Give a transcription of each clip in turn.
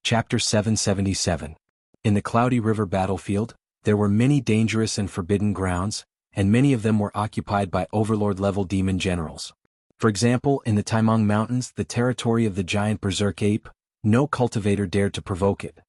Chapter 777. In the Cloudy River battlefield, there were many dangerous and forbidden grounds, and many of them were occupied by overlord-level demon generals. For example, in the Taimong Mountains, the territory of the giant berserk ape, no cultivator dared to provoke it.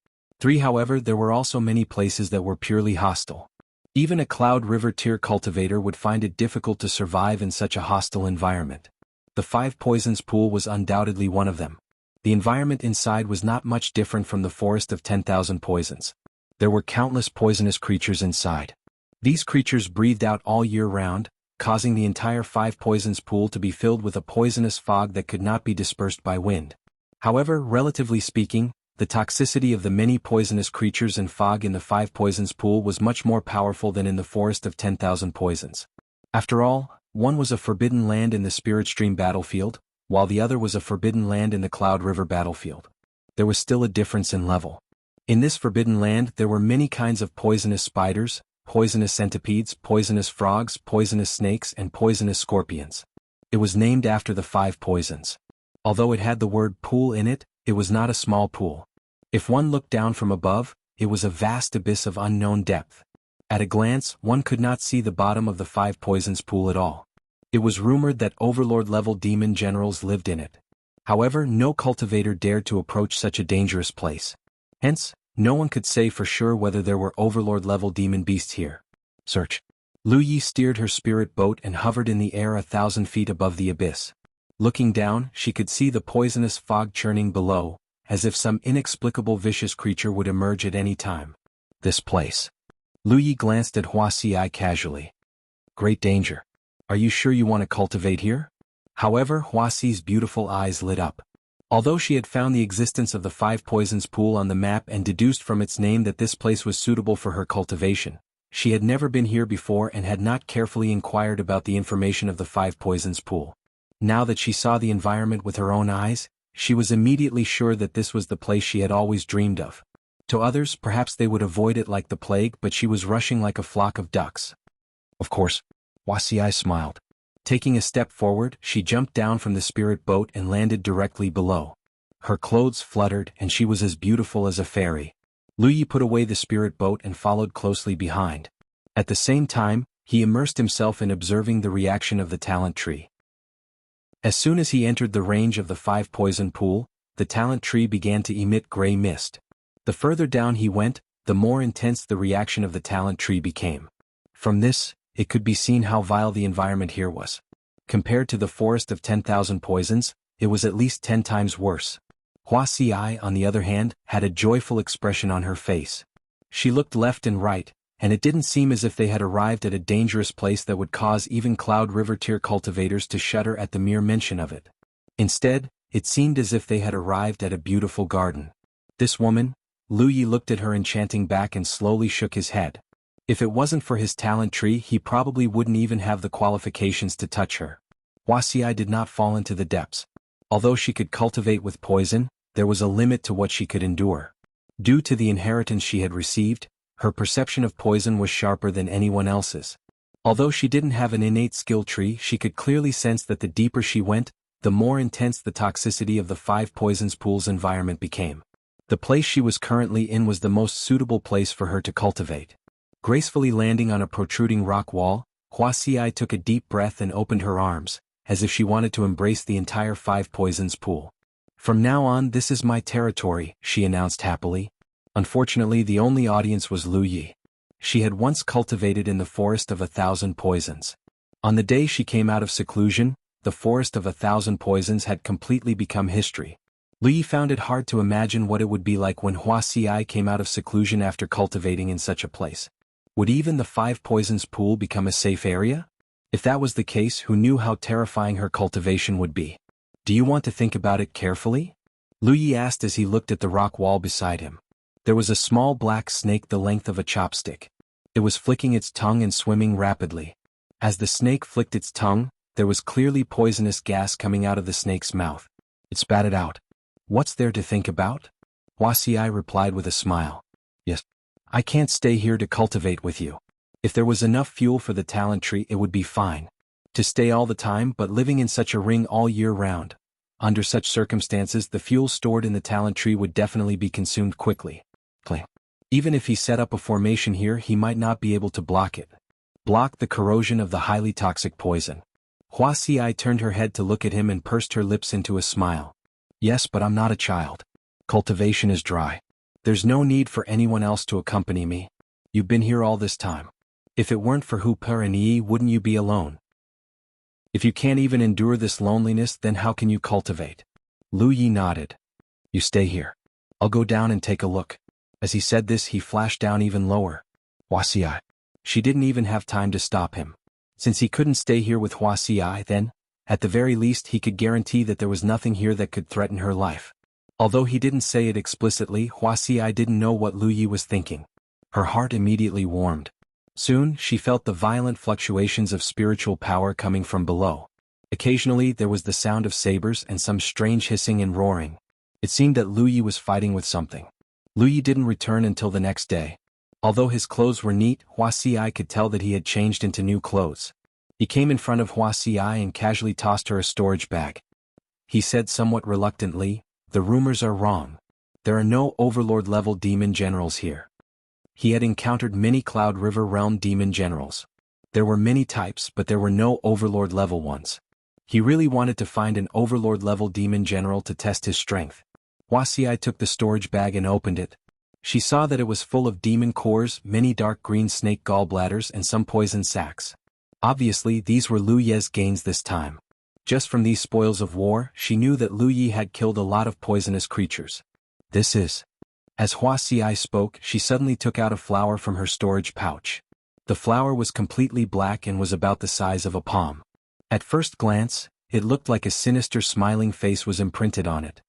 However, there were also many places that were purely hostile. Even a Cloud River tier cultivator would find it difficult to survive in such a hostile environment. The Five Poisons Pool was undoubtedly one of them. The environment inside was not much different from the Forest of 10,000 Poisons. There were countless poisonous creatures inside. These creatures breathed out all year round, causing the entire Five Poisons Pool to be filled with a poisonous fog that could not be dispersed by wind. However, relatively speaking, the toxicity of the many poisonous creatures and fog in the Five Poisons Pool was much more powerful than in the Forest of 10,000 Poisons. After all, one was a forbidden land in the Spirit Stream battlefield, while the other was a forbidden land in the Cloud River battlefield. There was still a difference in level. In this forbidden land there were many kinds of poisonous spiders, poisonous centipedes, poisonous frogs, poisonous snakes, and poisonous scorpions. It was named after the five poisons. Although it had the word pool in it, it was not a small pool. If one looked down from above, it was a vast abyss of unknown depth. At a glance, one could not see the bottom of the Five Poisons Pool at all. It was rumored that overlord-level demon generals lived in it. However, no cultivator dared to approach such a dangerous place. Hence, no one could say for sure whether there were overlord-level demon beasts here. Search. Lu Yi steered her spirit boat and hovered in the air 1,000 feet above the abyss. Looking down, she could see the poisonous fog churning below, as if some inexplicable vicious creature would emerge at any time. This place. Lu Yi glanced at Wuxia casually. Great danger. Are you sure you want to cultivate here? However, Wuxia's beautiful eyes lit up. Although she had found the existence of the Five Poisons Pool on the map and deduced from its name that this place was suitable for her cultivation, she had never been here before and had not carefully inquired about the information of the Five Poisons Pool. Now that she saw the environment with her own eyes, she was immediately sure that this was the place she had always dreamed of. To others, perhaps they would avoid it like the plague, but she was rushing like a flock of ducks. Of course. Wuxia smiled. Taking a step forward, she jumped down from the spirit boat and landed directly below. Her clothes fluttered and she was as beautiful as a fairy. Lu Yi put away the spirit boat and followed closely behind. At the same time, he immersed himself in observing the reaction of the talent tree. As soon as he entered the range of the Five Poison Pool, the talent tree began to emit gray mist. The further down he went, the more intense the reaction of the talent tree became. From this, it could be seen how vile the environment here was. Compared to the Forest of 10,000 Poisons, it was at least 10 times worse. Wuxia, on the other hand, had a joyful expression on her face. She looked left and right, and it didn't seem as if they had arrived at a dangerous place that would cause even Cloud River tier cultivators to shudder at the mere mention of it. Instead, it seemed as if they had arrived at a beautiful garden. This woman, Lu Yi looked at her enchanting back and slowly shook his head. If it wasn't for his talent tree, he probably wouldn't even have the qualifications to touch her. Wuxia did not fall into the depths. Although she could cultivate with poison, there was a limit to what she could endure. Due to the inheritance she had received, her perception of poison was sharper than anyone else's. Although she didn't have an innate skill tree, she could clearly sense that the deeper she went, the more intense the toxicity of the Five Poisons Pool's environment became. The place she was currently in was the most suitable place for her to cultivate. Gracefully landing on a protruding rock wall, Wuxia took a deep breath and opened her arms, as if she wanted to embrace the entire Five Poisons Pool. From now on, this is my territory, she announced happily. Unfortunately, the only audience was Lu Yi. She had once cultivated in the Forest of 1,000 Poisons. On the day she came out of seclusion, the Forest of 1,000 Poisons had completely become history. Lu Yi found it hard to imagine what it would be like when Wuxia came out of seclusion after cultivating in such a place. Would even the Five Poisons Pool become a safe area? If that was the case, who knew how terrifying her cultivation would be? Do you want to think about it carefully? Lu Yi asked as he looked at the rock wall beside him. There was a small black snake the length of a chopstick. It was flicking its tongue and swimming rapidly. As the snake flicked its tongue, there was clearly poisonous gas coming out of the snake's mouth. It spat it out. What's there to think about? Wuxia replied with a smile. Yes. I can't stay here to cultivate with you. If there was enough fuel for the talent tree, it would be fine. To stay all the time but living in such a ring all year round. Under such circumstances, the fuel stored in the talent tree would definitely be consumed quickly. Even if he set up a formation here, he might not be able to block it. Block the corrosion of the highly toxic poison. Wuxia turned her head to look at him and pursed her lips into a smile. Yes, but I'm not a child. Cultivation is dry. There's no need for anyone else to accompany me. You've been here all this time. If it weren't for Hu Per and Yi, wouldn't you be alone? If you can't even endure this loneliness, then how can you cultivate? Lu Yi nodded. You stay here. I'll go down and take a look. As he said this, he flashed down even lower. Wuxia. She didn't even have time to stop him. Since he couldn't stay here with Wuxia, then, at the very least, he could guarantee that there was nothing here that could threaten her life. Although he didn't say it explicitly, Wuxia didn't know what Lu Yi was thinking. Her heart immediately warmed. Soon, she felt the violent fluctuations of spiritual power coming from below. Occasionally, there was the sound of sabers and some strange hissing and roaring. It seemed that Lu Yi was fighting with something. Lu Yi didn't return until the next day. Although his clothes were neat, Wuxia could tell that he had changed into new clothes. He came in front of Wuxia and casually tossed her a storage bag. He said somewhat reluctantly, "The rumors are wrong. There are no Overlord-level demon generals here." He had encountered many Cloud River Realm demon generals. There were many types, but there were no Overlord-level ones. He really wanted to find an Overlord-level demon general to test his strength. Wuxia took the storage bag and opened it. She saw that it was full of demon cores, many dark green snake gallbladders and some poison sacs. Obviously, these were Lu Ye's gains this time. Just from these spoils of war, she knew that Lu Yi had killed a lot of poisonous creatures. This is... As Wuxia spoke, she suddenly took out a flower from her storage pouch. The flower was completely black and was about the size of a palm. At first glance, it looked like a sinister smiling face was imprinted on it.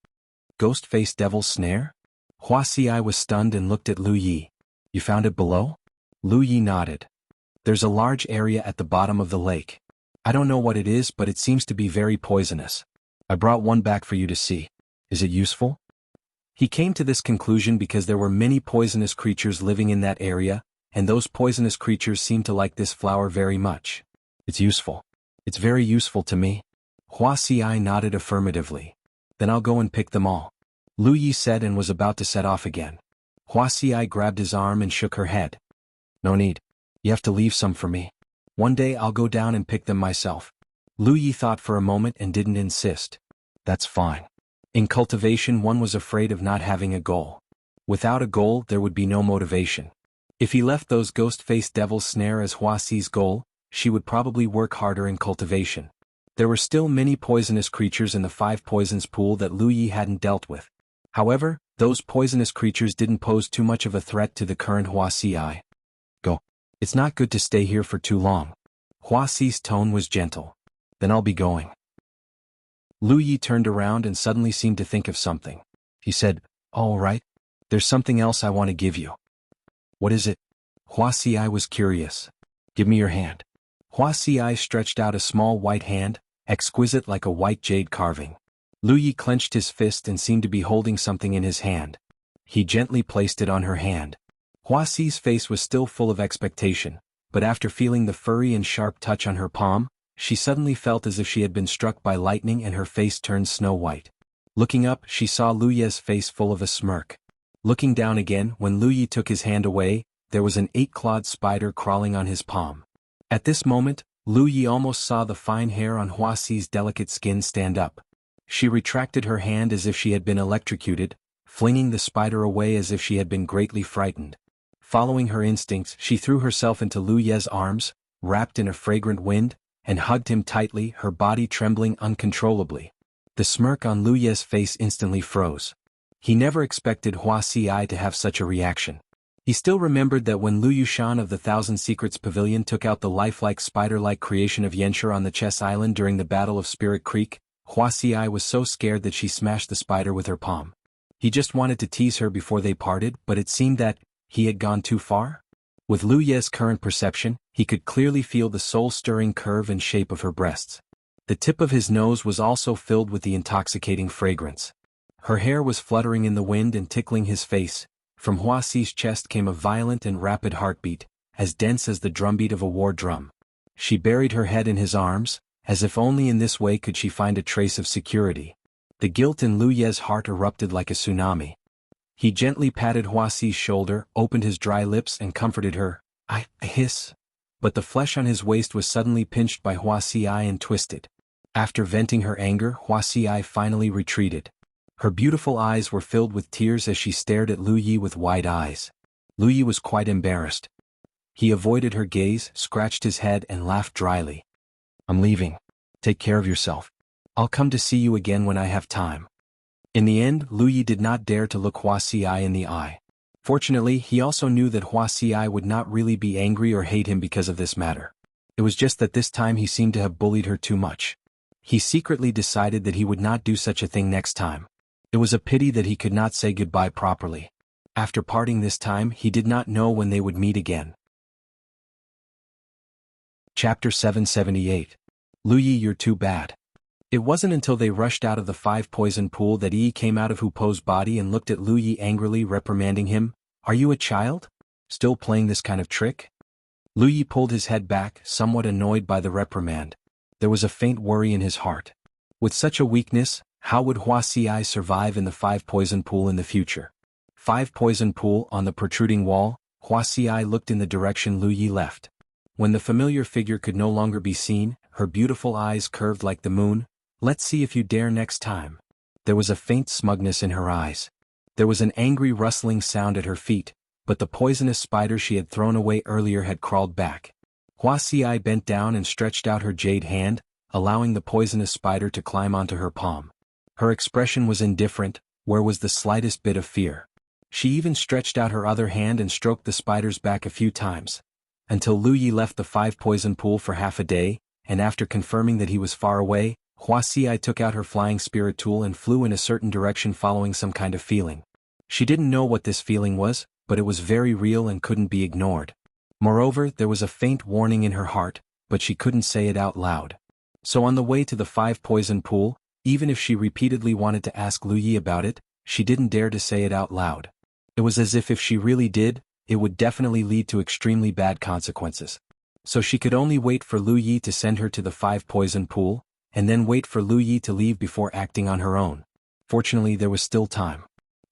Ghost-faced devil's snare? Wuxia was stunned and looked at Lu Yi. You found it below? Lu Yi nodded. There's a large area at the bottom of the lake. I don't know what it is, but it seems to be very poisonous. I brought one back for you to see. Is it useful? He came to this conclusion because there were many poisonous creatures living in that area, and those poisonous creatures seemed to like this flower very much. It's useful. It's very useful to me. Wuxia nodded affirmatively. Then I'll go and pick them all. Lu Yi said and was about to set off again. Wuxia grabbed his arm and shook her head. No need. You have to leave some for me. One day I'll go down and pick them myself. Lu Yi thought for a moment and didn't insist. That's fine. In cultivation, one was afraid of not having a goal. Without a goal, there would be no motivation. If he left those ghost-faced devil's snare as Wuxia's goal, she would probably work harder in cultivation. There were still many poisonous creatures in the 5 poisons pool that Lu Yi hadn't dealt with. However, those poisonous creatures didn't pose too much of a threat to the current Wuxia. Go. It's not good to stay here for too long. Wuxia's tone was gentle. Then I'll be going. Lu Yi turned around and suddenly seemed to think of something. He said, all right. There's something else I want to give you. What is it? Wuxia was curious. Give me your hand. Wuxia stretched out a small white hand, exquisite like a white jade carving. Lu Yi clenched his fist and seemed to be holding something in his hand. He gently placed it on her hand. Wuxia's face was still full of expectation, but after feeling the furry and sharp touch on her palm, she suddenly felt as if she had been struck by lightning and her face turned snow white. Looking up, she saw Lu Yi's face full of a smirk. Looking down again, when Lu Yi took his hand away, there was an 8-clawed spider crawling on his palm. At this moment, Lu Yi almost saw the fine hair on Wuxia's delicate skin stand up. She retracted her hand as if she had been electrocuted, flinging the spider away as if she had been greatly frightened. Following her instincts, she threw herself into Lu Yi's arms, wrapped in a fragrant wind, and hugged him tightly, her body trembling uncontrollably. The smirk on Lu Yi's face instantly froze. He never expected Wuxia to have such a reaction. He still remembered that when Lu Yushan of the Thousand Secrets Pavilion took out the lifelike spider-like creation of Yanshi on the Chess Island during the Battle of Spirit Creek, Wuxia was so scared that she smashed the spider with her palm. He just wanted to tease her before they parted, but it seemed that he had gone too far. With Lu Yi's current perception, he could clearly feel the soul-stirring curve and shape of her breasts. The tip of his nose was also filled with the intoxicating fragrance. Her hair was fluttering in the wind and tickling his face. From Wuxia's chest came a violent and rapid heartbeat, as dense as the drumbeat of a war drum. She buried her head in his arms, as if only in this way could she find a trace of security. The guilt in Lu Ye's heart erupted like a tsunami. He gently patted Huaxi's shoulder, opened his dry lips and comforted her. I hiss. But the flesh on his waist was suddenly pinched by Huaxi and twisted. After venting her anger, Huaxi finally retreated. Her beautiful eyes were filled with tears as she stared at Lu Yi with wide eyes. Lu Yi was quite embarrassed. He avoided her gaze, scratched his head and laughed dryly. I'm leaving. Take care of yourself. I'll come to see you again when I have time. In the end, Lu Yi did not dare to look Huaxi in the eye. Fortunately, he also knew that Huaxi would not really be angry or hate him because of this matter. It was just that this time he seemed to have bullied her too much. He secretly decided that he would not do such a thing next time. It was a pity that he could not say goodbye properly. After parting this time, he did not know when they would meet again. Chapter 778. Lu Yi, you're too bad. It wasn't until they rushed out of the 5-poison pool that Yi came out of Hu Po's body and looked at Lu Yi angrily, reprimanding him. Are you a child? Still playing this kind of trick? Lu Yi pulled his head back, somewhat annoyed by the reprimand. There was a faint worry in his heart. With such a weakness, how would Huaxi survive in the 5-poison pool in the future? 5-poison pool on the protruding wall. Huaxi looked in the direction Lu Yi left. When the familiar figure could no longer be seen, her beautiful eyes curved like the moon. Let's see if you dare next time. There was a faint smugness in her eyes. There was an angry rustling sound at her feet, but the poisonous spider she had thrown away earlier had crawled back. Huaxi bent down and stretched out her jade hand, allowing the poisonous spider to climb onto her palm. Her expression was indifferent, where was the slightest bit of fear. She even stretched out her other hand and stroked the spider's back a few times, until Lu Yi left the 5-poison pool for half a day, and after confirming that he was far away, Huaxi took out her flying spirit tool and flew in a certain direction following some kind of feeling. She didn't know what this feeling was, but it was very real and couldn't be ignored. Moreover, there was a faint warning in her heart, but she couldn't say it out loud. So on the way to the 5-poison pool, even if she repeatedly wanted to ask Lu Yi about it, she didn't dare to say it out loud. It was as if she really did, it would definitely lead to extremely bad consequences. So she could only wait for Lu Yi to send her to the 5-poison pool, and then wait for Lu Yi to leave before acting on her own. Fortunately, there was still time.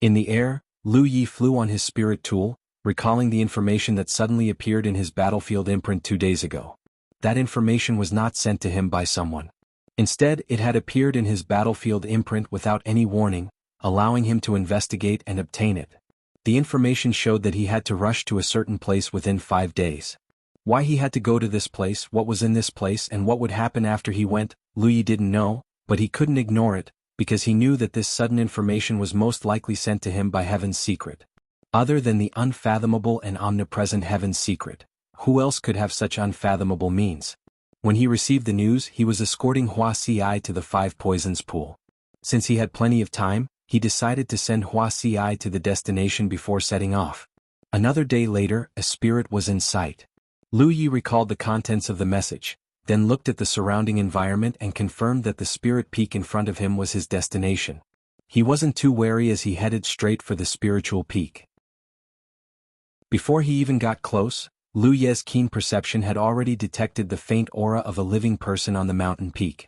In the air, Lu Yi flew on his spirit tool, recalling the information that suddenly appeared in his battlefield imprint 2 days ago. That information was not sent to him by someone. Instead, it had appeared in his battlefield imprint without any warning, allowing him to investigate and obtain it. The information showed that he had to rush to a certain place within 5 days. Why he had to go to this place, what was in this place and what would happen after he went, Lu Yi didn't know, but he couldn't ignore it, because he knew that this sudden information was most likely sent to him by Heaven's secret. Other than the unfathomable and omnipresent Heaven's secret, who else could have such unfathomable means? When he received the news, he was escorting Huaxi to the 5-poisons pool. Since he had plenty of time, he decided to send Huaxi to the destination before setting off. Another day later, a spirit was in sight. Lu Yi recalled the contents of the message, then looked at the surrounding environment and confirmed that the spirit peak in front of him was his destination. He wasn't too wary as he headed straight for the spiritual peak. Before he even got close, Lu Ye's keen perception had already detected the faint aura of a living person on the mountain peak.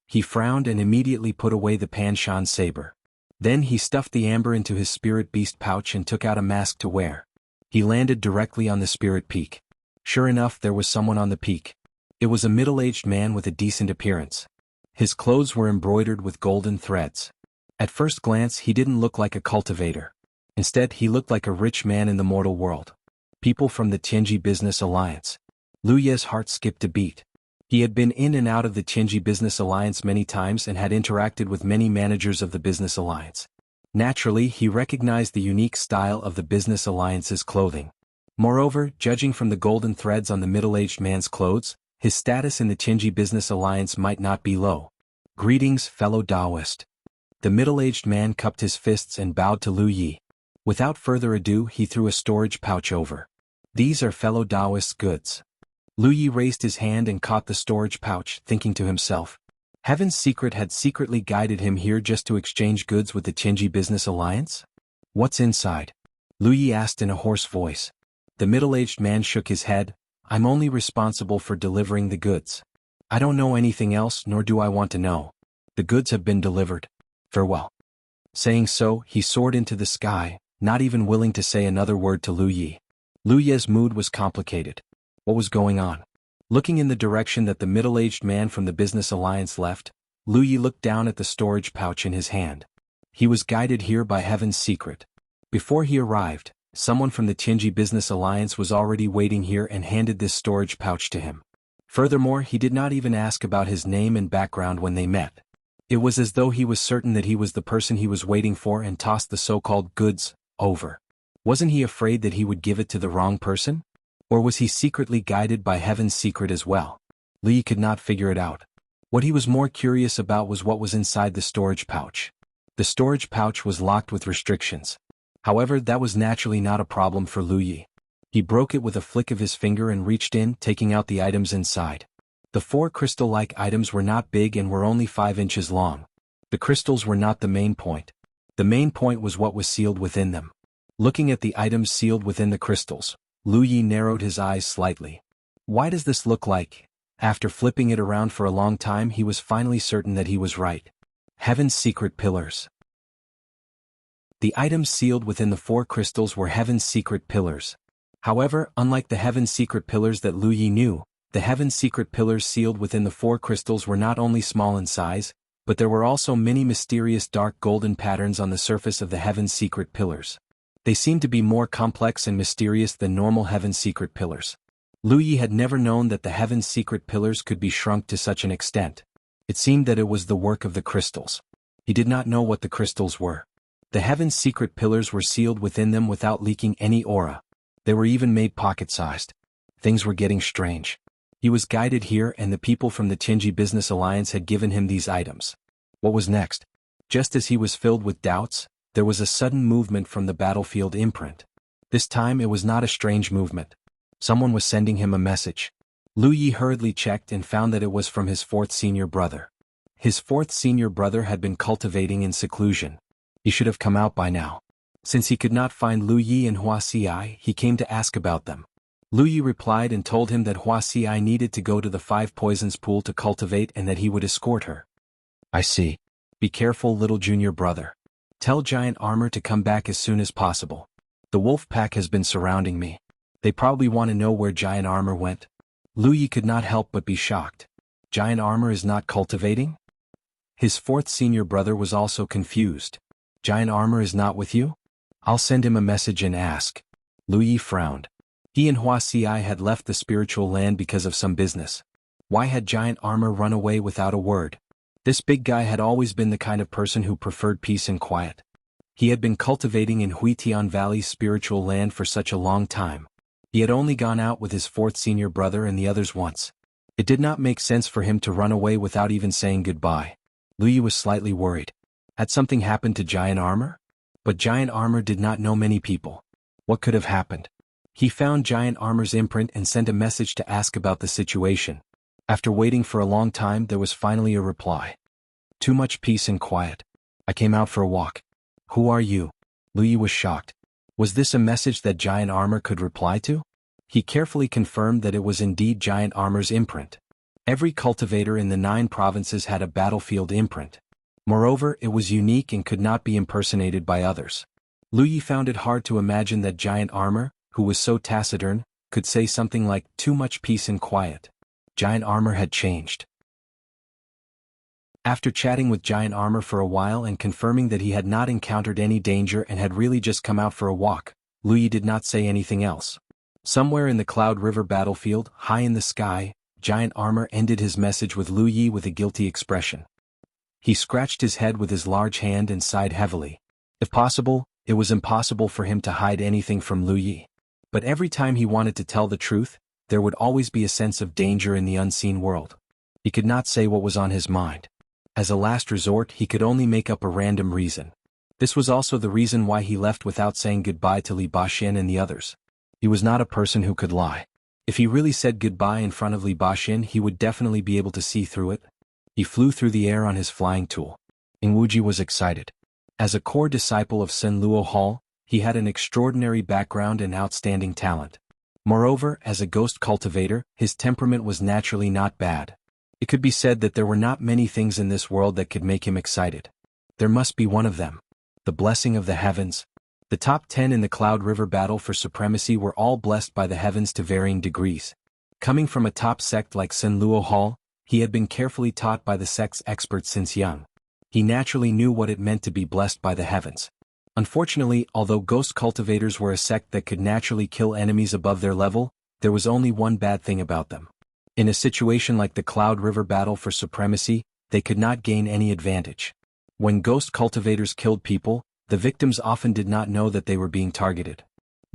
He frowned and immediately put away the Panshan saber. Then he stuffed the amber into his spirit beast pouch and took out a mask to wear. He landed directly on the spirit peak. Sure enough, there was someone on the peak. It was a middle-aged man with a decent appearance. His clothes were embroidered with golden threads. At first glance, he didn't look like a cultivator. Instead, he looked like a rich man in the mortal world. People from the Tianji Business Alliance. Lu Ye's heart skipped a beat. He had been in and out of the Tianji Business Alliance many times and had interacted with many managers of the Business Alliance. Naturally, he recognized the unique style of the Business Alliance's clothing. Moreover, judging from the golden threads on the middle-aged man's clothes, his status in the Tianji Business Alliance might not be low. Greetings, fellow Taoist. The middle-aged man cupped his fists and bowed to Lu Yi. Without further ado, he threw a storage pouch over. These are fellow Taoist's goods. Lu Yi raised his hand and caught the storage pouch, thinking to himself. Heaven's secret had secretly guided him here just to exchange goods with the Tianji Business Alliance? What's inside? Lu Yi asked in a hoarse voice. The middle-aged man shook his head. I'm only responsible for delivering the goods. I don't know anything else, nor do I want to know. The goods have been delivered. Farewell." Saying so, he soared into the sky, not even willing to say another word to Lu Yi. Lu Ye's mood was complicated. What was going on? Looking in the direction that the middle-aged man from the business alliance left, Lu Yi looked down at the storage pouch in his hand. He was guided here by Heaven's secret. Before he arrived, someone from the Tianji Business Alliance was already waiting here and handed this storage pouch to him. Furthermore, he did not even ask about his name and background when they met. It was as though he was certain that he was the person he was waiting for and tossed the so-called goods over. Wasn't he afraid that he would give it to the wrong person? Or was he secretly guided by Heaven's secret as well? Li could not figure it out. What he was more curious about was what was inside the storage pouch. The storage pouch was locked with restrictions. However, that was naturally not a problem for Lu Yi. He broke it with a flick of his finger and reached in, taking out the items inside. The 4 crystal-like items were not big and were only 5 inches long. The crystals were not the main point. The main point was what was sealed within them. Looking at the items sealed within the crystals, Lu Yi narrowed his eyes slightly. Why does this look like? After flipping it around for a long time, he was finally certain that he was right. Heaven's secret pillars. The items sealed within the 4 crystals were Heaven's secret pillars. However, unlike the Heaven's secret pillars that Lu Yi knew, the Heaven's secret pillars sealed within the 4 crystals were not only small in size, but there were also many mysterious dark golden patterns on the surface of the Heaven's secret pillars. They seemed to be more complex and mysterious than normal Heaven's secret pillars. Lu Yi had never known that the Heaven's secret pillars could be shrunk to such an extent. It seemed that it was the work of the crystals. He did not know what the crystals were. The Heaven's secret pillars were sealed within them without leaking any aura. They were even made pocket-sized. Things were getting strange. He was guided here and the people from the Tianji Business Alliance had given him these items. What was next? Just as he was filled with doubts, there was a sudden movement from the battlefield imprint. This time it was not a strange movement. Someone was sending him a message. Lu Yi hurriedly checked and found that it was from his 4th senior brother. His 4th senior brother had been cultivating in seclusion. He should have come out by now. Since he could not find Lu Yi and Wuxia, he came to ask about them. Lu Yi replied and told him that Wuxia needed to go to the 5 poisons pool to cultivate and that he would escort her. "I see. Be careful, little junior brother. Tell Giant Armor to come back as soon as possible. The wolf pack has been surrounding me. They probably want to know where Giant Armor went." Lu Yi could not help but be shocked. Giant Armor is not cultivating? His 4th senior brother was also confused. Giant Armor is not with you? I'll send him a message and ask. Lu Yi frowned. He and Wuxia had left the spiritual land because of some business. Why had Giant Armor run away without a word? This big guy had always been the kind of person who preferred peace and quiet. He had been cultivating in Huitian Valley's spiritual land for such a long time. He had only gone out with his 4th senior brother and the others once. It did not make sense for him to run away without even saying goodbye. Lu Yi was slightly worried. Had something happened to Giant Armor? But Giant Armor did not know many people. What could have happened? He found Giant Armor's imprint and sent a message to ask about the situation. After waiting for a long time, there was finally a reply. "Too much peace and quiet. I came out for a walk." "Who are you?" Lu Yi was shocked. Was this a message that Giant Armor could reply to? He carefully confirmed that it was indeed Giant Armor's imprint. Every cultivator in the 9 provinces had a battlefield imprint. Moreover, it was unique and could not be impersonated by others. Lu Yi found it hard to imagine that Giant Armor, who was so taciturn, could say something like, "Too much peace and quiet." Giant Armor had changed. After chatting with Giant Armor for a while and confirming that he had not encountered any danger and had really just come out for a walk, Lu Yi did not say anything else. Somewhere in the Cloud River battlefield, high in the sky, Giant Armor ended his message with Lu Yi with a guilty expression. He scratched his head with his large hand and sighed heavily. If possible, it was impossible for him to hide anything from Lu Yi. But every time he wanted to tell the truth, there would always be a sense of danger in the unseen world. He could not say what was on his mind. As a last resort, he could only make up a random reason. This was also the reason why he left without saying goodbye to Li Baxin and the others. He was not a person who could lie. If he really said goodbye in front of Li Baxin, he would definitely be able to see through it. He flew through the air on his flying tool. Wuji was excited. As a core disciple of Sen Luo Hall, he had an extraordinary background and outstanding talent. Moreover, as a ghost cultivator, his temperament was naturally not bad. It could be said that there were not many things in this world that could make him excited. There must be one of them. The blessing of the heavens. The top 10 in the Cloud River battle for supremacy were all blessed by the heavens to varying degrees. Coming from a top sect like Sen Luo Hall, he had been carefully taught by the sect's experts since young. He naturally knew what it meant to be blessed by the heavens. Unfortunately, although ghost cultivators were a sect that could naturally kill enemies above their level, there was only one bad thing about them. In a situation like the Cloud River battle for supremacy, they could not gain any advantage. When ghost cultivators killed people, the victims often did not know that they were being targeted.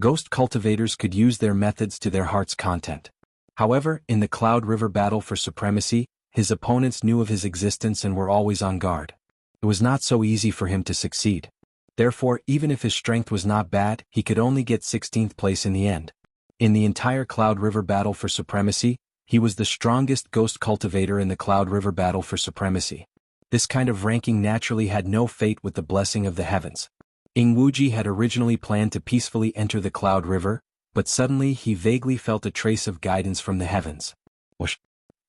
Ghost cultivators could use their methods to their heart's content. However, in the Cloud River battle for supremacy, his opponents knew of his existence and were always on guard. It was not so easy for him to succeed. Therefore, even if his strength was not bad, he could only get 16th place in the end. In the entire Cloud River battle for supremacy, he was the strongest ghost cultivator in the Cloud River battle for supremacy. This kind of ranking naturally had no fate with the blessing of the heavens. Wuxia had originally planned to peacefully enter the Cloud River, but suddenly he vaguely felt a trace of guidance from the heavens. Whoosh!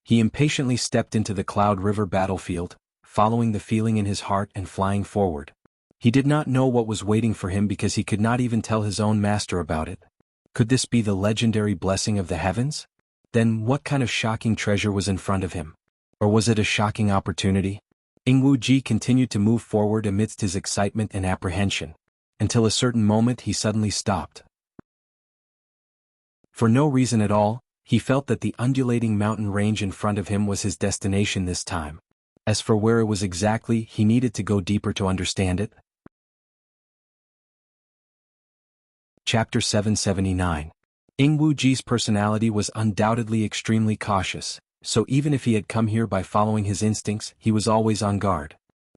He impatiently stepped into the Cloud River battlefield, following the feeling in his heart and flying forward. He did not know what was waiting for him because he could not even tell his own master about it. Could this be the legendary blessing of the heavens? Then what kind of shocking treasure was in front of him? Or was it a shocking opportunity? Wuxia continued to move forward amidst his excitement and apprehension, until a certain moment he suddenly stopped. For no reason at all, he felt that the undulating mountain range in front of him was his destination this time. As for where it was exactly, he needed to go deeper to understand it. Chapter 779. Wuxia's personality was undoubtedly extremely cautious, so even if he had come here by following his instincts, he was always on guard.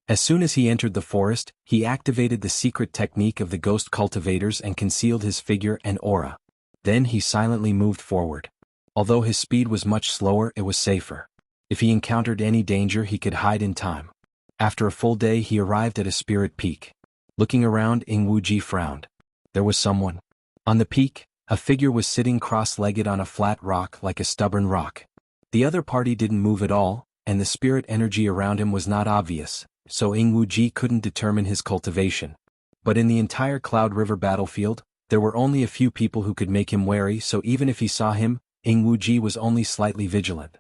As soon as he entered the forest, he activated the secret technique of the ghost cultivators and concealed his figure and aura. Then he silently moved forward. Although his speed was much slower, it was safer. If he encountered any danger, he could hide in time. After a full day, he arrived at a spirit peak. Looking around, Wuxia frowned. There was someone. On the peak, a figure was sitting cross-legged on a flat rock like a stubborn rock. The other party didn't move at all, and the spirit energy around him was not obvious, so Wuxia couldn't determine his cultivation. But in the entire Cloud River battlefield, there were only a few people who could make him wary, so even if he saw him, Wuxia was only slightly vigilant.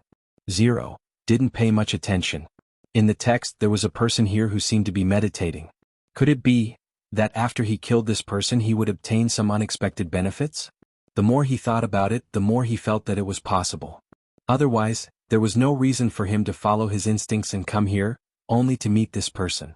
0. Didn't pay much attention. In the text there was a person here who seemed to be meditating. Could it be that after he killed this person he would obtain some unexpected benefits? The more he thought about it, the more he felt that it was possible. Otherwise, there was no reason for him to follow his instincts and come here, only to meet this person.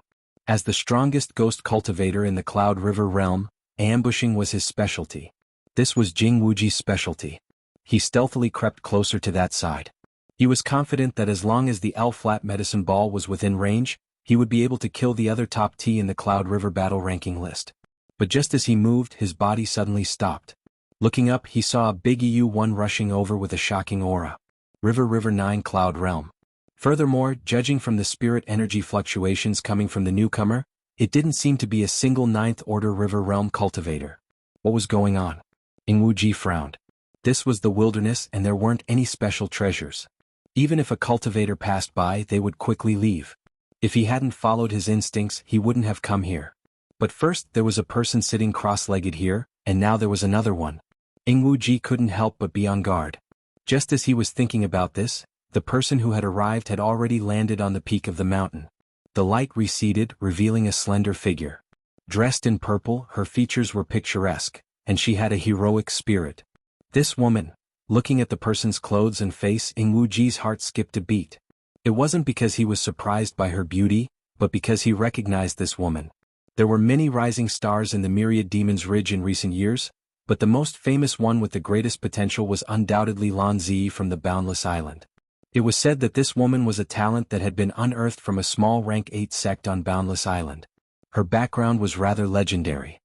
As the strongest ghost cultivator in the Cloud River realm, ambushing was his specialty. This was Wuxia's specialty. He stealthily crept closer to that side. He was confident that as long as the L-flat medicine ball was within range, he would be able to kill the other top T in the Cloud River battle ranking list. But just as he moved, his body suddenly stopped. Looking up, he saw a big EU-1 rushing over with a shocking aura. River 9 Cloud Realm. Furthermore, judging from the spirit energy fluctuations coming from the newcomer, it didn't seem to be a single 9th Order River Realm cultivator. What was going on? Wuxia frowned. This was the wilderness and there weren't any special treasures. Even if a cultivator passed by, they would quickly leave. If he hadn't followed his instincts, he wouldn't have come here. But first there was a person sitting cross-legged here, and now there was another one. Wuxia couldn't help but be on guard. Just as he was thinking about this, the person who had arrived had already landed on the peak of the mountain. The light receded, revealing a slender figure. Dressed in purple, her features were picturesque, and she had a heroic spirit. This woman, looking at the person's clothes and face, Wuxia's heart skipped a beat. It wasn't because he was surprised by her beauty, but because he recognized this woman. There were many rising stars in the Myriad Demon's Ridge in recent years, but the most famous one with the greatest potential was undoubtedly Lan Zi from the Boundless Island. It was said that this woman was a talent that had been unearthed from a small rank 8 sect on Boundless Island. Her background was rather legendary.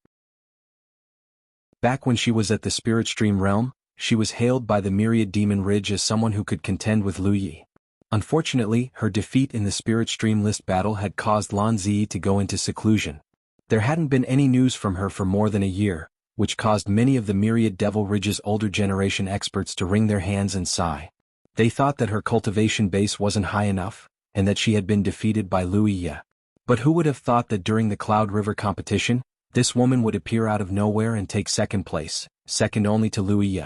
Back when she was at the Spirit Stream realm, she was hailed by the Myriad Demon Ridge as someone who could contend with Lu Yi. Unfortunately, her defeat in the Spirit Stream list battle had caused Lan Zi to go into seclusion. There hadn't been any news from her for more than a year, which caused many of the Myriad Devil Ridge's older generation experts to wring their hands and sigh. They thought that her cultivation base wasn't high enough, and that she had been defeated by Lu Yi. But who would have thought that during the Cloud River competition, this woman would appear out of nowhere and take second place, second only to Lu Ye.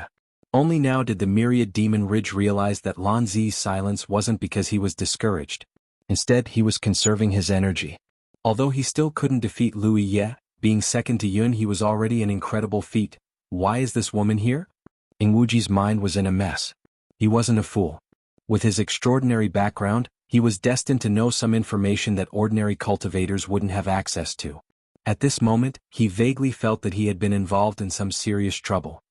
Only now did the myriad demon Ridge realize that Lan Zi's silence wasn't because he was discouraged. Instead, he was conserving his energy. Although he still couldn't defeat Lu Ye, being second to Yun he was already an incredible feat. Why is this woman here? Ingwuji's mind was in a mess. He wasn't a fool. With his extraordinary background, he was destined to know some information that ordinary cultivators wouldn't have access to. At this moment, he vaguely felt that he had been involved in some serious trouble.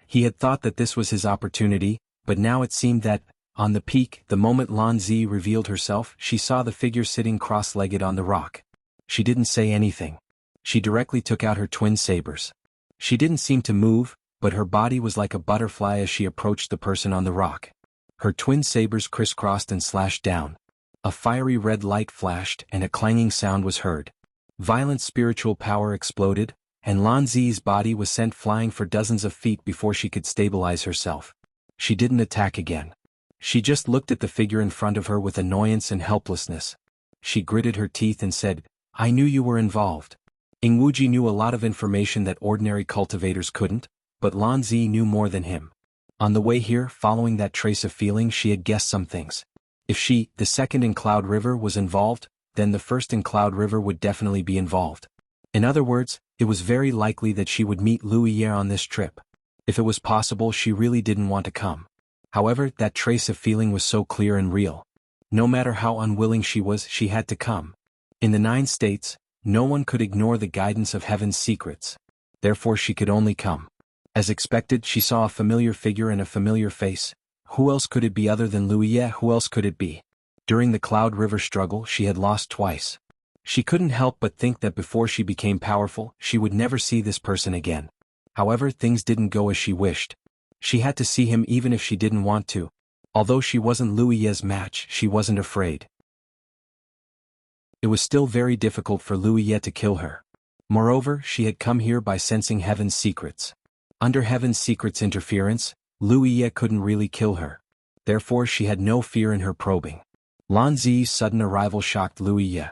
He had thought that this was his opportunity, but now it seemed that, on the peak, the moment Lan Zi revealed herself, she saw the figure sitting cross-legged on the rock. She didn't say anything. She directly took out her twin sabers. She didn't seem to move, but her body was like a butterfly as she approached the person on the rock. Her twin sabers crisscrossed and slashed down. A fiery red light flashed and a clanging sound was heard. Violent spiritual power exploded, and Lan Zi's body was sent flying for dozens of feet before she could stabilize herself. She didn't attack again. She just looked at the figure in front of her with annoyance and helplessness. She gritted her teeth and said, "I knew you were involved." Ingwuji knew a lot of information that ordinary cultivators couldn't, but Lan Zi knew more than him. On the way here, following that trace of feeling, she had guessed some things. If she, the second in Cloud River, was involved, then the first in Cloud River would definitely be involved. In other words, it was very likely that she would meet Lu Ye on this trip. If it was possible, she really didn't want to come. However, that trace of feeling was so clear and real. No matter how unwilling she was, she had to come. In the 9 states, no one could ignore the guidance of heaven's secrets. Therefore she could only come. As expected, she saw a familiar figure and a familiar face. Who else could it be other than Lu Ye? Who else could it be? During the Cloud River struggle, she had lost twice. She couldn't help but think that before she became powerful, she would never see this person again. However, things didn't go as she wished. She had to see him even if she didn't want to. Although she wasn't Lu Ye's match, she wasn't afraid. It was still very difficult for Lu Ye to kill her. Moreover, she had come here by sensing heaven's secrets. Under heaven's secrets interference, Lu Ye couldn't really kill her. Therefore she had no fear in her probing. Lan Zi's sudden arrival shocked Lu Ye.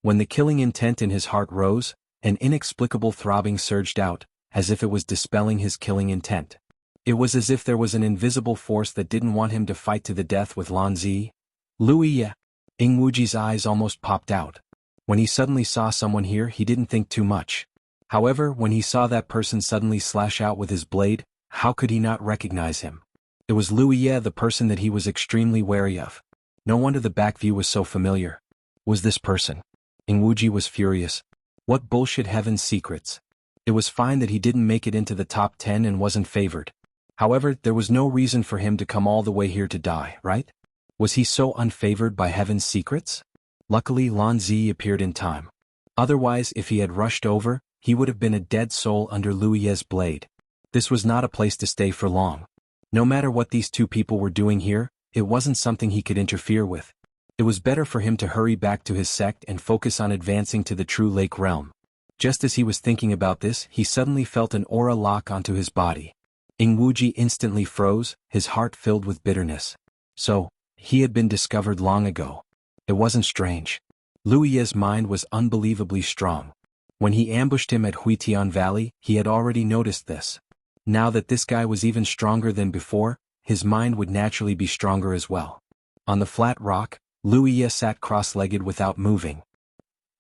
When the killing intent in his heart rose, an inexplicable throbbing surged out, as if it was dispelling his killing intent. It was as if there was an invisible force that didn't want him to fight to the death with Lan Zi. Lu Ye. Ingwuji's eyes almost popped out. When he suddenly saw someone here, he didn't think too much. However, when he saw that person suddenly slash out with his blade, how could he not recognize him? It was Lu Ye, the person that he was extremely wary of. No wonder the back view was so familiar. Was this person? Ingwuji was furious. What bullshit heaven's secrets. It was fine that he didn't make it into the top 10 and wasn't favored. However, there was no reason for him to come all the way here to die, right? Was he so unfavored by heaven's secrets? Luckily, Lan Zi appeared in time. Otherwise, if he had rushed over, he would have been a dead soul under Lu Ye's blade. This was not a place to stay for long. No matter what these two people were doing here, it wasn't something he could interfere with. It was better for him to hurry back to his sect and focus on advancing to the true lake realm. Just as he was thinking about this, he suddenly felt an aura lock onto his body. Ingwuji instantly froze, his heart filled with bitterness. So, he had been discovered long ago. It wasn't strange. Lu Ye's mind was unbelievably strong. When he ambushed him at Huitian Valley, he had already noticed this. Now that this guy was even stronger than before, his mind would naturally be stronger as well. On the flat rock, Lu Ye sat cross-legged without moving.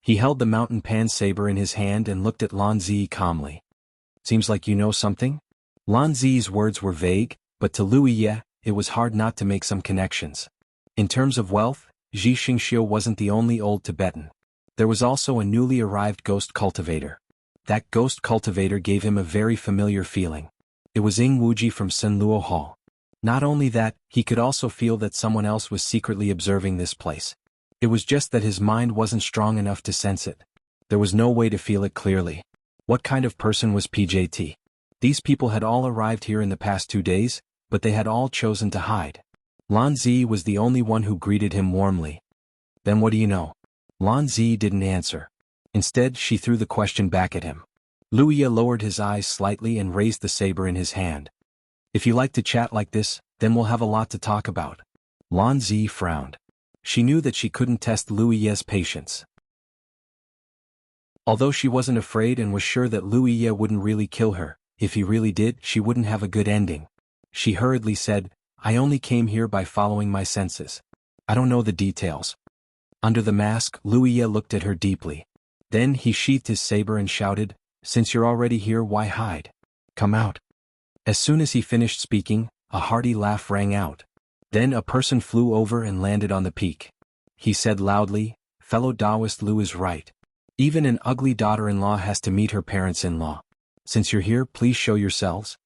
He held the mountain pan saber in his hand and looked at Lan Zi calmly. "Seems like you know something?" Lan Zi's words were vague, but to Lu Ye, it was hard not to make some connections. In terms of wealth, Zhi Xingxiu wasn't the only old Tibetan. There was also a newly arrived ghost cultivator. That ghost cultivator gave him a very familiar feeling. It was Ingwuji from Senluo Hall. Not only that, he could also feel that someone else was secretly observing this place. It was just that his mind wasn't strong enough to sense it. There was no way to feel it clearly. What kind of person was PJT? These people had all arrived here in the past 2 days, but they had all chosen to hide. Lan Zi was the only one who greeted him warmly. "Then what do you know?" Lan Zi didn't answer. Instead, she threw the question back at him. Lu Ye lowered his eyes slightly and raised the saber in his hand. "If you like to chat like this, then we'll have a lot to talk about." Lan Zi frowned. She knew that she couldn't test Lu Ye's patience. Although she wasn't afraid and was sure that Wuxia wouldn't really kill her, if he really did, she wouldn't have a good ending. She hurriedly said, "I only came here by following my senses. I don't know the details." Under the mask, Wuxia looked at her deeply. Then he sheathed his saber and shouted, "Since you're already here, why hide? Come out." As soon as he finished speaking, a hearty laugh rang out. Then a person flew over and landed on the peak. He said loudly, "Fellow Taoist Lu is right. Even an ugly daughter-in-law has to meet her parents-in-law. Since you're here, please show yourselves."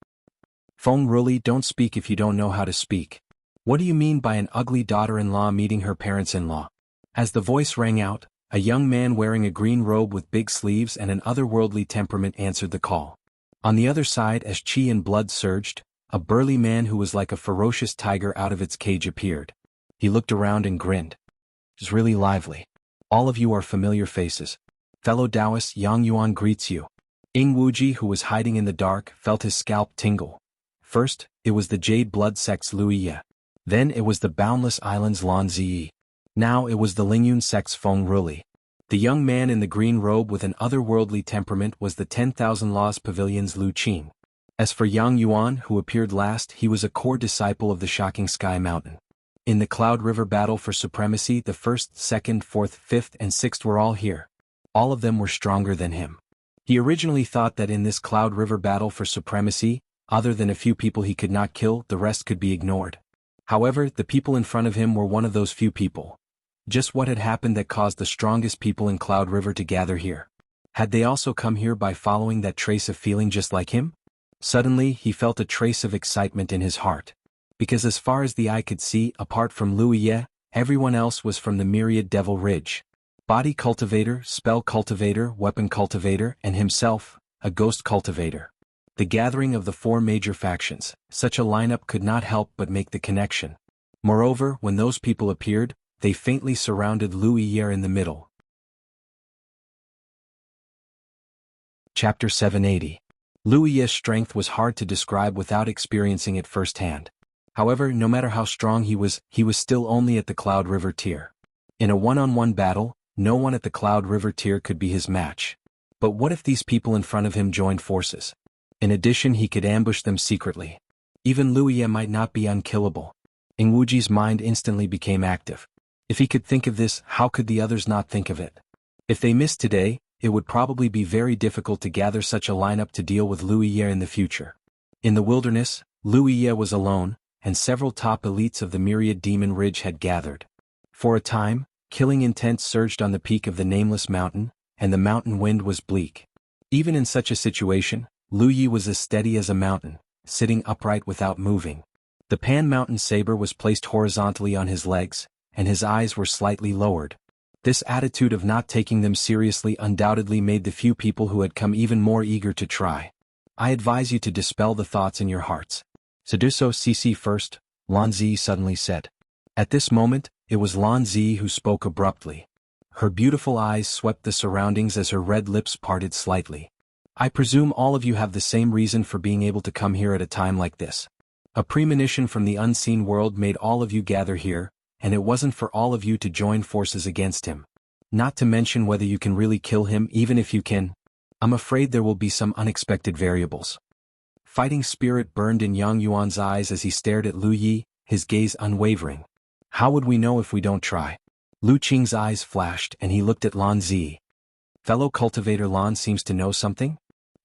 "Feng Ruli, don't speak if you don't know how to speak. What do you mean by an ugly daughter-in-law meeting her parents-in-law?" As the voice rang out, a young man wearing a green robe with big sleeves and an otherworldly temperament answered the call. On the other side, as chi and blood surged, a burly man who was like a ferocious tiger out of its cage appeared. He looked around and grinned. "It's really lively. All of you are familiar faces. Fellow Taoists, Yang Yuan greets you." Ing Wuji, who was hiding in the dark, felt his scalp tingle. First, it was the Jade Blood sect's Wuxia. Then it was the Boundless Island's Lan Ziyi. Now it was the Lingyun sect's Feng Ruli. The young man in the green robe with an otherworldly temperament was the 10,000 Laws Pavilion's Lu Qing. As for Yang Yuan, who appeared last, he was a core disciple of the Shocking Sky Mountain. In the Cloud River battle for supremacy, the 1st, 2nd, 4th, 5th, and 6th were all here. All of them were stronger than him. He originally thought that in this Cloud River battle for supremacy, other than a few people he could not kill, the rest could be ignored. However, the people in front of him were one of those few people. Just what had happened that caused the strongest people in Cloud River to gather here? Had they also come here by following that trace of feeling just like him? Suddenly, he felt a trace of excitement in his heart. Because as far as the eye could see, apart from Wuxia, everyone else was from the myriad Devil Ridge. Body cultivator, spell cultivator, weapon cultivator, and himself, a ghost cultivator. The gathering of the 4 major factions, such a lineup could not help but make the connection. Moreover, when those people appeared, they faintly surrounded Wuxia in the middle. Chapter 780. Wuxia's strength was hard to describe without experiencing it firsthand. However, no matter how strong he was still only at the Cloud River tier. In a one-on-one battle, no one at the Cloud River tier could be his match. But what if these people in front of him joined forces? In addition, he could ambush them secretly. Even Wuxia might not be unkillable. Ing Wuji's mind instantly became active. If he could think of this, how could the others not think of it? If they missed today, it would probably be very difficult to gather such a lineup to deal with Wuxia in the future. In the wilderness, Wuxia was alone, and several top elites of the Myriad Demon Ridge had gathered. For a time, killing intent surged on the peak of the nameless mountain, and the mountain wind was bleak. Even in such a situation, Wuxia was as steady as a mountain, sitting upright without moving. The Pan Mountain saber was placed horizontally on his legs, and his eyes were slightly lowered. This attitude of not taking them seriously undoubtedly made the few people who had come even more eager to try. "I advise you to dispel the thoughts in your hearts. So do so, CC first," Lan Zi suddenly said. At this moment, it was Lan Zi who spoke abruptly. Her beautiful eyes swept the surroundings as her red lips parted slightly. "I presume all of you have the same reason for being able to come here at a time like this. A premonition from the unseen world made all of you gather here, and it wasn't for all of you to join forces against him. Not to mention whether you can really kill him. Even if you can, I'm afraid there will be some unexpected variables." Fighting spirit burned in Yang Yuan's eyes as he stared at Lu Yi, his gaze unwavering. "How would we know if we don't try?" Lu Qing's eyes flashed and he looked at Lan Zi. "Fellow cultivator Lan seems to know something?"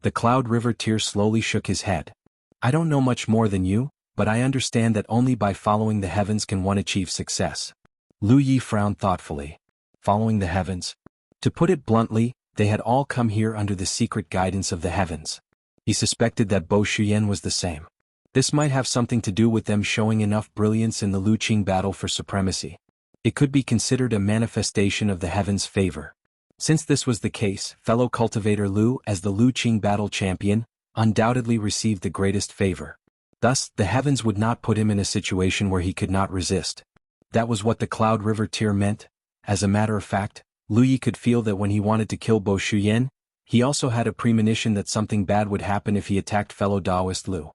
The Cloud River tier slowly shook his head. "I don't know much more than you, but I understand that only by following the heavens can one achieve success." Lu Yi frowned thoughtfully. Following the heavens? To put it bluntly, they had all come here under the secret guidance of the heavens. He suspected that Bo Shuyan was the same. This might have something to do with them showing enough brilliance in the Lu Qing battle for supremacy. It could be considered a manifestation of the heavens' favor. Since this was the case, fellow cultivator Lu, as the Lu Qing battle champion, undoubtedly received the greatest favor. Thus, the heavens would not put him in a situation where he could not resist. That was what the Cloud River tier meant. As a matter of fact, Lu Yi could feel that when he wanted to kill Bo Shuyan, he also had a premonition that something bad would happen if he attacked fellow Taoist Lu.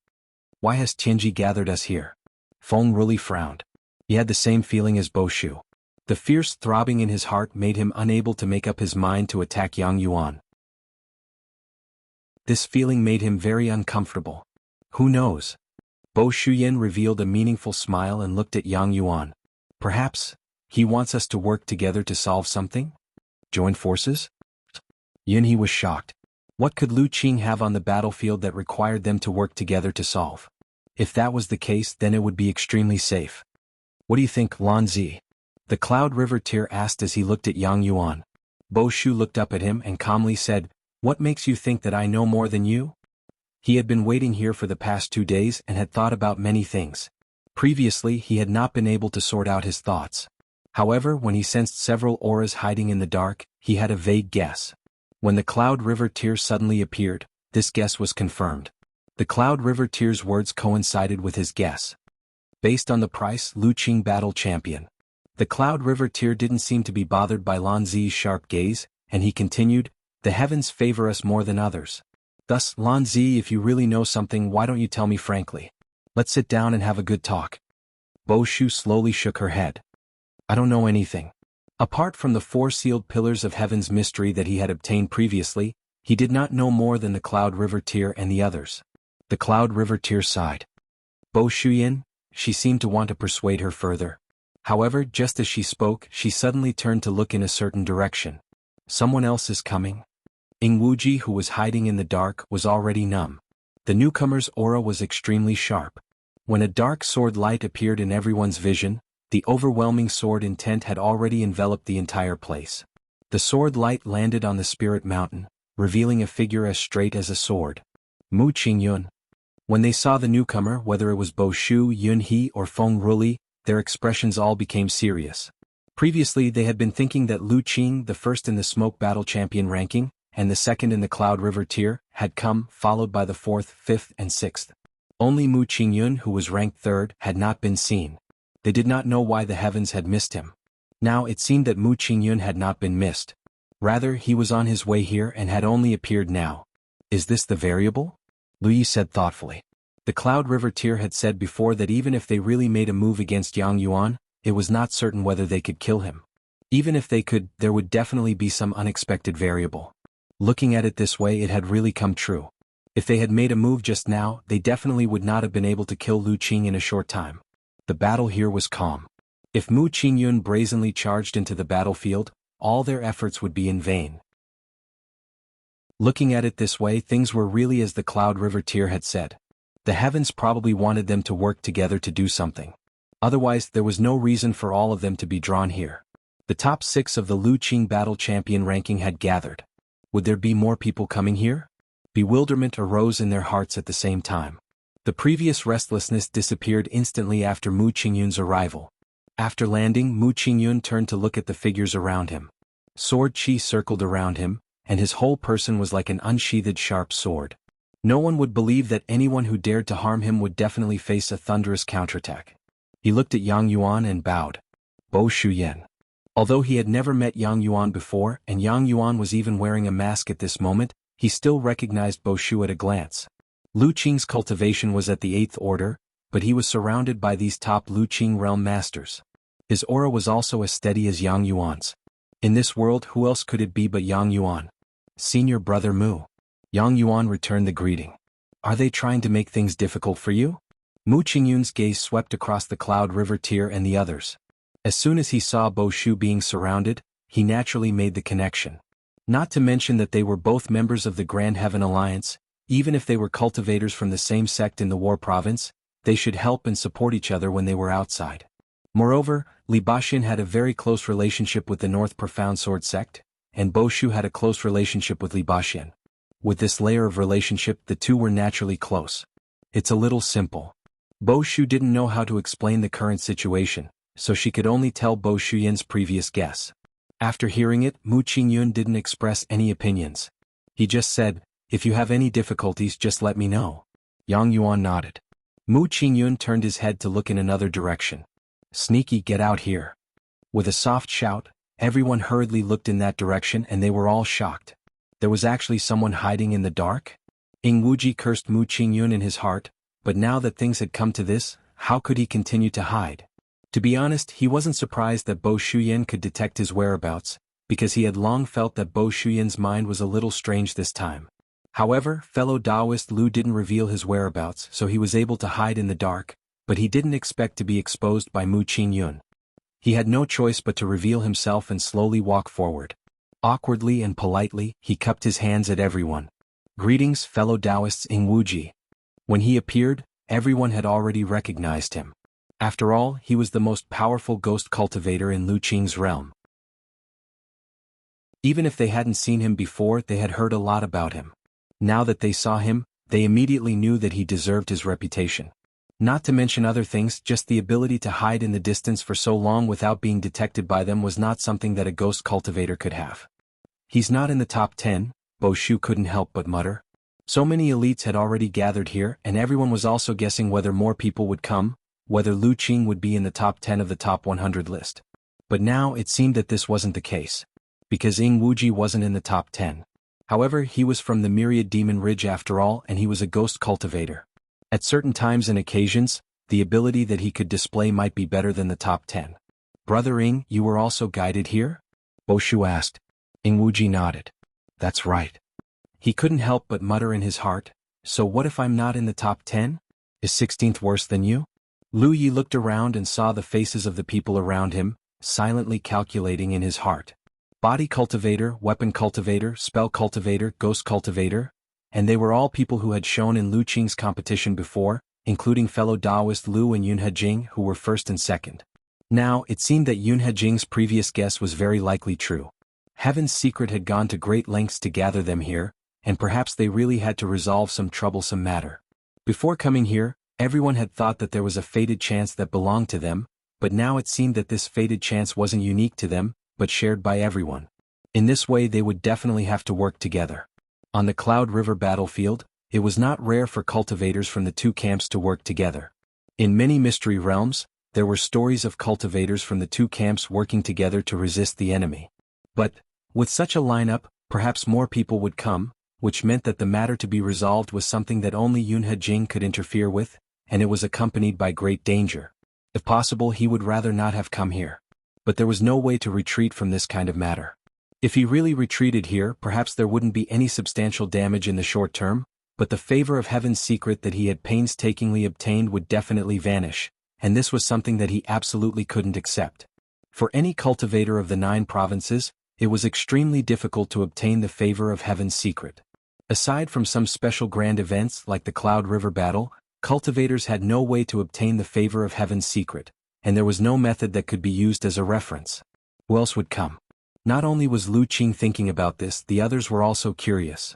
"Why has Tianji gathered us here?" Feng Ruli frowned. He had the same feeling as Bo Shu. The fierce throbbing in his heart made him unable to make up his mind to attack Yang Yuan. This feeling made him very uncomfortable. Who knows? Bo Shuyan revealed a meaningful smile and looked at Yang Yuan. Perhaps, he wants us to work together to solve something? Join forces? He was shocked. What could Lu Qing have on the battlefield that required them to work together to solve? If that was the case, then it would be extremely safe. What do you think, Lan Zi? The Cloud River Tier asked as he looked at Yang Yuan. Bo Shu looked up at him and calmly said, "What makes you think that I know more than you?" He had been waiting here for the past 2 days and had thought about many things. Previously, he had not been able to sort out his thoughts. However, when he sensed several auras hiding in the dark, he had a vague guess. When the Cloud River Tier suddenly appeared, this guess was confirmed. The Cloud River Tier's words coincided with his guess. Based on the price, Lu Qing battle champion. The Cloud River Tier didn't seem to be bothered by Lan Zi's sharp gaze, and he continued, "The heavens favor us more than others. Thus, Lan Zi, if you really know something, why don't you tell me frankly? Let's sit down and have a good talk." Bo Shu slowly shook her head. "I don't know anything." Apart from the 4 sealed pillars of heaven's mystery that he had obtained previously, he did not know more than the Cloud River Tier and the others. The Cloud River Tier sighed. Bo Shuyan, she seemed to want to persuade her further. However, just as she spoke, she suddenly turned to look in a certain direction. Someone else is coming? Wuji, who was hiding in the dark, was already numb. The newcomer's aura was extremely sharp. When a dark sword light appeared in everyone's vision, the overwhelming sword intent had already enveloped the entire place. The sword light landed on the spirit mountain, revealing a figure as straight as a sword. Mu Qingyun. When they saw the newcomer, whether it was Bo Shu, Yun He, or Feng Ruli, their expressions all became serious. Previously they had been thinking that Lu Qing, the first in the Smoke Battle Champion ranking, and the second in the Cloud River Tier, had come, followed by the 4th, 5th, and 6th. Only Mu Qingyun, who was ranked 3rd, had not been seen. They did not know why the heavens had missed him. Now it seemed that Mu Qingyun had not been missed. Rather, he was on his way here and had only appeared now. Is this the variable? Lu Yi said thoughtfully. The Cloud River Tier had said before that even if they really made a move against Yang Yuan, it was not certain whether they could kill him. Even if they could, there would definitely be some unexpected variable. Looking at it this way, it had really come true. If they had made a move just now, they definitely would not have been able to kill Lu Qing in a short time. The battle here was calm. If Mu Qingyun brazenly charged into the battlefield, all their efforts would be in vain. Looking at it this way, things were really as the Cloud River Tier had said. The heavens probably wanted them to work together to do something. Otherwise, there was no reason for all of them to be drawn here. The top 6 of the Lu Qing Battle Champion ranking had gathered. Would there be more people coming here? Bewilderment arose in their hearts at the same time. The previous restlessness disappeared instantly after Mu Qingyun's arrival. After landing, Mu Qingyun turned to look at the figures around him. Sword chi circled around him, and his whole person was like an unsheathed sharp sword. No one would believe that anyone who dared to harm him would definitely face a thunderous counterattack. He looked at Yang Yuan and bowed. Bo Shuyan. Although he had never met Yang Yuan before, and Yang Yuan was even wearing a mask at this moment, he still recognized Bo Shu at a glance. Lu Qing's cultivation was at the 8th order, but he was surrounded by these top Lu Qing realm masters. His aura was also as steady as Yang Yuan's. In this world, who else could it be but Yang Yuan? Senior brother Mu. Yang Yuan returned the greeting. Are they trying to make things difficult for you? Mu Qingyun's gaze swept across the Cloud River Tier and the others. As soon as he saw Bo Shu being surrounded, he naturally made the connection. Not to mention that they were both members of the Grand Heaven Alliance. Even if they were cultivators from the same sect in the War Province, they should help and support each other when they were outside. Moreover, Li Baxian had a very close relationship with the North Profound Sword sect, and Bo Shu had a close relationship with Li Baxian. With this layer of relationship, the two were naturally close. It's a little simple. Bo Shu didn't know how to explain the current situation, so she could only tell Bo Shuyan's previous guess. After hearing it, Mu Qingyun didn't express any opinions. He just said, "If you have any difficulties, just let me know." Yang Yuan nodded. Mu Qingyun turned his head to look in another direction. "Sneaky, get out here." With a soft shout, everyone hurriedly looked in that direction and they were all shocked. There was actually someone hiding in the dark? Wuji cursed Mu Qingyun in his heart, but now that things had come to this, how could he continue to hide? To be honest, he wasn't surprised that Bo Shuyan could detect his whereabouts, because he had long felt that Bo Shuyan's mind was a little strange this time. However, fellow Taoist Lu didn't reveal his whereabouts, so he was able to hide in the dark, but he didn't expect to be exposed by Mu Qingyun. He had no choice but to reveal himself and slowly walk forward. Awkwardly and politely, he cupped his hands at everyone. Greetings, fellow Taoists in Wuji. When he appeared, everyone had already recognized him. After all, he was the most powerful ghost cultivator in Lu Qing's realm. Even if they hadn't seen him before, they had heard a lot about him. Now that they saw him, they immediately knew that he deserved his reputation. Not to mention other things, just the ability to hide in the distance for so long without being detected by them was not something that a ghost cultivator could have. He's not in the top 10, Bo Shu couldn't help but mutter. So many elites had already gathered here, and everyone was also guessing whether more people would come, whether Lu Qing would be in the top 10 of the top 100 list. But now it seemed that this wasn't the case. Because Ing Wuji wasn't in the top 10. However, he was from the Myriad Demon Ridge after all, and he was a ghost cultivator. At certain times and occasions, the ability that he could display might be better than the top 10. Brother Ing, you were also guided here? Bo Shu asked. Ing Wuji nodded. That's right. He couldn't help but mutter in his heart, so what if I'm not in the top 10? Is 16th worse than you? Lu Yi looked around and saw the faces of the people around him, silently calculating in his heart. Body cultivator, weapon cultivator, spell cultivator, ghost cultivator, and they were all people who had shown in Lu Qing's competition before, including fellow Taoist Lu and Yun Hejing, who were first and second. Now, it seemed that Yun Hejing's previous guess was very likely true. Heaven's Secret had gone to great lengths to gather them here, and perhaps they really had to resolve some troublesome matter. Before coming here, everyone had thought that there was a fated chance that belonged to them, but now it seemed that this fated chance wasn't unique to them, but shared by everyone. In this way they would definitely have to work together. On the Cloud River battlefield, it was not rare for cultivators from the two camps to work together. In many mystery realms, there were stories of cultivators from the two camps working together to resist the enemy. But, with such a lineup, perhaps more people would come, which meant that the matter to be resolved was something that only Yun Hejing could interfere with, and it was accompanied by great danger. If possible, he would rather not have come here. But there was no way to retreat from this kind of matter. If he really retreated here, perhaps there wouldn't be any substantial damage in the short term, but the favor of Heaven's Secret that he had painstakingly obtained would definitely vanish, and this was something that he absolutely couldn't accept. For any cultivator of the 9 provinces, it was extremely difficult to obtain the favor of Heaven's Secret. Aside from some special grand events like the Cloud River battle, cultivators had no way to obtain the favor of Heaven's Secret, and there was no method that could be used as a reference. Who else would come? Not only was Lu Qing thinking about this, the others were also curious.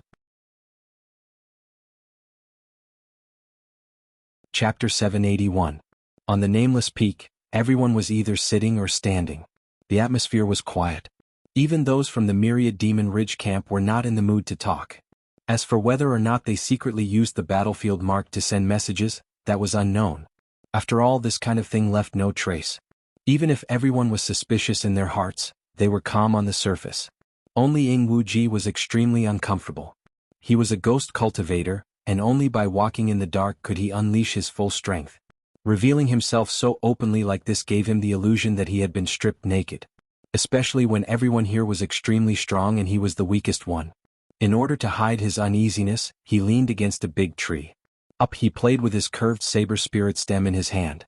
Chapter 781. On the nameless peak, everyone was either sitting or standing. The atmosphere was quiet. Even those from the Myriad Demon Ridge camp were not in the mood to talk. As for whether or not they secretly used the battlefield mark to send messages, that was unknown. After all, this kind of thing left no trace. Even if everyone was suspicious in their hearts, they were calm on the surface. Only Ing Wuji was extremely uncomfortable. He was a ghost cultivator, and only by walking in the dark could he unleash his full strength. Revealing himself so openly like this gave him the illusion that he had been stripped naked. Especially when everyone here was extremely strong and he was the weakest one. In order to hide his uneasiness, he leaned against a big tree. Up he played with his curved saber spirit stem in his hand.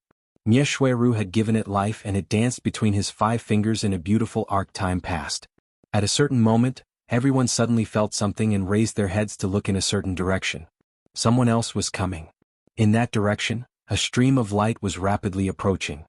Mieshueru had given it life and it danced between his 5 fingers in a beautiful arc. Time passed. At a certain moment, everyone suddenly felt something and raised their heads to look in a certain direction. Someone else was coming. In that direction, a stream of light was rapidly approaching.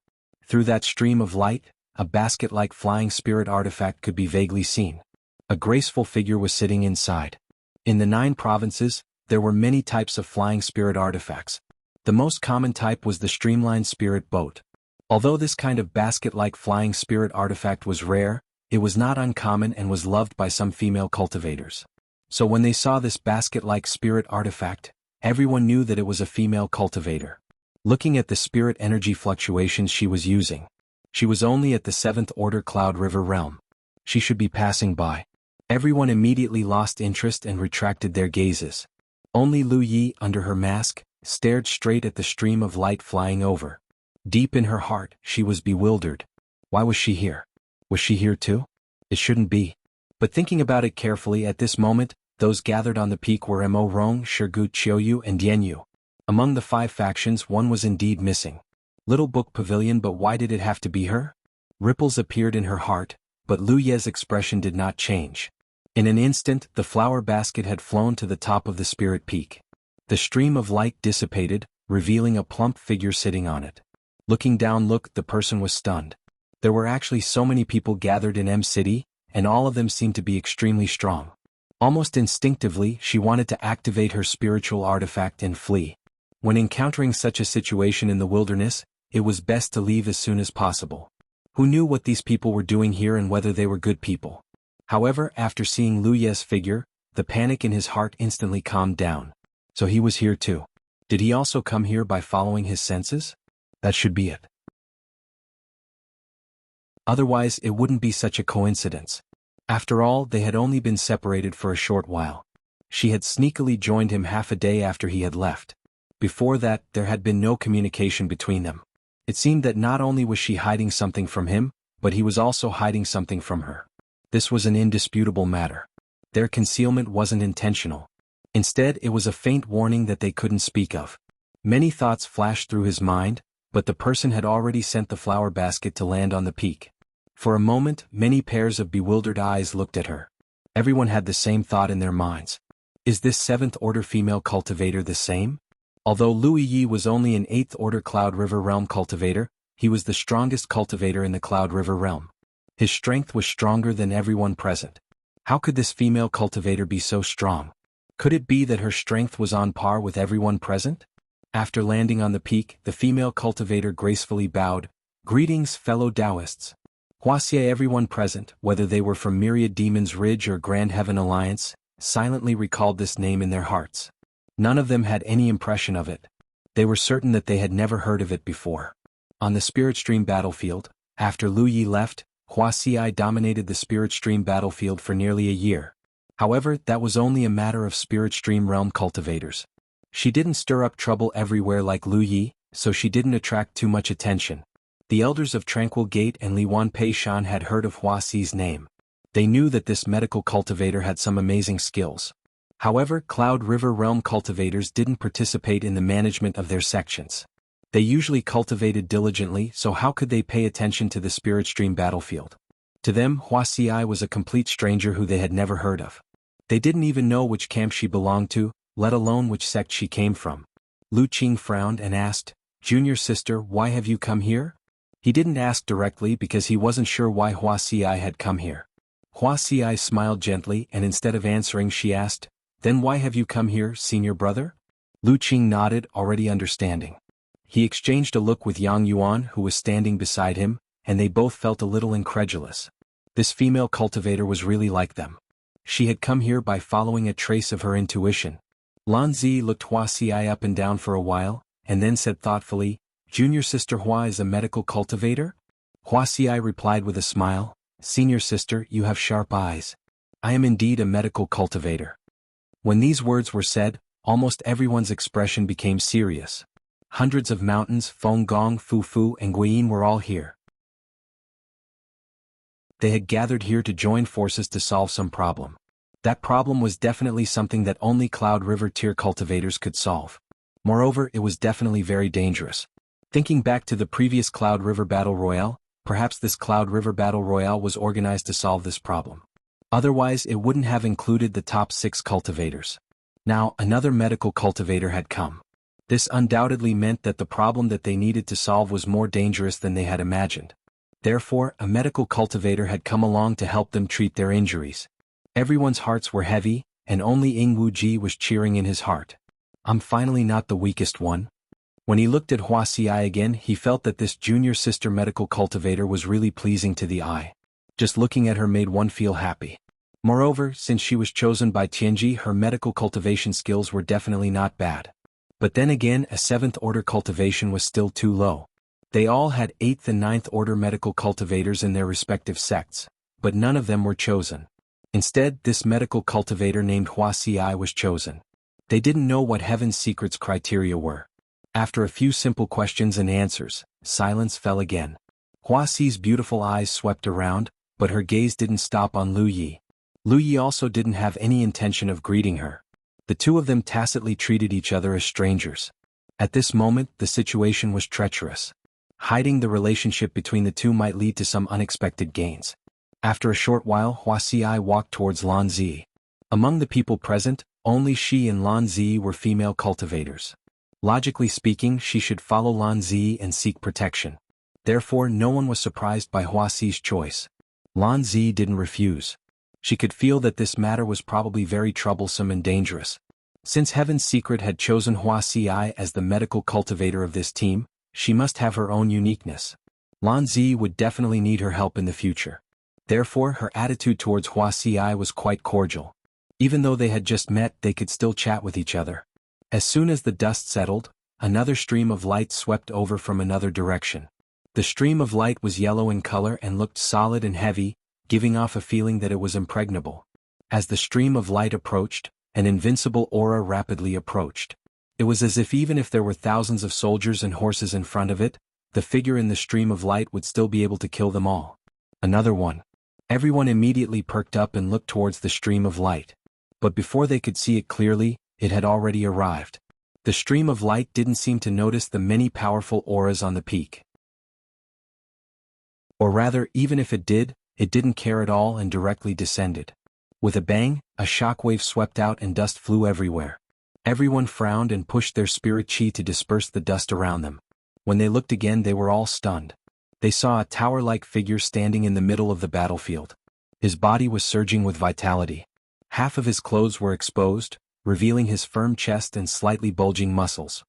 Through that stream of light, a basket-like flying spirit artifact could be vaguely seen. A graceful figure was sitting inside. In the 9 provinces, there were many types of flying spirit artifacts. The most common type was the streamlined spirit boat. Although this kind of basket-like flying spirit artifact was rare, it was not uncommon and was loved by some female cultivators. So when they saw this basket-like spirit artifact, everyone knew that it was a female cultivator. Looking at the spirit energy fluctuations she was using, she was only at the 7th order Cloud River realm. She should be passing by. Everyone immediately lost interest and retracted their gazes. Only Lu Yi, under her mask, stared straight at the stream of light flying over. Deep in her heart, she was bewildered. Why was she here? Was she here too? It shouldn't be. But thinking about it carefully at this moment, Those gathered on the peak were Mo Rong, Shirgu Qiuyu and Dianyu. Among the 5 factions one was indeed missing. Little Book Pavilion, but why did it have to be her? Ripples appeared in her heart, but Lu Ye's expression did not change. In an instant the flower basket had flown to the top of the spirit peak. The stream of light dissipated, revealing a plump figure sitting on it. Looking down, the person was stunned. There were actually so many people gathered in M City, and all of them seemed to be extremely strong. Almost instinctively she wanted to activate her spiritual artifact and flee. When encountering such a situation in the wilderness, it was best to leave as soon as possible. Who knew what these people were doing here and whether they were good people? However, after seeing Lu Ye's figure, the panic in his heart instantly calmed down. So he was here too. Did he also come here by following his senses? That should be it. Otherwise it wouldn't be such a coincidence. After all, they had only been separated for a short while. She had sneakily joined him half a day after he had left. Before that, there had been no communication between them. It seemed that not only was she hiding something from him, but he was also hiding something from her. This was an indisputable matter. Their concealment wasn't intentional. Instead, it was a faint warning that they couldn't speak of. Many thoughts flashed through his mind, but the person had already sent the flower basket to land on the peak. For a moment, many pairs of bewildered eyes looked at her. Everyone had the same thought in their minds. Is this 7th order female cultivator the same? Although Lu Yi was only an 8th order Cloud River Realm cultivator, he was the strongest cultivator in the Cloud River Realm. His strength was stronger than everyone present. How could this female cultivator be so strong? Could it be that her strength was on par with everyone present? After landing on the peak, the female cultivator gracefully bowed. Greetings, fellow Taoists. Wuxia. Everyone present, whether they were from Myriad Demons Ridge or Grand Heaven Alliance, silently recalled this name in their hearts. None of them had any impression of it. They were certain that they had never heard of it before. On the Spirit Stream battlefield, after Lu Yi left, Wuxia dominated the Spirit Stream battlefield for nearly a year. However, that was only a matter of Spirit Stream realm cultivators. She didn't stir up trouble everywhere like Lu Yi, so she didn't attract too much attention. The elders of Tranquil Gate and Liwan Pei Shan had heard of Huaxi's name. They knew that this medical cultivator had some amazing skills. However, Cloud River Realm cultivators didn't participate in the management of their sections. They usually cultivated diligently, so how could they pay attention to the Spirit Stream battlefield? To them, Huaxi was a complete stranger who they had never heard of. They didn't even know which camp she belonged to, let alone which sect she came from. Lu Qing frowned and asked, "Junior sister, why have you come here?" He didn't ask directly because he wasn't sure why Huaxi had come here. Huaxi smiled gently and instead of answering she asked, "Then why have you come here, senior brother?" Lu Qing nodded, already understanding. He exchanged a look with Yang Yuan who was standing beside him, and they both felt a little incredulous. This female cultivator was really like them. She had come here by following a trace of her intuition. Lan Zi looked Huaxi up and down for a while, and then said thoughtfully, "Junior sister Hua is a medical cultivator?" Huaxi replied with a smile, "Senior sister, you have sharp eyes. I am indeed a medical cultivator." When these words were said, almost everyone's expression became serious. Hundreds of mountains, Feng Gong, Fufu and Guiyin were all here. They had gathered here to join forces to solve some problem. That problem was definitely something that only Cloud River tier cultivators could solve. Moreover, it was definitely very dangerous. Thinking back to the previous Cloud River Battle Royale, perhaps this Cloud River Battle Royale was organized to solve this problem. Otherwise, it wouldn't have included the top 6 cultivators. Now, another medical cultivator had come. This undoubtedly meant that the problem that they needed to solve was more dangerous than they had imagined. Therefore, a medical cultivator had come along to help them treat their injuries. Everyone's hearts were heavy, and only Ying Wuji was cheering in his heart. "I'm finally not the weakest one." When he looked at Huaxi again, he felt that this junior sister medical cultivator was really pleasing to the eye. Just looking at her made one feel happy. Moreover, since she was chosen by Tianji, her medical cultivation skills were definitely not bad. But then again, a 7th order cultivation was still too low. They all had 8th and 9th order medical cultivators in their respective sects, but none of them were chosen. Instead, this medical cultivator named Huaxi was chosen. They didn't know what Heaven's Secrets criteria were. After a few simple questions and answers, silence fell again. Huaxi's beautiful eyes swept around, but her gaze didn't stop on Lu Yi. Lu Yi also didn't have any intention of greeting her. The two of them tacitly treated each other as strangers. At this moment, the situation was treacherous. Hiding the relationship between the two might lead to some unexpected gains. After a short while, Wuxia walked towards Lan Zi. Among the people present, only she and Lan Zi were female cultivators. Logically speaking, she should follow Lan Zi and seek protection. Therefore, no one was surprised by Huaxi's choice. Lan Zi didn't refuse. She could feel that this matter was probably very troublesome and dangerous. Since Heaven's Secret had chosen Huaxi as the medical cultivator of this team, she must have her own uniqueness. Lan Zi would definitely need her help in the future. Therefore, her attitude towards Huaxi was quite cordial. Even though they had just met, they could still chat with each other. As soon as the dust settled, another stream of light swept over from another direction. The stream of light was yellow in color and looked solid and heavy, giving off a feeling that it was impregnable. As the stream of light approached, an invincible aura rapidly approached. It was as if even if there were thousands of soldiers and horses in front of it, the figure in the stream of light would still be able to kill them all. Another one. Everyone immediately perked up and looked towards the stream of light. But before they could see it clearly, it had already arrived. The stream of light didn't seem to notice the many powerful auras on the peak. Or rather, even if it didn't care at all and directly descended. With a bang, a shockwave swept out and dust flew everywhere. Everyone frowned and pushed their spirit chi to disperse the dust around them. When they looked again, they were all stunned. They saw a tower-like figure standing in the middle of the battlefield. His body was surging with vitality. Half of his clothes were exposed, revealing his firm chest and slightly bulging muscles.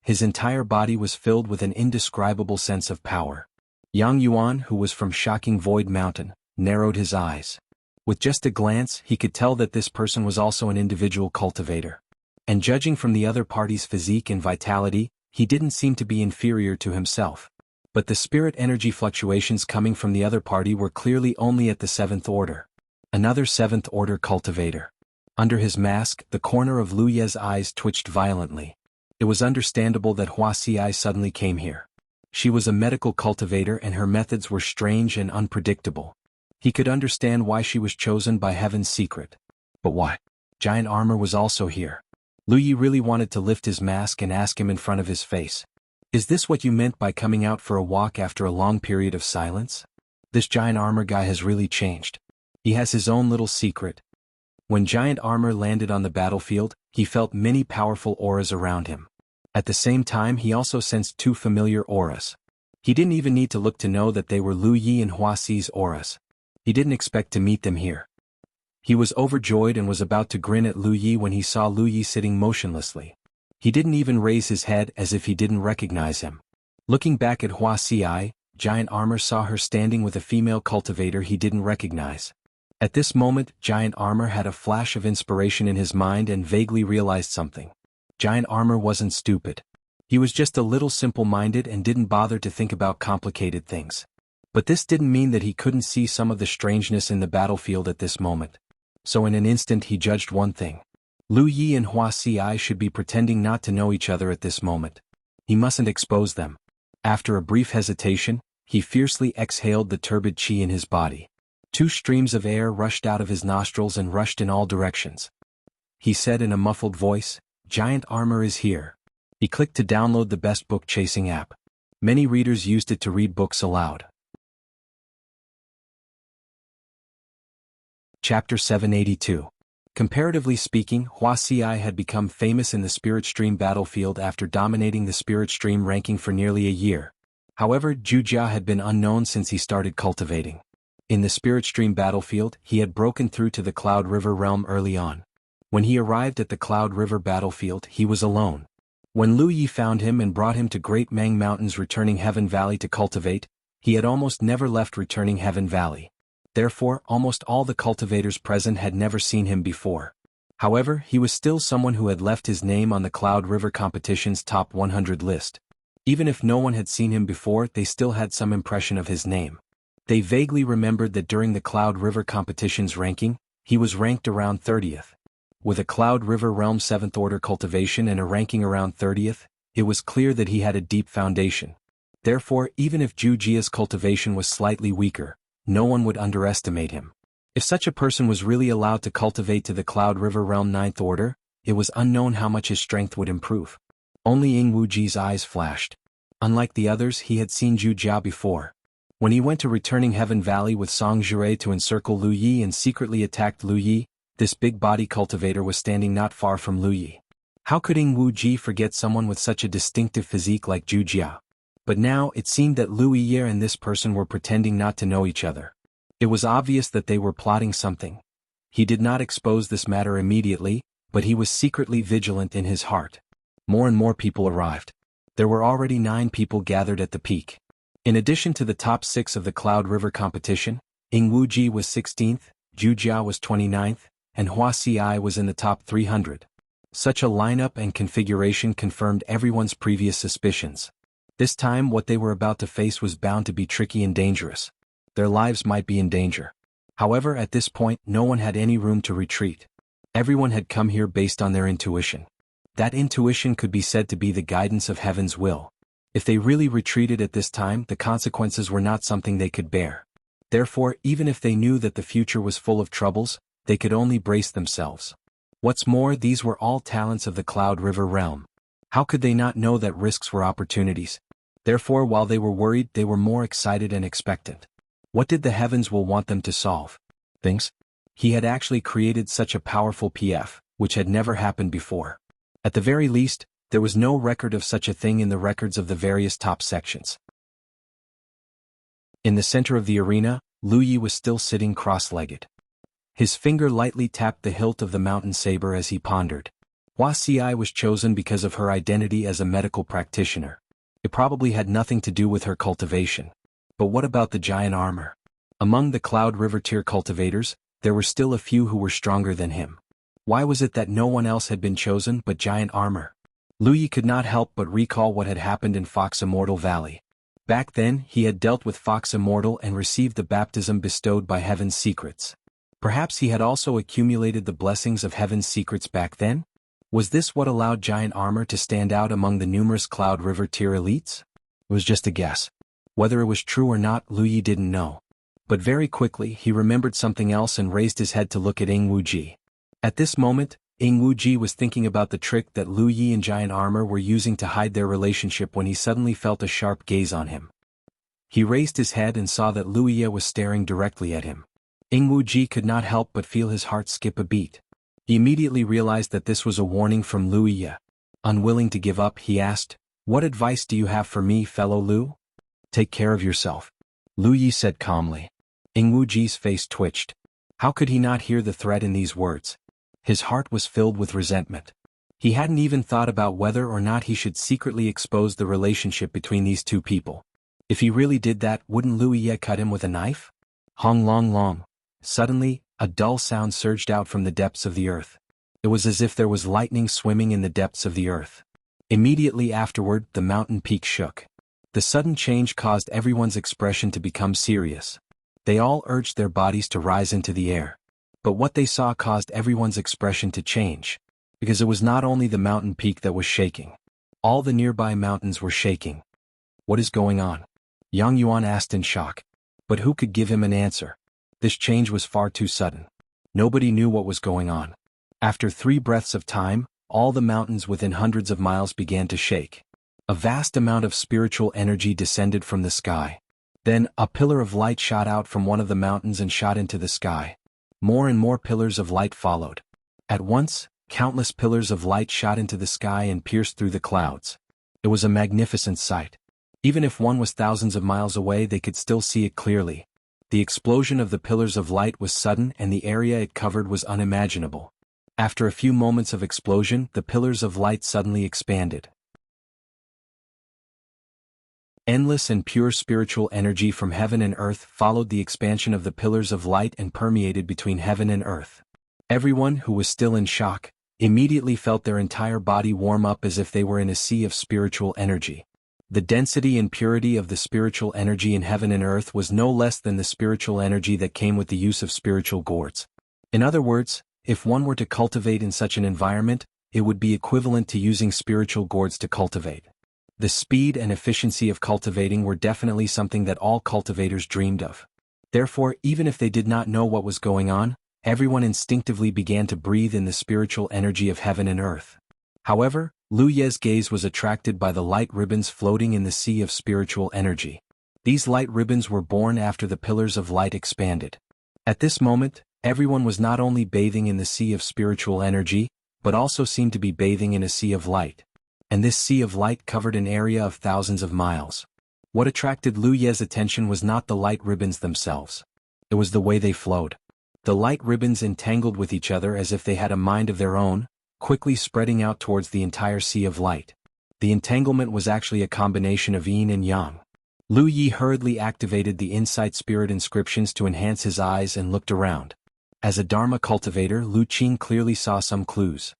His entire body was filled with an indescribable sense of power. Yang Yuan, who was from Shocking Void Mountain, narrowed his eyes. With just a glance, he could tell that this person was also an individual cultivator. And judging from the other party's physique and vitality, he didn't seem to be inferior to himself. But the spirit energy fluctuations coming from the other party were clearly only at the 7th order. Another 7th order cultivator. Under his mask, the corner of Lu Ye's eyes twitched violently. It was understandable that Huaxi suddenly came here. She was a medical cultivator and her methods were strange and unpredictable. He could understand why she was chosen by Heaven's Secret. But why? Giant Armor was also here. Lu Yi really wanted to lift his mask and ask him in front of his face. Is this what you meant by coming out for a walk after a long period of silence? This Giant Armor guy has really changed. He has his own little secret. When Giant Armor landed on the battlefield, he felt many powerful auras around him. At the same time, he also sensed two familiar auras. He didn't even need to look to know that they were Lu Yi and Huaxi's auras. He didn't expect to meet them here. He was overjoyed and was about to grin at Lu Yi when he saw Lu Yi sitting motionlessly. He didn't even raise his head as if he didn't recognize him. Looking back at Huaxi, Giant Armor saw her standing with a female cultivator he didn't recognize. At this moment, Giant Armor had a flash of inspiration in his mind and vaguely realized something. Giant Armor wasn't stupid. He was just a little simple-minded and didn't bother to think about complicated things. But this didn't mean that he couldn't see some of the strangeness in the battlefield at this moment. So in an instant he judged one thing. Lu Yi and Huaxi should be pretending not to know each other at this moment. He mustn't expose them. After a brief hesitation, he fiercely exhaled the turbid qi in his body. 2 streams of air rushed out of his nostrils and rushed in all directions. He said in a muffled voice, "Giant Armor is here." He clicked to download the best book chasing app. Many readers used it to read books aloud. Chapter 782. Comparatively speaking, Huaxi had become famous in the Spirit Stream battlefield after dominating the Spirit Stream ranking for nearly a year. However, Jujia had been unknown since he started cultivating. In the Spirit Stream battlefield, he had broken through to the Cloud River realm early on. When he arrived at the Cloud River battlefield, he was alone. When Lu Yi found him and brought him to Great Mang Mountains returning Heaven Valley to cultivate, he had almost never left returning Heaven Valley. Therefore, almost all the cultivators present had never seen him before. However, he was still someone who had left his name on the Cloud River competition's top 100 list. Even if no one had seen him before, they still had some impression of his name. They vaguely remembered that during the Cloud River competition's ranking, he was ranked around 30th. With a Cloud River Realm 7th Order cultivation and a ranking around 30th, it was clear that he had a deep foundation. Therefore, even if Jujia's cultivation was slightly weaker, no one would underestimate him. If such a person was really allowed to cultivate to the Cloud River Realm Ninth Order, it was unknown how much his strength would improve. Only Ying Wuji's eyes flashed. Unlike the others, he had seen Zhu Jia before. When he went to Returning Heaven Valley with Song Jure to encircle Lu Yi and secretly attacked Lu Yi, this big-body cultivator was standing not far from Lu Yi. How could Ying Wuji forget someone with such a distinctive physique like Zhu Jia? But now it seemed that Lu Yi and this person were pretending not to know each other. It was obvious that they were plotting something. He did not expose this matter immediately, but he was secretly vigilant in his heart. More and more people arrived. There were already 9 people gathered at the peak. In addition to the top 6 of the Cloud River competition, Ying Wuji was 16th, Zhu Jia was 29th, and Wuxia was in the top 300. Such a lineup and configuration confirmed everyone's previous suspicions. This time what they were about to face was bound to be tricky and dangerous. Their lives might be in danger. However, at this point, no one had any room to retreat. Everyone had come here based on their intuition. That intuition could be said to be the guidance of heaven's will. If they really retreated at this time, the consequences were not something they could bear. Therefore, even if they knew that the future was full of troubles, they could only brace themselves. What's more, these were all talents of the Cloud River realm. How could they not know that risks were opportunities? Therefore, while they were worried, they were more excited and expectant. What did the heavens will want them to solve? Things? He had actually created such a powerful PF, which had never happened before. At the very least, there was no record of such a thing in the records of the various top sections. In the center of the arena, Lu Yi was still sitting cross-legged. His finger lightly tapped the hilt of the mountain saber as he pondered. Wuxia was chosen because of her identity as a medical practitioner. It probably had nothing to do with her cultivation. But what about the giant armor? Among the Cloud River tier cultivators, there were still a few who were stronger than him. Why was it that no one else had been chosen but giant armor? Lu Yi could not help but recall what had happened in Fox Immortal Valley. Back then, he had dealt with Fox Immortal and received the baptism bestowed by Heaven's Secrets. Perhaps he had also accumulated the blessings of Heaven's Secrets back then? Was this what allowed giant armor to stand out among the numerous Cloud River tier elites? It was just a guess. Whether it was true or not, Lu Yi didn't know. But very quickly, he remembered something else and raised his head to look at Ying Wuji. At this moment, Ying Wuji was thinking about the trick that Lu Yi and giant armor were using to hide their relationship when he suddenly felt a sharp gaze on him. He raised his head and saw that Lu Yi was staring directly at him. Ying Wuji could not help but feel his heart skip a beat. He immediately realized that this was a warning from Lu Yi. Unwilling to give up, he asked, "What advice do you have for me, fellow Lu?" "Take care of yourself," Lu Yi said calmly. Ying Wuji's face twitched. How could he not hear the threat in these words? His heart was filled with resentment. He hadn't even thought about whether or not he should secretly expose the relationship between these two people. If he really did that, wouldn't Lu Yi cut him with a knife? Hong long long. Suddenly, a dull sound surged out from the depths of the earth. It was as if there was lightning swimming in the depths of the earth. Immediately afterward, the mountain peak shook. The sudden change caused everyone's expression to become serious. They all urged their bodies to rise into the air. But what they saw caused everyone's expression to change. Because it was not only the mountain peak that was shaking. All the nearby mountains were shaking. What is going on? Yang Yuan asked in shock. But who could give him an answer? This change was far too sudden. Nobody knew what was going on. After 3 breaths of time, all the mountains within hundreds of miles began to shake. A vast amount of spiritual energy descended from the sky. Then, a pillar of light shot out from one of the mountains and shot into the sky. More and more pillars of light followed. At once, countless pillars of light shot into the sky and pierced through the clouds. It was a magnificent sight. Even if one was thousands of miles away, they could still see it clearly. The explosion of the pillars of light was sudden and the area it covered was unimaginable. After a few moments of explosion, the pillars of light suddenly expanded. Endless and pure spiritual energy from heaven and earth followed the expansion of the pillars of light and permeated between heaven and earth. Everyone, who was still in shock, immediately felt their entire body warm up as if they were in a sea of spiritual energy. The density and purity of the spiritual energy in heaven and earth was no less than the spiritual energy that came with the use of spiritual gourds. In other words, if one were to cultivate in such an environment, it would be equivalent to using spiritual gourds to cultivate. The speed and efficiency of cultivating were definitely something that all cultivators dreamed of. Therefore, even if they did not know what was going on, everyone instinctively began to breathe in the spiritual energy of heaven and earth. However, Lu Ye's gaze was attracted by the light ribbons floating in the sea of spiritual energy. These light ribbons were born after the pillars of light expanded. At this moment, everyone was not only bathing in the sea of spiritual energy, but also seemed to be bathing in a sea of light. And this sea of light covered an area of thousands of miles. What attracted Lu Ye's attention was not the light ribbons themselves. It was the way they flowed. The light ribbons entangled with each other as if they had a mind of their own, quickly spreading out towards the entire sea of light. The entanglement was actually a combination of yin and yang. Lu Yi hurriedly activated the insight spirit inscriptions to enhance his eyes and looked around. As a Dharma cultivator, Lu Qing clearly saw some clues.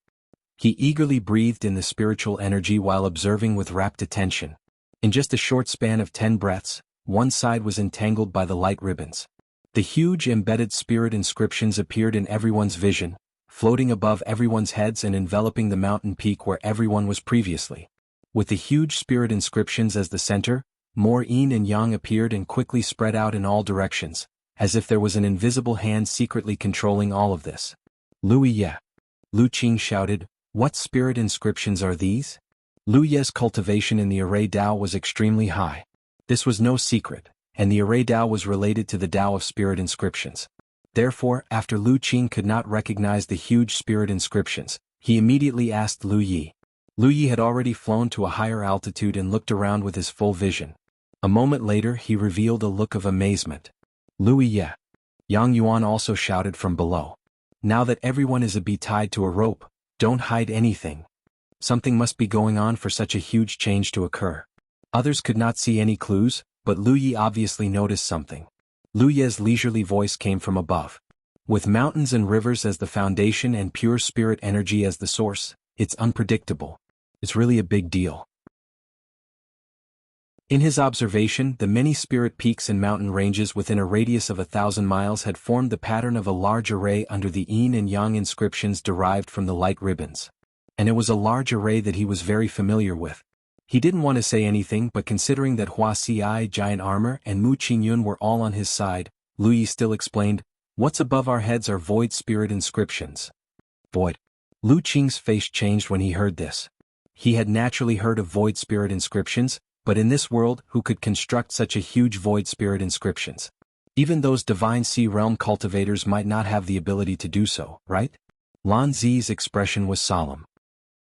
He eagerly breathed in the spiritual energy while observing with rapt attention. In just a short span of 10 breaths, one side was entangled by the light ribbons. The huge embedded spirit inscriptions appeared in everyone's vision, floating above everyone's heads and enveloping the mountain peak where everyone was previously. With the huge spirit inscriptions as the center, more yin and yang appeared and quickly spread out in all directions, as if there was an invisible hand secretly controlling all of this. Lu Ye. Lu Qing shouted, "What spirit inscriptions are these?" Lu Ye's cultivation in the array Dao was extremely high. This was no secret, and the array Dao was related to the Dao of spirit inscriptions. Therefore, after Lu Qing could not recognize the huge spirit inscriptions, he immediately asked Lu Yi. Lu Yi had already flown to a higher altitude and looked around with his full vision. A moment later he revealed a look of amazement. "Lu Ye." Yang Yuan also shouted from below. "Now that everyone is a bee tied to a rope, don't hide anything. Something must be going on for such a huge change to occur." Others could not see any clues, but Lu Yi obviously noticed something. Lu Ye's leisurely voice came from above. "With mountains and rivers as the foundation and pure spirit energy as the source, it's unpredictable. It's really a big deal." In his observation, the many spirit peaks and mountain ranges within a radius of 1,000 miles had formed the pattern of a large array under the yin and yang inscriptions derived from the light ribbons. And it was a large array that he was very familiar with. He didn't want to say anything, but considering that Hua Xi, giant armor, and Mu Qingyun were all on his side, Lu Yi still explained, "What's above our heads are void spirit inscriptions." Void. Lu Qing's face changed when he heard this. He had naturally heard of void spirit inscriptions, but in this world who could construct such a huge void spirit inscriptions? Even those divine sea realm cultivators might not have the ability to do so, right? Lan Zi's expression was solemn.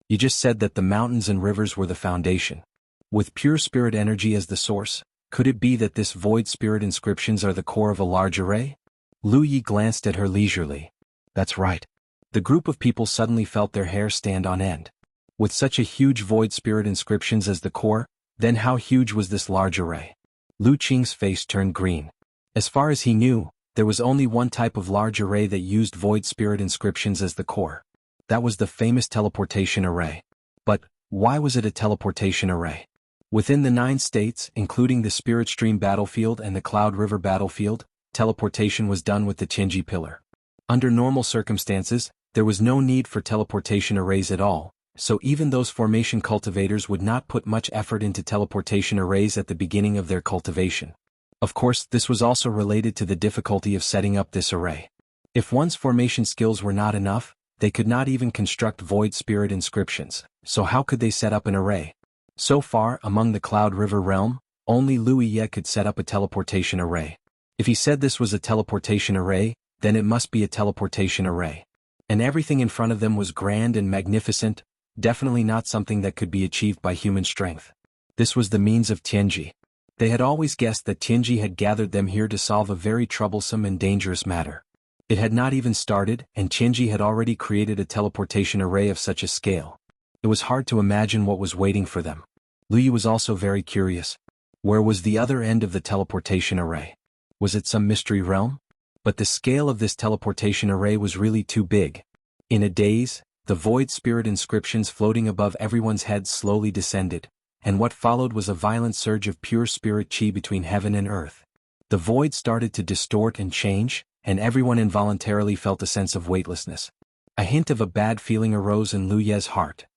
"You just said that the mountains and rivers were the foundation. With pure spirit energy as the source, could it be that this void spirit inscriptions are the core of a large array?" Lu Yi glanced at her leisurely. "That's right." The group of people suddenly felt their hair stand on end. With such a huge void spirit inscriptions as the core, then how huge was this large array? Lu Qing's face turned green. As far as he knew, there was only one type of large array that used void spirit inscriptions as the core. That was the famous teleportation array. But why was it a teleportation array? Within the 9 states, including the Spirit Stream battlefield and the Cloud River battlefield, teleportation was done with the Tianji pillar. Under normal circumstances, there was no need for teleportation arrays at all, so even those formation cultivators would not put much effort into teleportation arrays at the beginning of their cultivation. Of course, this was also related to the difficulty of setting up this array. If one's formation skills were not enough, they could not even construct void spirit inscriptions, so how could they set up an array? So far, among the Cloud River realm, only Lu Ye could set up a teleportation array. If he said this was a teleportation array, then it must be a teleportation array. And everything in front of them was grand and magnificent, definitely not something that could be achieved by human strength. This was the means of Tianji. They had always guessed that Tianji had gathered them here to solve a very troublesome and dangerous matter. It had not even started, and Tianji had already created a teleportation array of such a scale. It was hard to imagine what was waiting for them. Lu Yi was also very curious. Where was the other end of the teleportation array? Was it some mystery realm? But the scale of this teleportation array was really too big. In a daze, the void spirit inscriptions floating above everyone's heads slowly descended, and what followed was a violent surge of pure spirit chi between heaven and earth. The void started to distort and change, and everyone involuntarily felt a sense of weightlessness. A hint of a bad feeling arose in Lu Ye's heart.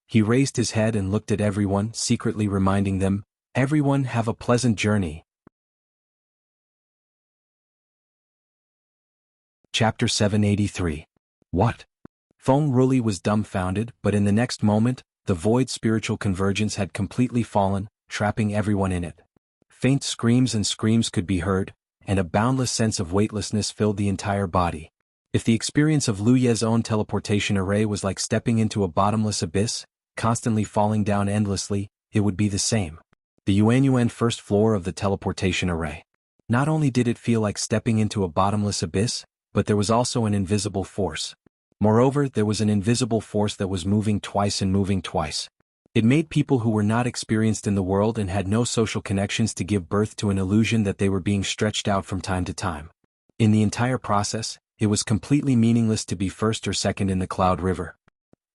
He raised his head and looked at everyone, secretly reminding them, "Everyone have a pleasant journey." Chapter 783. What? Feng Ruli was dumbfounded, but in the next moment, the void spiritual convergence had completely fallen, trapping everyone in it. Faint screams and screams could be heard, and a boundless sense of weightlessness filled the entire body. If the experience of Lu Ye's own teleportation array was like stepping into a bottomless abyss, constantly falling down endlessly, it would be the same. The Yuanyuan first floor of the teleportation array. Not only did it feel like stepping into a bottomless abyss, but there was also an invisible force. Moreover, there was an invisible force that was moving twice and moving twice. It made people who were not experienced in the world and had no social connections to give birth to an illusion that they were being stretched out from time to time. In the entire process, it was completely meaningless to be first or second in the Cloud River.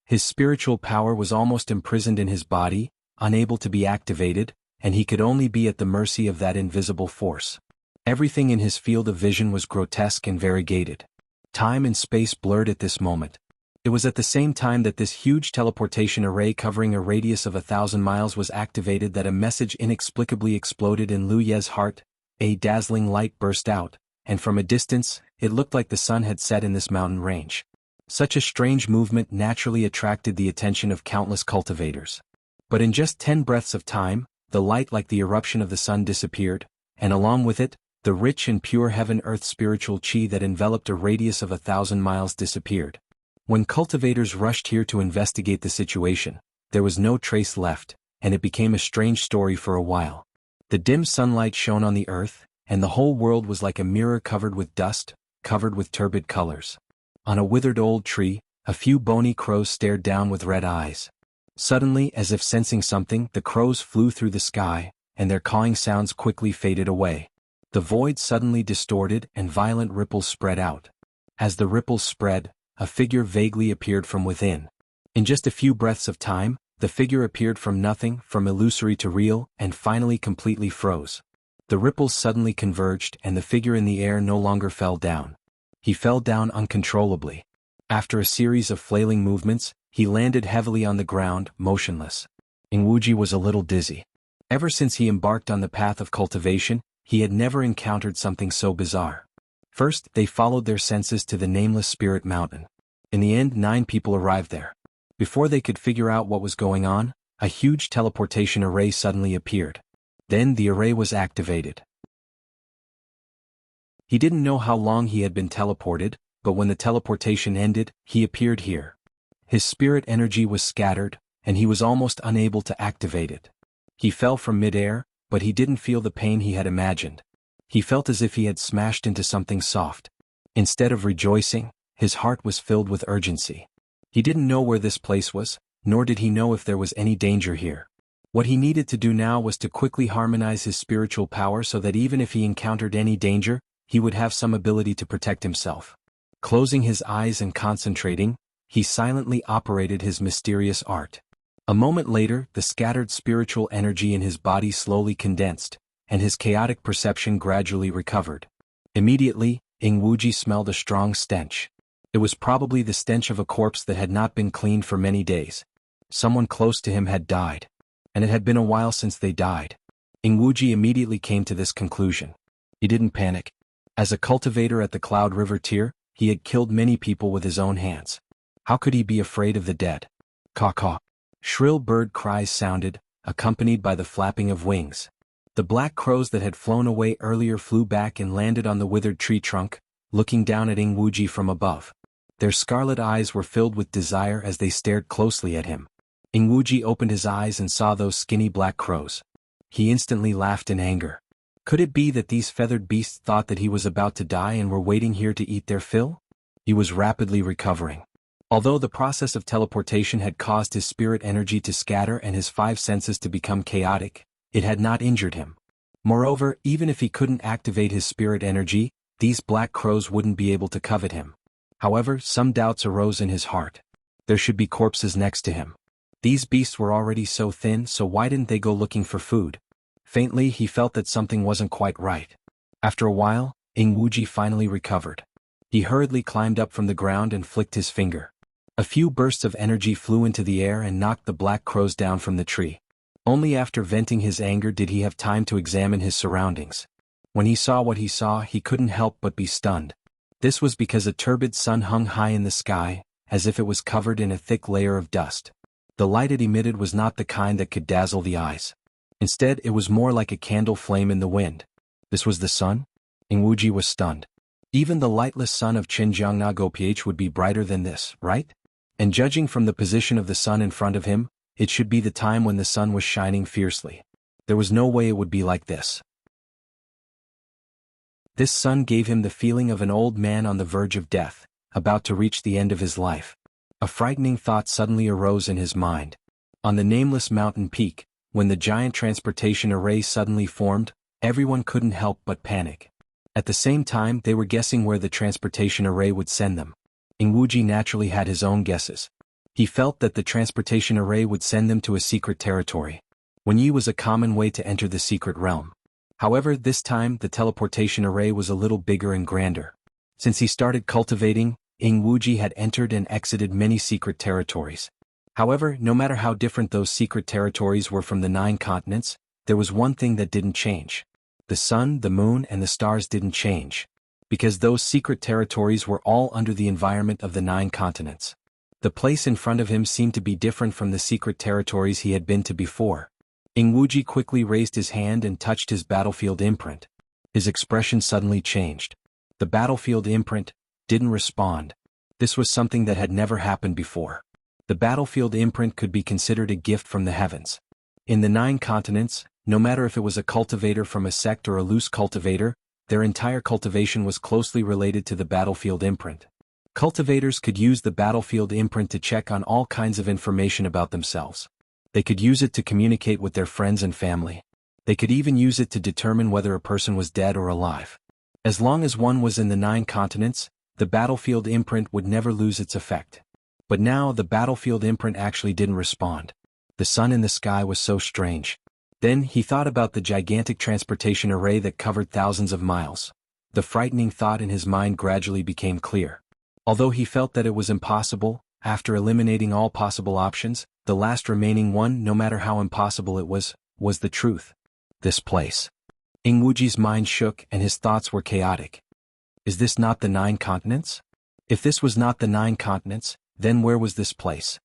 His spiritual power was almost imprisoned in his body, unable to be activated, and he could only be at the mercy of that invisible force. Everything in his field of vision was grotesque and variegated. Time and space blurred at this moment. It was at the same time that this huge teleportation array covering a radius of 1,000 miles was activated that a message inexplicably exploded in Lu Ye's heart. A dazzling light burst out, and from a distance, it looked like the sun had set in this mountain range. Such a strange movement naturally attracted the attention of countless cultivators. But in just 10 breaths of time, the light like the eruption of the sun disappeared, and along with it, the rich and pure heaven-earth spiritual chi that enveloped a radius of 1,000 miles disappeared. When cultivators rushed here to investigate the situation, there was no trace left, and it became a strange story for a while. The dim sunlight shone on the earth, and the whole world was like a mirror covered with dust, covered with turbid colors. On a withered old tree, a few bony crows stared down with red eyes. Suddenly, as if sensing something, the crows flew through the sky, and their cawing sounds quickly faded away. The void suddenly distorted and violent ripples spread out. As the ripples spread, a figure vaguely appeared from within. In just a few breaths of time, the figure appeared from nothing, from illusory to real, and finally completely froze. The ripples suddenly converged and the figure in the air no longer fell down. He fell down uncontrollably. After a series of flailing movements, he landed heavily on the ground, motionless. Ingwuji was a little dizzy. Ever since he embarked on the path of cultivation, he had never encountered something so bizarre. First, they followed their senses to the nameless spirit mountain. In the end, 9 people arrived there. Before they could figure out what was going on, a huge teleportation array suddenly appeared. Then the array was activated. He didn't know how long he had been teleported, but when the teleportation ended, he appeared here. His spirit energy was scattered, and he was almost unable to activate it. He fell from midair, but he didn't feel the pain he had imagined. He felt as if he had smashed into something soft. Instead of rejoicing, his heart was filled with urgency. He didn't know where this place was, nor did he know if there was any danger here. What he needed to do now was to quickly harmonize his spiritual power so that even if he encountered any danger, he would have some ability to protect himself. Closing his eyes and concentrating, he silently operated his mysterious art. A moment later, the scattered spiritual energy in his body slowly condensed, and his chaotic perception gradually recovered. Immediately, Ingwuji smelled a strong stench. It was probably the stench of a corpse that had not been cleaned for many days. Someone close to him had died. And it had been a while since they died. Ingwuji immediately came to this conclusion. He didn't panic. As a cultivator at the Cloud River tier, he had killed many people with his own hands. How could he be afraid of the dead? Caw-caw. Shrill bird cries sounded, accompanied by the flapping of wings. The black crows that had flown away earlier flew back and landed on the withered tree trunk, looking down at Ingwuji from above. Their scarlet eyes were filled with desire as they stared closely at him. Ingwuji opened his eyes and saw those skinny black crows. He instantly laughed in anger. Could it be that these feathered beasts thought that he was about to die and were waiting here to eat their fill? He was rapidly recovering. Although the process of teleportation had caused his spirit energy to scatter and his 5 senses to become chaotic, it had not injured him. Moreover, even if he couldn't activate his spirit energy, these black crows wouldn't be able to covet him. However, some doubts arose in his heart. There should be corpses next to him. These beasts were already so thin, so why didn't they go looking for food? Faintly, he felt that something wasn't quite right. After a while, Ingwuji finally recovered. He hurriedly climbed up from the ground and flicked his finger. A few bursts of energy flew into the air and knocked the black crows down from the tree. Only after venting his anger did he have time to examine his surroundings. When he saw what he saw, he couldn't help but be stunned. This was because a turbid sun hung high in the sky, as if it was covered in a thick layer of dust. The light it emitted was not the kind that could dazzle the eyes. Instead, it was more like a candle flame in the wind. This was the sun? Ingwuji was stunned. Even the lightless sun of Qinjiangnagoph would be brighter than this, right? And judging from the position of the sun in front of him, it should be the time when the sun was shining fiercely. There was no way it would be like this. This sun gave him the feeling of an old man on the verge of death, about to reach the end of his life. A frightening thought suddenly arose in his mind. On the nameless mountain peak, when the giant transportation array suddenly formed, everyone couldn't help but panic. At the same time, they were guessing where the transportation array would send them. Ingwuji naturally had his own guesses. He felt that the transportation array would send them to a secret territory. Wenyi was a common way to enter the secret realm. However, this time the teleportation array was a little bigger and grander. Since he started cultivating, Ingwuji had entered and exited many secret territories. However, no matter how different those secret territories were from the 9 continents, there was one thing that didn't change. The sun, the moon, and the stars didn't change. Because those secret territories were all under the environment of the 9 continents. The place in front of him seemed to be different from the secret territories he had been to before. Ingwuji quickly raised his hand and touched his battlefield imprint. His expression suddenly changed. The battlefield imprint didn't respond. This was something that had never happened before. The battlefield imprint could be considered a gift from the heavens. In the 9 continents, no matter if it was a cultivator from a sect or a loose cultivator, their entire cultivation was closely related to the battlefield imprint. Cultivators could use the battlefield imprint to check on all kinds of information about themselves. They could use it to communicate with their friends and family. They could even use it to determine whether a person was dead or alive. As long as one was in the 9 continents, the battlefield imprint would never lose its effect. But now the battlefield imprint actually didn't respond. The sun in the sky was so strange. Then he thought about the gigantic transportation array that covered thousands of miles. The frightening thought in his mind gradually became clear. Although he felt that it was impossible, after eliminating all possible options, the last remaining one, no matter how impossible it was the truth. This place. Ingwuji's mind shook and his thoughts were chaotic. Is this not the 9 continents? If this was not the 9 continents, then where was this place?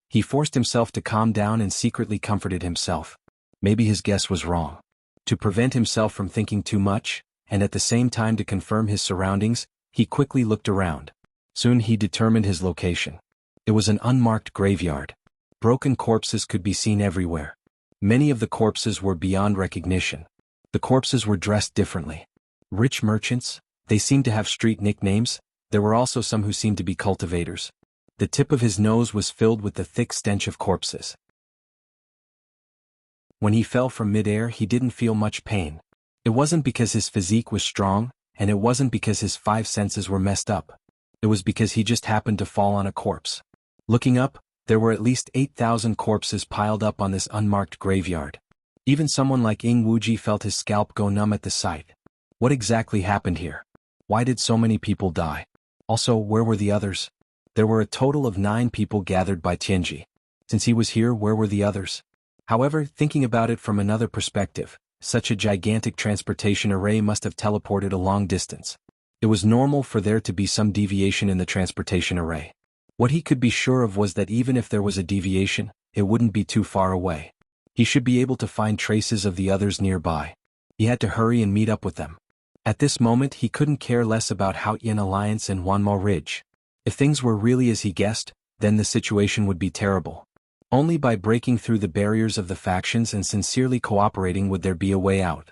He forced himself to calm down and secretly comforted himself. Maybe his guess was wrong. To prevent himself from thinking too much, and at the same time to confirm his surroundings, he quickly looked around. Soon he determined his location. It was an unmarked graveyard. Broken corpses could be seen everywhere. Many of the corpses were beyond recognition. The corpses were dressed differently. Rich merchants, they seemed to have street nicknames. There were also some who seemed to be cultivators. The tip of his nose was filled with the thick stench of corpses. When he fell from midair, he didn't feel much pain. It wasn't because his physique was strong, and it wasn't because his 5 senses were messed up. It was because he just happened to fall on a corpse. Looking up, there were at least 8,000 corpses piled up on this unmarked graveyard. Even someone like Ingwuji felt his scalp go numb at the sight. What exactly happened here? Why did so many people die? Also, where were the others? There were a total of 9 people gathered by Tianji. Since he was here, where were the others? However, thinking about it from another perspective, such a gigantic transportation array must have teleported a long distance. It was normal for there to be some deviation in the transportation array. What he could be sure of was that even if there was a deviation, it wouldn't be too far away. He should be able to find traces of the others nearby. He had to hurry and meet up with them. At this moment he couldn't care less about Haotian Alliance and Wanmo Ridge. If things were really as he guessed, then the situation would be terrible. Only by breaking through the barriers of the factions and sincerely cooperating would there be a way out.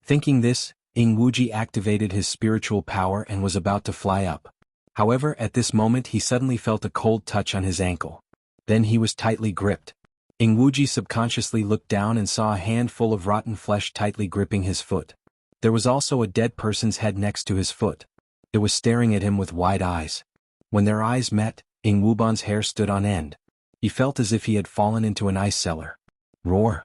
Thinking this, Ingwuji activated his spiritual power and was about to fly up. However, at this moment he suddenly felt a cold touch on his ankle. Then he was tightly gripped. Ingwuji subconsciously looked down and saw a handful of rotten flesh tightly gripping his foot. There was also a dead person's head next to his foot. It was staring at him with wide eyes. When their eyes met, Ingwuban's hair stood on end. He felt as if he had fallen into an ice cellar. Roar!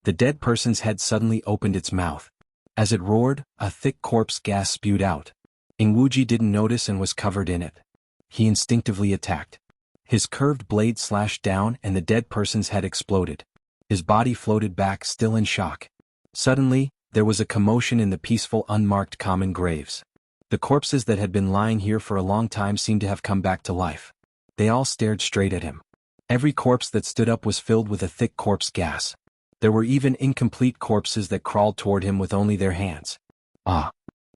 The dead person's head suddenly opened its mouth. As it roared, a thick corpse gas spewed out. Ingwuji didn't notice and was covered in it. He instinctively attacked. His curved blade slashed down and the dead person's head exploded. His body floated back, still in shock. Suddenly, there was a commotion in the peaceful unmarked common graves. The corpses that had been lying here for a long time seemed to have come back to life. They all stared straight at him. Every corpse that stood up was filled with a thick corpse gas. There were even incomplete corpses that crawled toward him with only their hands. Ah!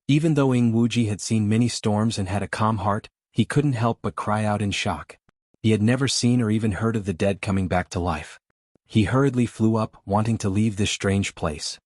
Even though Ing Wuji had seen many storms and had a calm heart, he couldn't help but cry out in shock. He had never seen or even heard of the dead coming back to life. He hurriedly flew up, wanting to leave this strange place.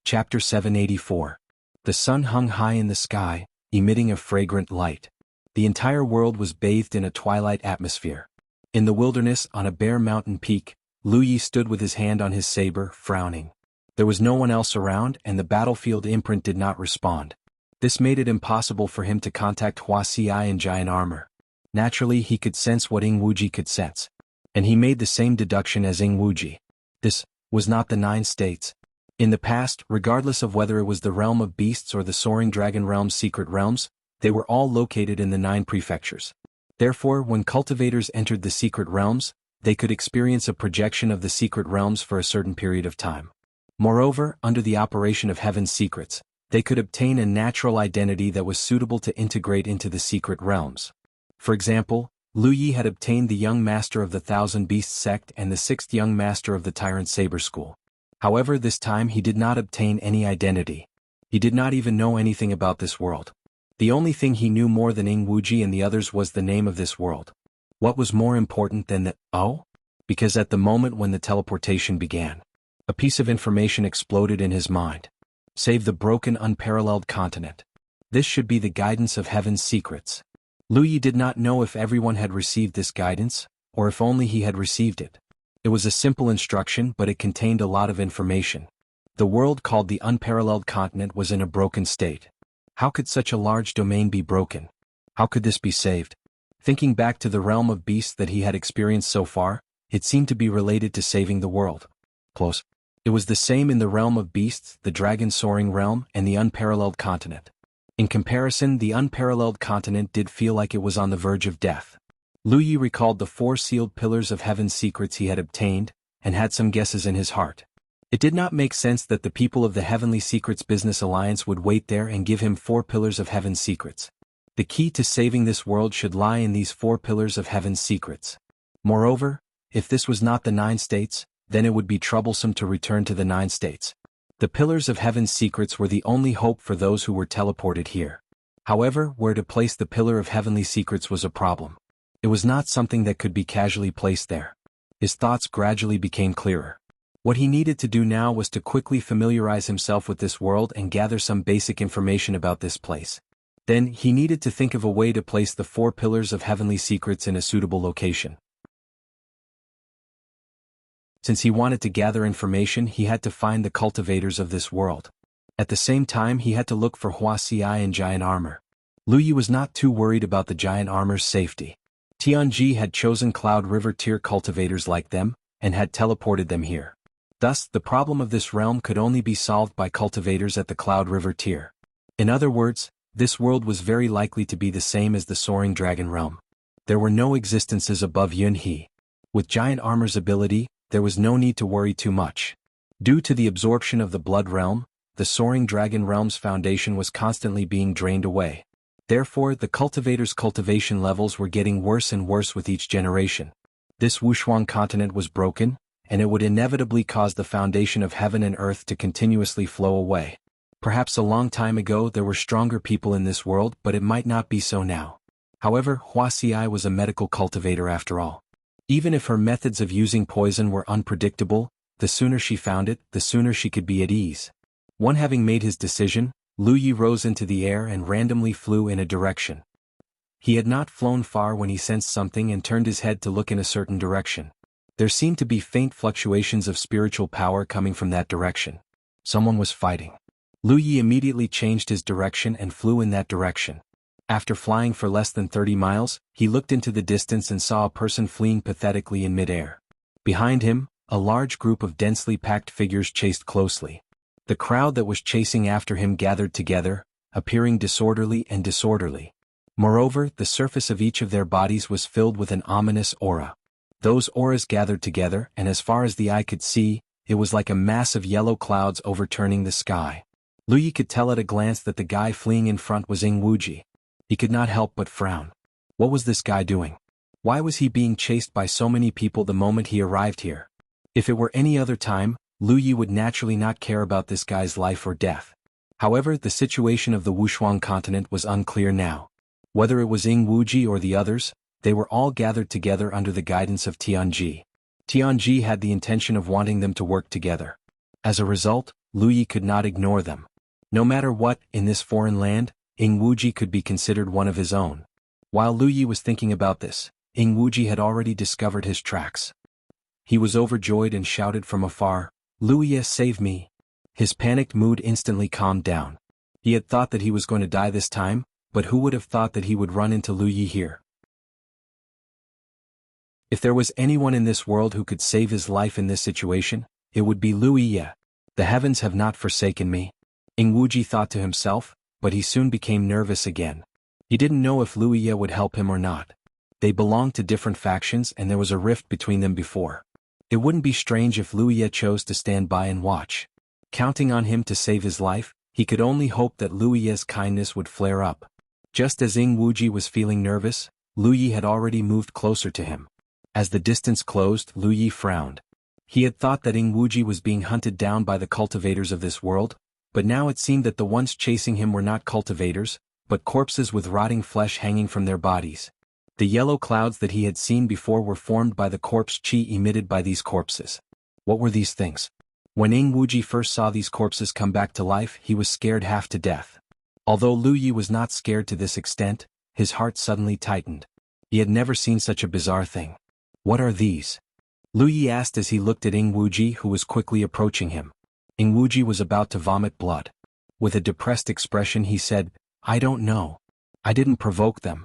Chapter 784. The sun hung high in the sky, emitting a fragrant light. The entire world was bathed in a twilight atmosphere. In the wilderness, on a bare mountain peak, Lu Yi stood with his hand on his saber, frowning. There was no one else around, and the battlefield imprint did not respond. This made it impossible for him to contact Wuxia in giant armor. Naturally, he could sense what Ing Wuji could sense. And he made the same deduction as Ing Wuji. This was not the 9 states. In the past, regardless of whether it was the realm of beasts or the soaring dragon realm's secret realms, they were all located in the 9 prefectures. Therefore, when cultivators entered the secret realms, they could experience a projection of the secret realms for a certain period of time. Moreover, under the operation of heaven's secrets, they could obtain a natural identity that was suitable to integrate into the secret realms. For example, Lu Yi had obtained the young master of the Thousand Beasts sect and the 6th young master of the Tyrant Saber School. However, this time he did not obtain any identity. He did not even know anything about this world. The only thing he knew more than Ing Wuji and the others was the name of this world. What was more important than that? Oh? Because at the moment when the teleportation began, a piece of information exploded in his mind. Save the broken unparalleled continent. This should be the guidance of heaven's secrets. Lu Yi did not know if everyone had received this guidance, or if only he had received it. It was a simple instruction, but it contained a lot of information. The world called the unparalleled continent was in a broken state. How could such a large domain be broken? How could this be saved? Thinking back to the realm of beasts that he had experienced so far, it seemed to be related to saving the world. Close. It was the same in the realm of beasts, the dragon soaring realm, and the unparalleled continent. In comparison, the unparalleled continent did feel like it was on the verge of death. Lu Yi recalled the 4 sealed pillars of heaven's secrets he had obtained, and had some guesses in his heart. It did not make sense that the people of the Heavenly Secrets Business Alliance would wait there and give him 4 pillars of heaven's secrets. The key to saving this world should lie in these 4 pillars of heaven's secrets. Moreover, if this was not the 9 states, then it would be troublesome to return to the 9 states. The pillars of heaven's secrets were the only hope for those who were teleported here. However, where to place the pillar of heavenly secrets was a problem. It was not something that could be casually placed there. His thoughts gradually became clearer. What he needed to do now was to quickly familiarize himself with this world and gather some basic information about this place. Then, he needed to think of a way to place the 4 pillars of heavenly secrets in a suitable location. Since he wanted to gather information, he had to find the cultivators of this world. At the same time, he had to look for Wuxia in giant armor. Lu Yi was not too worried about the giant armor's safety. Tianji had chosen Cloud River tier cultivators like them, and had teleported them here. Thus, the problem of this realm could only be solved by cultivators at the Cloud River tier. In other words, this world was very likely to be the same as the Soaring Dragon realm. There were no existences above Yunhe. With giant armor's ability, there was no need to worry too much. Due to the absorption of the Blood realm, the Soaring Dragon realm's foundation was constantly being drained away. Therefore, the cultivators' cultivation levels were getting worse and worse with each generation. This Wushuang continent was broken, and it would inevitably cause the foundation of heaven and earth to continuously flow away. Perhaps a long time ago there were stronger people in this world, but it might not be so now. However, Wuxia was a medical cultivator after all. Even if her methods of using poison were unpredictable, the sooner she found it, the sooner she could be at ease. One having made his decision, Lu Yi rose into the air and randomly flew in a direction. He had not flown far when he sensed something and turned his head to look in a certain direction. There seemed to be faint fluctuations of spiritual power coming from that direction. Someone was fighting. Lu Yi immediately changed his direction and flew in that direction. After flying for less than 30 miles, he looked into the distance and saw a person fleeing pathetically in midair. Behind him, a large group of densely packed figures chased closely. The crowd that was chasing after him gathered together, appearing disorderly. Moreover, the surface of each of their bodies was filled with an ominous aura. Those auras gathered together, and as far as the eye could see, it was like a mass of yellow clouds overturning the sky. Lu Yi could tell at a glance that the guy fleeing in front was Wuxia. He could not help but frown. What was this guy doing? Why was he being chased by so many people the moment he arrived here? If it were any other time, Lu Yi would naturally not care about this guy's life or death. However, the situation of the Wushuang continent was unclear now. Whether it was Wuxia or the others, they were all gathered together under the guidance of Tianji. Tianji had the intention of wanting them to work together. As a result, Lu Yi could not ignore them. No matter what, in this foreign land, Wuxia could be considered one of his own. While Lu Yi was thinking about this, Wuxia had already discovered his tracks. He was overjoyed and shouted from afar, "Lu Yi, save me!" His panicked mood instantly calmed down. He had thought that he was going to die this time, but who would have thought that he would run into Lu Yi here? If there was anyone in this world who could save his life in this situation, it would be Lu Yi. The heavens have not forsaken me. Wuxia thought to himself, but he soon became nervous again. He didn't know if Lu Yi would help him or not. They belonged to different factions and there was a rift between them before. It wouldn't be strange if Lu Yi chose to stand by and watch. Counting on him to save his life, he could only hope that Lu Yi's kindness would flare up. Just as Wuxia was feeling nervous, Lu Yi had already moved closer to him. As the distance closed, Lu Yi frowned. He had thought that Wuxia was being hunted down by the cultivators of this world, but now it seemed that the ones chasing him were not cultivators, but corpses with rotting flesh hanging from their bodies. The yellow clouds that he had seen before were formed by the corpse chi emitted by these corpses. What were these things? When Wuxia first saw these corpses come back to life, he was scared half to death. Although Lu Yi was not scared to this extent, his heart suddenly tightened. He had never seen such a bizarre thing. What are these? Lu Yi asked as he looked at Wuxia, who was quickly approaching him. Wuxia was about to vomit blood. With a depressed expression he said, "I don't know. I didn't provoke them."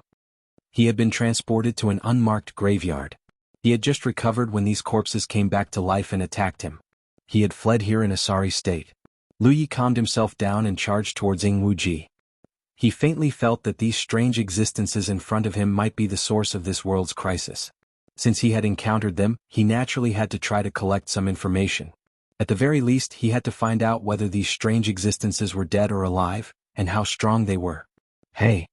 He had been transported to an unmarked graveyard. He had just recovered when these corpses came back to life and attacked him. He had fled here in a sorry state. Lu Yi calmed himself down and charged towards Wuxia. He faintly felt that these strange existences in front of him might be the source of this world's crisis. Since he had encountered them, he naturally had to try to collect some information. At the very least, he had to find out whether these strange existences were dead or alive, and how strong they were. Hey!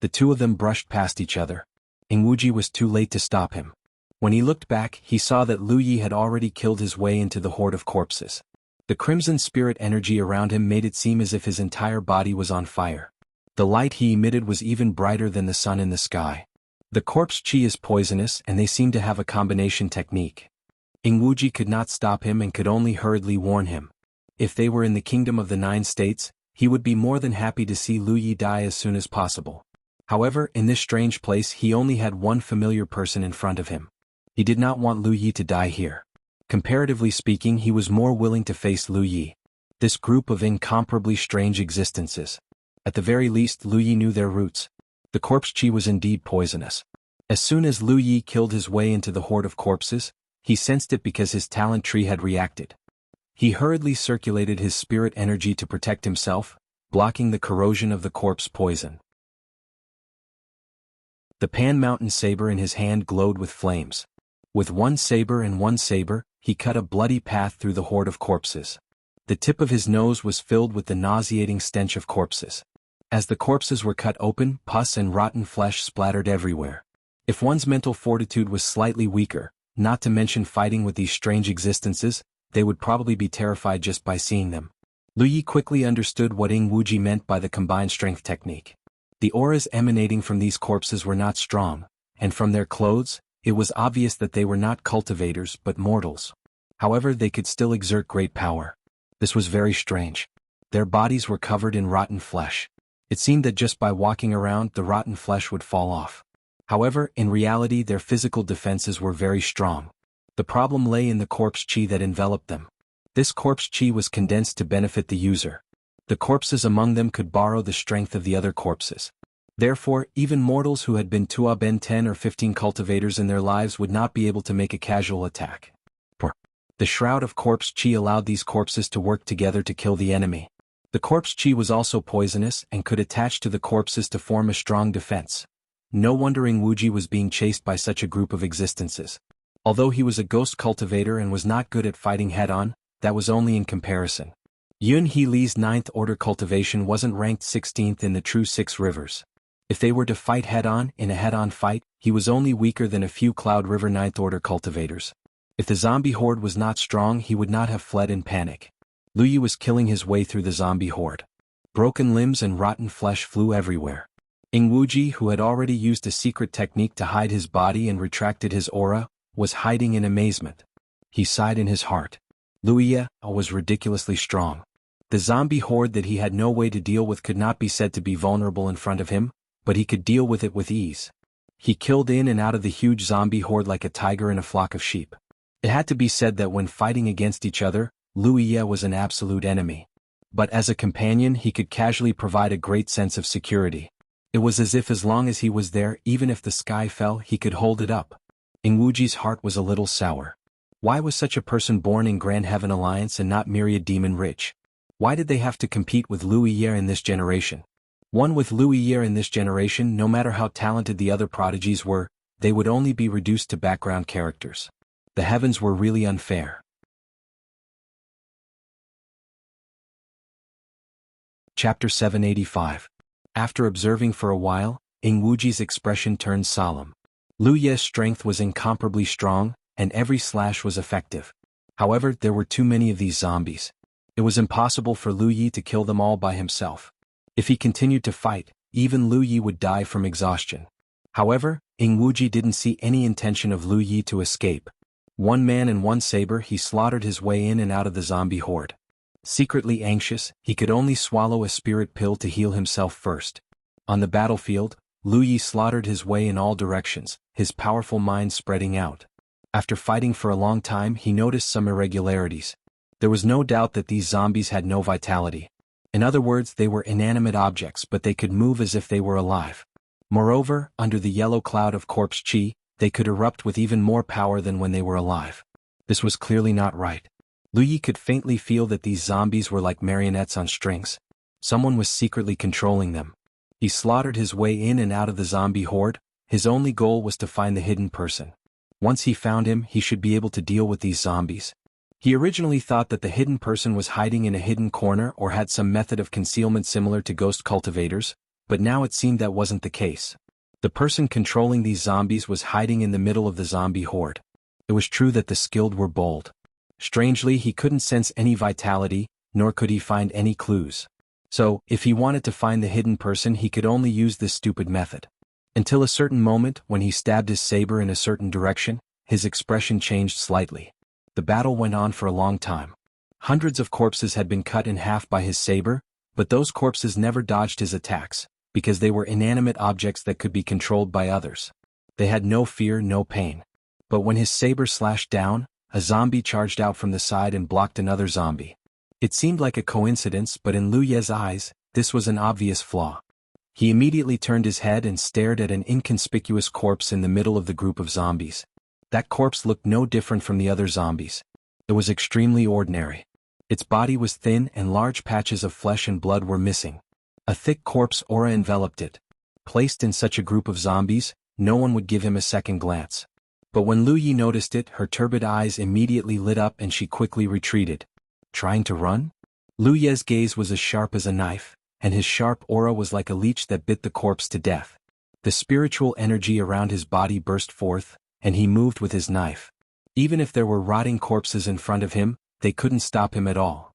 The two of them brushed past each other. Wuxia was too late to stop him. When he looked back, he saw that Lu Yi had already killed his way into the horde of corpses. The crimson spirit energy around him made it seem as if his entire body was on fire. The light he emitted was even brighter than the sun in the sky. The corpse chi is poisonous and they seem to have a combination technique. Wuxia could not stop him and could only hurriedly warn him. If they were in the kingdom of the 9 states, he would be more than happy to see Lu Yi die as soon as possible. However, in this strange place he only had one familiar person in front of him. He did not want Lu Yi to die here. Comparatively speaking, he was more willing to face Lu Yi. This group of incomparably strange existences. At the very least, Lu Yi knew their roots. The corpse chi was indeed poisonous. As soon as Lu Yi killed his way into the horde of corpses, he sensed it because his talent tree had reacted. He hurriedly circulated his spirit energy to protect himself, blocking the corrosion of the corpse poison. The Pan Mountain saber in his hand glowed with flames. With one saber, he cut a bloody path through the horde of corpses. The tip of his nose was filled with the nauseating stench of corpses. As the corpses were cut open, pus and rotten flesh splattered everywhere. If one's mental fortitude was slightly weaker, not to mention fighting with these strange existences, they would probably be terrified just by seeing them. Lu Yi quickly understood what Wuxia meant by the combined strength technique. The auras emanating from these corpses were not strong, and from their clothes, it was obvious that they were not cultivators but mortals. However, they could still exert great power. This was very strange. Their bodies were covered in rotten flesh. It seemed that just by walking around, the rotten flesh would fall off. However, in reality their physical defenses were very strong. The problem lay in the corpse chi that enveloped them. This corpse chi was condensed to benefit the user. The corpses among them could borrow the strength of the other corpses. Therefore, even mortals who had been Tuaben 10 or 15 cultivators in their lives would not be able to make a casual attack. The shroud of corpse chi allowed these corpses to work together to kill the enemy. The corpse chi was also poisonous and could attach to the corpses to form a strong defense. No wonder Wuxia was being chased by such a group of existences. Although he was a ghost cultivator and was not good at fighting head-on, that was only in comparison. Yun He Li's ninth order cultivation wasn't ranked 16th in the true Six Rivers. If they were to fight head-on in a head-on fight, he was only weaker than a few Cloud River ninth order cultivators. If the zombie horde was not strong, he would not have fled in panic. Lu Yi was killing his way through the zombie horde. Broken limbs and rotten flesh flew everywhere. Ing Wuji, who had already used a secret technique to hide his body and retracted his aura, was hiding in amazement. He sighed in his heart. Lu Yi was ridiculously strong. The zombie horde that he had no way to deal with could not be said to be vulnerable in front of him, but he could deal with it with ease. He killed in and out of the huge zombie horde like a tiger in a flock of sheep. It had to be said that when fighting against each other, Lu Yi was an absolute enemy. But as a companion, he could casually provide a great sense of security. It was as if as long as he was there, even if the sky fell, he could hold it up. Ing Wuji's heart was a little sour. Why was such a person born in Grand Heaven Alliance and not Myriad Demon Rich? Why did they have to compete with Lu Yi in this generation? One with Lu Yi in this generation, no matter how talented the other prodigies were, they would only be reduced to background characters. The heavens were really unfair. Chapter 785. After observing for a while, Ing Wuji's expression turned solemn. Lu Yi's strength was incomparably strong, and every slash was effective. However, there were too many of these zombies. It was impossible for Lu Yi to kill them all by himself. If he continued to fight, even Lu Yi would die from exhaustion. However, Ing Wuji didn't see any intention of Lu Yi to escape. One man and one saber, he slaughtered his way in and out of the zombie horde. Secretly anxious, he could only swallow a spirit pill to heal himself first. On the battlefield, Lu Yi slaughtered his way in all directions, his powerful mind spreading out. After fighting for a long time, he noticed some irregularities. There was no doubt that these zombies had no vitality. In other words, they were inanimate objects, but they could move as if they were alive. Moreover, under the yellow cloud of corpse chi, they could erupt with even more power than when they were alive. This was clearly not right. Lu Yi could faintly feel that these zombies were like marionettes on strings. Someone was secretly controlling them. He slaughtered his way in and out of the zombie horde. His only goal was to find the hidden person. Once he found him, he should be able to deal with these zombies. He originally thought that the hidden person was hiding in a hidden corner or had some method of concealment similar to ghost cultivators, but now it seemed that wasn't the case. The person controlling these zombies was hiding in the middle of the zombie horde. It was true that the skilled were bold. Strangely, he couldn't sense any vitality, nor could he find any clues. So, if he wanted to find the hidden person, he could only use this stupid method. Until a certain moment, when he stabbed his saber in a certain direction, his expression changed slightly. The battle went on for a long time. Hundreds of corpses had been cut in half by his saber, but those corpses never dodged his attacks, because they were inanimate objects that could be controlled by others. They had no fear, no pain. But when his saber slashed down, a zombie charged out from the side and blocked another zombie. It seemed like a coincidence, but in Lu Yi's eyes, this was an obvious flaw. He immediately turned his head and stared at an inconspicuous corpse in the middle of the group of zombies. That corpse looked no different from the other zombies. It was extremely ordinary. Its body was thin and large patches of flesh and blood were missing. A thick corpse aura enveloped it. Placed in such a group of zombies, no one would give him a second glance. But when Lu Yi noticed it, her turbid eyes immediately lit up and she quickly retreated. Trying to run? Lu Yi's gaze was as sharp as a knife, and his sharp aura was like a leech that bit the corpse to death. The spiritual energy around his body burst forth, and he moved with his knife. Even if there were rotting corpses in front of him, they couldn't stop him at all.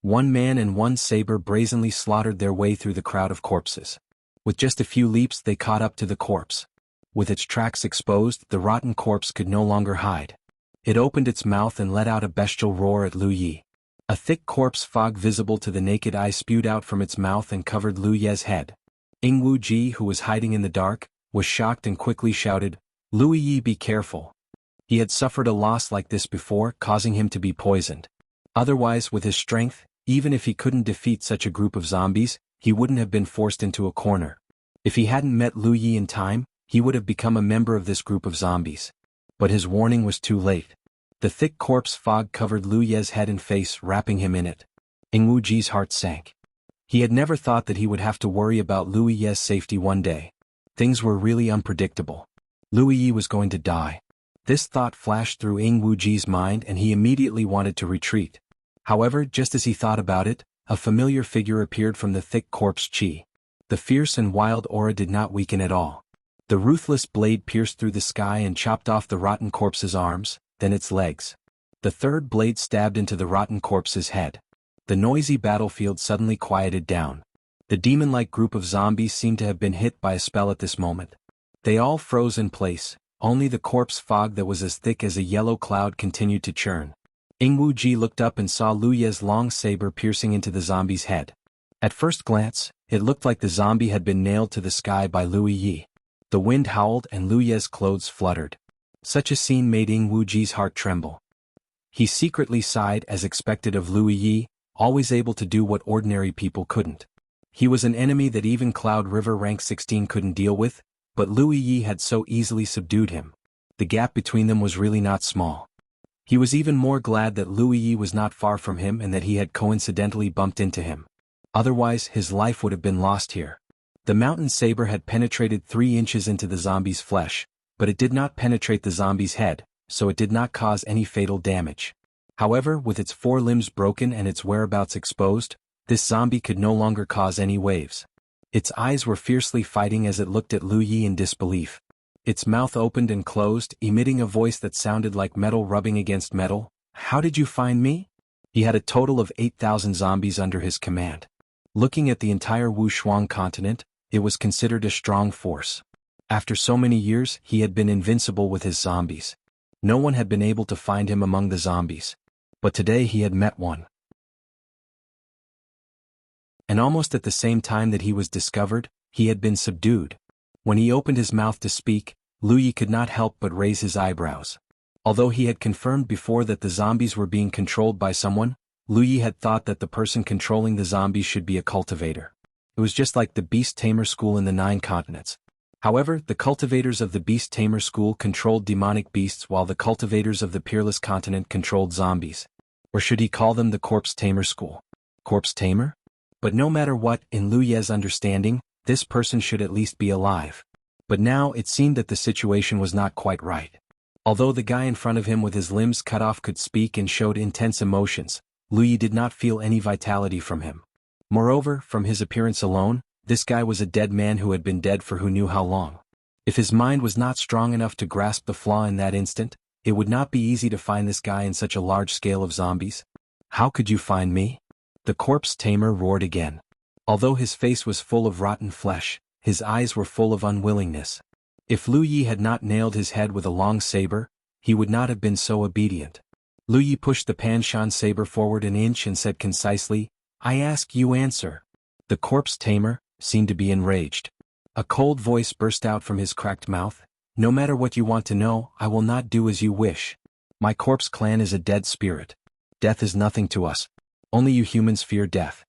One man and one saber brazenly slaughtered their way through the crowd of corpses. With just a few leaps they caught up to the corpse. With its tracks exposed, the rotten corpse could no longer hide. It opened its mouth and let out a bestial roar at Lu Yi. A thick corpse fog visible to the naked eye spewed out from its mouth and covered Lu Yi's head. Ing Wuji, who was hiding in the dark, was shocked and quickly shouted, "Lu Yi, be careful." He had suffered a loss like this before, causing him to be poisoned. Otherwise, with his strength, even if he couldn't defeat such a group of zombies, he wouldn't have been forced into a corner. If he hadn't met Lu Yi in time, he would have become a member of this group of zombies. But his warning was too late. The thick corpse fog covered Lu Yi's head and face, wrapping him in it. Ing Wuji's heart sank. He had never thought that he would have to worry about Lu Yi's safety one day. Things were really unpredictable. Lu Yi was going to die. This thought flashed through Ing Wuji's mind and he immediately wanted to retreat. However, just as he thought about it, a familiar figure appeared from the thick corpse chi. The fierce and wild aura did not weaken at all. The ruthless blade pierced through the sky and chopped off the rotten corpse's arms, then its legs. The third blade stabbed into the rotten corpse's head. The noisy battlefield suddenly quieted down. The demon-like group of zombies seemed to have been hit by a spell at this moment. They all froze in place, only the corpse fog that was as thick as a yellow cloud continued to churn. Ing Wuji looked up and saw Lu Ye's long saber piercing into the zombie's head. At first glance, it looked like the zombie had been nailed to the sky by Lu Yi. The wind howled and Lu Ye's clothes fluttered. Such a scene made Ing Wuji's heart tremble. He secretly sighed as expected of Lu Yi, always able to do what ordinary people couldn't. He was an enemy that even Cloud River rank 16 couldn't deal with, but Lu Yi had so easily subdued him. The gap between them was really not small. He was even more glad that Lu Yi was not far from him and that he had coincidentally bumped into him. Otherwise, his life would have been lost here. The mountain saber had penetrated 3 inches into the zombie's flesh, but it did not penetrate the zombie's head, so it did not cause any fatal damage. However, with its 4 limbs broken and its whereabouts exposed, this zombie could no longer cause any waves. Its eyes were fiercely fighting as it looked at Lu Yi in disbelief. Its mouth opened and closed, emitting a voice that sounded like metal rubbing against metal. "How did you find me?" He had a total of 8,000 zombies under his command. Looking at the entire Wushuang continent, it was considered a strong force. After so many years, he had been invincible with his zombies. No one had been able to find him among the zombies. But today he had met one. And almost at the same time that he was discovered, he had been subdued. When he opened his mouth to speak, Lu Yi could not help but raise his eyebrows. Although he had confirmed before that the zombies were being controlled by someone, Lu Yi had thought that the person controlling the zombies should be a cultivator. It was just like the Beast Tamer School in the 9 continents. However, the cultivators of the Beast Tamer School controlled demonic beasts while the cultivators of the Peerless Continent controlled zombies. Or should he call them the Corpse Tamer School? Corpse Tamer? But no matter what, in Lu Ye's understanding, this person should at least be alive. But now it seemed that the situation was not quite right. Although the guy in front of him with his limbs cut off could speak and showed intense emotions, Lu Yi did not feel any vitality from him. Moreover, from his appearance alone, this guy was a dead man who had been dead for who knew how long. If his mind was not strong enough to grasp the flaw in that instant, it would not be easy to find this guy in such a large scale of zombies. "How could you find me?" The corpse tamer roared again. Although his face was full of rotten flesh, his eyes were full of unwillingness. If Lu Yi had not nailed his head with a long saber, he would not have been so obedient. Lu Yi pushed the Panshan saber forward an inch and said concisely, "I ask you answer." The corpse tamer seemed to be enraged. A cold voice burst out from his cracked mouth. "No matter what you want to know, I will not do as you wish. My corpse clan is a dead spirit. Death is nothing to us. Only you humans fear death."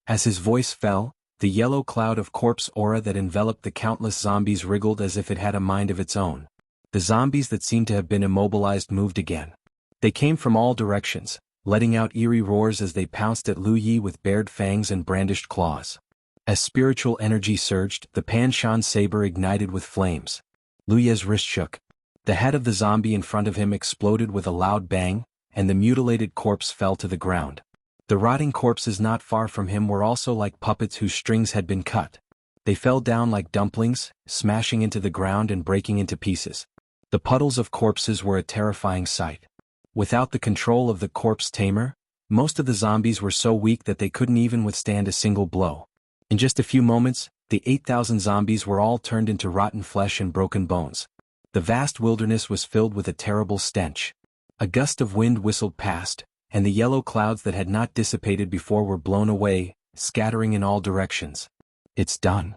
As his voice fell, the yellow cloud of corpse aura that enveloped the countless zombies wriggled as if it had a mind of its own. The zombies that seemed to have been immobilized moved again. They came from all directions, letting out eerie roars as they pounced at Lu Yi with bared fangs and brandished claws. As spiritual energy surged, the Panshan saber ignited with flames. Lu Yi's wrist shook. The head of the zombie in front of him exploded with a loud bang, and the mutilated corpse fell to the ground. The rotting corpses not far from him were also like puppets whose strings had been cut. They fell down like dumplings, smashing into the ground and breaking into pieces. The puddles of corpses were a terrifying sight. Without the control of the corpse tamer, most of the zombies were so weak that they couldn't even withstand a single blow. In just a few moments, the 8,000 zombies were all turned into rotten flesh and broken bones. The vast wilderness was filled with a terrible stench. A gust of wind whistled past, and the yellow clouds that had not dissipated before were blown away, scattering in all directions. "It's done."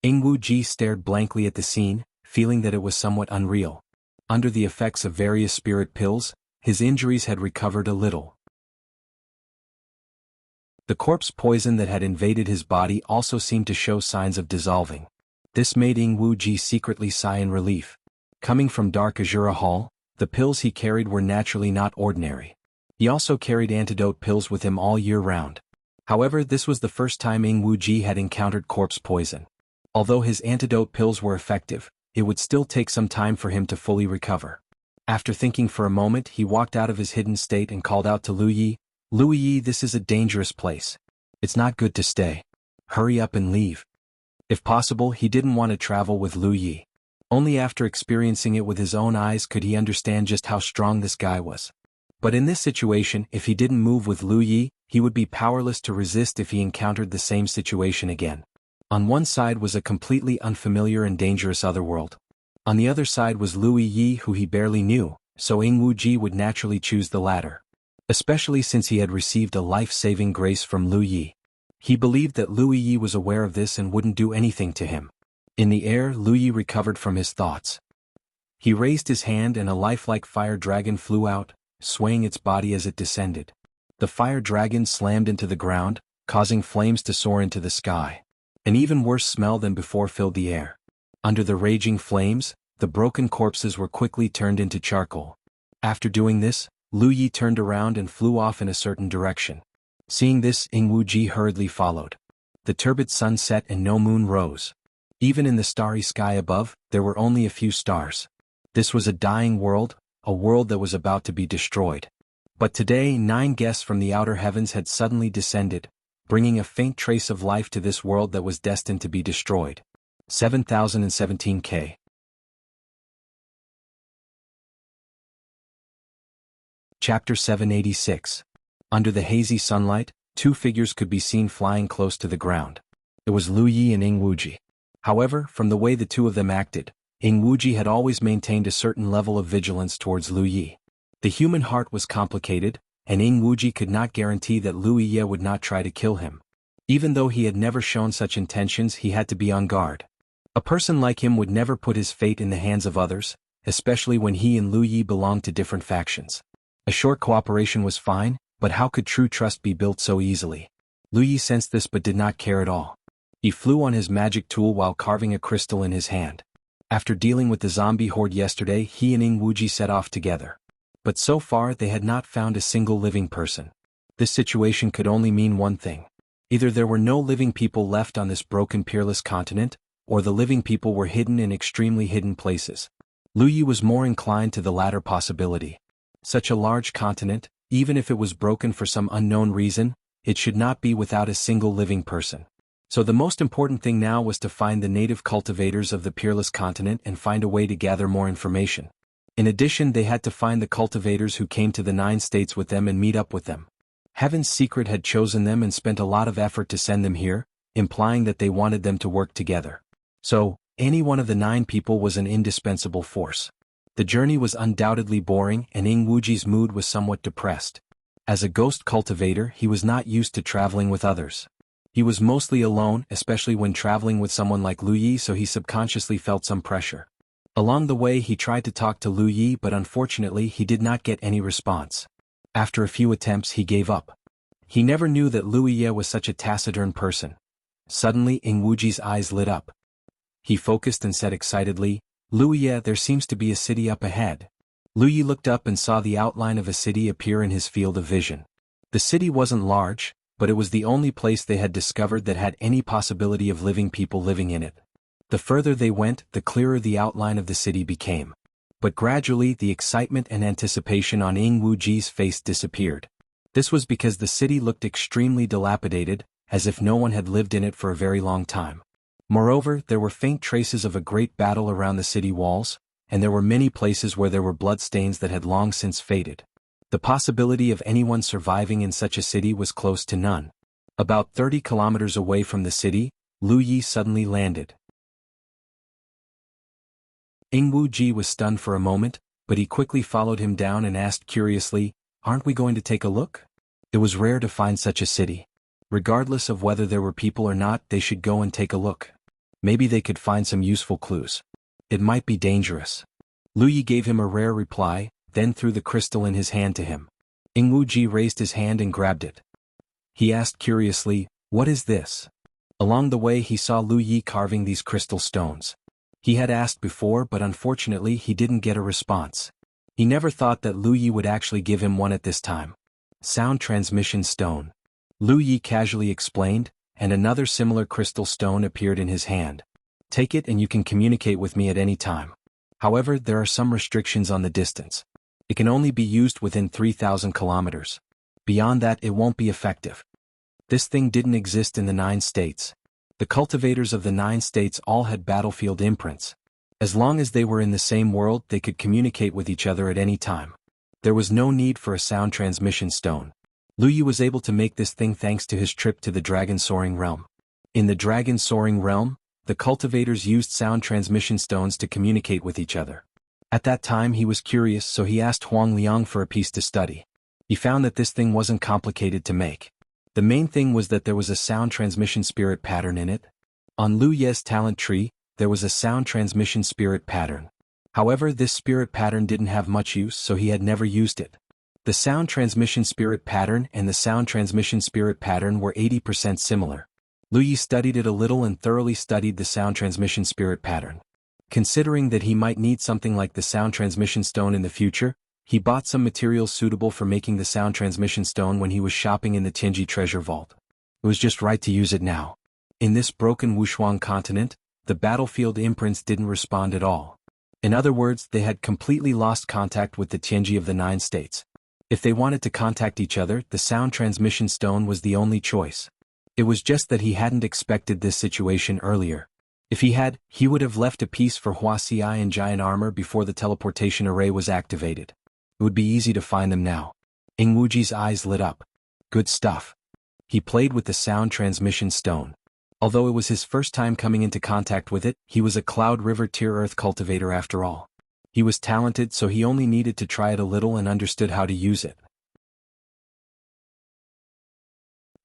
Ing Wuji stared blankly at the scene, feeling that it was somewhat unreal. Under the effects of various spirit pills, his injuries had recovered a little. The corpse poison that had invaded his body also seemed to show signs of dissolving. This made Ing Wuji secretly sigh in relief. Coming from Dark Azura Hall, the pills he carried were naturally not ordinary. He also carried antidote pills with him all year round. However, this was the first time Ing Wuji had encountered corpse poison. Although his antidote pills were effective, it would still take some time for him to fully recover. After thinking for a moment, he walked out of his hidden state and called out to Lu Yi, "Lu Yi, this is a dangerous place. It's not good to stay. Hurry up and leave." If possible, he didn't want to travel with Lu Yi. Only after experiencing it with his own eyes could he understand just how strong this guy was. But in this situation, if he didn't move with Lu Yi, he would be powerless to resist if he encountered the same situation again. On one side was a completely unfamiliar and dangerous otherworld. On the other side was Lu Yi, who he barely knew, so Wuji would naturally choose the latter. Especially since he had received a life-saving grace from Lu Yi. He believed that Lu Yi was aware of this and wouldn't do anything to him. In the air, Lu Yi recovered from his thoughts. He raised his hand and a lifelike fire dragon flew out, swaying its body as it descended. The fire dragon slammed into the ground, causing flames to soar into the sky. An even worse smell than before filled the air. Under the raging flames, the broken corpses were quickly turned into charcoal. After doing this, Lu Yi turned around and flew off in a certain direction. Seeing this, Wuji hurriedly followed. The turbid sun set and no moon rose. Even in the starry sky above, there were only a few stars. This was a dying world, a world that was about to be destroyed. But today 9 guests from the outer heavens had suddenly descended, bringing a faint trace of life to this world that was destined to be destroyed. 7017K. Chapter 786. Under the hazy sunlight, 2 figures could be seen flying close to the ground. It was Lu Yi and Wuji. However, from the way the two of them acted, Wuji had always maintained a certain level of vigilance towards Lu Yi. The human heart was complicated, and Wuji could not guarantee that Lu Yi would not try to kill him. Even though he had never shown such intentions, he had to be on guard. A person like him would never put his fate in the hands of others, especially when he and Lu Yi belonged to different factions. A short cooperation was fine, but how could true trust be built so easily? Lu Yi sensed this but did not care at all. He flew on his magic tool while carving a crystal in his hand. After dealing with the zombie horde yesterday, he and Wuji set off together. But so far they had not found a single living person. This situation could only mean one thing. Either there were no living people left on this broken peerless continent, or the living people were hidden in extremely hidden places. Lu Yi was more inclined to the latter possibility. Such a large continent, even if it was broken for some unknown reason, it should not be without a single living person. So the most important thing now was to find the native cultivators of the peerless continent and find a way to gather more information. In addition, they had to find the cultivators who came to the 9 states with them and meet up with them. Heaven's Secret had chosen them and spent a lot of effort to send them here, implying that they wanted them to work together. So, any one of the 9 people was an indispensable force. The journey was undoubtedly boring and Wuji's mood was somewhat depressed. As a ghost cultivator, he was not used to traveling with others. He was mostly alone, especially when traveling with someone like Lu Yi, so he subconsciously felt some pressure. Along the way he tried to talk to Lu Yi, but unfortunately he did not get any response. After a few attempts he gave up. He never knew that Lu Yi was such a taciturn person. Suddenly Wuji's eyes lit up. He focused and said excitedly, "Lu Yi, there seems to be a city up ahead." Lu Yi looked up and saw the outline of a city appear in his field of vision. The city wasn't large, but it was the only place they had discovered that had any possibility of living people living in it. The further they went, the clearer the outline of the city became. But gradually the excitement and anticipation on Wuji's face disappeared. This was because the city looked extremely dilapidated, as if no one had lived in it for a very long time. Moreover, there were faint traces of a great battle around the city walls, and there were many places where there were bloodstains that had long since faded. The possibility of anyone surviving in such a city was close to none. About 30 kilometers away from the city, Lu Yi suddenly landed. Wuji was stunned for a moment, but he quickly followed him down and asked curiously, "Aren't we going to take a look?" It was rare to find such a city. Regardless of whether there were people or not, they should go and take a look. Maybe they could find some useful clues. It might be dangerous. Lu Yi gave him a rare reply, then threw the crystal in his hand to him. Wuji raised his hand and grabbed it. He asked curiously, "What is this?" Along the way he saw Lu Yi carving these crystal stones. He had asked before, but unfortunately he didn't get a response. He never thought that Lu Yi would actually give him one at this time. Sound transmission stone. Lu Yi casually explained, and another similar crystal stone appeared in his hand. "Take it and you can communicate with me at any time." However, there are some restrictions on the distance. It can only be used within 3,000 kilometers. Beyond that, it won't be effective. This thing didn't exist in the 9 states. The cultivators of the 9 states all had battlefield imprints. As long as they were in the same world, they could communicate with each other at any time. There was no need for a sound transmission stone. Lu Yi was able to make this thing thanks to his trip to the Dragon Soaring Realm. In the Dragon Soaring Realm, the cultivators used sound transmission stones to communicate with each other. At that time he was curious, so he asked Huang Liang for a piece to study. He found that this thing wasn't complicated to make. The main thing was that there was a sound transmission spirit pattern in it. On Lu Ye's talent tree, there was a sound transmission spirit pattern. However, this spirit pattern didn't have much use, so he had never used it. The sound transmission spirit pattern and the sound transmission spirit pattern were 80% similar. Lu Yi studied it a little and thoroughly studied the sound transmission spirit pattern. Considering that he might need something like the sound transmission stone in the future, he bought some materials suitable for making the sound transmission stone when he was shopping in the Tianji treasure vault. It was just right to use it now. In this broken Wushuang continent, the battlefield imprints didn't respond at all. In other words, they had completely lost contact with the Tianji of the 9 states. If they wanted to contact each other, the sound transmission stone was the only choice. It was just that he hadn't expected this situation earlier. If he had, he would have left a piece for Wuxia in giant armor before the teleportation array was activated. It would be easy to find them now. Ing Wuji's eyes lit up. Good stuff. He played with the sound transmission stone. Although it was his first time coming into contact with it, he was a Cloud River Tier Earth cultivator after all. He was talented, so he only needed to try it a little and understood how to use it.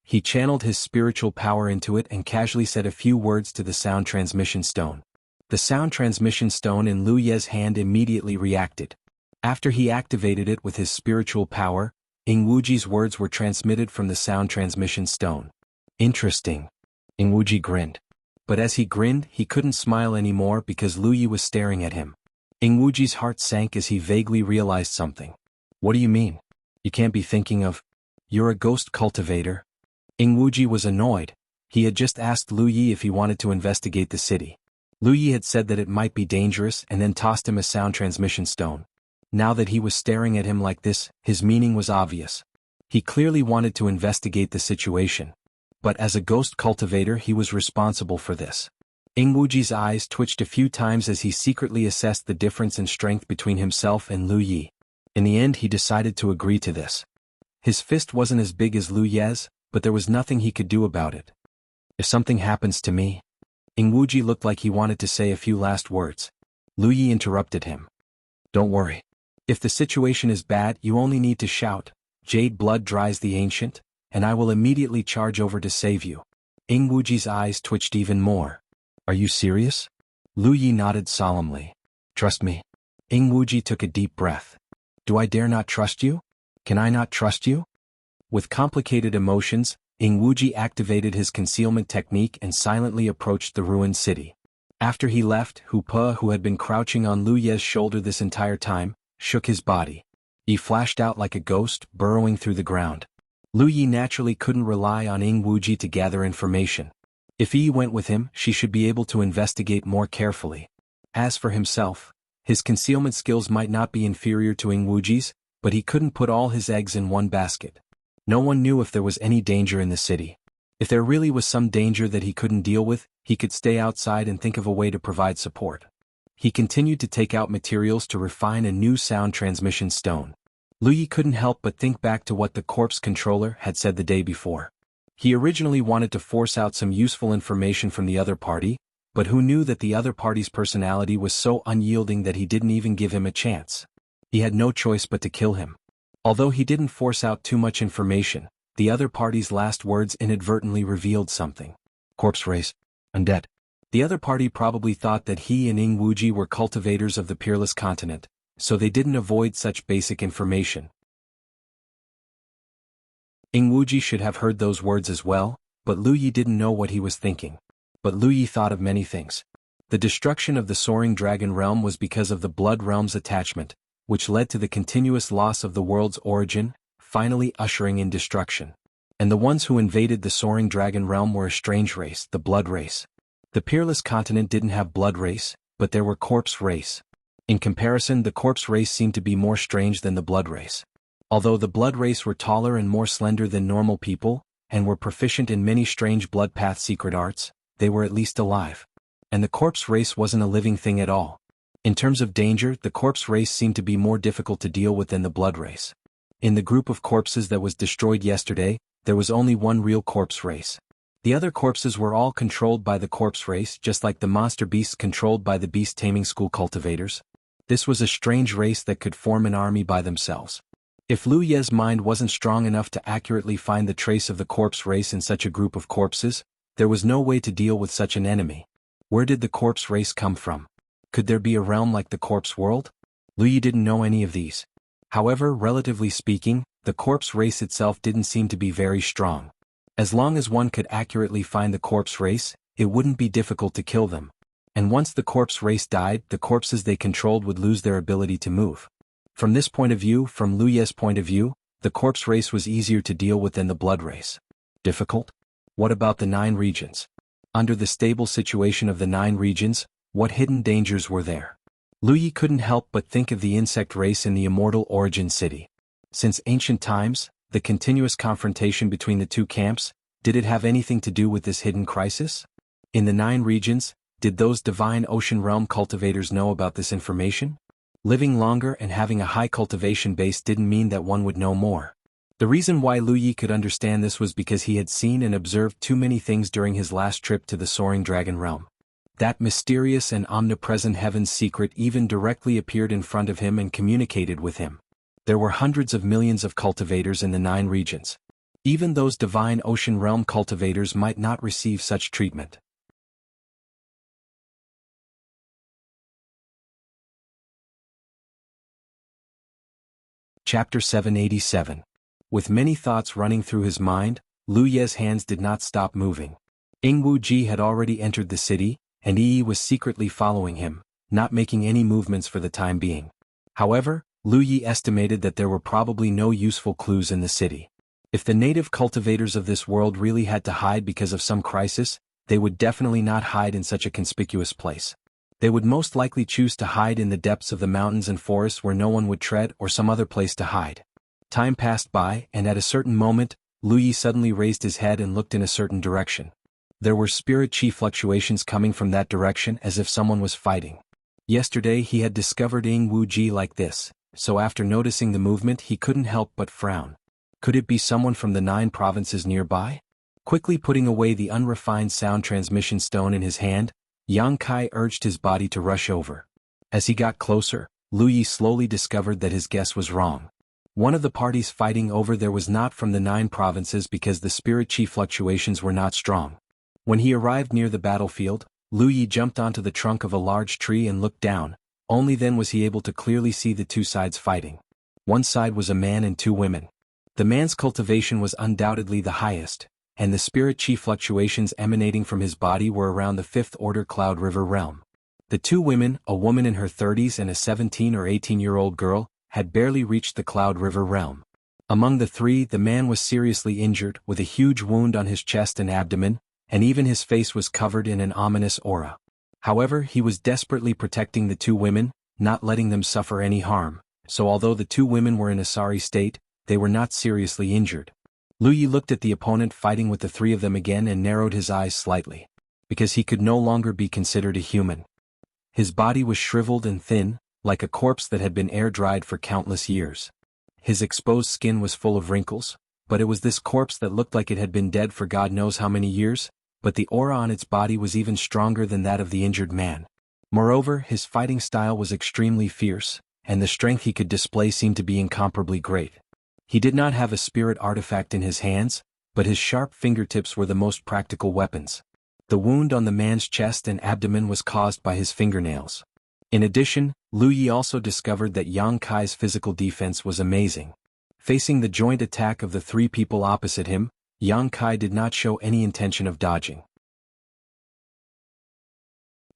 He channeled his spiritual power into it and casually said a few words to the sound transmission stone. The sound transmission stone in Lu Ye's hand immediately reacted. After he activated it with his spiritual power, Ing Wuji's words were transmitted from the sound transmission stone. Interesting. Ing Wuji grinned. But as he grinned, he couldn't smile anymore because Lu Yi was staring at him. Ing Wuji's heart sank as he vaguely realized something. What do you mean? You can't be thinking of... You're a ghost cultivator? Ing Wuji was annoyed. He had just asked Lu Yi if he wanted to investigate the city. Lu Yi had said that it might be dangerous and then tossed him a sound transmission stone. Now that he was staring at him like this, his meaning was obvious. He clearly wanted to investigate the situation. But as a ghost cultivator, he was responsible for this. Ing Wuji's eyes twitched a few times as he secretly assessed the difference in strength between himself and Lu Yi. In the end, he decided to agree to this. His fist wasn't as big as Lu Ye's, but there was nothing he could do about it. If something happens to me... Ing Wuji looked like he wanted to say a few last words. Lu Yi interrupted him. Don't worry. If the situation is bad, you only need to shout, "Jade blood dries the ancient," and I will immediately charge over to save you. Ing Wuji's eyes twitched even more. Are you serious? Lu Yi nodded solemnly. Trust me. Ing Wuji took a deep breath. Do I dare not trust you? Can I not trust you? With complicated emotions, Ing Wuji activated his concealment technique and silently approached the ruined city. After he left, Hu Pe, who had been crouching on Lu Ye's shoulder this entire time, shook his body. He flashed out like a ghost, burrowing through the ground. Lu Yi naturally couldn't rely on Ing Wuji to gather information. If Yi went with him, she should be able to investigate more carefully. As for himself, his concealment skills might not be inferior to Ing Wuji's, but he couldn't put all his eggs in one basket. No one knew if there was any danger in the city. If there really was some danger that he couldn't deal with, he could stay outside and think of a way to provide support. He continued to take out materials to refine a new sound transmission stone. Lu Yi couldn't help but think back to what the corpse controller had said the day before. He originally wanted to force out some useful information from the other party, but who knew that the other party's personality was so unyielding that he didn't even give him a chance. He had no choice but to kill him. Although he didn't force out too much information, the other party's last words inadvertently revealed something. Corpse race. Undead. The other party probably thought that he and Ing Wuji were cultivators of the peerless continent, so they didn't avoid such basic information. Ing Wuji should have heard those words as well, but Lu Yi didn't know what he was thinking. But Lu Yi thought of many things. The destruction of the Soaring Dragon Realm was because of the Blood Realm's attachment, which led to the continuous loss of the world's origin, finally ushering in destruction. And the ones who invaded the Soaring Dragon Realm were a strange race, the Blood Race. The peerless continent didn't have Blood Race, but there were Corpse Race. In comparison, the corpse race seemed to be more strange than the blood race. Although the blood race were taller and more slender than normal people, and were proficient in many strange blood path secret arts, they were at least alive. And the corpse race wasn't a living thing at all. In terms of danger, the corpse race seemed to be more difficult to deal with than the blood race. In the group of corpses that was destroyed yesterday, there was only one real corpse race. The other corpses were all controlled by the corpse race, just like the monster beasts controlled by the beast taming school cultivators. This was a strange race that could form an army by themselves. If Lu Ye's mind wasn't strong enough to accurately find the trace of the corpse race in such a group of corpses, there was no way to deal with such an enemy. Where did the corpse race come from? Could there be a realm like the corpse world? Lu Ye didn't know any of these. However, relatively speaking, the corpse race itself didn't seem to be very strong. As long as one could accurately find the corpse race, it wouldn't be difficult to kill them. And once the corpse race died, the corpses they controlled would lose their ability to move. From this point of view, from Lu Ye's point of view, the corpse race was easier to deal with than the blood race. Difficult? What about the 9 regions? Under the stable situation of the 9 regions, what hidden dangers were there? Lu Ye couldn't help but think of the insect race in the immortal origin city. Since ancient times, the continuous confrontation between the two camps, did it have anything to do with this hidden crisis? In the 9 regions, did those divine ocean realm cultivators know about this information? Living longer and having a high cultivation base didn't mean that one would know more. The reason why Lu Ye could understand this was because he had seen and observed too many things during his last trip to the soaring dragon realm. That mysterious and omnipresent heaven's secret even directly appeared in front of him and communicated with him. There were hundreds of millions of cultivators in the 9 regions. Even those divine ocean realm cultivators might not receive such treatment. Chapter 787. With many thoughts running through his mind, Lu Ye's hands did not stop moving. Yingwu Ji had already entered the city, and Yi was secretly following him, not making any movements for the time being. However, Lu Ye estimated that there were probably no useful clues in the city. If the native cultivators of this world really had to hide because of some crisis, they would definitely not hide in such a conspicuous place. They would most likely choose to hide in the depths of the mountains and forests where no one would tread, or some other place to hide. Time passed by, and at a certain moment, Lu Ye suddenly raised his head and looked in a certain direction. There were spirit chi fluctuations coming from that direction as if someone was fighting. Yesterday he had discovered Yingwu Ji like this, so after noticing the movement he couldn't help but frown. Could it be someone from the 9 provinces nearby? Quickly putting away the unrefined sound transmission stone in his hand, Yang Kai urged his body to rush over. As he got closer, Lu Ye slowly discovered that his guess was wrong. One of the parties fighting over there was not from the 9 provinces because the spirit chi fluctuations were not strong. When he arrived near the battlefield, Lu Ye jumped onto the trunk of a large tree and looked down. Only then was he able to clearly see the 2 sides fighting. One side was a man and 2 women. The man's cultivation was undoubtedly the highest, and the spirit chi fluctuations emanating from his body were around the 5th order Cloud River realm. The 2 women, a woman in her 30s and a 17 or 18-year-old girl, had barely reached the Cloud River realm. Among the 3, the man was seriously injured, with a huge wound on his chest and abdomen, and even his face was covered in an ominous aura. However, he was desperately protecting the 2 women, not letting them suffer any harm, so although the 2 women were in a sorry state, they were not seriously injured. Lu Ye looked at the opponent fighting with the 3 of them again and narrowed his eyes slightly, because he could no longer be considered a human. His body was shriveled and thin, like a corpse that had been air-dried for countless years. His exposed skin was full of wrinkles, but it was this corpse that looked like it had been dead for God knows how many years, but the aura on its body was even stronger than that of the injured man. Moreover, his fighting style was extremely fierce, and the strength he could display seemed to be incomparably great. He did not have a spirit artifact in his hands, but his sharp fingertips were the most practical weapons. The wound on the man's chest and abdomen was caused by his fingernails. In addition, Lu Ye also discovered that Yang Kai's physical defense was amazing. Facing the joint attack of the 3 people opposite him, Yang Kai did not show any intention of dodging.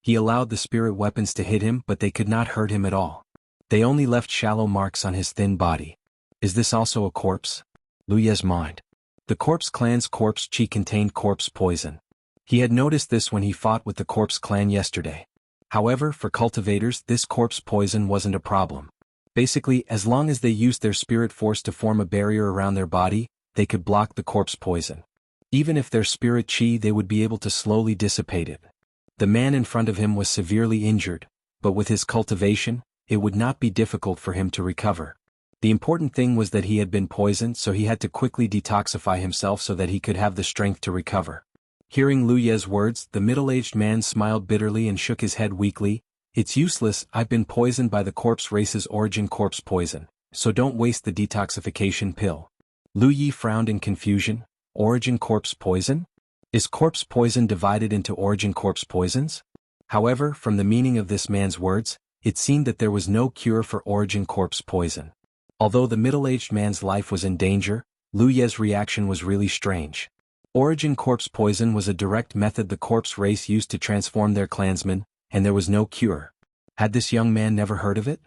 He allowed the spirit weapons to hit him, but they could not hurt him at all. They only left shallow marks on his thin body. Is this also a corpse? Lu Ye's mind. The corpse clan's corpse chi contained corpse poison. He had noticed this when he fought with the corpse clan yesterday. However, for cultivators, this corpse poison wasn't a problem. Basically, as long as they used their spirit force to form a barrier around their body, they could block the corpse poison. Even if their spirit chi, they would be able to slowly dissipate it. The man in front of him was severely injured, but with his cultivation, it would not be difficult for him to recover. The important thing was that he had been poisoned, so he had to quickly detoxify himself so that he could have the strength to recover. Hearing Lu Ye's words, the middle-aged man smiled bitterly and shook his head weakly. "It's useless, I've been poisoned by the corpse race's origin corpse poison, so don't waste the detoxification pill." Lu Ye frowned in confusion. Origin corpse poison? Is corpse poison divided into origin corpse poisons? However, from the meaning of this man's words, it seemed that there was no cure for origin corpse poison. Although the middle-aged man's life was in danger, Lu Ye's reaction was really strange. Origin corpse poison was a direct method the corpse race used to transform their clansmen, and there was no cure. Had this young man never heard of it?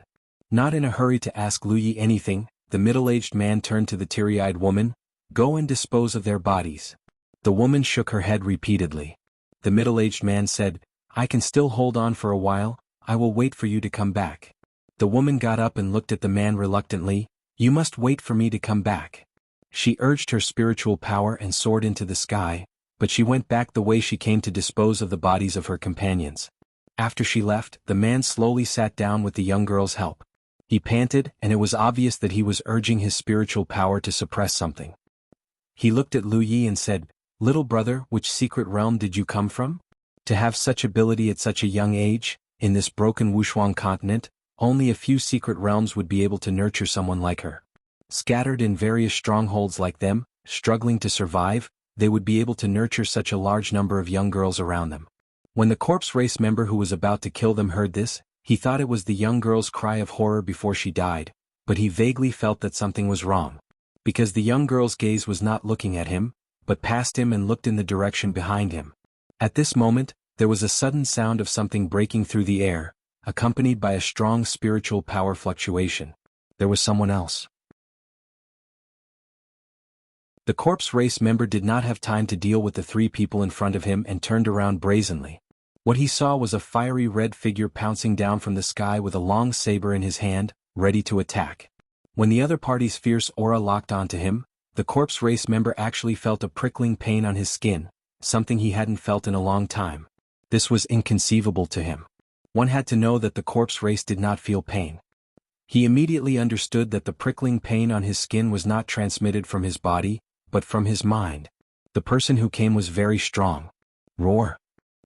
Not in a hurry to ask Lu Ye anything, the middle-aged man turned to the teary-eyed woman. "Go and dispose of their bodies." The woman shook her head repeatedly. The middle-aged man said, "I can still hold on for a while, I will wait for you to come back." The woman got up and looked at the man reluctantly. "You must wait for me to come back." She urged her spiritual power and soared into the sky, but she went back the way she came to dispose of the bodies of her companions. After she left, the man slowly sat down with the young girl's help. He panted, and it was obvious that he was urging his spiritual power to suppress something. He looked at Lu Ye and said, "Little brother, which secret realm did you come from? To have such ability at such a young age, in this broken Wushuang continent, only a few secret realms would be able to nurture someone like her. Scattered in various strongholds like them, struggling to survive, they would be able to nurture such a large number of young girls around them." When the corpse race member who was about to kill them heard this, he thought it was the young girl's cry of horror before she died, but he vaguely felt that something was wrong. Because the young girl's gaze was not looking at him, but past him and looked in the direction behind him. At this moment, there was a sudden sound of something breaking through the air, accompanied by a strong spiritual power fluctuation. There was someone else. The corpse race member did not have time to deal with the three people in front of him and turned around brazenly. What he saw was a fiery red figure pouncing down from the sky with a long saber in his hand, ready to attack. When the other party's fierce aura locked onto him, the corpse race member actually felt a prickling pain on his skin, something he hadn't felt in a long time. This was inconceivable to him. One had to know that the corpse race did not feel pain. He immediately understood that the prickling pain on his skin was not transmitted from his body, but from his mind. The person who came was very strong. Roar!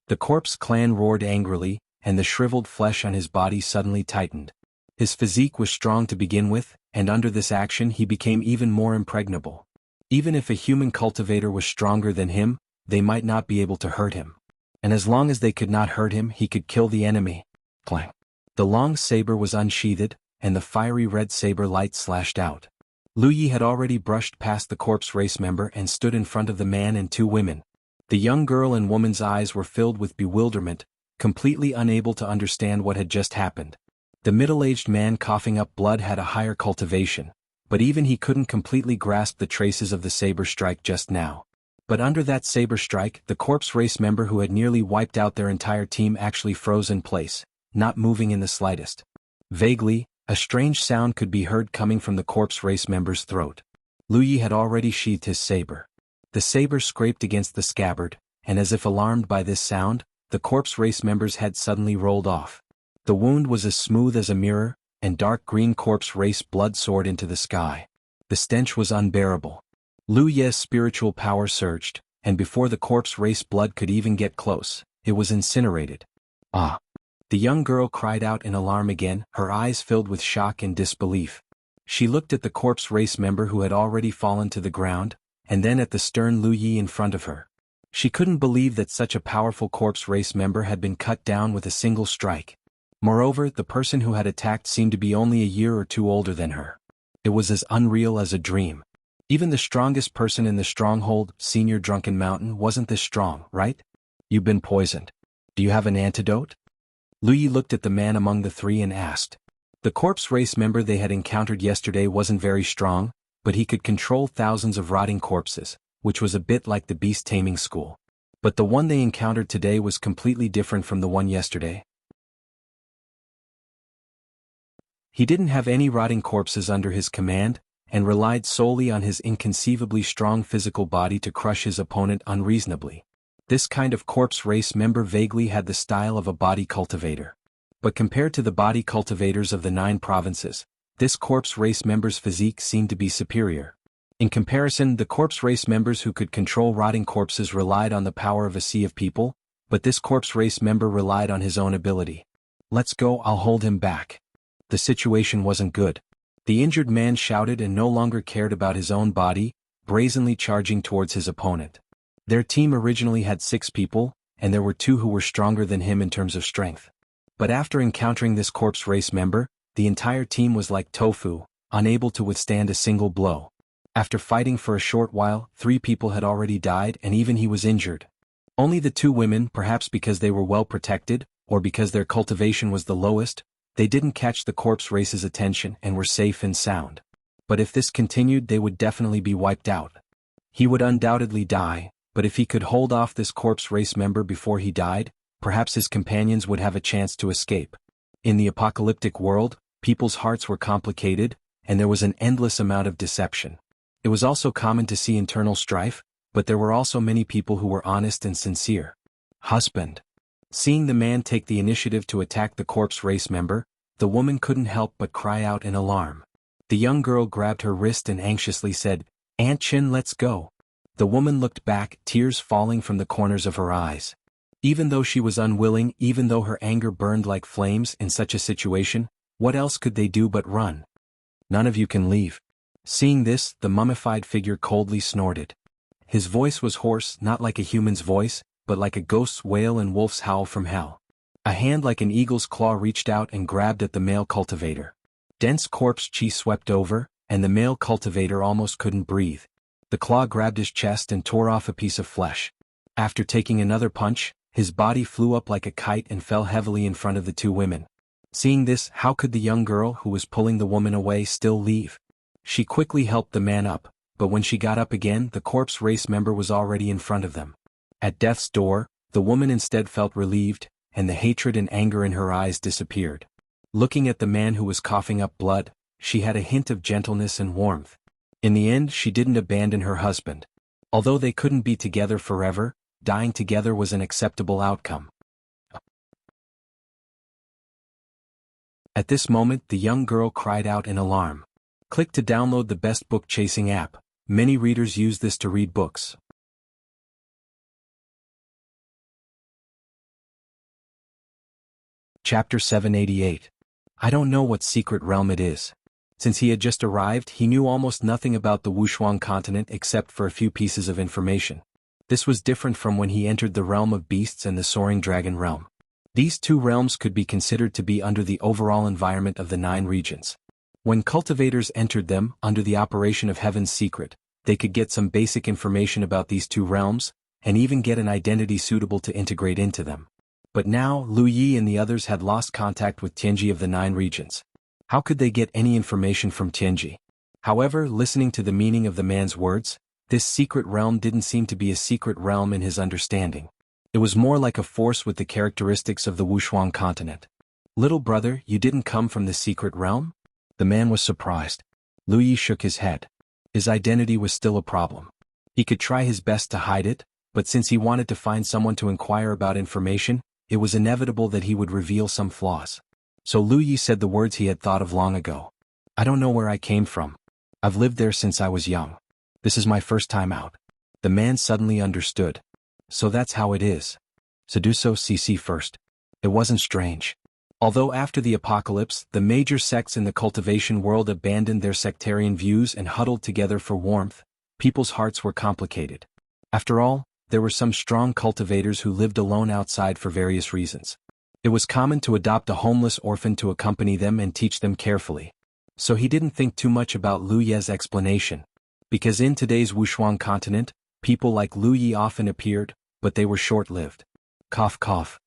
The corpse clan roared angrily, and the shriveled flesh on his body suddenly tightened. His physique was strong to begin with, and under this action he became even more impregnable. Even if a human cultivator was stronger than him, they might not be able to hurt him. And as long as they could not hurt him, he could kill the enemy. Clang! The long saber was unsheathed, and the fiery red saber light slashed out. Lu Ye had already brushed past the corpse race member and stood in front of the man and two women. The young girl and woman's eyes were filled with bewilderment, completely unable to understand what had just happened. The middle-aged man coughing up blood had a higher cultivation, but even he couldn't completely grasp the traces of the saber strike just now. But under that saber strike, the corpse race member who had nearly wiped out their entire team actually froze in place, not moving in the slightest. Vaguely, a strange sound could be heard coming from the corpse race member's throat. Lu Ye had already sheathed his saber. The saber scraped against the scabbard, and as if alarmed by this sound, the corpse race member's head suddenly rolled off. The wound was as smooth as a mirror, and dark green corpse race blood soared into the sky. The stench was unbearable. Lu Ye's spiritual power surged, and before the corpse race blood could even get close, it was incinerated. Ah! The young girl cried out in alarm again, her eyes filled with shock and disbelief. She looked at the corpse race member who had already fallen to the ground, and then at the stern Lu Ye in front of her. She couldn't believe that such a powerful corpse race member had been cut down with a single strike. Moreover, the person who had attacked seemed to be only a year or two older than her. It was as unreal as a dream. Even the strongest person in the stronghold, Senior Drunken Mountain, wasn't this strong, right? You've been poisoned. Do you have an antidote? Lu Ye looked at the man among the three and asked. The corpse race member they had encountered yesterday wasn't very strong, but he could control thousands of rotting corpses, which was a bit like the beast taming school. But the one they encountered today was completely different from the one yesterday. He didn't have any rotting corpses under his command, and relied solely on his inconceivably strong physical body to crush his opponent unreasonably. This kind of corpse race member vaguely had the style of a body cultivator. But compared to the body cultivators of the 9 provinces, this corpse race member's physique seemed to be superior. In comparison, the corpse race members who could control rotting corpses relied on the power of a sea of people, but this corpse race member relied on his own ability. "Let's go, I'll hold him back." The situation wasn't good. The injured man shouted and no longer cared about his own body, brazenly charging towards his opponent. Their team originally had 6 people, and there were 2 who were stronger than him in terms of strength. But after encountering this corpse race member, the entire team was like tofu, unable to withstand a single blow. After fighting for a short while, 3 people had already died and even he was injured. Only the 2 women, perhaps because they were well protected, or because their cultivation was the lowest, they didn't catch the corpse race's attention and were safe and sound. But if this continued, they would definitely be wiped out. He would undoubtedly die, but if he could hold off this corpse race member before he died, perhaps his companions would have a chance to escape. In the apocalyptic world, people's hearts were complicated, and there was an endless amount of deception. It was also common to see internal strife, but there were also many people who were honest and sincere. Husband. Seeing the man take the initiative to attack the corpse race member, the woman couldn't help but cry out in alarm. The young girl grabbed her wrist and anxiously said, "Aunt Chin, let's go." The woman looked back, tears falling from the corners of her eyes. Even though she was unwilling, even though her anger burned like flames in such a situation, what else could they do but run? "None of you can leave." Seeing this, the mummified figure coldly snorted. His voice was hoarse, not like a human's voice, but like a ghost's wail and wolf's howl from hell. A hand like an eagle's claw reached out and grabbed at the male cultivator. Dense corpse chi swept over, and the male cultivator almost couldn't breathe. The claw grabbed his chest and tore off a piece of flesh. After taking another punch, his body flew up like a kite and fell heavily in front of the 2 women. Seeing this, how could the young girl who was pulling the woman away still leave? She quickly helped the man up, but when she got up again, the corpse race member was already in front of them. At death's door, the woman instead felt relieved, and the hatred and anger in her eyes disappeared. Looking at the man who was coughing up blood, she had a hint of gentleness and warmth. In the end, she didn't abandon her husband. Although they couldn't be together forever, dying together was an acceptable outcome. At this moment, the young girl cried out in alarm. Click to download the best book chasing app. Many readers use this to read books. Chapter 788. I don't know what secret realm it is. Since he had just arrived, he knew almost nothing about the Wuxia continent except for a few pieces of information. This was different from when he entered the realm of beasts and the soaring dragon realm. These 2 realms could be considered to be under the overall environment of the 9 regions. When cultivators entered them, under the operation of Heaven's Secret, they could get some basic information about these 2 realms, and even get an identity suitable to integrate into them. But now, Lu Yi and the others had lost contact with Tianji of the 9 regions. How could they get any information from Tianji? However, listening to the meaning of the man's words, this secret realm didn't seem to be a secret realm in his understanding. It was more like a force with the characteristics of the Wuxia continent. "Little brother, you didn't come from the secret realm?" The man was surprised. Lu Yi shook his head. His identity was still a problem. He could try his best to hide it, but since he wanted to find someone to inquire about information, it was inevitable that he would reveal some flaws. So Lu Yi said the words he had thought of long ago. "I don't know where I came from. I've lived there since I was young. This is my first time out." The man suddenly understood. So that's how it is. Seduso CC first. It wasn't strange. Although after the apocalypse, the major sects in the cultivation world abandoned their sectarian views and huddled together for warmth, people's hearts were complicated. After all, there were some strong cultivators who lived alone outside for various reasons. It was common to adopt a homeless orphan to accompany them and teach them carefully. So he didn't think too much about Lu Ye's explanation. Because in today's Wuxia continent, people like Lu Yi often appeared, but they were short-lived. Cough cough.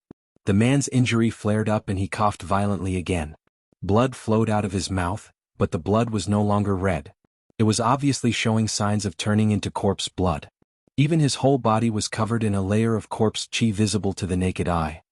The man's injury flared up and he coughed violently again. Blood flowed out of his mouth, but the blood was no longer red. It was obviously showing signs of turning into corpse blood. Even his whole body was covered in a layer of corpse chi visible to the naked eye.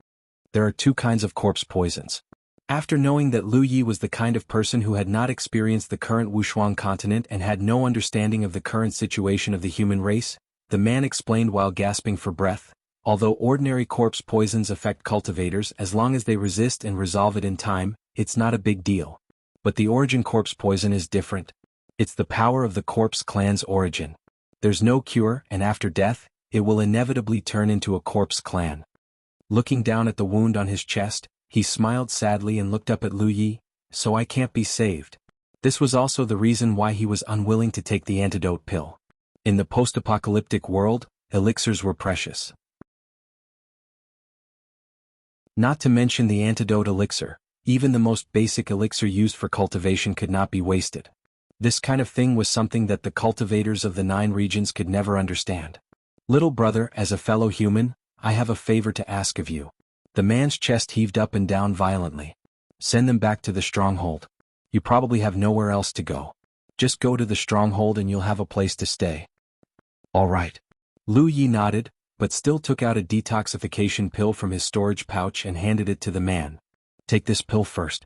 There are 2 kinds of corpse poisons. After knowing that Lu Yi was the kind of person who had not experienced the current Wushuang continent and had no understanding of the current situation of the human race, the man explained while gasping for breath, although ordinary corpse poisons affect cultivators as long as they resist and resolve it in time, it's not a big deal. But the origin corpse poison is different. It's the power of the corpse clan's origin. There's no cure, and after death, it will inevitably turn into a corpse clan. Looking down at the wound on his chest, he smiled sadly and looked up at Lu Yi. So I can't be saved. This was also the reason why he was unwilling to take the antidote pill. In the post-apocalyptic world, elixirs were precious. Not to mention the antidote elixir, even the most basic elixir used for cultivation could not be wasted. This kind of thing was something that the cultivators of the 9 regions could never understand. Little brother, as a fellow human, I have a favor to ask of you. The man's chest heaved up and down violently. Send them back to the stronghold. You probably have nowhere else to go. Just go to the stronghold and you'll have a place to stay. All right. Lu Yi nodded, but still took out a detoxification pill from his storage pouch and handed it to the man. Take this pill first.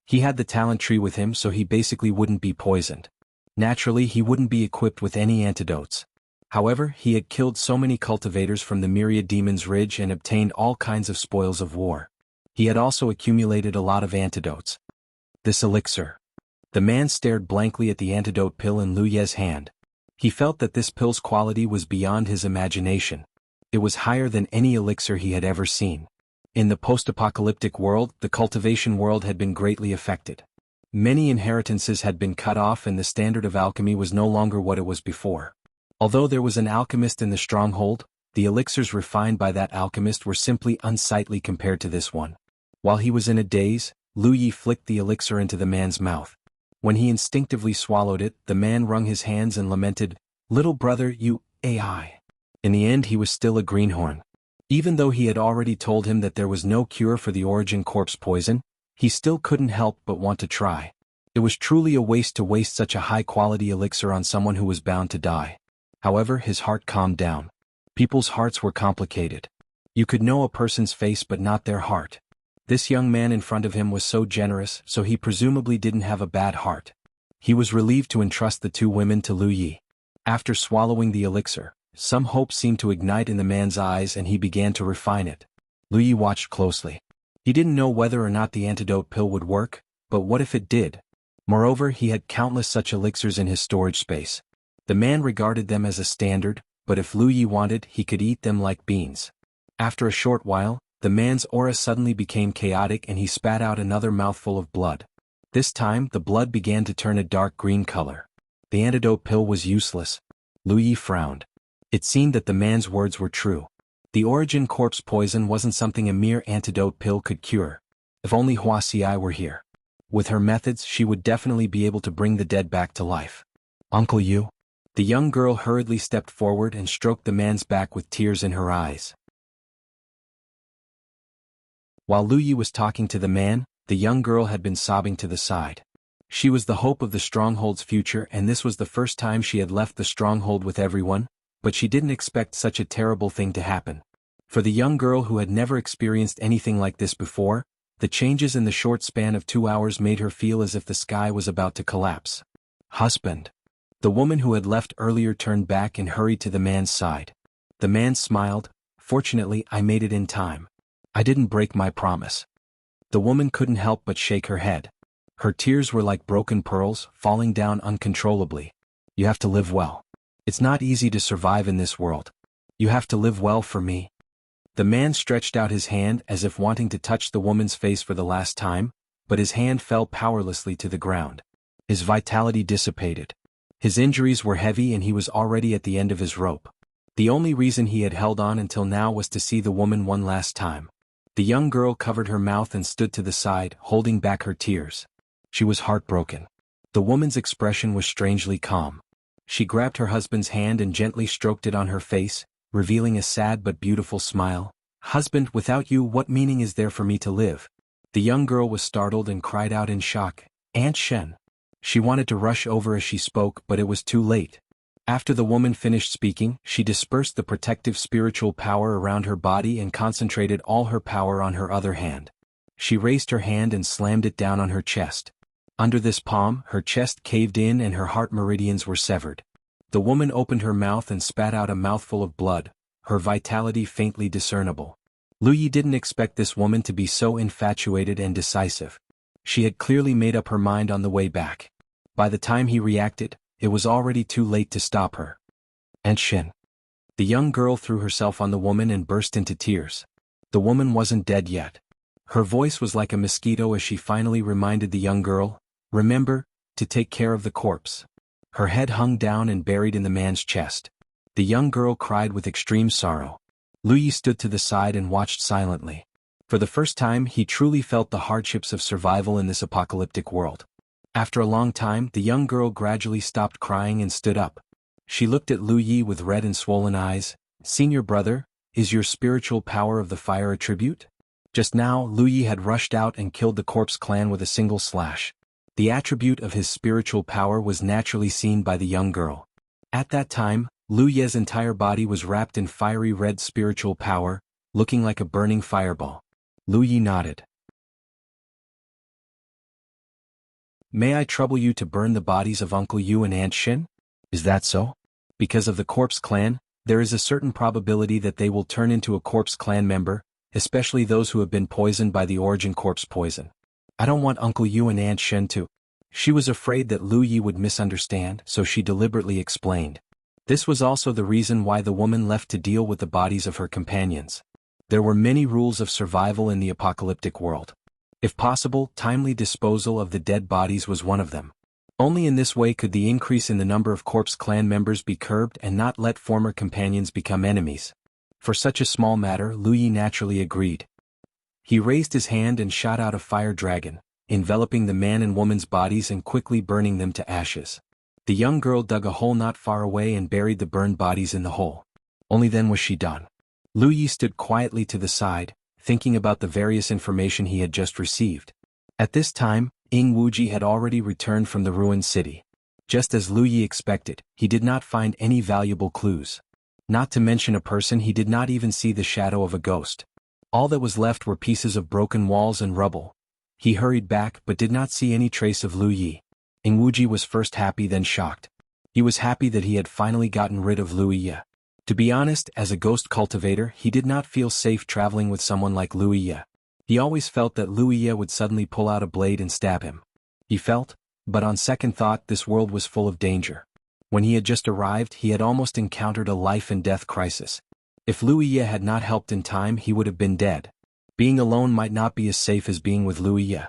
He had the talent tree with him, so he basically wouldn't be poisoned. Naturally, he wouldn't be equipped with any antidotes. However, he had killed so many cultivators from the Myriad Demon's Ridge and obtained all kinds of spoils of war. He had also accumulated a lot of antidotes. This elixir. The man stared blankly at the antidote pill in Lu Ye's hand. He felt that this pill's quality was beyond his imagination. It was higher than any elixir he had ever seen. In the post-apocalyptic world, the cultivation world had been greatly affected. Many inheritances had been cut off and the standard of alchemy was no longer what it was before. Although there was an alchemist in the stronghold, the elixirs refined by that alchemist were simply unsightly compared to this one. While he was in a daze, Lu Yi flicked the elixir into the man's mouth. When he instinctively swallowed it, the man wrung his hands and lamented, "Little brother, you AI." In the end he was still a greenhorn. Even though he had already told him that there was no cure for the origin corpse poison, he still couldn't help but want to try. It was truly a waste to waste such a high-quality elixir on someone who was bound to die. However, his heart calmed down. People's hearts were complicated. You could know a person's face but not their heart. This young man in front of him was so generous, so he presumably didn't have a bad heart. He was relieved to entrust the 2 women to Lu Yi. After swallowing the elixir, some hope seemed to ignite in the man's eyes and he began to refine it. Lu Yi watched closely. He didn't know whether or not the antidote pill would work, but what if it did? Moreover, he had countless such elixirs in his storage space. The man regarded them as a standard, but if Lu Yi wanted, he could eat them like beans. After a short while, the man's aura suddenly became chaotic and he spat out another mouthful of blood. This time, the blood began to turn a dark green color. The antidote pill was useless. Lu Yi frowned. It seemed that the man's words were true. The origin corpse poison wasn't something a mere antidote pill could cure. If only Wuxia were here. With her methods, she would definitely be able to bring the dead back to life. Uncle Yu? The young girl hurriedly stepped forward and stroked the man's back with tears in her eyes. While Lu Yi was talking to the man, the young girl had been sobbing to the side. She was the hope of the stronghold's future and this was the first time she had left the stronghold with everyone, but she didn't expect such a terrible thing to happen. For the young girl who had never experienced anything like this before, the changes in the short span of 2 hours made her feel as if the sky was about to collapse. Husband. The woman who had left earlier turned back and hurried to the man's side. The man smiled. Fortunately, I made it in time. I didn't break my promise. The woman couldn't help but shake her head. Her tears were like broken pearls, falling down uncontrollably. You have to live well. It's not easy to survive in this world. You have to live well for me. The man stretched out his hand as if wanting to touch the woman's face for the last time, but his hand fell powerlessly to the ground. His vitality dissipated. His injuries were heavy and he was already at the end of his rope. The only reason he had held on until now was to see the woman one last time. The young girl covered her mouth and stood to the side, holding back her tears. She was heartbroken. The woman's expression was strangely calm. She grabbed her husband's hand and gently stroked it on her face, revealing a sad but beautiful smile. Husband, without you, what meaning is there for me to live? The young girl was startled and cried out in shock, Aunt Shen. She wanted to rush over as she spoke, but it was too late. After the woman finished speaking, she dispersed the protective spiritual power around her body and concentrated all her power on her other hand. She raised her hand and slammed it down on her chest. Under this palm, her chest caved in and her heart meridians were severed. The woman opened her mouth and spat out a mouthful of blood, her vitality faintly discernible. Lu Yi didn't expect this woman to be so infatuated and decisive. She had clearly made up her mind on the way back. By the time he reacted, it was already too late to stop her. And Shin. The young girl threw herself on the woman and burst into tears. The woman wasn't dead yet. Her voice was like a mosquito as she finally reminded the young girl, "Remember, to take care of the corpse." Her head hung down and buried in the man's chest. The young girl cried with extreme sorrow. Lu Yi stood to the side and watched silently. For the first time he truly felt the hardships of survival in this apocalyptic world. After a long time the young girl gradually stopped crying and stood up. She looked at Lu Yi with red and swollen eyes. "Senior brother, is your spiritual power of the fire a tribute?" Just now Lu Yi had rushed out and killed the corpse clan with a single slash. The attribute of his spiritual power was naturally seen by the young girl. At that time, Lu Ye's entire body was wrapped in fiery red spiritual power, looking like a burning fireball. Lu Yi nodded. "May I trouble you to burn the bodies of Uncle Yu and Aunt Shin? Is that so? Because of the corpse clan, there is a certain probability that they will turn into a corpse clan member, especially those who have been poisoned by the origin corpse poison. I don't want Uncle Yu and Aunt Shen to." She was afraid that Lu Yi would misunderstand, so she deliberately explained. This was also the reason why the woman left to deal with the bodies of her companions. There were many rules of survival in the apocalyptic world. If possible, timely disposal of the dead bodies was one of them. Only in this way could the increase in the number of corpse clan members be curbed and not let former companions become enemies. For such a small matter, Lu Yi naturally agreed. He raised his hand and shot out a fire dragon, enveloping the man and woman's bodies and quickly burning them to ashes. The young girl dug a hole not far away and buried the burned bodies in the hole. Only then was she done. Lu Yi stood quietly to the side, thinking about the various information he had just received. At this time, Ing Wuji had already returned from the ruined city. Just as Lu Yi expected, he did not find any valuable clues. Not to mention a person, he did not even see the shadow of a ghost. All that was left were pieces of broken walls and rubble. He hurried back but did not see any trace of Lu Yi. Ing Wuji was first happy then shocked. He was happy that he had finally gotten rid of Lu Yi. To be honest, as a ghost cultivator, he did not feel safe traveling with someone like Lu Yi. He always felt that Lu Yi would suddenly pull out a blade and stab him. He felt, but on second thought this world was full of danger. When he had just arrived he had almost encountered a life and death crisis. If Lu Yi had not helped in time he would have been dead. Being alone might not be as safe as being with Lu Yi.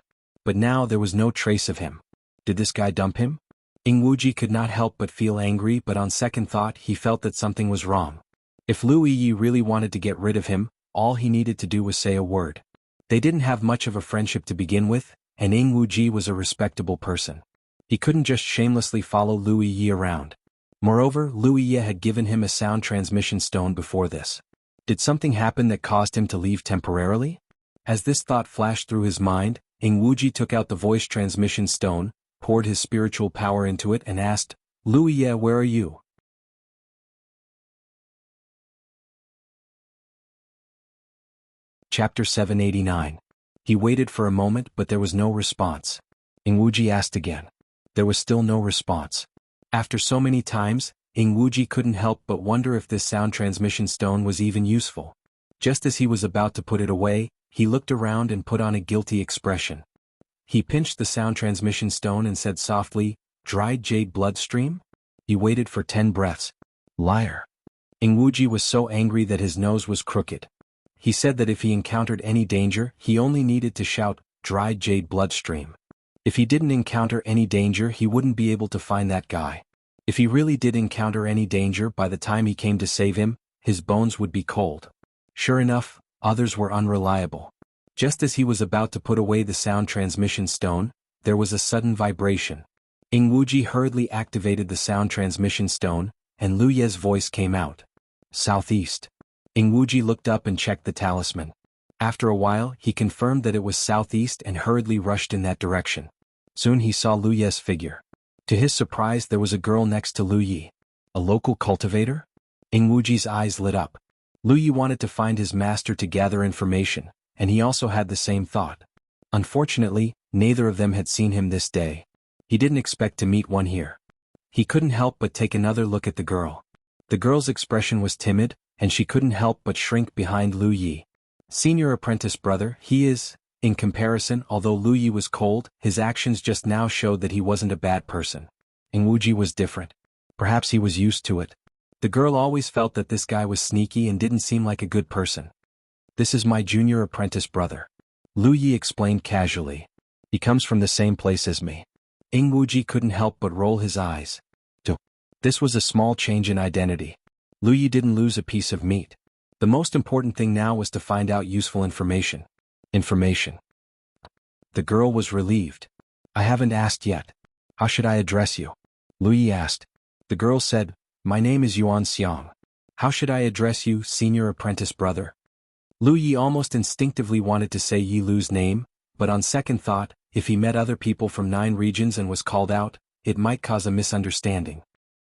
But now there was no trace of him. Did this guy dump him? Ing Wuji could not help but feel angry, but on second thought he felt that something was wrong. If Lu Yi really wanted to get rid of him, all he needed to do was say a word. They didn't have much of a friendship to begin with, and Ing Wuji was a respectable person. He couldn't just shamelessly follow Lu Yi around. Moreover, Lu Yi had given him a sound transmission stone before this. Did something happen that caused him to leave temporarily? As this thought flashed through his mind, Ing Wuji took out the voice transmission stone, poured his spiritual power into it and asked, "Lu Yi, where are you?" Chapter 789. He waited for a moment but there was no response. Ing Wuji asked again. There was still no response. After so many times, Ing Wuji couldn't help but wonder if this sound transmission stone was even useful. Just as he was about to put it away, he looked around and put on a guilty expression. He pinched the sound transmission stone and said softly, "Dried jade bloodstream?" He waited for 10 breaths. Liar. Ing Wuji was so angry that his nose was crooked. He said that if he encountered any danger, he only needed to shout, "Dried jade bloodstream." If he didn't encounter any danger he wouldn't be able to find that guy. If he really did encounter any danger, by the time he came to save him, his bones would be cold. Sure enough, others were unreliable. Just as he was about to put away the sound transmission stone, there was a sudden vibration. Ing Wuji hurriedly activated the sound transmission stone, and Lu Ye's voice came out. Southeast. Ing Wuji looked up and checked the talisman. After a while he confirmed that it was southeast and hurriedly rushed in that direction. Soon he saw Lu Ye's figure. To his surprise there was a girl next to Lu Yi. A local cultivator? Ing Wuji's eyes lit up. Lu Yi wanted to find his master to gather information, and he also had the same thought. Unfortunately, neither of them had seen him this day. He didn't expect to meet one here. He couldn't help but take another look at the girl. The girl's expression was timid, and she couldn't help but shrink behind Lu Yi. Senior apprentice brother, he is. In comparison, although Lu Yi was cold, his actions just now showed that he wasn't a bad person. Wuji was different. Perhaps he was used to it. The girl always felt that this guy was sneaky and didn't seem like a good person. This is my junior apprentice brother. Lu Yi explained casually. He comes from the same place as me. Wuji couldn't help but roll his eyes. This was a small change in identity. Lu Yi didn't lose a piece of meat. The most important thing now was to find out useful information. The girl was relieved. I haven't asked yet. How should I address you? Lu Yi asked. The girl said, my name is Yuan Xiang. How should I address you, senior apprentice brother? Lu Yi almost instinctively wanted to say Yi Lu's name, but on second thought, if he met other people from 9 regions and was called out, it might cause a misunderstanding.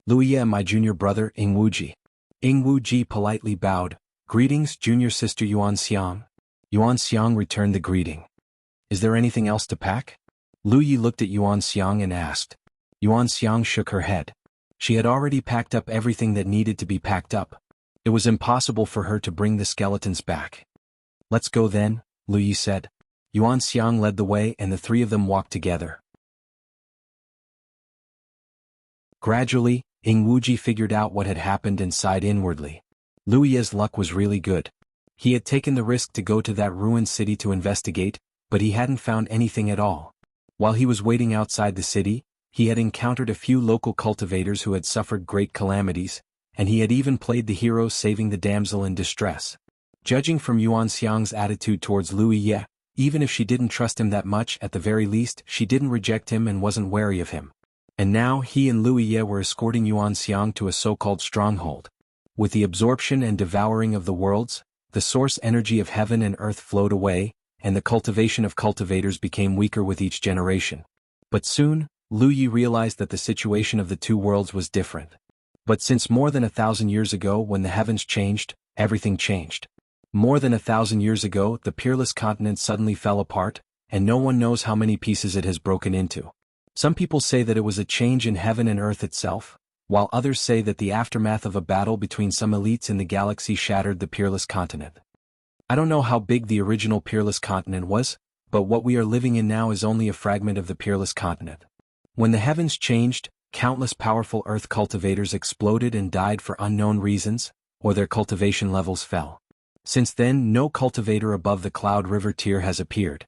Lu Yi and my junior brother, Wuji. Wuji politely bowed. Greetings, junior sister Yuan Xiang. Yuan Xiang returned the greeting. Is there anything else to pack? Lu Yi looked at Yuan Xiang and asked. Yuan Xiang shook her head. She had already packed up everything that needed to be packed up. It was impossible for her to bring the skeletons back. Let's go then, Lu Yi said. Yuan Xiang led the way and the 3 of them walked together. Gradually, Wuji figured out what had happened and sighed inwardly. Lu Yi's luck was really good. He had taken the risk to go to that ruined city to investigate, but he hadn't found anything at all. While he was waiting outside the city, he had encountered a few local cultivators who had suffered great calamities, and he had even played the hero saving the damsel in distress. Judging from Yuan Xiang's attitude towards Lu Yi, even if she didn't trust him that much, at the very least, she didn't reject him and wasn't wary of him. And now he and Lu Yi were escorting Yuan Xiang to a so-called stronghold. With the absorption and devouring of the worlds, the source energy of heaven and earth flowed away, and the cultivation of cultivators became weaker with each generation. But soon, Lu Yi realized that the situation of the 2 worlds was different. But since more than 1,000 years ago when the heavens changed, everything changed. More than 1,000 years ago, the peerless continent suddenly fell apart, and no one knows how many pieces it has broken into. Some people say that it was a change in heaven and earth itself, while others say that the aftermath of a battle between some elites in the galaxy shattered the peerless continent. I don't know how big the original peerless continent was, but what we are living in now is only a fragment of the peerless continent. When the heavens changed, countless powerful earth cultivators exploded and died for unknown reasons, or their cultivation levels fell. Since then, no cultivator above the Cloud River tier has appeared.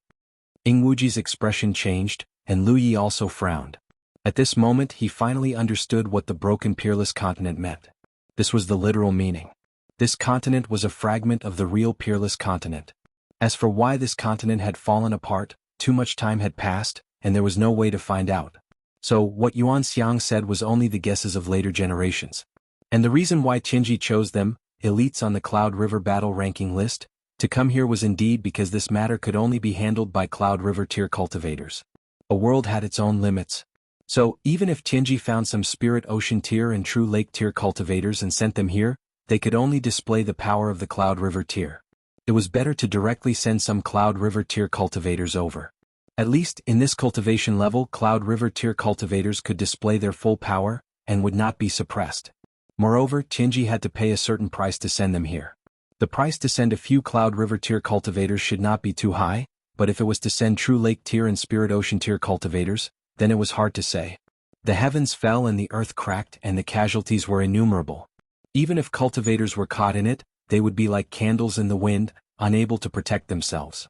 Wuji's expression changed, and Lu Yi also frowned. At this moment he finally understood what the broken peerless continent meant. This was the literal meaning. This continent was a fragment of the real peerless continent. As for why this continent had fallen apart, too much time had passed, and there was no way to find out. So what Yuan Xiang said was only the guesses of later generations. And the reason why Qinji chose them, elites on the Cloud River battle ranking list, to come here was indeed because this matter could only be handled by Cloud River tier cultivators. A world had its own limits. So, even if Tianji found some Spirit Ocean tier and True Lake tier cultivators and sent them here, they could only display the power of the Cloud River tier. It was better to directly send some Cloud River tier cultivators over. At least, in this cultivation level, Cloud River tier cultivators could display their full power, and would not be suppressed. Moreover, Tianji had to pay a certain price to send them here. The price to send a few Cloud River tier cultivators should not be too high, but if it was to send True Lake tier and Spirit Ocean tier cultivators, then it was hard to say. The heavens fell and the earth cracked and the casualties were innumerable. Even if cultivators were caught in it, they would be like candles in the wind, unable to protect themselves.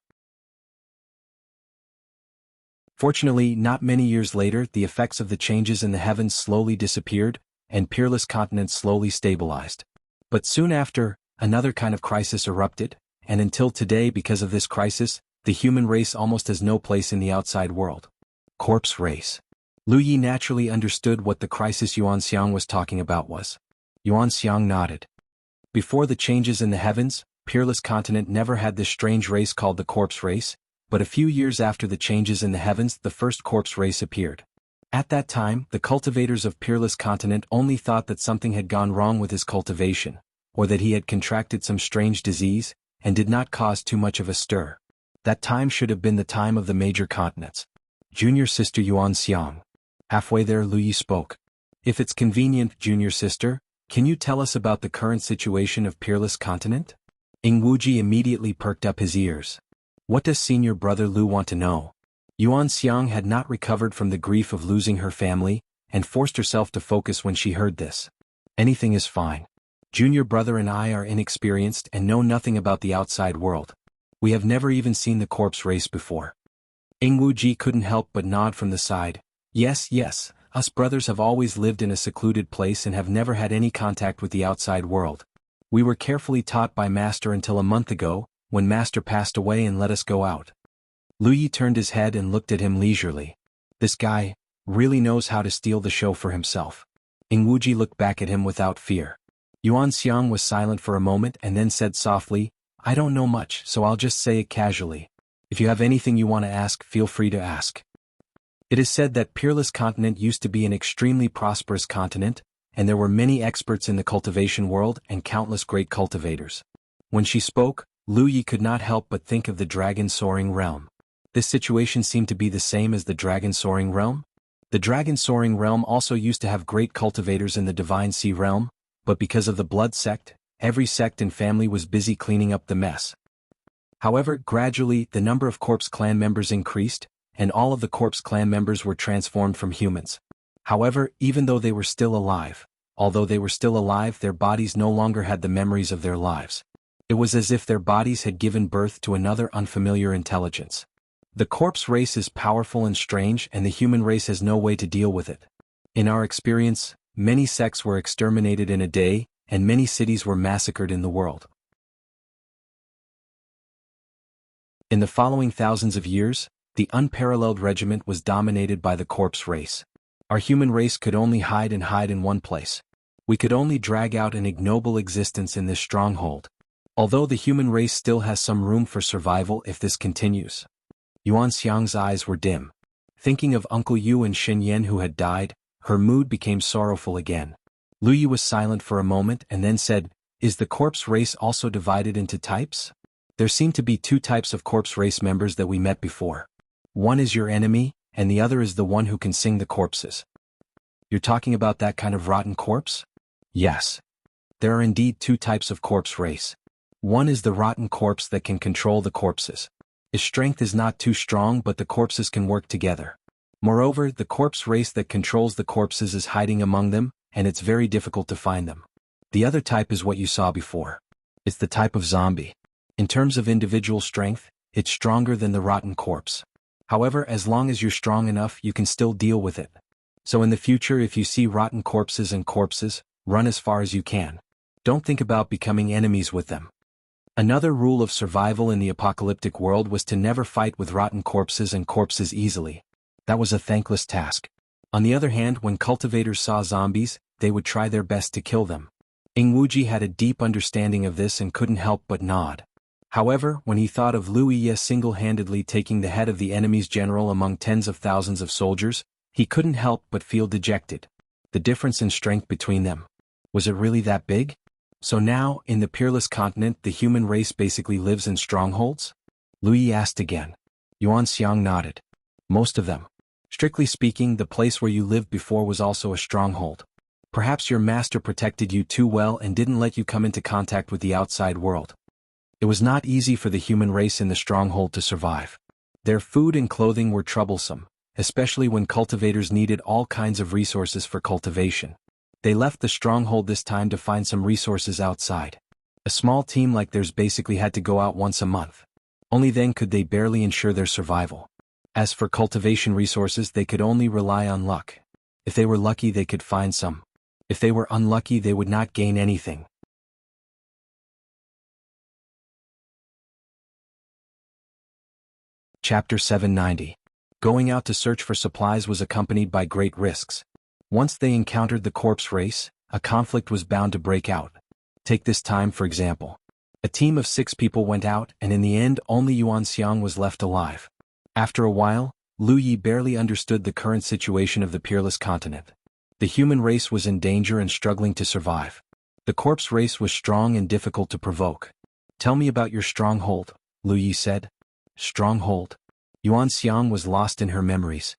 Fortunately, not many years later, the effects of the changes in the heavens slowly disappeared, and peerless continents slowly stabilized. But soon after, another kind of crisis erupted, and until today, because of this crisis, the human race almost has no place in the outside world. Corpse race. Lu Yi naturally understood what the crisis Yuan Xiang was talking about was. Yuan Xiang nodded. Before the changes in the heavens, peerless continent never had this strange race called the corpse race, but a few years after the changes in the heavens, the first corpse race appeared. At that time, the cultivators of peerless continent only thought that something had gone wrong with his cultivation, or that he had contracted some strange disease, and did not cause too much of a stir. That time should have been the time of the major continents. Junior sister Yuan Xiang. Halfway there Lu Yi spoke. If it's convenient, junior sister, can you tell us about the current situation of Peerless Continent? Ing Wuji immediately perked up his ears. What does senior brother Lu want to know? Yuan Xiang had not recovered from the grief of losing her family, and forced herself to focus when she heard this. Anything is fine. Junior brother and I are inexperienced and know nothing about the outside world. We have never even seen the corpse race before. Ing Wuji couldn't help but nod from the side. Yes, us brothers have always lived in a secluded place and have never had any contact with the outside world. We were carefully taught by Master until a month ago, when Master passed away and let us go out. Lu Yi turned his head and looked at him leisurely. This guy really knows how to steal the show for himself. Ing Wuji looked back at him without fear. Yuan Xiang was silent for a moment and then said softly, I don't know much, so I'll just say it casually. If you have anything you want to ask, feel free to ask. It is said that Peerless Continent used to be an extremely prosperous continent, and there were many experts in the cultivation world and countless great cultivators. When she spoke, Lu Yi could not help but think of the Dragon Soaring Realm. This situation seemed to be the same as the Dragon Soaring Realm. The Dragon Soaring Realm also used to have great cultivators in the Divine Sea Realm, but because of the Blood Sect, every sect and family was busy cleaning up the mess. However, gradually, the number of Corpse clan members increased, and all of the Corpse clan members were transformed from humans. However, even though they were still alive, their bodies no longer had the memories of their lives. It was as if their bodies had given birth to another unfamiliar intelligence. The Corpse race is powerful and strange, and the human race has no way to deal with it. In our experience, many sects were exterminated in a day, and many cities were massacred in the world. In the following thousands of years, the unparalleled regiment was dominated by the Corpse race. Our human race could only hide in one place. We could only drag out an ignoble existence in this stronghold. Although the human race still has some room for survival if this continues. Yuan Xiang's eyes were dim. Thinking of Uncle Yu and Shen Yan who had died, her mood became sorrowful again. Lu Yi was silent for a moment and then said, Is the Corpse race also divided into types? There seem to be two types of Corpse race members that we met before. One is your enemy, and the other is the one who can sing the corpses. You're talking about that kind of rotten corpse? Yes. There are indeed two types of Corpse race. One is the rotten corpse that can control the corpses. Its strength is not too strong, but the corpses can work together. Moreover, the Corpse race that controls the corpses is hiding among them, and it's very difficult to find them. The other type is what you saw before. It's the type of zombie. In terms of individual strength, it's stronger than the rotten corpse. However, as long as you're strong enough, you can still deal with it. So in the future, if you see rotten corpses and corpses, run as far as you can. Don't think about becoming enemies with them. Another rule of survival in the apocalyptic world was to never fight with rotten corpses and corpses easily. That was a thankless task. On the other hand, when cultivators saw zombies, they would try their best to kill them. Ing Wuji had a deep understanding of this and couldn't help but nod. However, when he thought of Lu Yi single-handedly taking the head of the enemy's general among tens of thousands of soldiers, he couldn't help but feel dejected. The difference in strength between them. Was it really that big? So now, in the Peerless Continent, the human race basically lives in strongholds? Lu Yi asked again. Yuan Xiang nodded. Most of them. Strictly speaking, the place where you lived before was also a stronghold. Perhaps your master protected you too well and didn't let you come into contact with the outside world. It was not easy for the human race in the stronghold to survive. Their food and clothing were troublesome, especially when cultivators needed all kinds of resources for cultivation. They left the stronghold this time to find some resources outside. A small team like theirs basically had to go out once a month. Only then could they barely ensure their survival. As for cultivation resources, they could only rely on luck. If they were lucky, they could find some. If they were unlucky, they would not gain anything. Chapter 790. Going out to search for supplies was accompanied by great risks. Once they encountered the Corpse race, a conflict was bound to break out. Take this time for example. A team of 6 people went out, and in the end only Yuan Xiang was left alive. After a while, Lu Yi barely understood the current situation of the Peerless Continent. The human race was in danger and struggling to survive. The Corpse race was strong and difficult to provoke. Tell me about your stronghold, Lu Yi said. Stronghold. Yuan Xiang was lost in her memories.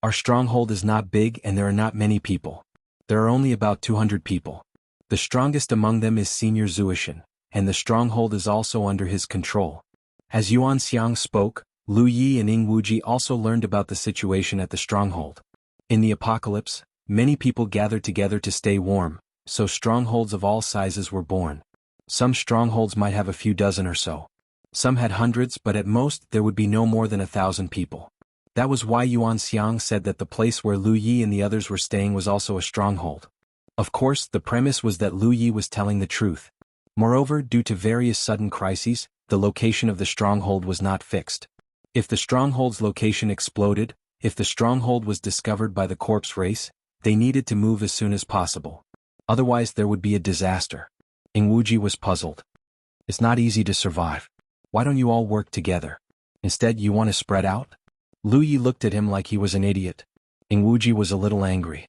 Our stronghold is not big and there are not many people. There are only about 200 people. The strongest among them is Senior Zuishan, and the stronghold is also under his control. As Yuan Xiang spoke, Lu Yi and Ying Wuji also learned about the situation at the stronghold. In the apocalypse, many people gathered together to stay warm, so strongholds of all sizes were born. Some strongholds might have a few dozen or so. Some had hundreds, but at most there would be no more than 1,000 people. That was why Yuan Xiang said that the place where Lu Yi and the others were staying was also a stronghold. Of course, the premise was that Lu Yi was telling the truth. Moreover, due to various sudden crises, the location of the stronghold was not fixed. If the stronghold's location exploded, if the stronghold was discovered by the corpse race, they needed to move as soon as possible. Otherwise there would be a disaster. Ying Wuji was puzzled. It's not easy to survive. Why don't you all work together? Instead you want to spread out? Lu Yi looked at him like he was an idiot. Ying Wuji was a little angry.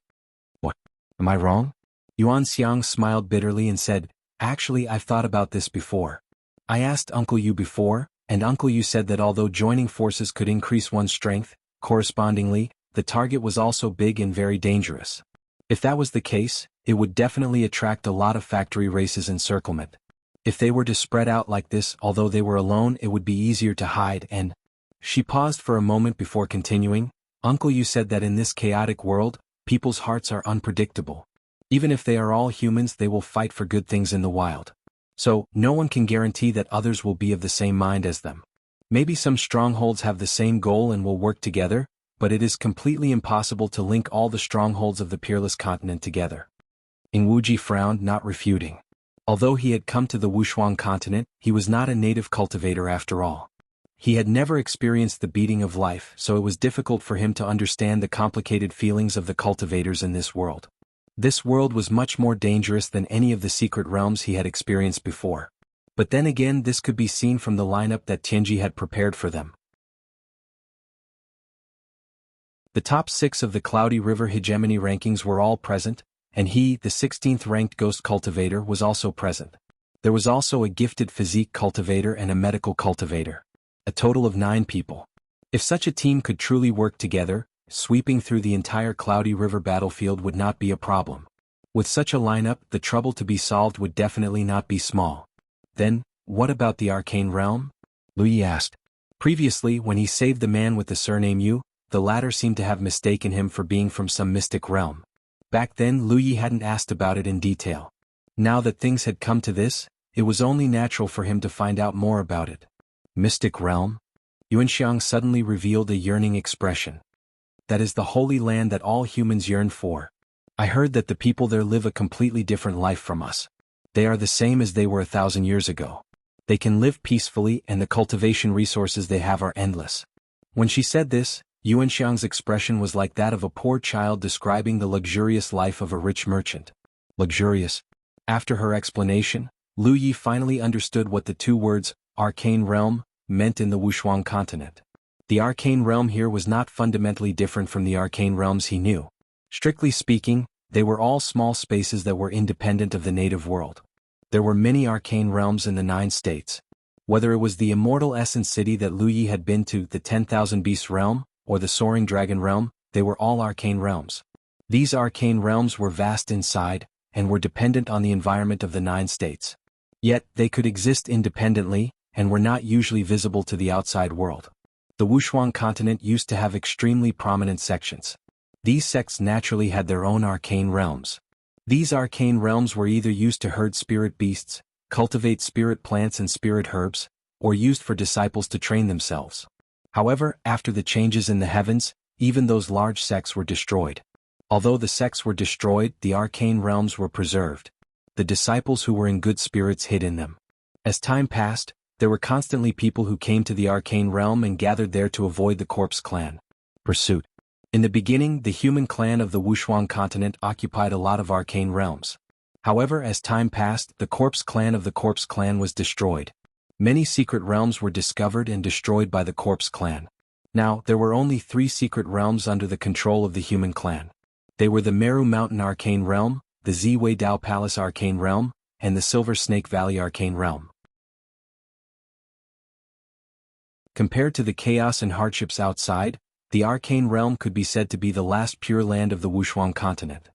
What? Am I wrong? Yuan Xiang smiled bitterly and said, actually I've thought about this before. I asked Uncle Yu before, and Uncle Yu said that although joining forces could increase one's strength, correspondingly, the target was also big and very dangerous. If that was the case, it would definitely attract a lot of factory races encirclement. If they were to spread out like this, although they were alone, it would be easier to hide and... She paused for a moment before continuing. Uncle Yu said that in this chaotic world, people's hearts are unpredictable. Even if they are all humans, they will fight for good things in the wild. So, no one can guarantee that others will be of the same mind as them. Maybe some strongholds have the same goal and will work together, but it is completely impossible to link all the strongholds of the Peerless Continent together. Ying Wuji frowned, not refuting. Although he had come to the Wushuang continent, he was not a native cultivator after all. He had never experienced the beating of life, so it was difficult for him to understand the complicated feelings of the cultivators in this world. This world was much more dangerous than any of the secret realms he had experienced before. But then again, this could be seen from the lineup that Tianji had prepared for them. The top 6 of the Cloudy River hegemony rankings were all present, and he, the 16th ranked ghost cultivator, was also present. There was also a gifted physique cultivator and a medical cultivator. A total of 9 people. If such a team could truly work together, sweeping through the entire Cloudy River battlefield would not be a problem. With such a lineup, the trouble to be solved would definitely not be small. Then, what about the Arcane Realm? Lu Yi asked. Previously, when he saved the man with the surname Yu, the latter seemed to have mistaken him for being from some mystic realm. Back then, Lu Yi hadn't asked about it in detail. Now that things had come to this, it was only natural for him to find out more about it. Mystic realm? Yuan Xiang suddenly revealed a yearning expression. That is the holy land that all humans yearn for. I heard that the people there live a completely different life from us. They are the same as they were 1,000 years ago. They can live peacefully and the cultivation resources they have are endless. When she said this, Yuan Xiang's expression was like that of a poor child describing the luxurious life of a rich merchant. Luxurious. After her explanation, Lu Yi finally understood what the 2 words, arcane realm, meant in the Wushuang continent. The arcane realm here was not fundamentally different from the arcane realms he knew. Strictly speaking, they were all small spaces that were independent of the native world. There were many arcane realms in the 9 states. Whether it was the immortal essence city that Lu Yi had been to, the 10,000 Beasts realm, or the soaring dragon realm, they were all arcane realms. These arcane realms were vast inside, and were dependent on the environment of the 9 states. Yet, they could exist independently, and were not usually visible to the outside world. The Wushuang continent used to have extremely prominent sections. These sects naturally had their own arcane realms. These arcane realms were either used to herd spirit beasts, cultivate spirit plants and spirit herbs, or used for disciples to train themselves. However, after the changes in the heavens, even those large sects were destroyed. Although the sects were destroyed, the arcane realms were preserved. The disciples who were in good spirits hid in them. As time passed, there were constantly people who came to the arcane realm and gathered there to avoid the corpse clan. Pursuit. In the beginning, the human clan of the Wushuang continent occupied a lot of arcane realms. However, as time passed, the corpse clan of the corpse clan was destroyed. Many secret realms were discovered and destroyed by the corpse clan. Now, there were only 3 secret realms under the control of the human clan. They were the Meru Mountain Arcane Realm, the Ziwei Dao Palace Arcane Realm, and the Silver Snake Valley Arcane Realm. Compared to the chaos and hardships outside, the arcane realm could be said to be the last pure land of the Wuxia continent.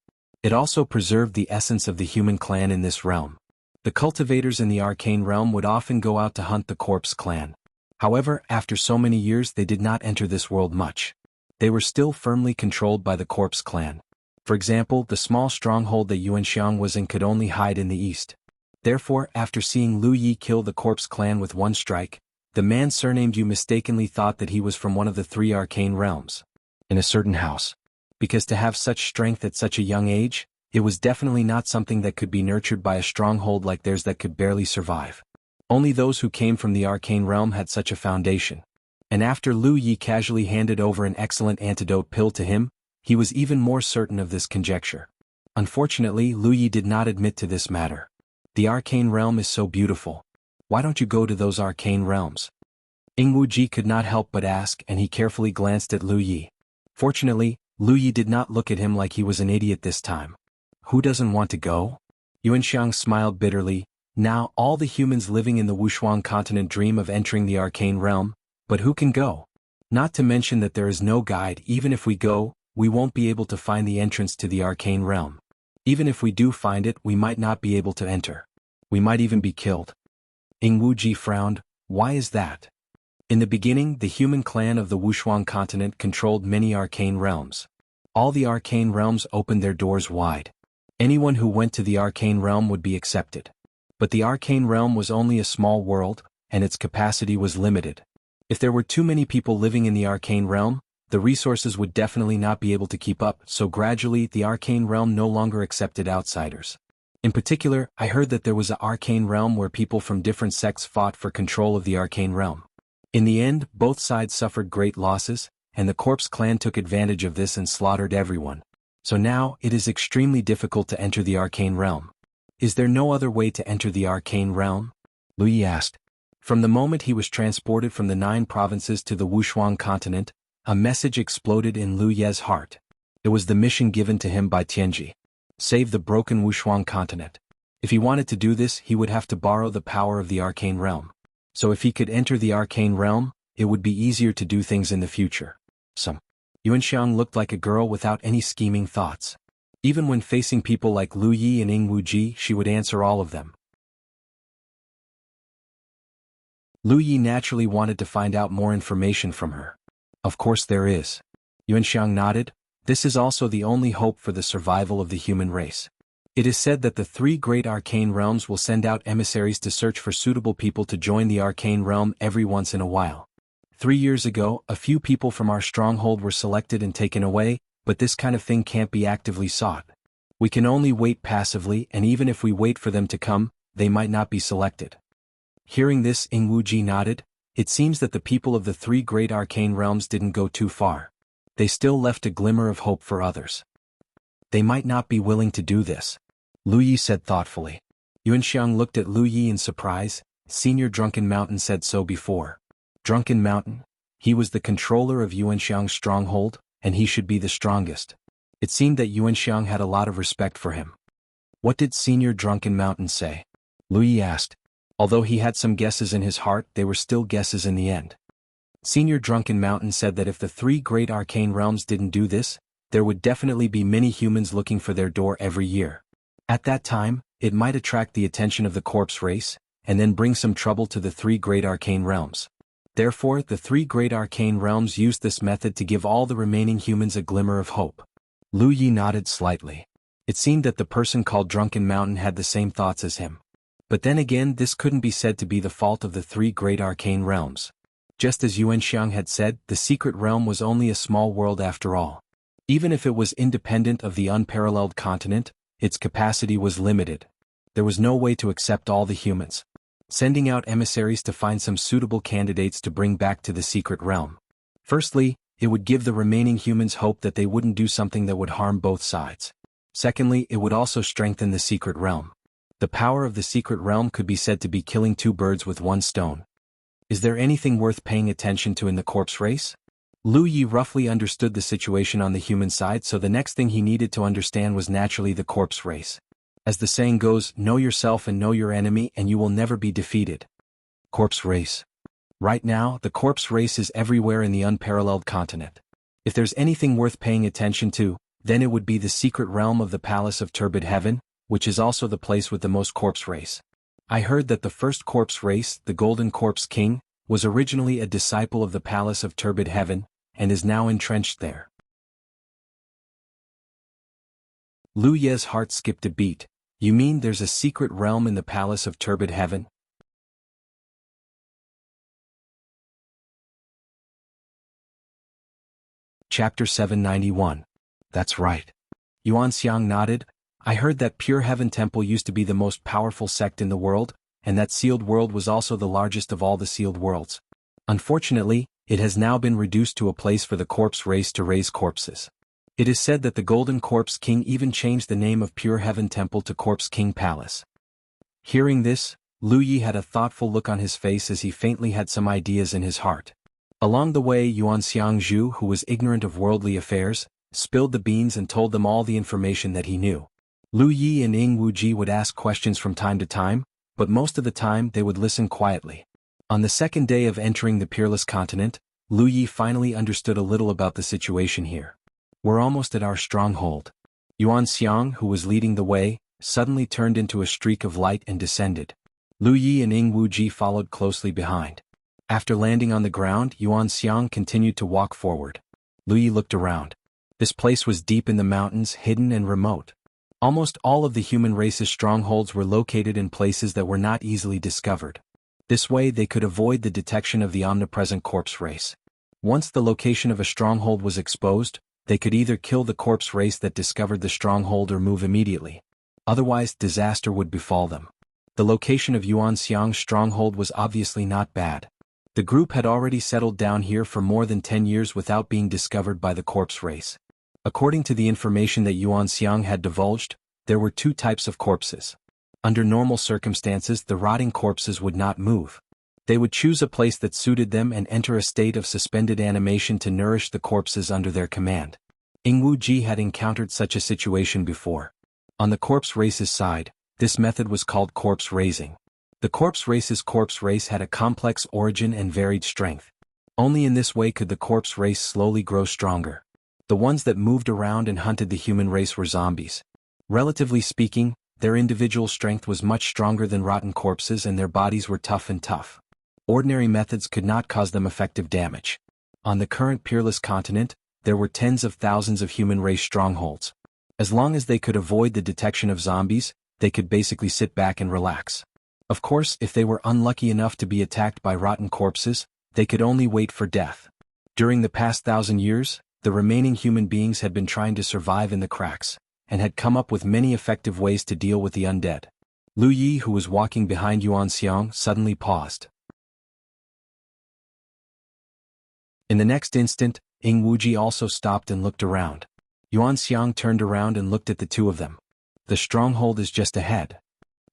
It also preserved the essence of the human clan in this realm. The cultivators in the arcane realm would often go out to hunt the corpse clan. However, after so many years they did not enter this world much. They were still firmly controlled by the corpse clan. For example, the small stronghold that Yuanxiang was in could only hide in the east. Therefore, after seeing Lu Yi kill the corpse clan with one strike, the man surnamed Yu mistakenly thought that he was from one of the three arcane realms. In a certain house. Because to have such strength at such a young age, it was definitely not something that could be nurtured by a stronghold like theirs that could barely survive. Only those who came from the arcane realm had such a foundation. And after Lu Yi casually handed over an excellent antidote pill to him, he was even more certain of this conjecture. Unfortunately, Lu Yi did not admit to this matter. The arcane realm is so beautiful. Why don't you go to those arcane realms? Ingwuji could not help but ask, and he carefully glanced at Lu Yi. Fortunately, Lu Yi did not look at him like he was an idiot this time. Who doesn't want to go? Yuanxiang smiled bitterly. Now all the humans living in the Wuxia continent dream of entering the arcane realm, but who can go? Not to mention that there is no guide. Even if we go, we won't be able to find the entrance to the arcane realm. Even if we do find it, we might not be able to enter. We might even be killed. Ingwuji frowned. Why is that? In the beginning, the human clan of the Wuxia continent controlled many arcane realms. All the arcane realms opened their doors wide. Anyone who went to the arcane realm would be accepted. But the arcane realm was only a small world, and its capacity was limited. If there were too many people living in the arcane realm, the resources would definitely not be able to keep up, so gradually the arcane realm no longer accepted outsiders. In particular, I heard that there was an arcane realm where people from different sects fought for control of the arcane realm. In the end, both sides suffered great losses, and the corpse clan took advantage of this and slaughtered everyone. So now, it is extremely difficult to enter the arcane realm. Is there no other way to enter the arcane realm? Lu Yi asked. From the moment he was transported from the 9 provinces to the Wuxia continent, a message exploded in Lu Ye's heart. It was the mission given to him by Tianji. Save the broken Wuxia continent. If he wanted to do this, he would have to borrow the power of the arcane realm. So if he could enter the arcane realm, it would be easier to do things in the future. Yuanxiang looked like a girl without any scheming thoughts. Even when facing people like Lu Yi and Ingwuji, she would answer all of them. Lu Yi naturally wanted to find out more information from her. Of course there is. Yuanxiang nodded. This is also the only hope for the survival of the human race. It is said that the 3 great arcane realms will send out emissaries to search for suitable people to join the arcane realm every once in a while. 3 years ago, a few people from our stronghold were selected and taken away, but this kind of thing can't be actively sought. We can only wait passively, and even if we wait for them to come, they might not be selected. Hearing this, Ingwuji nodded. It seems that the people of the 3 great arcane realms didn't go too far. They still left a glimmer of hope for others. They might not be willing to do this. Lu Yi said thoughtfully. Yuanxiang looked at Lu Yi in surprise. Senior Drunken Mountain said so before. Drunken Mountain? He was the controller of Yuanxiang's stronghold, and he should be the strongest. It seemed that Yuanxiang had a lot of respect for him. What did Senior Drunken Mountain say? Lu Yi asked. Although he had some guesses in his heart, they were still guesses in the end. Senior Drunken Mountain said that if the 3 great arcane realms didn't do this, there would definitely be many humans looking for their door every year. At that time, it might attract the attention of the corpse race, and then bring some trouble to the 3 great arcane realms. Therefore, the 3 great arcane realms used this method to give all the remaining humans a glimmer of hope. Lu Yi nodded slightly. It seemed that the person called Drunken Mountain had the same thoughts as him. But then again, this couldn't be said to be the fault of the 3 great arcane realms. Just as Yuanxiang had said, the secret realm was only a small world after all. Even if it was independent of the unparalleled continent, its capacity was limited. There was no way to accept all the humans. Sending out emissaries to find some suitable candidates to bring back to the secret realm. Firstly, it would give the remaining humans hope that they wouldn't do something that would harm both sides. Secondly, it would also strengthen the secret realm. The power of the secret realm could be said to be killing 2 birds with 1 stone. Is there anything worth paying attention to in the corpse race? Lu Yi roughly understood the situation on the human side, so the next thing he needed to understand was naturally the corpse race. As the saying goes, know yourself and know your enemy and you will never be defeated. Corpse race. Right now, the corpse race is everywhere in the unparalleled continent. If there's anything worth paying attention to, then it would be the secret realm of the Palace of Turbid Heaven, which is also the place with the most corpse race. I heard that the first corpse race, the Golden Corpse King, was originally a disciple of the Palace of Turbid Heaven, and is now entrenched there. Lu Ye's heart skipped a beat. You mean there's a secret realm in the Palace of Turbid Heaven? Chapter 791. That's right. Yuan Xiang nodded. I heard that Pure Heaven Temple used to be the most powerful sect in the world, and that Sealed World was also the largest of all the sealed worlds. Unfortunately, it has now been reduced to a place for the corpse race to raise corpses. It is said that the Golden Corpse King even changed the name of Pure Heaven Temple to Corpse King Palace. Hearing this, Lu Yi had a thoughtful look on his face as he faintly had some ideas in his heart. Along the way, Yuan Xiangzhu, who was ignorant of worldly affairs, spilled the beans and told them all the information that he knew. Lu Yi and Ying Wuji would ask questions from time to time, but most of the time they would listen quietly. On the second day of entering the Peerless Continent, Lu Yi finally understood a little about the situation here. We're almost at our stronghold. Yuan Xiang, who was leading the way, suddenly turned into a streak of light and descended. Lu Yi and Ying Wuji followed closely behind. After landing on the ground, Yuan Xiang continued to walk forward. Lu Yi looked around. This place was deep in the mountains, hidden and remote. Almost all of the human race's strongholds were located in places that were not easily discovered. This way they could avoid the detection of the omnipresent corpse race. Once the location of a stronghold was exposed, they could either kill the corpse race that discovered the stronghold or move immediately. Otherwise, disaster would befall them. The location of Yuan Xiang's stronghold was obviously not bad. The group had already settled down here for more than 10 years without being discovered by the corpse race. According to the information that Yuan Xiang had divulged, there were two types of corpses. Under normal circumstances, the rotting corpses would not move. They would choose a place that suited them and enter a state of suspended animation to nourish the corpses under their command. Ying Wuji had encountered such a situation before. On the corpse race's side, this method was called corpse raising. The corpse race's corpse race had a complex origin and varied strength. Only in this way could the corpse race slowly grow stronger. The ones that moved around and hunted the human race were zombies. Relatively speaking, their individual strength was much stronger than rotten corpses and their bodies were tough. Ordinary methods could not cause them effective damage. On the current Peerless Continent, there were tens of thousands of human race strongholds. As long as they could avoid the detection of zombies, they could basically sit back and relax. Of course, if they were unlucky enough to be attacked by rotten corpses, they could only wait for death. During the past 1,000 years, the remaining human beings had been trying to survive in the cracks, and had come up with many effective ways to deal with the undead. Lu Yi, who was walking behind Yuan Xiang, suddenly paused. In the next instant, Ying Wuji also stopped and looked around. Yuan Xiang turned around and looked at the two of them. The stronghold is just ahead.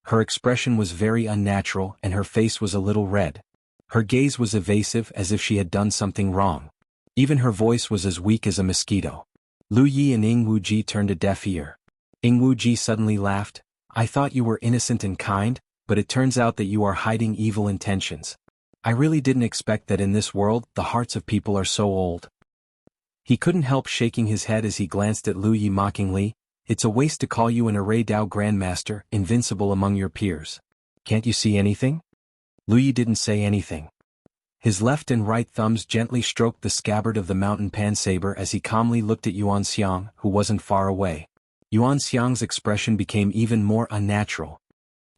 Her expression was very unnatural and her face was a little red. Her gaze was evasive as if she had done something wrong. Even her voice was as weak as a mosquito. Lu Yi and Ying Wuji turned a deaf ear. Ying Wuji suddenly laughed. I thought you were innocent and kind, but it turns out that you are hiding evil intentions. I really didn't expect that in this world the hearts of people are so old. He couldn't help shaking his head as he glanced at Lu Yi mockingly. It's a waste to call you an Array Dao Grandmaster, invincible among your peers. Can't you see anything? Lu Yi didn't say anything. His left and right thumbs gently stroked the scabbard of the mountain pan saber as he calmly looked at Yuan Xiang, who wasn't far away. Yuan Xiang's expression became even more unnatural.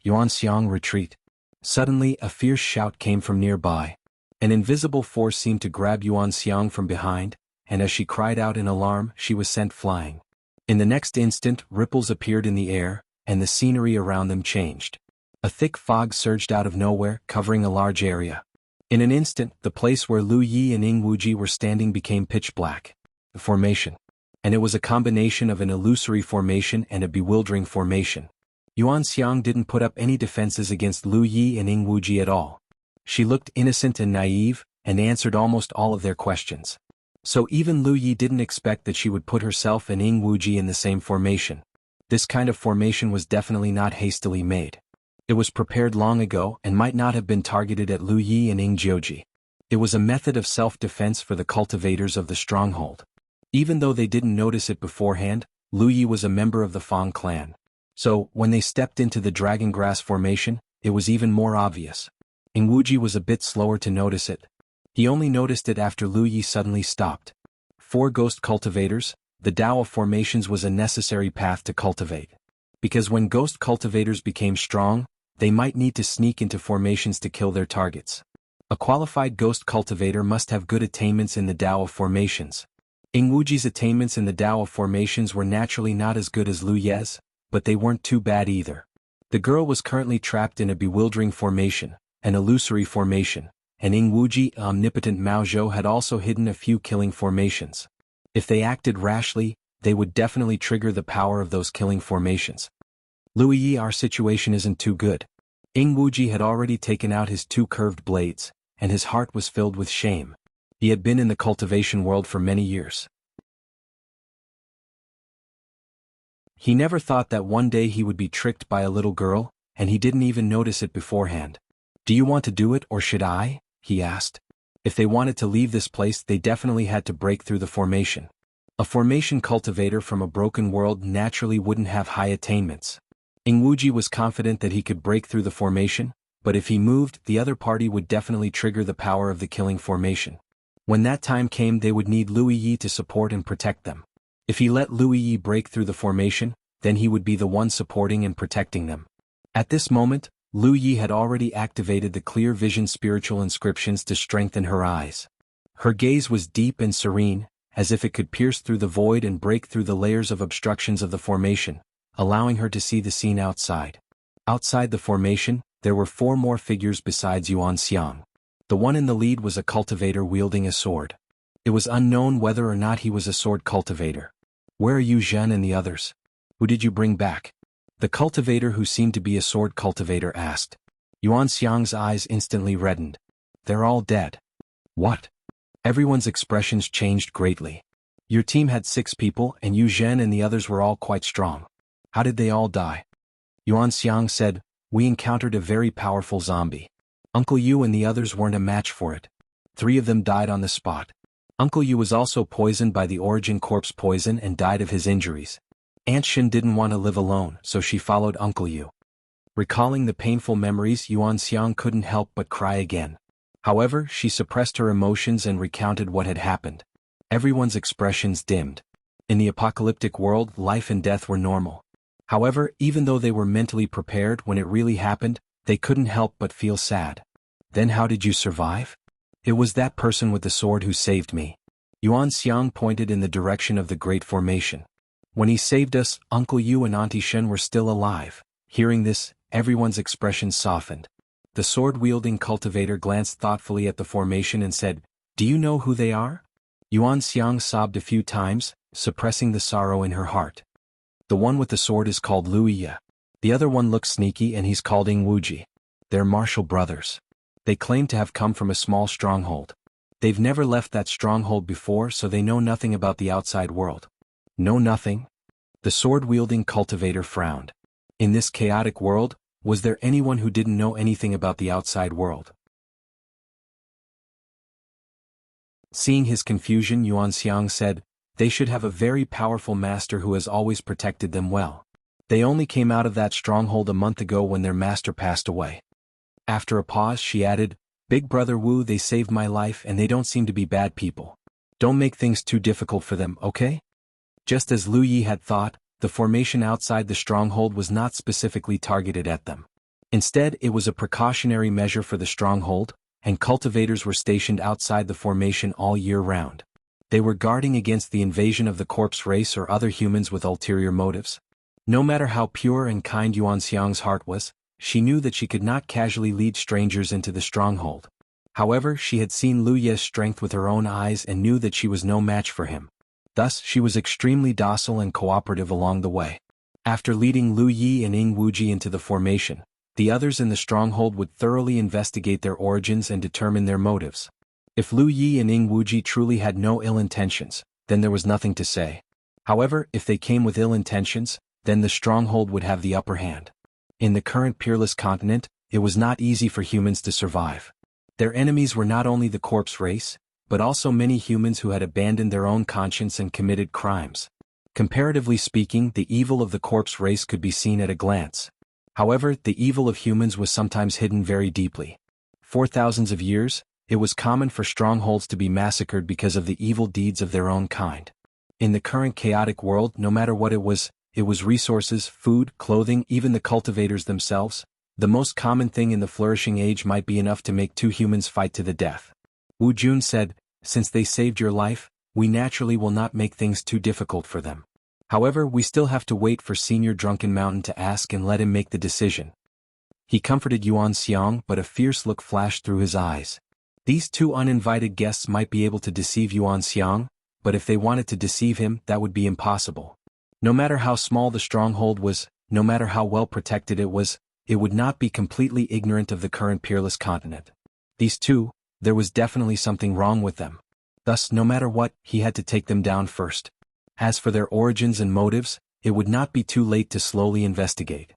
Yuan Xiang, retreat. Suddenly, a fierce shout came from nearby. An invisible force seemed to grab Yuan Xiang from behind, and as she cried out in alarm, she was sent flying. In the next instant, ripples appeared in the air, and the scenery around them changed. A thick fog surged out of nowhere, covering a large area. In an instant, the place where Lu Yi and Ying Wuji were standing became pitch black. The formation. And it was a combination of an illusory formation and a bewildering formation. Yuan Xiang didn't put up any defenses against Lu Yi and Ying Wuji at all. She looked innocent and naive, and answered almost all of their questions. So even Lu Yi didn't expect that she would put herself and Ying Wuji in the same formation. This kind of formation was definitely not hastily made. It was prepared long ago and might not have been targeted at Lu Yi and Ying Jiuji. It was a method of self-defense for the cultivators of the stronghold. Even though they didn't notice it beforehand, Lu Yi was a member of the Fang clan. So, when they stepped into the dragon grass formation, it was even more obvious. Wuji was a bit slower to notice it. He only noticed it after Lu Yi suddenly stopped. For ghost cultivators, the Tao of formations was a necessary path to cultivate. Because when ghost cultivators became strong, they might need to sneak into formations to kill their targets. A qualified ghost cultivator must have good attainments in the Tao of formations. Wuji's attainments in the Tao of formations were naturally not as good as Lu Ye's, but they weren't too bad either. The girl was currently trapped in a bewildering formation, an illusory formation, and Wuji, omnipotent Mao Zhou, had also hidden a few killing formations. If they acted rashly, they would definitely trigger the power of those killing formations. Lu Yi, our situation isn't too good. Wuji had already taken out his 2 curved blades, and his heart was filled with shame. He had been in the cultivation world for many years. He never thought that one day he would be tricked by a little girl, and he didn't even notice it beforehand. "Do you want to do it or should I?" he asked. If they wanted to leave this place, they definitely had to break through the formation. A formation cultivator from a broken world naturally wouldn't have high attainments. Wuji was confident that he could break through the formation, but if he moved, the other party would definitely trigger the power of the killing formation. When that time came, they would need Lu Yi to support and protect them. If he let Lu Yi break through the formation, then he would be the one supporting and protecting them. At this moment, Lu Yi had already activated the clear vision spiritual inscriptions to strengthen her eyes. Her gaze was deep and serene, as if it could pierce through the void and break through the layers of obstructions of the formation, allowing her to see the scene outside. Outside the formation, there were 4 more figures besides Yuan Xiang. The one in the lead was a cultivator wielding a sword. It was unknown whether or not he was a sword cultivator. "Where are Yu Zhen and the others? Who did you bring back?" The cultivator who seemed to be a sword cultivator asked. Yuan Xiang's eyes instantly reddened. "They're all dead." "What?" Everyone's expressions changed greatly. "Your team had 6 people and Yu Zhen and the others were all quite strong. How did they all die?" Yuan Xiang said, "We encountered a very powerful zombie. Uncle Yu and the others weren't a match for it. 3 of them died on the spot. Uncle Yu was also poisoned by the origin corpse poison and died of his injuries. Aunt Shin didn't want to live alone, so she followed Uncle Yu." Recalling the painful memories, Yuan Xiang couldn't help but cry again. However, she suppressed her emotions and recounted what had happened. Everyone's expressions dimmed. In the apocalyptic world, life and death were normal. However, even though they were mentally prepared when it really happened, they couldn't help but feel sad. "Then how did you survive?" "It was that person with the sword who saved me." Yuan Xiang pointed in the direction of the Great Formation. "When he saved us, Uncle Yu and Auntie Shen were still alive." Hearing this, everyone's expressions softened. The sword-wielding cultivator glanced thoughtfully at the formation and said, "Do you know who they are?" Yuan Xiang sobbed a few times, suppressing the sorrow in her heart. "The one with the sword is called Lu Yi. The other one looks sneaky and he's called Wuji. They're martial brothers. They claim to have come from a small stronghold. They've never left that stronghold before, so they know nothing about the outside world." "Know nothing?" The sword-wielding cultivator frowned. In this chaotic world, was there anyone who didn't know anything about the outside world? Seeing his confusion, Yuan Xiang said, "They should have a very powerful master who has always protected them well. They only came out of that stronghold a month ago when their master passed away." After a pause, she added, "Big Brother Wu, they saved my life and they don't seem to be bad people. Don't make things too difficult for them, okay?" Just as Lu Yi had thought, the formation outside the stronghold was not specifically targeted at them. Instead, it was a precautionary measure for the stronghold, and cultivators were stationed outside the formation all year round. They were guarding against the invasion of the corpse race or other humans with ulterior motives. No matter how pure and kind Yuan Xiang's heart was, she knew that she could not casually lead strangers into the stronghold. However, she had seen Lu Ye's strength with her own eyes and knew that she was no match for him. Thus, she was extremely docile and cooperative along the way. After leading Lu Yi and Wuji into the formation, the others in the stronghold would thoroughly investigate their origins and determine their motives. If Lu Yi and Wuji truly had no ill intentions, then there was nothing to say. However, if they came with ill intentions, then the stronghold would have the upper hand. In the current peerless continent, it was not easy for humans to survive. Their enemies were not only the corpse race, but also many humans who had abandoned their own conscience and committed crimes. Comparatively speaking, the evil of the corpse race could be seen at a glance. However, the evil of humans was sometimes hidden very deeply. For thousands of years, it was common for strongholds to be massacred because of the evil deeds of their own kind. In the current chaotic world, no matter what it was resources, food, clothing, even the cultivators themselves, the most common thing in the flourishing age might be enough to make two humans fight to the death. Wu Jun said, "Since they saved your life, we naturally will not make things too difficult for them. However, we still have to wait for Senior Drunken Mountain to ask and let him make the decision." He comforted Yuan Xiang, but a fierce look flashed through his eyes. These two uninvited guests might be able to deceive Yuan Xiang, but if they wanted to deceive him, that would be impossible. No matter how small the stronghold was, no matter how well protected it was, it would not be completely ignorant of the current peerless continent. These two, there was definitely something wrong with them. Thus, no matter what, he had to take them down first. As for their origins and motives, it would not be too late to slowly investigate.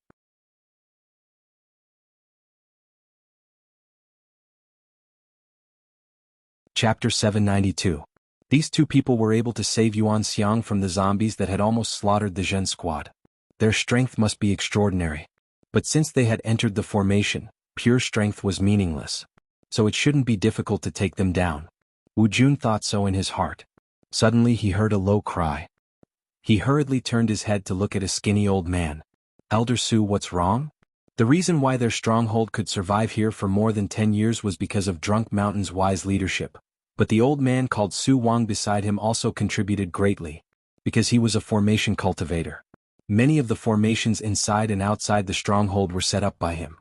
Chapter 792. These two people were able to save Yuan Xiang from the zombies that had almost slaughtered the Zhen squad. Their strength must be extraordinary. But since they had entered the formation, pure strength was meaningless. So it shouldn't be difficult to take them down. Wu Jun thought so in his heart. Suddenly he heard a low cry. He hurriedly turned his head to look at a skinny old man. "Elder Su, what's wrong?" The reason why their stronghold could survive here for more than 10 years was because of Drunk Mountain's wise leadership. But the old man called Su Wang beside him also contributed greatly, because he was a formation cultivator. Many of the formations inside and outside the stronghold were set up by him.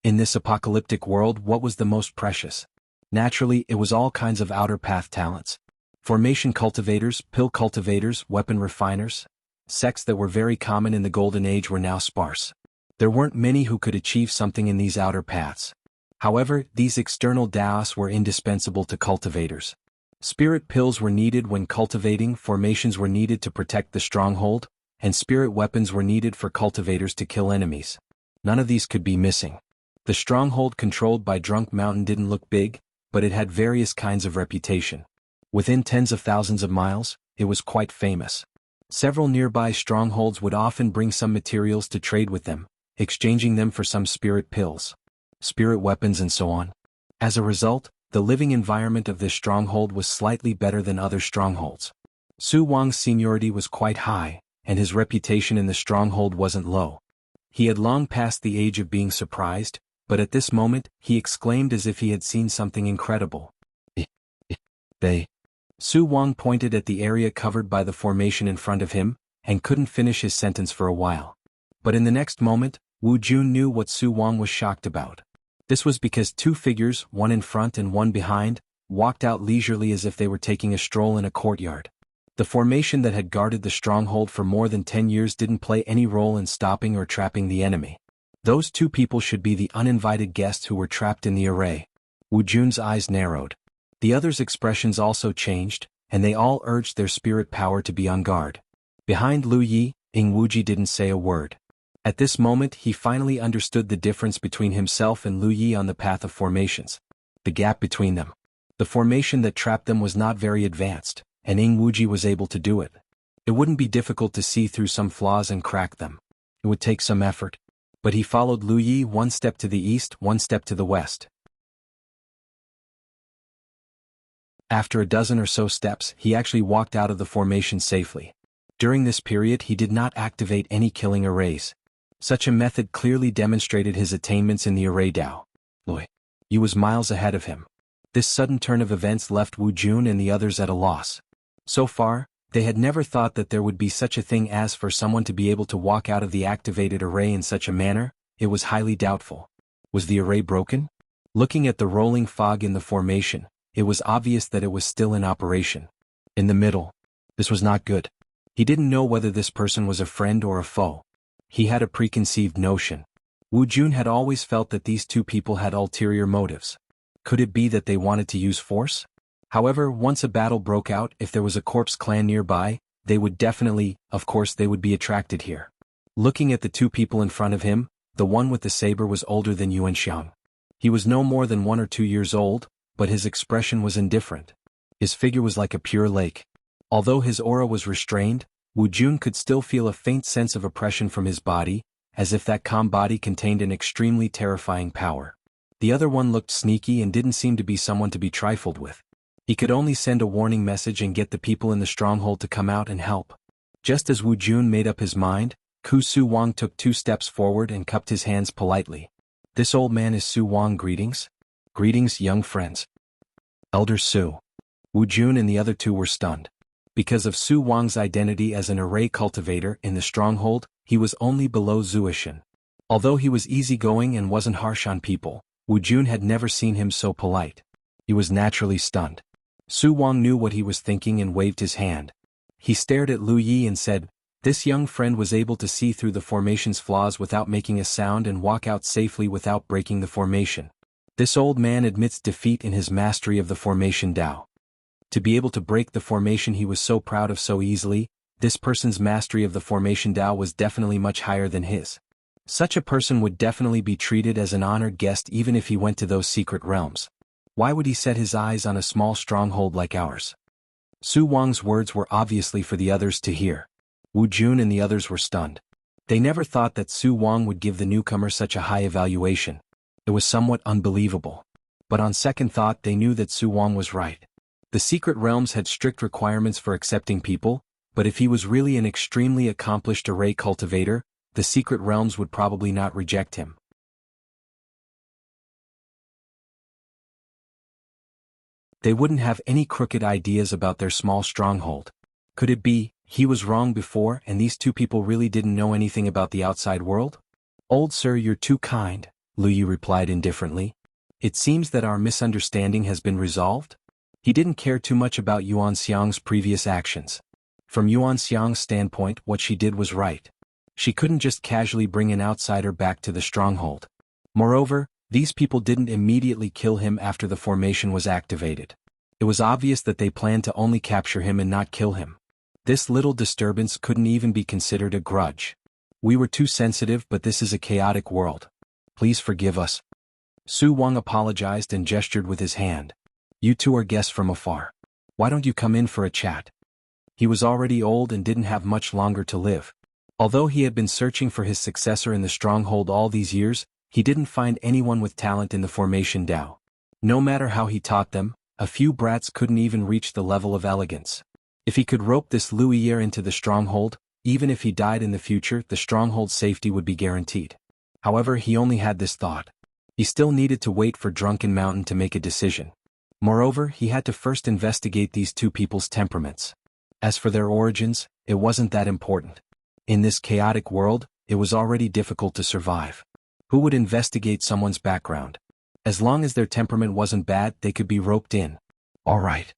In this apocalyptic world, what was the most precious? Naturally, it was all kinds of outer path talents. Formation cultivators, pill cultivators, weapon refiners. Sects that were very common in the Golden Age were now sparse. There weren't many who could achieve something in these outer paths. However, these external Daos were indispensable to cultivators. Spirit pills were needed when cultivating, formations were needed to protect the stronghold, and spirit weapons were needed for cultivators to kill enemies. None of these could be missing. The stronghold controlled by Drunk Mountain didn't look big, but it had various kinds of reputation. Within tens of thousands of miles, it was quite famous. Several nearby strongholds would often bring some materials to trade with them, exchanging them for some spirit pills, spirit weapons and so on. As a result, the living environment of this stronghold was slightly better than other strongholds. Su Wang's seniority was quite high, and his reputation in the stronghold wasn't low. He had long passed the age of being surprised, but at this moment, he exclaimed as if he had seen something incredible. They. Su Wang pointed at the area covered by the formation in front of him, and couldn't finish his sentence for a while. But in the next moment, Wu Jun knew what Su Wang was shocked about. This was because two figures, one in front and one behind, walked out leisurely as if they were taking a stroll in a courtyard. The formation that had guarded the stronghold for more than 10 years didn't play any role in stopping or trapping the enemy. Those two people should be the uninvited guests who were trapped in the array. Wu Jun's eyes narrowed. The others' expressions also changed, and they all urged their spirit power to be on guard. Behind Lu Yi, Ing Wuji didn't say a word. At this moment he finally understood the difference between himself and Lu Yi on the path of formations. The gap between them. The formation that trapped them was not very advanced, and Ing Wuji was able to do it. It wouldn't be difficult to see through some flaws and crack them. It would take some effort. But he followed Lu Yi one step to the east, one step to the west. After a dozen or so steps, he actually walked out of the formation safely. During this period he did not activate any killing arrays. Such a method clearly demonstrated his attainments in the array Dao. He was miles ahead of him. This sudden turn of events left Wu Jun and the others at a loss. So far, they had never thought that there would be such a thing as for someone to be able to walk out of the activated array in such a manner. It was highly doubtful. Was the array broken? Looking at the rolling fog in the formation, it was obvious that it was still in operation. In the middle. This was not good. He didn't know whether this person was a friend or a foe. He had a preconceived notion. Wu Jun had always felt that these two people had ulterior motives. Could it be that they wanted to use force? However, once a battle broke out, if there was a corpse clan nearby, they would definitely, of course they would be attracted here. Looking at the two people in front of him, the one with the saber was older than Yuan Xiang. He was no more than 1 or 2 years old, but his expression was indifferent. His figure was like a pure lake. Although his aura was restrained, Wu Jun could still feel a faint sense of oppression from his body, as if that calm body contained an extremely terrifying power. The other one looked sneaky and didn't seem to be someone to be trifled with. He could only send a warning message and get the people in the stronghold to come out and help. Just as Wu Jun made up his mind, Ku Su Wang took 2 steps forward and cupped his hands politely. "This old man is Su Wang, greetings." "Greetings, young friends." "Elder Su." Wu Jun and the other 2 were stunned. Because of Su Wang's identity as an array cultivator in the stronghold, he was only below Zuishan. Although he was easygoing and wasn't harsh on people, Wu Jun had never seen him so polite. He was naturally stunned. Su Wang knew what he was thinking and waved his hand. He stared at Lu Yi and said, "This young friend was able to see through the formation's flaws without making a sound and walk out safely without breaking the formation. This old man admits defeat in his mastery of the formation Tao. To be able to break the formation he was so proud of so easily, this person's mastery of the formation Tao was definitely much higher than his. Such a person would definitely be treated as an honored guest even if he went to those secret realms. Why would he set his eyes on a small stronghold like ours?" Su Wang's words were obviously for the others to hear. Wu Jun and the others were stunned. They never thought that Su Wang would give the newcomer such a high evaluation. It was somewhat unbelievable. But on second thought they knew that Su Wang was right. The secret realms had strict requirements for accepting people, but if he was really an extremely accomplished array cultivator, the secret realms would probably not reject him. They wouldn't have any crooked ideas about their small stronghold. Could it be, he was wrong before and these 2 people really didn't know anything about the outside world? "Old sir, you're too kind," Lu Yi replied indifferently. "It seems that our misunderstanding has been resolved." He didn't care too much about Yuan Xiang's previous actions. From Yuan Xiang's standpoint, what she did was right. She couldn't just casually bring an outsider back to the stronghold. Moreover, these people didn't immediately kill him after the formation was activated. It was obvious that they planned to only capture him and not kill him. This little disturbance couldn't even be considered a grudge. "We were too sensitive, but this is a chaotic world. Please forgive us." Su Wang apologized and gestured with his hand. "You 2 are guests from afar. Why don't you come in for a chat?" He was already old and didn't have much longer to live. Although he had been searching for his successor in the stronghold all these years, he didn't find anyone with talent in the formation Tao. No matter how he taught them, a few brats couldn't even reach the level of elegance. If he could rope this Lu Yi into the stronghold, even if he died in the future, the stronghold's safety would be guaranteed. However, he only had this thought. He still needed to wait for Drunken Mountain to make a decision. Moreover, he had to first investigate these 2 people's temperaments. As for their origins, it wasn't that important. In this chaotic world, it was already difficult to survive. Who would investigate someone's background? As long as their temperament wasn't bad, they could be roped in. "All right,"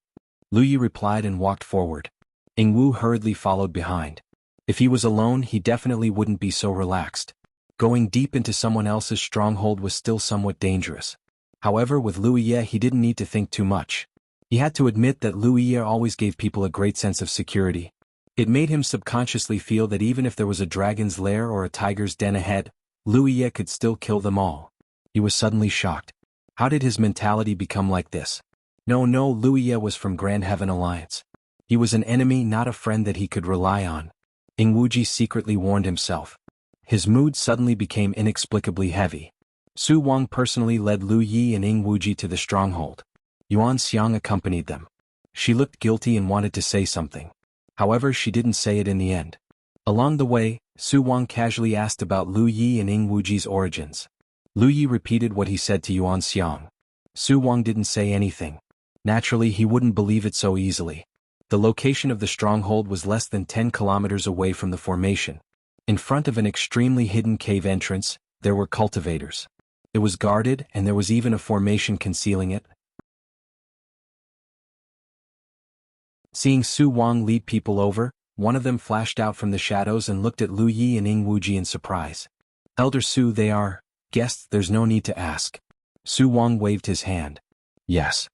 Lu Yi replied and walked forward. Ing Wu hurriedly followed behind. If he was alone, he definitely wouldn't be so relaxed. Going deep into someone else's stronghold was still somewhat dangerous. However, with Lu Yi he didn't need to think too much. He had to admit that Lu Yi always gave people a great sense of security. It made him subconsciously feel that even if there was a dragon's lair or a tiger's den ahead, Lu Yi could still kill them all. He was suddenly shocked. How did his mentality become like this? No, Lu Yi was from Grand Heaven Alliance. He was an enemy, not a friend that he could rely on. Ing Wuji secretly warned himself. His mood suddenly became inexplicably heavy. Su Wang personally led Lu Yi and Ing Wuji to the stronghold. Yuan Xiang accompanied them. She looked guilty and wanted to say something. However, she didn't say it in the end. Along the way, Su Wang casually asked about Lu Yi and Ing Wuji's origins. Lu Yi repeated what he said to Yuan Xiang. Su Wang didn't say anything. Naturally, he wouldn't believe it so easily. The location of the stronghold was less than 10 kilometers away from the formation. In front of an extremely hidden cave entrance, there were cultivators. It was guarded, and there was even a formation concealing it. Seeing Su Wang lead people over, one of them flashed out from the shadows and looked at Lu Yi and Ing Wuji in surprise. "Elder Su, they are guests, there's no need to ask." Su Wang waved his hand. "Yes."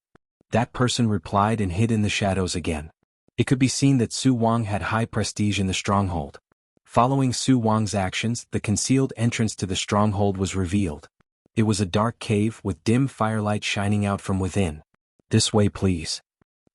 That person replied and hid in the shadows again. It could be seen that Su Wang had high prestige in the stronghold. Following Su Wang's actions, the concealed entrance to the stronghold was revealed. It was a dark cave with dim firelight shining out from within. "This way, please,"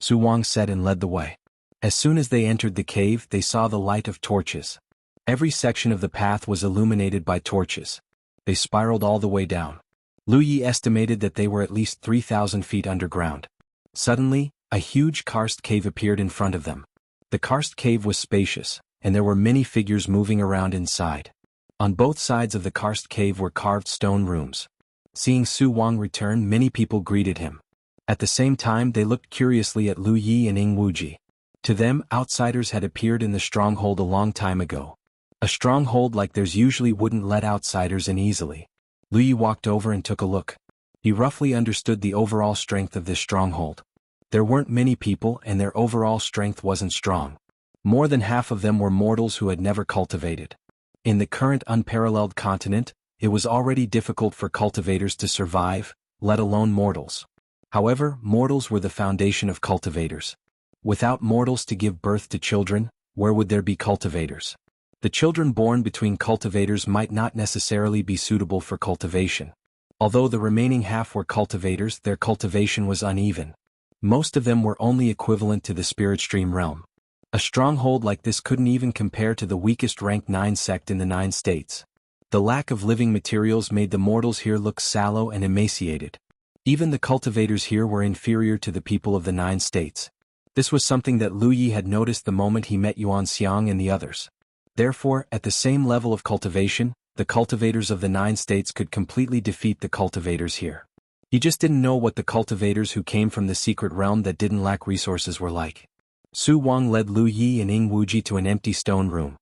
Su Wang said and led the way. As soon as they entered the cave, they saw the light of torches. Every section of the path was illuminated by torches. They spiraled all the way down. Lu Yi estimated that they were at least 3,000 feet underground. Suddenly, a huge karst cave appeared in front of them. The karst cave was spacious, and there were many figures moving around inside. On both sides of the karst cave were carved stone rooms. Seeing Su Wang return, many people greeted him. At the same time, they looked curiously at Lu Yi and Ing Wuji. To them, outsiders had appeared in the stronghold a long time ago. A stronghold like theirs usually wouldn't let outsiders in easily. Lu Yi walked over and took a look. He roughly understood the overall strength of this stronghold. There weren't many people, and their overall strength wasn't strong. More than half of them were mortals who had never cultivated. In the current unparalleled continent, it was already difficult for cultivators to survive, let alone mortals. However, mortals were the foundation of cultivators. Without mortals to give birth to children, where would there be cultivators? The children born between cultivators might not necessarily be suitable for cultivation. Although the remaining half were cultivators, their cultivation was uneven. Most of them were only equivalent to the spirit stream realm. A stronghold like this couldn't even compare to the weakest rank 9 sect in the 9 states. The lack of living materials made the mortals here look sallow and emaciated. Even the cultivators here were inferior to the people of the 9 states. This was something that Lu Yi had noticed the moment he met Yuan Xiang and the others. Therefore, at the same level of cultivation, the cultivators of the 9 states could completely defeat the cultivators here. He just didn't know what the cultivators who came from the secret realm that didn't lack resources were like. Su Wang led Lu Yi and Ing Wuji to an empty stone room.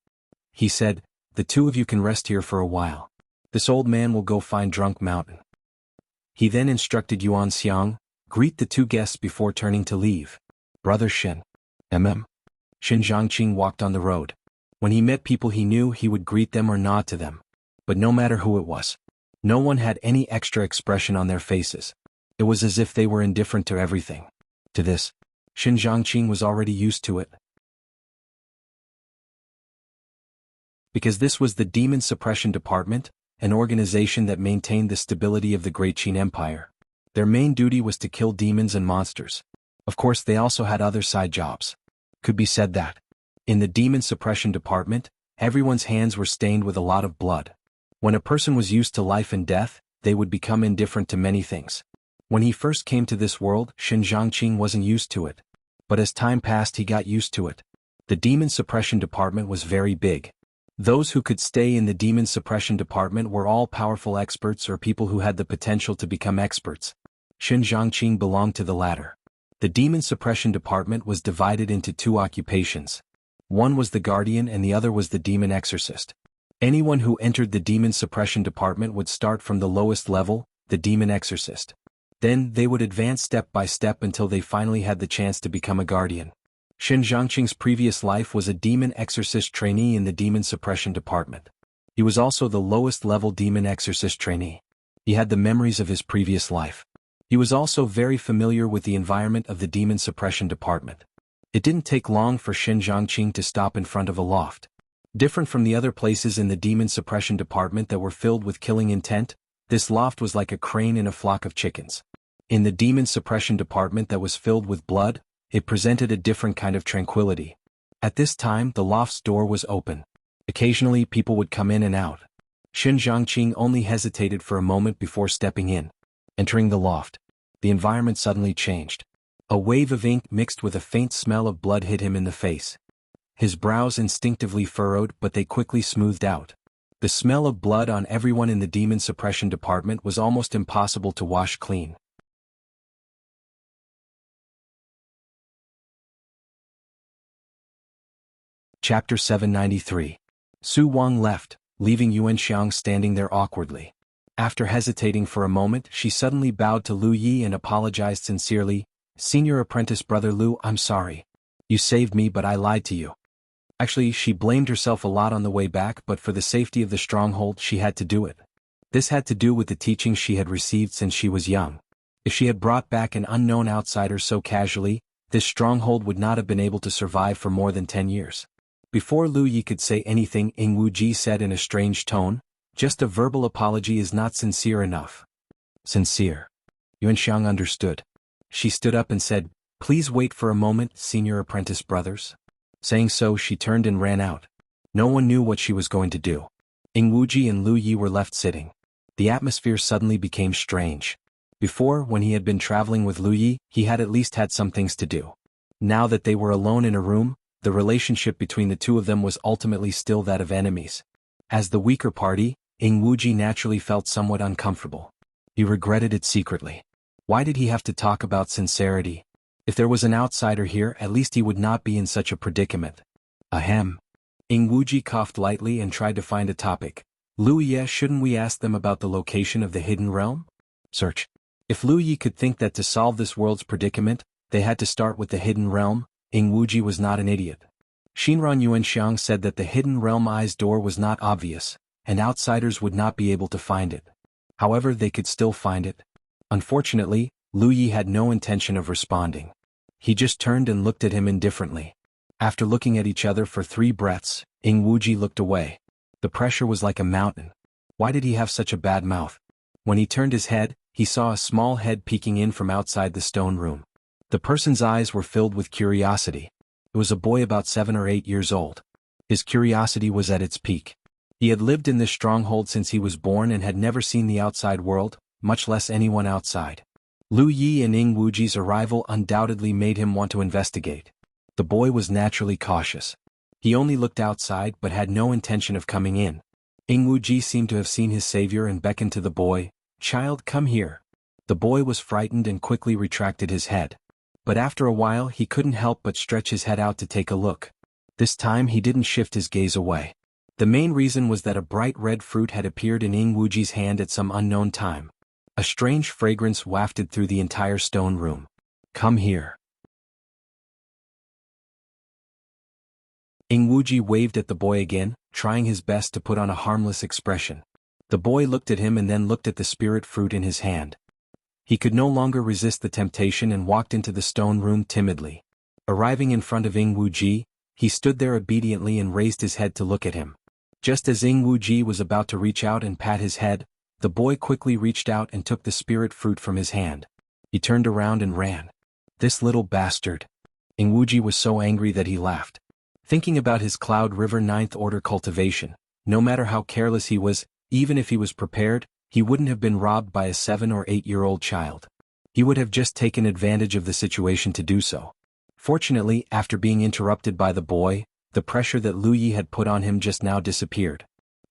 He said, "The two of you can rest here for a while. This old man will go find Drunk Mountain." He then instructed Yuan Xiang, "Greet the two guests before turning to leave. Brother Shen." Shen Zhangqing walked on the road. When he met people he knew, he would greet them or nod to them. But no matter who it was, no one had any extra expression on their faces. It was as if they were indifferent to everything. To this, Shen Zhangqing was already used to it. Because this was the Demon Suppression Department, an organization that maintained the stability of the Great Qin Empire. Their main duty was to kill demons and monsters. Of course, they also had other side jobs. Could be said that, in the Demon Suppression Department, everyone's hands were stained with a lot of blood. When a person was used to life and death, they would become indifferent to many things. When he first came to this world, Shen Zhangqing wasn't used to it. But as time passed, he got used to it. The Demon Suppression Department was very big. Those who could stay in the Demon Suppression Department were all powerful experts or people who had the potential to become experts. Shen Zhangqing belonged to the latter. The Demon Suppression Department was divided into 2 occupations. One was the Guardian and the other was the Demon Exorcist. Anyone who entered the Demon Suppression Department would start from the lowest level, the Demon Exorcist. Then they would advance step by step until they finally had the chance to become a Guardian. Shen Zhangqing's previous life was a Demon Exorcist trainee in the Demon Suppression Department. He was also the lowest level Demon Exorcist trainee. He had the memories of his previous life. He was also very familiar with the environment of the Demon Suppression Department. It didn't take long for Shen Zhangqing to stop in front of a loft. Different from the other places in the Demon Suppression Department that were filled with killing intent, this loft was like a crane in a flock of chickens. In the Demon Suppression Department that was filled with blood, it presented a different kind of tranquility. At this time, the loft's door was open. Occasionally, people would come in and out. Shen Zhangqing only hesitated for a moment before stepping in. Entering the loft, the environment suddenly changed. A wave of ink mixed with a faint smell of blood hit him in the face. His brows instinctively furrowed, but they quickly smoothed out. The smell of blood on everyone in the Demon Suppression Department was almost impossible to wash clean. Chapter 793. Su Wang left, leaving Yuan Xiang standing there awkwardly. After hesitating for a moment, she suddenly bowed to Lu Yi and apologized sincerely. "Senior apprentice brother Lu, I'm sorry. You saved me, but I lied to you." Actually, she blamed herself a lot on the way back, but for the safety of the stronghold she had to do it. This had to do with the teachings she had received since she was young. If she had brought back an unknown outsider so casually, this stronghold would not have been able to survive for more than 10 years. Before Lu Yi could say anything, Ing Wuji said in a strange tone, Just a verbal apology is not sincere enough. Sincere. Yuanxiang understood. She stood up and said, "Please wait for a moment, senior apprentice brothers." Saying so, she turned and ran out. No one knew what she was going to do. Ying Wuji and Lu Yi were left sitting. The atmosphere suddenly became strange. Before, when he had been traveling with Lu Yi, he had at least had some things to do. Now that they were alone in a room, the relationship between the two of them was ultimately still that of enemies. As the weaker party, Ying Wuji naturally felt somewhat uncomfortable. He regretted it secretly. Why did he have to talk about sincerity? If there was an outsider here, at least he would not be in such a predicament. Ahem. Ying Wuji coughed lightly and tried to find a topic. Lu Yi, shouldn't we ask them about the location of the hidden realm? Search. If Lu Yi could think that to solve this world's predicament, they had to start with the hidden realm, Ying Wuji was not an idiot. Shinran Yuanxiang said that the hidden realm eye's door was not obvious, and outsiders would not be able to find it. However, they could still find it. Unfortunately, Lu Yi had no intention of responding. He just turned and looked at him indifferently. After looking at each other for 3 breaths, Ying Wuji looked away. The pressure was like a mountain. Why did he have such a bad mouth? When he turned his head, he saw a small head peeking in from outside the stone room. The person's eyes were filled with curiosity. It was a boy about 7 or 8 years old. His curiosity was at its peak. He had lived in this stronghold since he was born and had never seen the outside world, much less anyone outside. Lu Yi and Ying Wuji's arrival undoubtedly made him want to investigate. The boy was naturally cautious. He only looked outside but had no intention of coming in. Ying Wuji seemed to have seen his savior and beckoned to the boy, "Child, come here." The boy was frightened and quickly retracted his head. But after a while he couldn't help but stretch his head out to take a look. This time he didn't shift his gaze away. The main reason was that a bright red fruit had appeared in Ying Wuji's hand at some unknown time. A strange fragrance wafted through the entire stone room. "Come here." Ying Wuji waved at the boy again, trying his best to put on a harmless expression. The boy looked at him and then looked at the spirit fruit in his hand. He could no longer resist the temptation and walked into the stone room timidly. Arriving in front of Ying Wuji, he stood there obediently and raised his head to look at him. Just as Ying Wuji was about to reach out and pat his head, the boy quickly reached out and took the spirit fruit from his hand. He turned around and ran. This little bastard. Ying Wuji was so angry that he laughed. Thinking about his Cloud River 9th Order cultivation, no matter how careless he was, even if he was prepared, he wouldn't have been robbed by a 7 or 8-year-old child. He would have just taken advantage of the situation to do so. Fortunately, after being interrupted by the boy, the pressure that Lu Yi had put on him just now disappeared.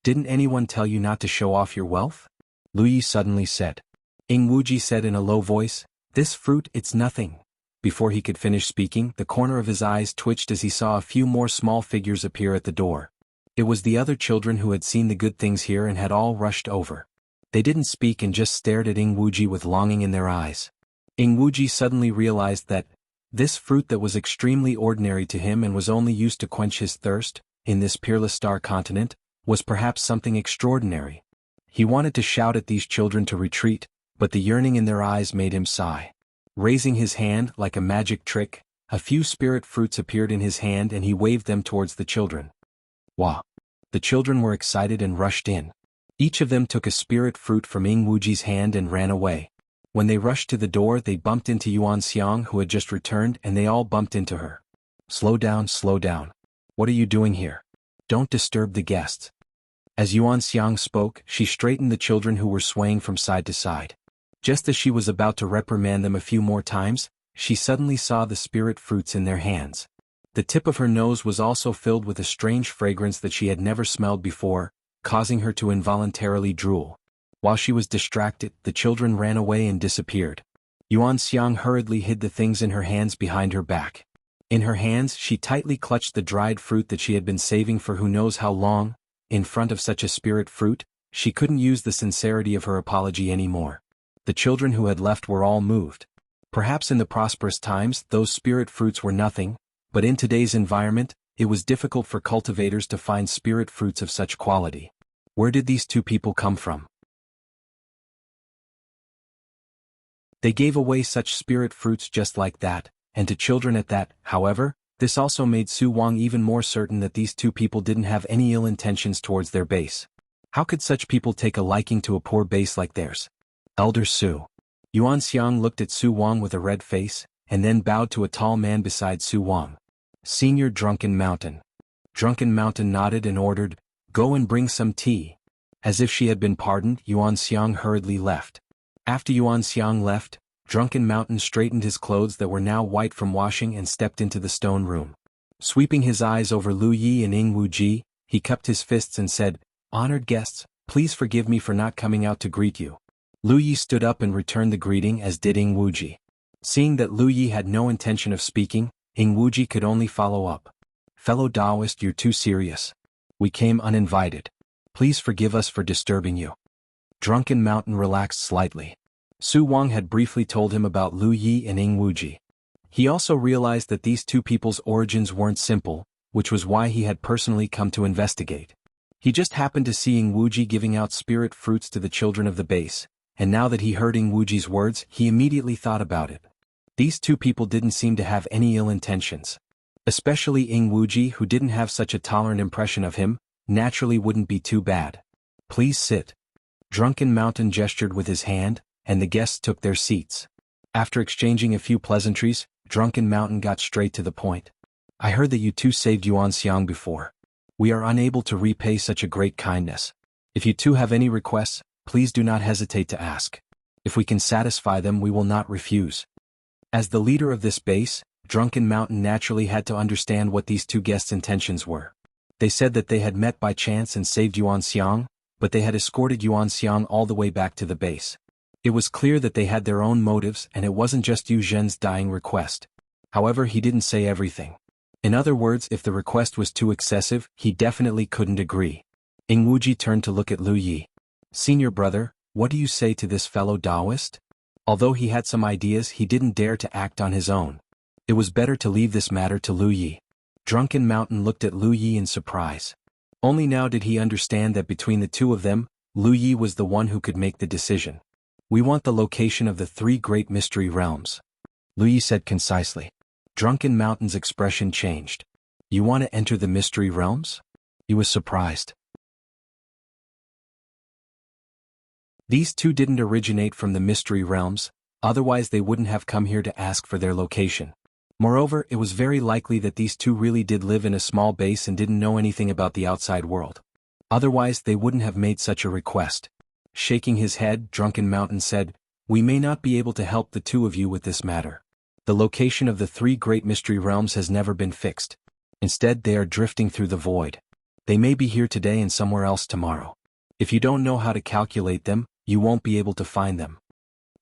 "Didn't anyone tell you not to show off your wealth?" Lu Yi suddenly said. Ying Wuji said in a low voice, "This fruit, it's nothing." Before he could finish speaking, the corner of his eyes twitched as he saw a few more small figures appear at the door. It was the other children who had seen the good things here and had all rushed over. They didn't speak and just stared at Ying Wuji with longing in their eyes. Ying Wuji suddenly realized that this fruit that was extremely ordinary to him and was only used to quench his thirst, in this peerless star continent, was perhaps something extraordinary. He wanted to shout at these children to retreat, but the yearning in their eyes made him sigh. Raising his hand like a magic trick, a few spirit fruits appeared in his hand and he waved them towards the children. Wah! The children were excited and rushed in. Each of them took a spirit fruit from Ying Wuji's hand and ran away. When they rushed to the door, they bumped into Yuanxiang, who had just returned, and they all bumped into her. Slow down, slow down. What are you doing here? Don't disturb the guests." As Yuanxiang spoke, she straightened the children who were swaying from side to side. Just as she was about to reprimand them a few more times, she suddenly saw the spirit fruits in their hands. The tip of her nose was also filled with a strange fragrance that she had never smelled before, causing her to involuntarily drool. While she was distracted, the children ran away and disappeared. Yuanxiang hurriedly hid the things in her hands behind her back. In her hands she tightly clutched the dried fruit that she had been saving for who knows how long. In front of such a spirit fruit, she couldn't use the sincerity of her apology anymore. The children who had left were all moved. Perhaps in the prosperous times those spirit fruits were nothing, but in today's environment, it was difficult for cultivators to find spirit fruits of such quality. Where did these two people come from? They gave away such spirit fruits just like that, and to children at that. However, this also made Su Wang even more certain that these two people didn't have any ill intentions towards their base. How could such people take a liking to a poor base like theirs? Elder Su. Yuan Xiang looked at Su Wang with a red face, and then bowed to a tall man beside Su Wang. Senior Drunken Mountain. Drunken Mountain nodded and ordered, "Go and bring some tea." As if she had been pardoned, Yuan Xiang hurriedly left. After Yuan Xiang left, Drunken Mountain straightened his clothes that were now white from washing and stepped into the stone room. Sweeping his eyes over Lu Yi and Ying Wuji, he cupped his fists and said, "Honored guests, please forgive me for not coming out to greet you." Lu Yi stood up and returned the greeting, as did Ying Wuji. Seeing that Lu Yi had no intention of speaking, Ying Wuji could only follow up. "Fellow Taoist, you're too serious. We came uninvited. Please forgive us for disturbing you." Drunken Mountain relaxed slightly. Su Wang had briefly told him about Lu Yi and Ying Wuji. He also realized that these two people's origins weren't simple, which was why he had personally come to investigate. He just happened to see Ying Wuji giving out spirit fruits to the children of the base, and now that he heard Ying Wuji's words, he immediately thought about it. These two people didn't seem to have any ill intentions. Especially Ying Wuji, who didn't have such a tolerant impression of him, naturally wouldn't be too bad. "Please sit." Drunken Mountain gestured with his hand, and the guests took their seats. After exchanging a few pleasantries, Drunken Mountain got straight to the point. "I heard that you two saved Yuan Xiang before. We are unable to repay such a great kindness. If you two have any requests, please do not hesitate to ask. If we can satisfy them, we will not refuse." As the leader of this base, Drunken Mountain naturally had to understand what these two guests' intentions were. They said that they had met by chance and saved Yuan Xiang, but they had escorted Yuan Xiang all the way back to the base. It was clear that they had their own motives, and it wasn't just Yu Zhen's dying request. However, he didn't say everything. In other words, if the request was too excessive, he definitely couldn't agree. Ying Wuji turned to look at Lu Yi. "Senior brother, what do you say to this fellow Taoist?" Although he had some ideas, he didn't dare to act on his own. It was better to leave this matter to Lu Yi. Drunken Mountain looked at Lu Yi in surprise. Only now did he understand that between the two of them, Lu Yi was the one who could make the decision. "We want the location of the three great mystery realms," Lu Yi said concisely. Drunken Mountain's expression changed. "You want to enter the mystery realms?" He was surprised. These two didn't originate from the mystery realms, otherwise they wouldn't have come here to ask for their location. Moreover, it was very likely that these two really did live in a small base and didn't know anything about the outside world. Otherwise, they wouldn't have made such a request. Shaking his head, Drunken Mountain said, "We may not be able to help the two of you with this matter. The location of the three great mystery realms has never been fixed. Instead, they are drifting through the void. They may be here today and somewhere else tomorrow. If you don't know how to calculate them, you won't be able to find them.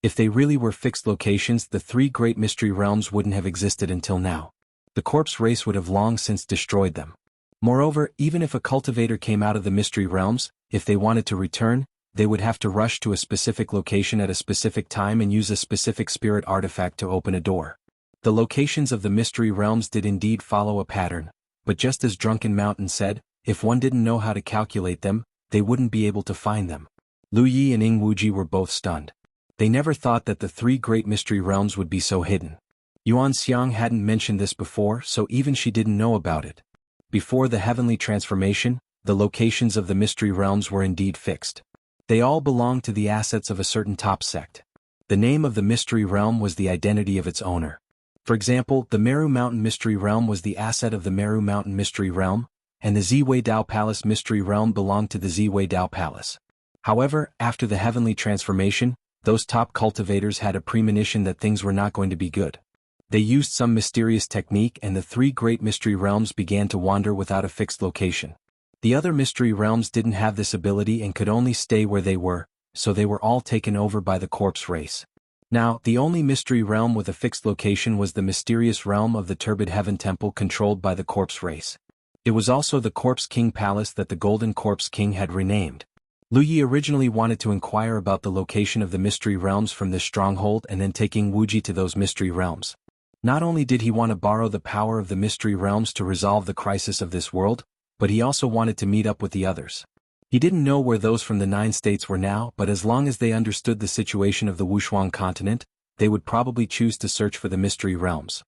If they really were fixed locations, the three great mystery realms wouldn't have existed until now. The corpse race would have long since destroyed them. Moreover, even if a cultivator came out of the mystery realms, if they wanted to return, they would have to rush to a specific location at a specific time and use a specific spirit artifact to open a door. The locations of the mystery realms did indeed follow a pattern, but just as Drunken Mountain said, if one didn't know how to calculate them, they wouldn't be able to find them. Lu Yi and Ying Wuji were both stunned. They never thought that the three great mystery realms would be so hidden. Yuan Xiang hadn't mentioned this before, so even she didn't know about it. Before the heavenly transformation, the locations of the mystery realms were indeed fixed. They all belonged to the assets of a certain top sect. The name of the mystery realm was the identity of its owner. For example, the Meru Mountain Mystery Realm was the asset of the Meru Mountain Mystery Realm, and the Ziwei Dao Palace Mystery Realm belonged to the Ziwei Dao Palace. However, after the heavenly transformation, those top cultivators had a premonition that things were not going to be good. They used some mysterious technique and the three great mystery realms began to wander without a fixed location. The other mystery realms didn't have this ability and could only stay where they were, so they were all taken over by the corpse race. Now, the only mystery realm with a fixed location was the mysterious realm of the Turbid Heaven Temple controlled by the corpse race. It was also the Corpse King Palace that the Golden Corpse King had renamed. Lu Yi originally wanted to inquire about the location of the mystery realms from this stronghold and then taking Wuji to those mystery realms. Not only did he want to borrow the power of the mystery realms to resolve the crisis of this world, but he also wanted to meet up with the others. He didn't know where those from the 9 states were now, but as long as they understood the situation of the Wushuang continent, they would probably choose to search for the mystery realms.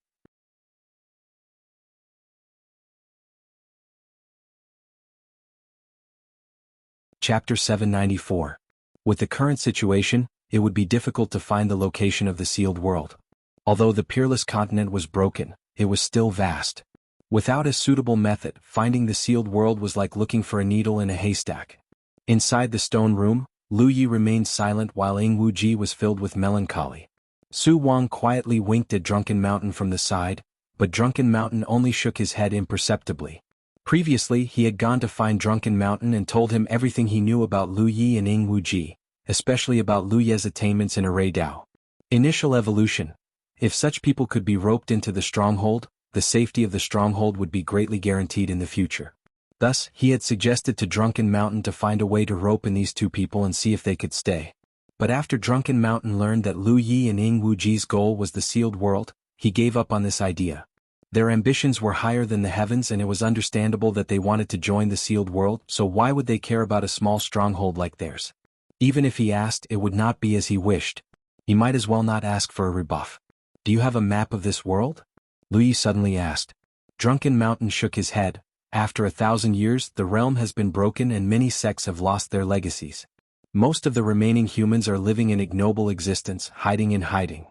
Chapter 794. With the current situation, it would be difficult to find the location of the sealed world. Although the peerless continent was broken, it was still vast. Without a suitable method, finding the sealed world was like looking for a needle in a haystack. Inside the stone room, Lu Yi remained silent while Ing Wuji was filled with melancholy. Su Wang quietly winked at Drunken Mountain from the side, but Drunken Mountain only shook his head imperceptibly. Previously he had gone to find Drunken Mountain and told him everything he knew about Lu Yi and Ing Wuji, especially about Lu Ye's attainments in Array Dao. Initial evolution. If such people could be roped into the stronghold, the safety of the stronghold would be greatly guaranteed in the future. Thus, he had suggested to Drunken Mountain to find a way to rope in these two people and see if they could stay. But after Drunken Mountain learned that Lu Yi and Ing Wuji's goal was the sealed world, he gave up on this idea. Their ambitions were higher than the heavens and it was understandable that they wanted to join the sealed world, so why would they care about a small stronghold like theirs? Even if he asked, it would not be as he wished. He might as well not ask for a rebuff. Do you have a map of this world? Lu Yi suddenly asked. Drunken Mountain shook his head. After 1,000 years, the realm has been broken and many sects have lost their legacies. Most of the remaining humans are living an ignoble existence, hiding in hiding.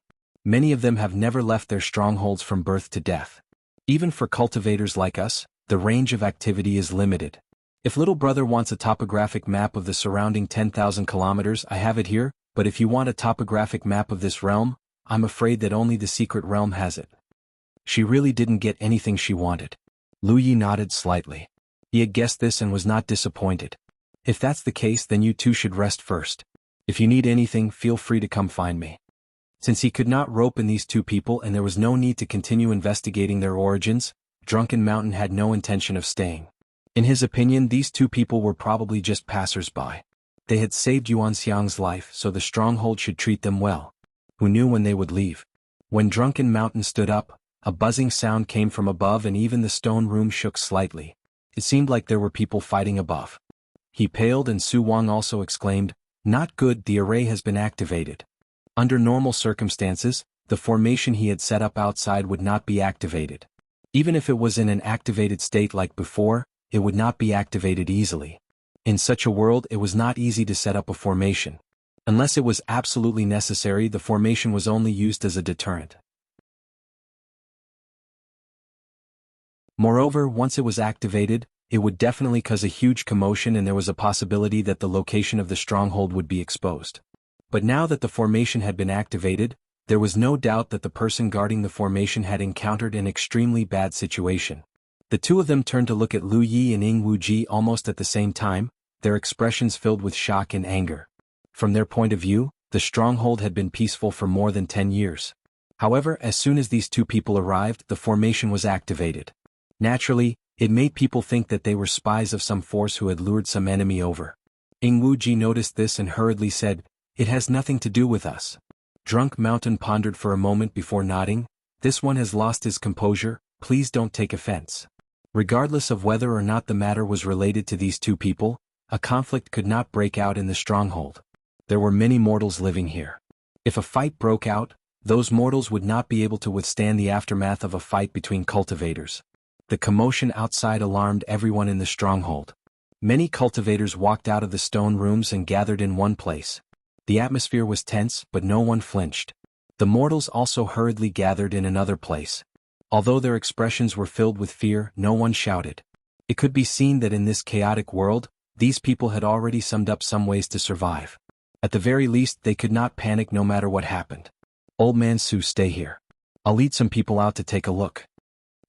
Many of them have never left their strongholds from birth to death. Even for cultivators like us, the range of activity is limited. If little brother wants a topographic map of the surrounding 10,000 kilometers, I have it here, but if you want a topographic map of this realm, I'm afraid that only the secret realm has it. She really didn't get anything she wanted. Lu Yi nodded slightly. He had guessed this and was not disappointed. If that's the case, then you two should rest first. If you need anything, feel free to come find me. Since he could not rope in these two people and there was no need to continue investigating their origins, Drunken Mountain had no intention of staying. In his opinion, these two people were probably just passers-by. They had saved Yuan Xiang's life, so the stronghold should treat them well. Who knew when they would leave? When Drunken Mountain stood up, a buzzing sound came from above and even the stone room shook slightly. It seemed like there were people fighting above. He paled and Su Wang also exclaimed, "Not good, the array has been activated." Under normal circumstances, the formation he had set up outside would not be activated. Even if it was in an activated state like before, it would not be activated easily. In such a world, it was not easy to set up a formation. Unless it was absolutely necessary, the formation was only used as a deterrent. Moreover, once it was activated, it would definitely cause a huge commotion and there was a possibility that the location of the stronghold would be exposed. But now that the formation had been activated, there was no doubt that the person guarding the formation had encountered an extremely bad situation. The two of them turned to look at Lu Yi and Ing Wuji almost at the same time, their expressions filled with shock and anger. From their point of view, the stronghold had been peaceful for more than 10 years. However, as soon as these two people arrived, the formation was activated. Naturally, it made people think that they were spies of some force who had lured some enemy over. Ing Wuji noticed this and hurriedly said, "It has nothing to do with us." Drunk Mountain pondered for a moment before nodding. "This one has lost his composure, please don't take offense." Regardless of whether or not the matter was related to these two people, a conflict could not break out in the stronghold. There were many mortals living here. If a fight broke out, those mortals would not be able to withstand the aftermath of a fight between cultivators. The commotion outside alarmed everyone in the stronghold. Many cultivators walked out of the stone rooms and gathered in one place. The atmosphere was tense, but no one flinched. The mortals also hurriedly gathered in another place. Although their expressions were filled with fear, no one shouted. It could be seen that in this chaotic world, these people had already summed up some ways to survive. At the very least, they could not panic no matter what happened. "Old man Su, stay here. I'll lead some people out to take a look."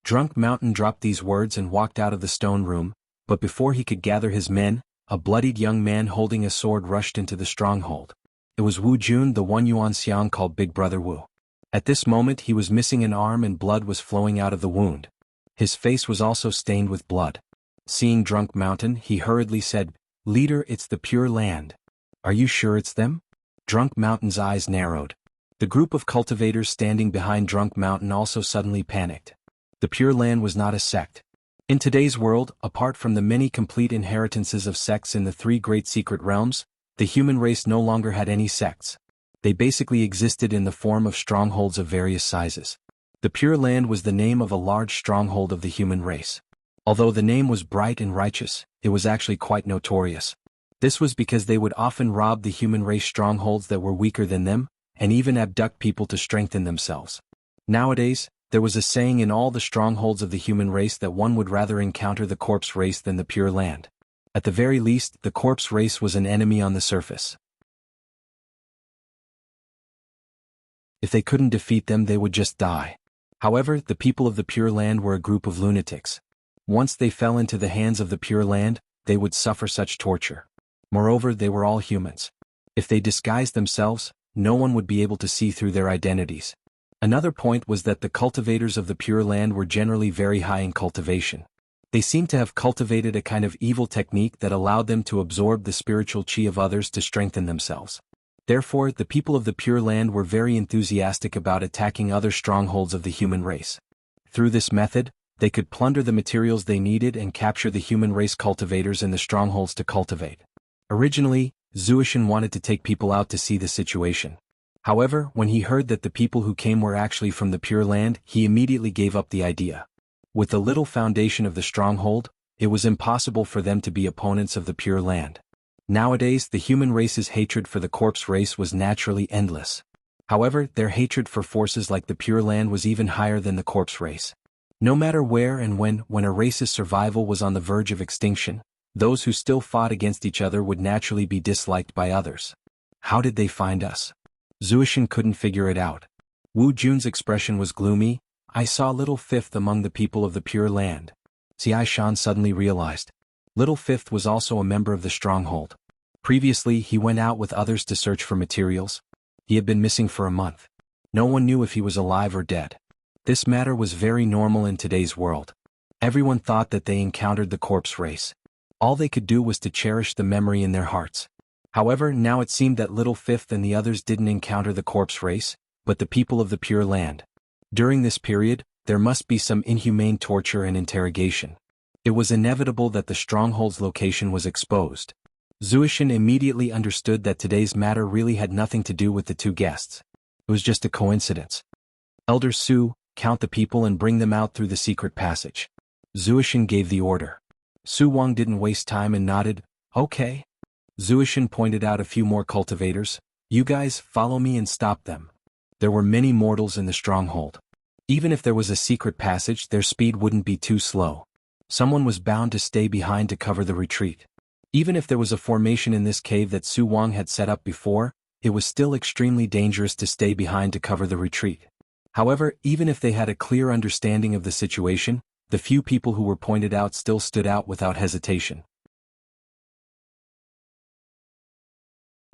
Drunk Mountain dropped these words and walked out of the stone room, but before he could gather his men, a bloodied young man holding a sword rushed into the stronghold. It was Wu Jun, the one Yuan Xiang called Big Brother Wu. At this moment he was missing an arm and blood was flowing out of the wound. His face was also stained with blood. Seeing Drunk Mountain, he hurriedly said, "Leader, it's the Pure Land." "Are you sure it's them?" Drunk Mountain's eyes narrowed. The group of cultivators standing behind Drunk Mountain also suddenly panicked. The Pure Land was not a sect. In today's world, apart from the many complete inheritances of sects in the three great secret realms, the human race no longer had any sects. They basically existed in the form of strongholds of various sizes. The Pure Land was the name of a large stronghold of the human race. Although the name was bright and righteous, it was actually quite notorious. This was because they would often rob the human race strongholds that were weaker than them, and even abduct people to strengthen themselves. Nowadays, there was a saying in all the strongholds of the human race that one would rather encounter the corpse race than the pure land. At the very least, the corpse race was an enemy on the surface. If they couldn't defeat them, they would just die. However, the people of the Pure Land were a group of lunatics. Once they fell into the hands of the Pure Land, they would suffer such torture. Moreover, they were all humans. If they disguised themselves, no one would be able to see through their identities. Another point was that the cultivators of the Pure Land were generally very high in cultivation. They seemed to have cultivated a kind of evil technique that allowed them to absorb the spiritual chi of others to strengthen themselves. Therefore, the people of the Pure Land were very enthusiastic about attacking other strongholds of the human race. Through this method, they could plunder the materials they needed and capture the human race cultivators in the strongholds to cultivate. Originally, Zuishan wanted to take people out to see the situation. However, when he heard that the people who came were actually from the Pure Land, he immediately gave up the idea. With the little foundation of the stronghold, it was impossible for them to be opponents of the Pure Land. Nowadays, the human race's hatred for the corpse race was naturally endless. However, their hatred for forces like the Pure Land was even higher than the corpse race. No matter where and when a race's survival was on the verge of extinction, those who still fought against each other would naturally be disliked by others. How did they find us? Zuishan couldn't figure it out. Wu Jun's expression was gloomy. I saw Little Fifth among the people of the Pure Land. Xia Shan suddenly realized. Little Fifth was also a member of the stronghold. Previously, he went out with others to search for materials. He had been missing for a month. No one knew if he was alive or dead. This matter was very normal in today's world. Everyone thought that they encountered the corpse race. All they could do was to cherish the memory in their hearts. However, now it seemed that Little Fifth and the others didn't encounter the corpse race, but the people of the Pure Land. During this period, there must be some inhumane torture and interrogation. It was inevitable that the stronghold's location was exposed. Zuishan immediately understood that today's matter really had nothing to do with the two guests. It was just a coincidence. Elder Su, count the people and bring them out through the secret passage. Zuishan gave the order. Su Wang didn't waste time and nodded, okay. Zuishan pointed out a few more cultivators. You guys, follow me and stop them. There were many mortals in the stronghold. Even if there was a secret passage, their speed wouldn't be too slow. Someone was bound to stay behind to cover the retreat. Even if there was a formation in this cave that Su Wang had set up before, it was still extremely dangerous to stay behind to cover the retreat. However, even if they had a clear understanding of the situation, the few people who were pointed out still stood out without hesitation.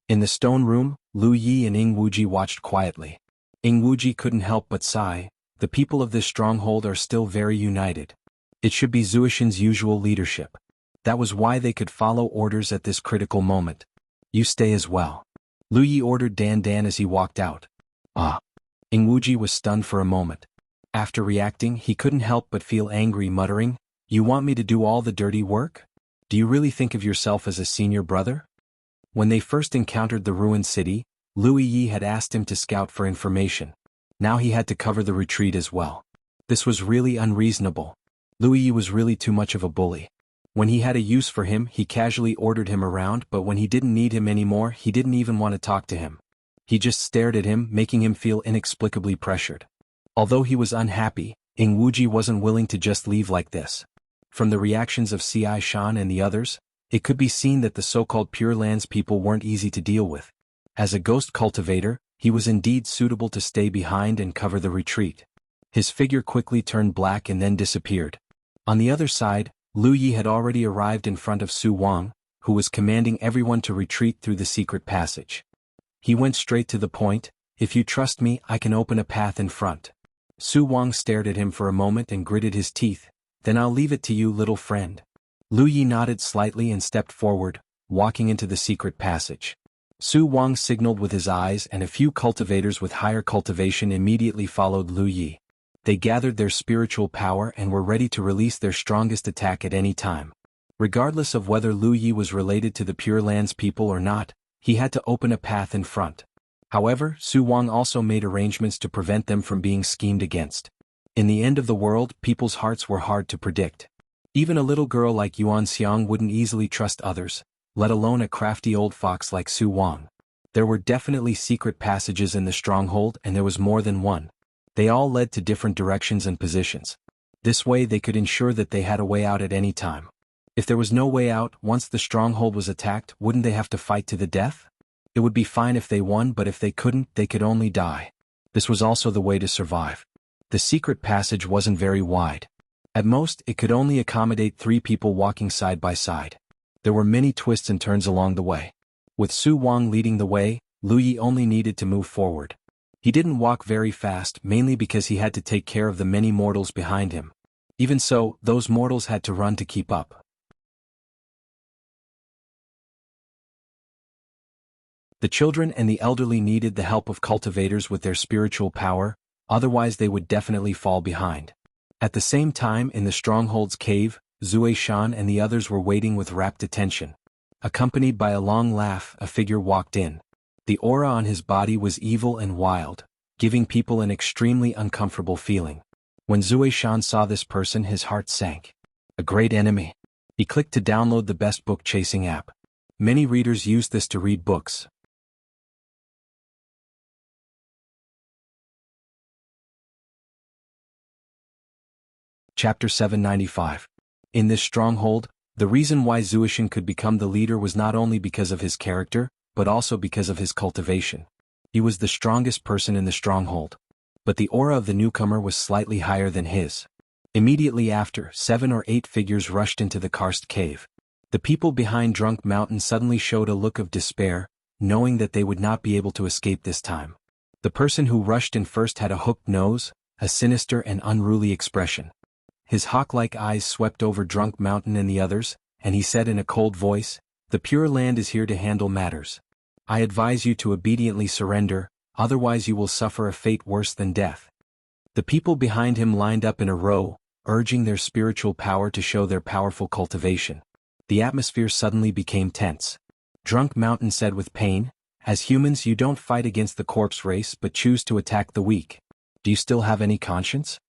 In the stone room, Lu Yi and Ing Wuji watched quietly. Ing Wuji couldn't help but sigh. The people of this stronghold are still very united. It should be Zuishan's usual leadership. That was why they could follow orders at this critical moment. You stay as well. Lu Yi ordered Dan Dan as he walked out. Ah. Ing Wuji was stunned for a moment. After reacting, he couldn't help but feel angry, muttering, You want me to do all the dirty work? Do you really think of yourself as a senior brother? When they first encountered the ruined city, Lu Yi had asked him to scout for information. Now he had to cover the retreat as well. This was really unreasonable. Lu Yi was really too much of a bully. When he had a use for him, he casually ordered him around, but when he didn't need him anymore, he didn't even want to talk to him. He just stared at him, making him feel inexplicably pressured. Although he was unhappy, Ing Wuji wasn't willing to just leave like this. From the reactions of Xia Shan and the others, it could be seen that the so-called Pure Lands people weren't easy to deal with. As a ghost cultivator, he was indeed suitable to stay behind and cover the retreat. His figure quickly turned black and then disappeared. On the other side, Lu Yi had already arrived in front of Su Wang, who was commanding everyone to retreat through the secret passage. He went straight to the point, If you trust me, I can open a path in front. Su Wang stared at him for a moment and gritted his teeth. Then I'll leave it to you, little friend. Lu Yi nodded slightly and stepped forward, walking into the secret passage. Su Wang signaled with his eyes and a few cultivators with higher cultivation immediately followed Lu Yi. They gathered their spiritual power and were ready to release their strongest attack at any time. Regardless of whether Lu Yi was related to the Pure Lands people or not, he had to open a path in front. However, Su Wang also made arrangements to prevent them from being schemed against. In the end of the world, people's hearts were hard to predict. Even a little girl like Yuan Xiang wouldn't easily trust others. let alone a crafty old fox like Su Wang. There were definitely secret passages in the stronghold, and there was more than one. They all led to different directions and positions. This way they could ensure that they had a way out at any time. If there was no way out, once the stronghold was attacked, wouldn't they have to fight to the death? It would be fine if they won, but if they couldn't, they could only die. This was also the way to survive. The secret passage wasn't very wide. At most, it could only accommodate 3 people walking side by side. There were many twists and turns along the way. With Su Wang leading the way, Lu Yi only needed to move forward. He didn't walk very fast, mainly because he had to take care of the many mortals behind him. Even so, those mortals had to run to keep up. The children and the elderly needed the help of cultivators with their spiritual power, otherwise they would definitely fall behind. At the same time, in the stronghold's cave, Zui Shan and the others were waiting with rapt attention. Accompanied by a long laugh, a figure walked in. The aura on his body was evil and wild, giving people an extremely uncomfortable feeling. When Zui Shan saw this person, his heart sank. A great enemy. He clicked to download the best book-chasing app. Many readers use this to read books. Chapter 795. In this stronghold, the reason why Zuishan could become the leader was not only because of his character, but also because of his cultivation. He was the strongest person in the stronghold. But the aura of the newcomer was slightly higher than his. Immediately after, 7 or 8 figures rushed into the karst cave. The people behind Drunk Mountain suddenly showed a look of despair, knowing that they would not be able to escape this time. The person who rushed in first had a hooked nose, a sinister and unruly expression. His hawk-like eyes swept over Drunk Mountain and the others, and he said in a cold voice, "The Pure Land is here to handle matters. I advise you to obediently surrender, otherwise you will suffer a fate worse than death." The people behind him lined up in a row, urging their spiritual power to show their powerful cultivation. The atmosphere suddenly became tense. Drunk Mountain said with pain, "As humans you don't fight against the corpse race but choose to attack the weak. Do you still have any conscience?"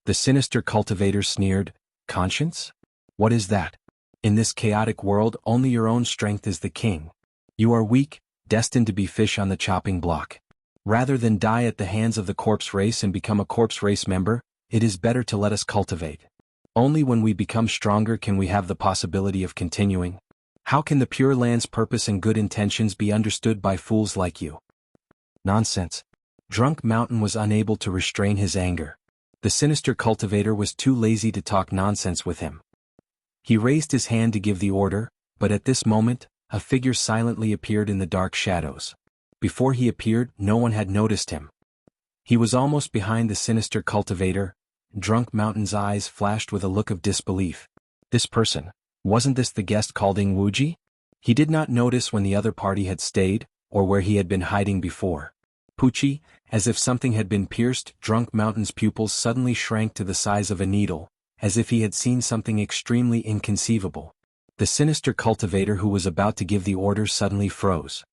The sinister cultivator sneered, "Conscience? What is that? In this chaotic world only your own strength is the king. You are weak, destined to be fish on the chopping block. Rather than die at the hands of the corpse race and become a corpse race member, it is better to let us cultivate. Only when we become stronger can we have the possibility of continuing. How can the Pure Land's purpose and good intentions be understood by fools like you?" Nonsense. Drunk Mountain was unable to restrain his anger. The sinister cultivator was too lazy to talk nonsense with him. He raised his hand to give the order, but at this moment, a figure silently appeared in the dark shadows. Before he appeared, no one had noticed him. He was almost behind the sinister cultivator. Drunk Mountain's eyes flashed with a look of disbelief. This person, wasn't this the guest called Wuji? He did not notice when the other party had stayed, or where he had been hiding before. Pucci, as if something had been pierced, Drunk Mountain's pupils suddenly shrank to the size of a needle, as if he had seen something extremely inconceivable. The sinister cultivator who was about to give the order suddenly froze.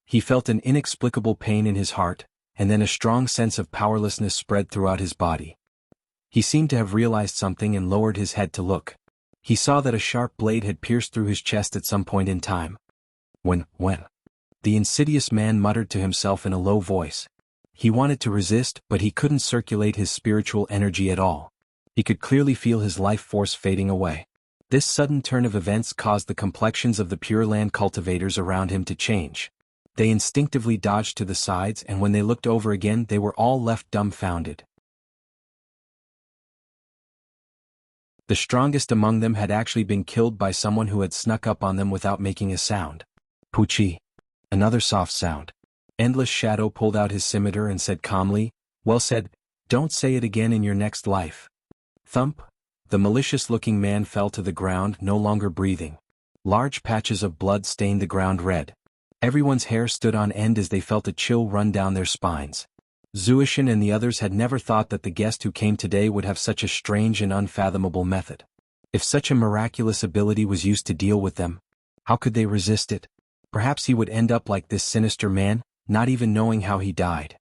He felt an inexplicable pain in his heart, and then a strong sense of powerlessness spread throughout his body. He seemed to have realized something and lowered his head to look. He saw that a sharp blade had pierced through his chest at some point in time. When? The insidious man muttered to himself in a low voice. He wanted to resist, but he couldn't circulate his spiritual energy at all. He could clearly feel his life force fading away. This sudden turn of events caused the complexions of the Pure Land cultivators around him to change. They instinctively dodged to the sides, and when they looked over again they were all left dumbfounded. The strongest among them had actually been killed by someone who had snuck up on them without making a sound. Pucci. Another soft sound. Endless Shadow pulled out his scimitar and said calmly, "Well said, don't say it again in your next life." Thump. The malicious-looking man fell to the ground, no longer breathing. Large patches of blood stained the ground red. Everyone's hair stood on end as they felt a chill run down their spines. Zuishan and the others had never thought that the guest who came today would have such a strange and unfathomable method. If such a miraculous ability was used to deal with them, how could they resist it? Perhaps he would end up like this sinister man, not even knowing how he died.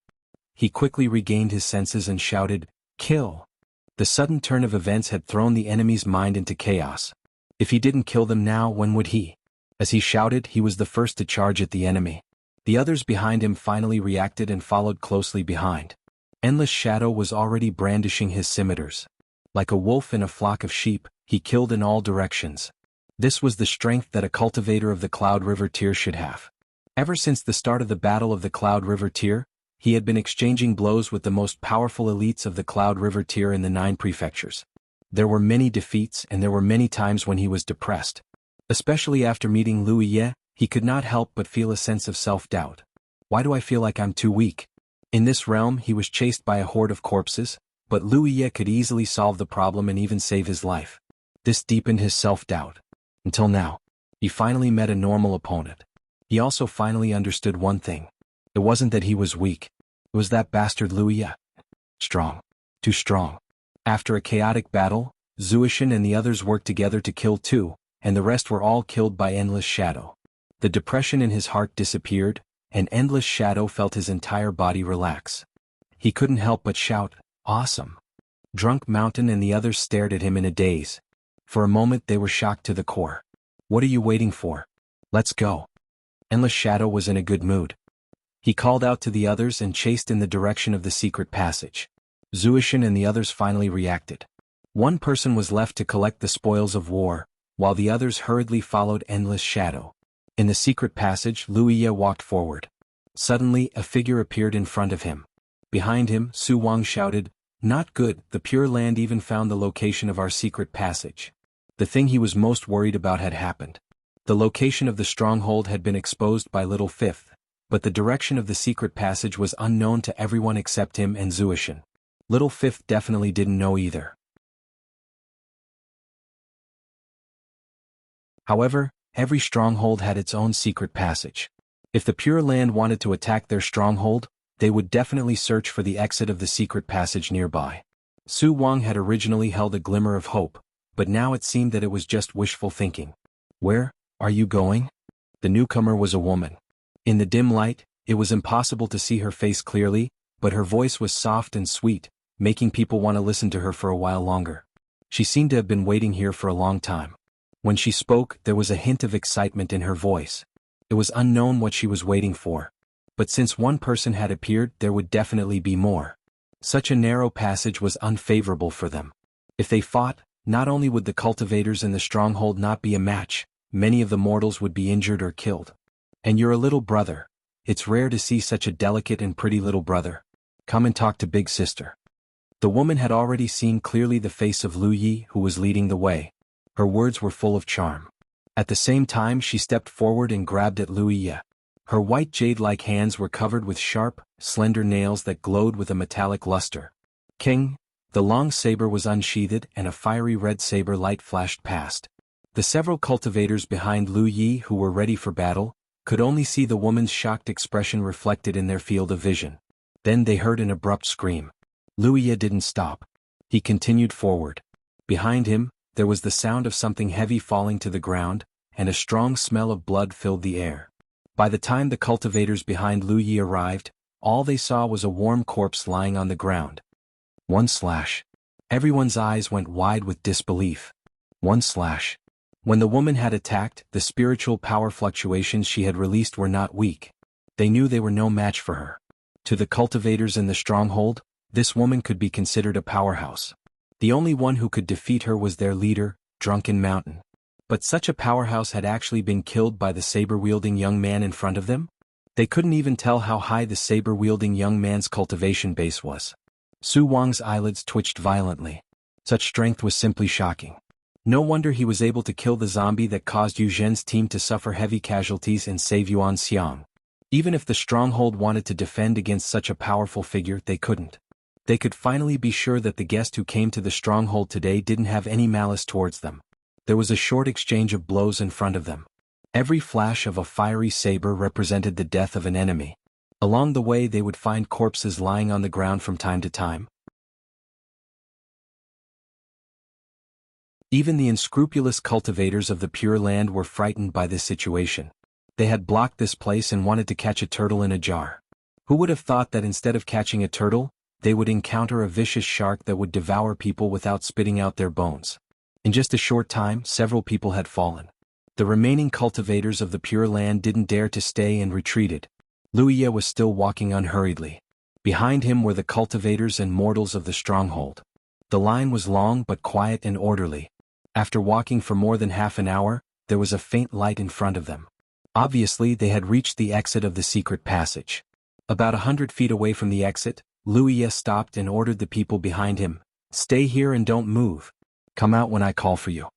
He quickly regained his senses and shouted, "Kill!" The sudden turn of events had thrown the enemy's mind into chaos. If he didn't kill them now, when would he? As he shouted, he was the first to charge at the enemy. The others behind him finally reacted and followed closely behind. Endless Shadow was already brandishing his scimitars. Like a wolf in a flock of sheep, he killed in all directions. This was the strength that a cultivator of the Cloud River tier should have. Ever since the start of the Battle of the Cloud River tier, he had been exchanging blows with the most powerful elites of the Cloud River tier in the 9 prefectures. There were many defeats and there were many times when he was depressed. Especially after meeting Liu Ye, he could not help but feel a sense of self-doubt. Why do I feel like I'm too weak? In this realm he was chased by a horde of corpses, but Liu Ye could easily solve the problem and even save his life. This deepened his self-doubt. Until now. He finally met a normal opponent. He also finally understood one thing. It wasn't that he was weak. It was that bastard Liu Ye. Strong. Too strong. After a chaotic battle, Zuishan and the others worked together to kill two, and the rest were all killed by Endless Shadow. The depression in his heart disappeared, and Endless Shadow felt his entire body relax. He couldn't help but shout, "Awesome!" Drunk Mountain and the others stared at him in a daze. For a moment they were shocked to the core. "What are you waiting for? Let's go." Endless Shadow was in a good mood. He called out to the others and chased in the direction of the secret passage. Zuishan and the others finally reacted. One person was left to collect the spoils of war, while the others hurriedly followed Endless Shadow. In the secret passage, Liu Ye walked forward. Suddenly, a figure appeared in front of him. Behind him, Su Wang shouted, "Not good, the Pure Land even found the location of our secret passage." The thing he was most worried about had happened. The location of the stronghold had been exposed by Little Fifth, but the direction of the secret passage was unknown to everyone except him and Zuishan. Little Fifth definitely didn't know either. However, every stronghold had its own secret passage. If the Pure Land wanted to attack their stronghold, they would definitely search for the exit of the secret passage nearby. Su Wang had originally held a glimmer of hope, but now it seemed that it was just wishful thinking. "Where are you going?" The newcomer was a woman. In the dim light, it was impossible to see her face clearly, but her voice was soft and sweet, making people want to listen to her for a while longer. She seemed to have been waiting here for a long time. When she spoke, there was a hint of excitement in her voice. It was unknown what she was waiting for. But since one person had appeared, there would definitely be more. Such a narrow passage was unfavorable for them. If they fought, not only would the cultivators in the stronghold not be a match, many of the mortals would be injured or killed. "And you're a little brother. It's rare to see such a delicate and pretty little brother. Come and talk to Big Sister." The woman had already seen clearly the face of Liu Ye, who was leading the way. Her words were full of charm. At the same time she stepped forward and grabbed at Liu Ye. Her white jade-like hands were covered with sharp, slender nails that glowed with a metallic luster. "King!" The long saber was unsheathed and a fiery red saber light flashed past. The several cultivators behind Liu Ye who were ready for battle, could only see the woman's shocked expression reflected in their field of vision. Then they heard an abrupt scream. Liu Ye didn't stop. He continued forward. Behind him, there was the sound of something heavy falling to the ground, and a strong smell of blood filled the air. By the time the cultivators behind Liu Ye arrived, all they saw was a warm corpse lying on the ground. One slash. Everyone's eyes went wide with disbelief. One slash. When the woman had attacked, the spiritual power fluctuations she had released were not weak. They knew they were no match for her. To the cultivators in the stronghold, this woman could be considered a powerhouse. The only one who could defeat her was their leader, Drunken Mountain. But such a powerhouse had actually been killed by the saber-wielding young man in front of them? They couldn't even tell how high the saber-wielding young man's cultivation base was. Su Wang's eyelids twitched violently. Such strength was simply shocking. No wonder he was able to kill the zombie that caused Yu Zhen's team to suffer heavy casualties and save Yuan Xiang. Even if the stronghold wanted to defend against such a powerful figure, they couldn't. They could finally be sure that the guest who came to the stronghold today didn't have any malice towards them. There was a short exchange of blows in front of them. Every flash of a fiery saber represented the death of an enemy. Along the way they would find corpses lying on the ground from time to time. Even the unscrupulous cultivators of the Pure Land were frightened by this situation. They had blocked this place and wanted to catch a turtle in a jar. Who would have thought that instead of catching a turtle, they would encounter a vicious shark that would devour people without spitting out their bones? In just a short time, several people had fallen. The remaining cultivators of the Pure Land didn't dare to stay and retreated. Wuxia was still walking unhurriedly. Behind him were the cultivators and mortals of the stronghold. The line was long but quiet and orderly. After walking for more than half an hour, there was a faint light in front of them. Obviously, they had reached the exit of the secret passage. About 100 feet away from the exit, Wuxia stopped and ordered the people behind him, "Stay here and don't move. Come out when I call for you."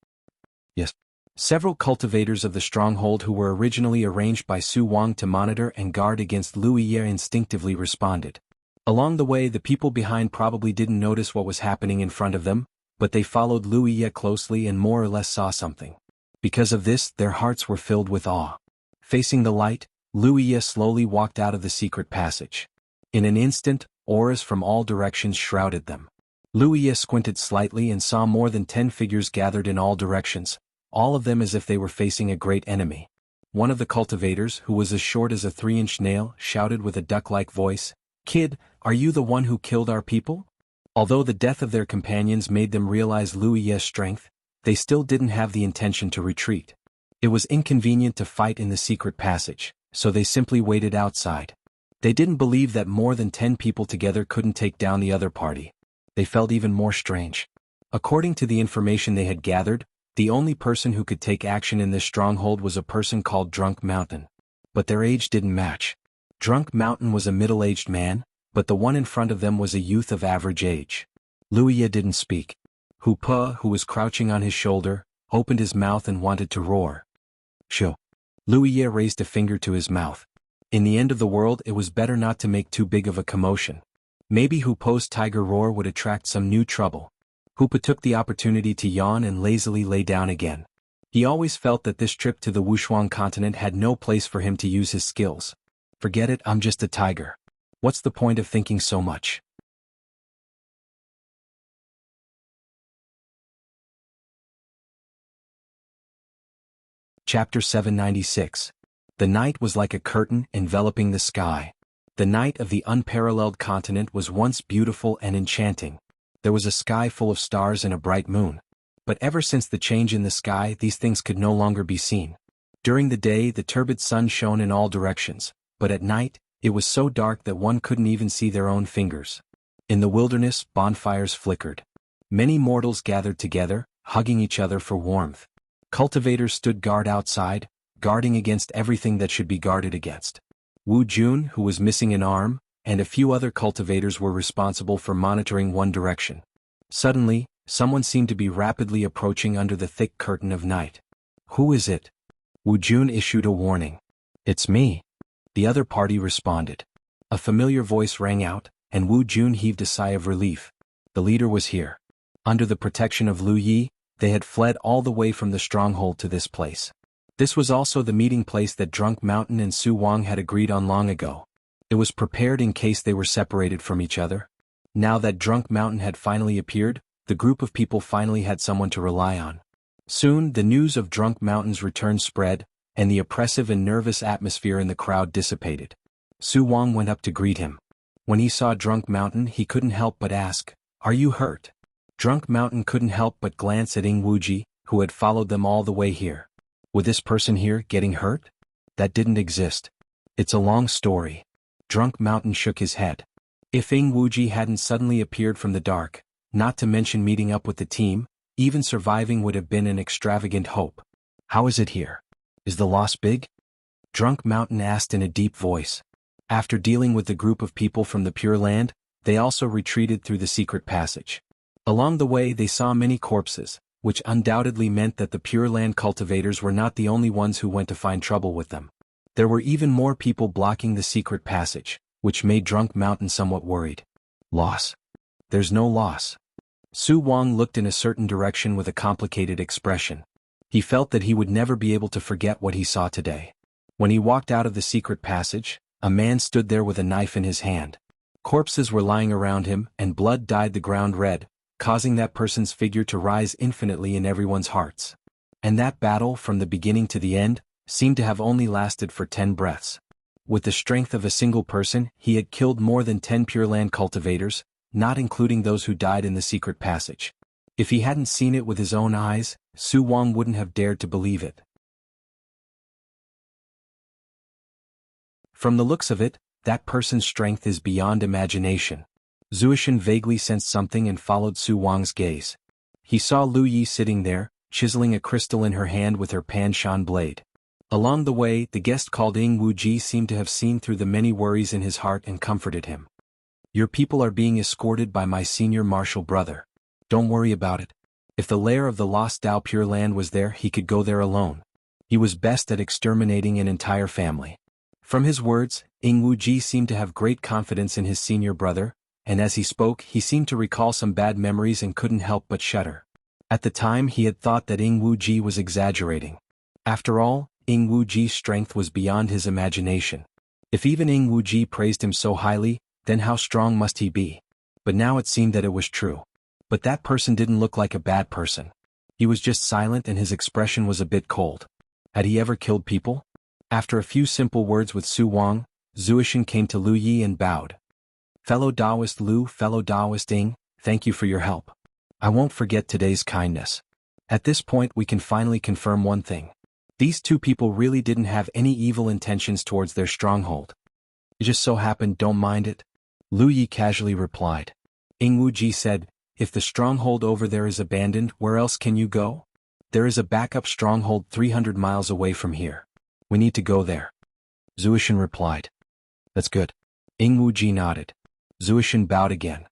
Yes. Several cultivators of the stronghold who were originally arranged by Su Wang to monitor and guard against Wuxia instinctively responded. Along the way, the people behind probably didn't notice what was happening in front of them, but they followed Wuxia closely and more or less saw something. Because of this, their hearts were filled with awe. Facing the light, Wuxia slowly walked out of the secret passage. In an instant, auras from all directions shrouded them. Wuxia squinted slightly and saw more than 10 figures gathered in all directions, all of them as if they were facing a great enemy. One of the cultivators, who was as short as a 3-inch nail, shouted with a duck-like voice, "Kid, are you the one who killed our people?" Although the death of their companions made them realize Wuxia's strength, they still didn't have the intention to retreat. It was inconvenient to fight in the secret passage, so they simply waited outside. They didn't believe that more than 10 people together couldn't take down the other party. They felt even more strange. According to the information they had gathered, the only person who could take action in this stronghold was a person called Drunk Mountain. But their age didn't match. Drunk Mountain was a middle-aged man, but the one in front of them was a youth of average age. Wuxia didn't speak. Hupa, who was crouching on his shoulder, opened his mouth and wanted to roar. "Shoo." Wuxia raised a finger to his mouth. In the end of the world, it was better not to make too big of a commotion. Maybe Hupo's tiger roar would attract some new trouble. Hupa took the opportunity to yawn and lazily lay down again. He always felt that this trip to the Wuxia continent had no place for him to use his skills. "Forget it, I'm just a tiger. What's the point of thinking so much?" Chapter 796. The night was like a curtain enveloping the sky. The night of the unparalleled continent was once beautiful and enchanting. There was a sky full of stars and a bright moon. But ever since the change in the sky, these things could no longer be seen. During the day, the turbid sun shone in all directions, but at night, it was so dark that one couldn't even see their own fingers. In the wilderness, bonfires flickered. Many mortals gathered together, hugging each other for warmth. Cultivators stood guard outside, guarding against everything that should be guarded against. Wu Jun, who was missing an arm, and a few other cultivators were responsible for monitoring one direction. Suddenly, someone seemed to be rapidly approaching under the thick curtain of night. "Who is it?" Wu Jun issued a warning. "It's me." The other party responded. A familiar voice rang out, and Wu Jun heaved a sigh of relief. The leader was here. Under the protection of Lu Yi, they had fled all the way from the stronghold to this place. This was also the meeting place that Drunk Mountain and Su Wang had agreed on long ago. It was prepared in case they were separated from each other. Now that Drunk Mountain had finally appeared, the group of people finally had someone to rely on. Soon, the news of Drunk Mountain's return spread, and the oppressive and nervous atmosphere in the crowd dissipated. Su Wang went up to greet him. When he saw Drunk Mountain, he couldn't help but ask, "Are you hurt?" Drunk Mountain couldn't help but glance at Ing Wuji, who had followed them all the way here. Would this person here getting hurt? That didn't exist. It's a long story. Drunk Mountain shook his head. If Ing Wuji hadn't suddenly appeared from the dark, not to mention meeting up with the team, even surviving would have been an extravagant hope. "How is it here? Is the loss big?" Drunk Mountain asked in a deep voice. After dealing with the group of people from the Pure Land, they also retreated through the secret passage. Along the way, they saw many corpses, which undoubtedly meant that the Pure Land cultivators were not the only ones who went to find trouble with them. There were even more people blocking the secret passage, which made Drunk Mountain somewhat worried. "Loss? There's no loss." Su Wang looked in a certain direction with a complicated expression. He felt that he would never be able to forget what he saw today. When he walked out of the secret passage, a man stood there with a knife in his hand. Corpses were lying around him, and blood dyed the ground red, causing that person's figure to rise infinitely in everyone's hearts. And that battle, from the beginning to the end, seemed to have only lasted for 10 breaths. With the strength of a single person, he had killed more than 10 Pure Land cultivators, not including those who died in the secret passage. If he hadn't seen it with his own eyes, Su Wang wouldn't have dared to believe it. From the looks of it, that person's strength is beyond imagination. Zuishan vaguely sensed something and followed Su Wang's gaze. He saw Lu Yi sitting there, chiseling a crystal in her hand with her pan-shan blade. Along the way, the guest called Ing Wu Ji seemed to have seen through the many worries in his heart and comforted him. Your people are being escorted by my senior martial brother. Don't worry about it. If the lair of the lost Dao Pure Land was there, he could go there alone. He was best at exterminating an entire family. From his words, Ing Wu Ji seemed to have great confidence in his senior brother, and as he spoke he seemed to recall some bad memories and couldn't help but shudder. At the time he had thought that Ing Wu Ji was exaggerating. After all, Ing Wu Ji's strength was beyond his imagination. If even Ing Wu Ji praised him so highly, then how strong must he be? But now it seemed that it was true. But that person didn't look like a bad person. He was just silent and his expression was a bit cold. Had he ever killed people? After a few simple words with Su Wang, Zuishan came to Lu Yi and bowed. Fellow Taoist Lu, fellow Taoist Ing, thank you for your help. I won't forget today's kindness. At this point we can finally confirm one thing. These two people really didn't have any evil intentions towards their stronghold. It just so happened, don't mind it. Lu Yi casually replied. Ing Wu Ji said, if the stronghold over there is abandoned, where else can you go? There is a backup stronghold 300 miles away from here. We need to go there. Zuishan replied. That's good. Ing Wu Ji nodded. Zuishan bowed again.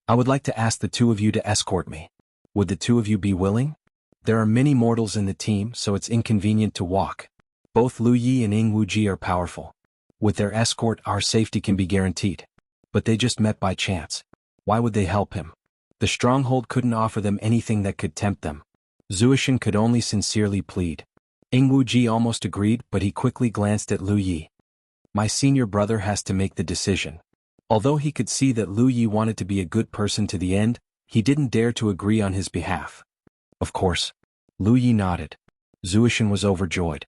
I would like to ask the two of you to escort me. Would the two of you be willing? There are many mortals in the team, so it's inconvenient to walk. Both Lu Yi and Ing Wu Ji are powerful. With their escort our safety can be guaranteed. But they just met by chance. Why would they help him? The stronghold couldn't offer them anything that could tempt them. Zuishan could only sincerely plead. Ing Wu Ji almost agreed, but he quickly glanced at Lu Yi. My senior brother has to make the decision. Although he could see that Lu Yi wanted to be a good person to the end, he didn't dare to agree on his behalf. Of course. Lu Yi nodded. Zuishan was overjoyed.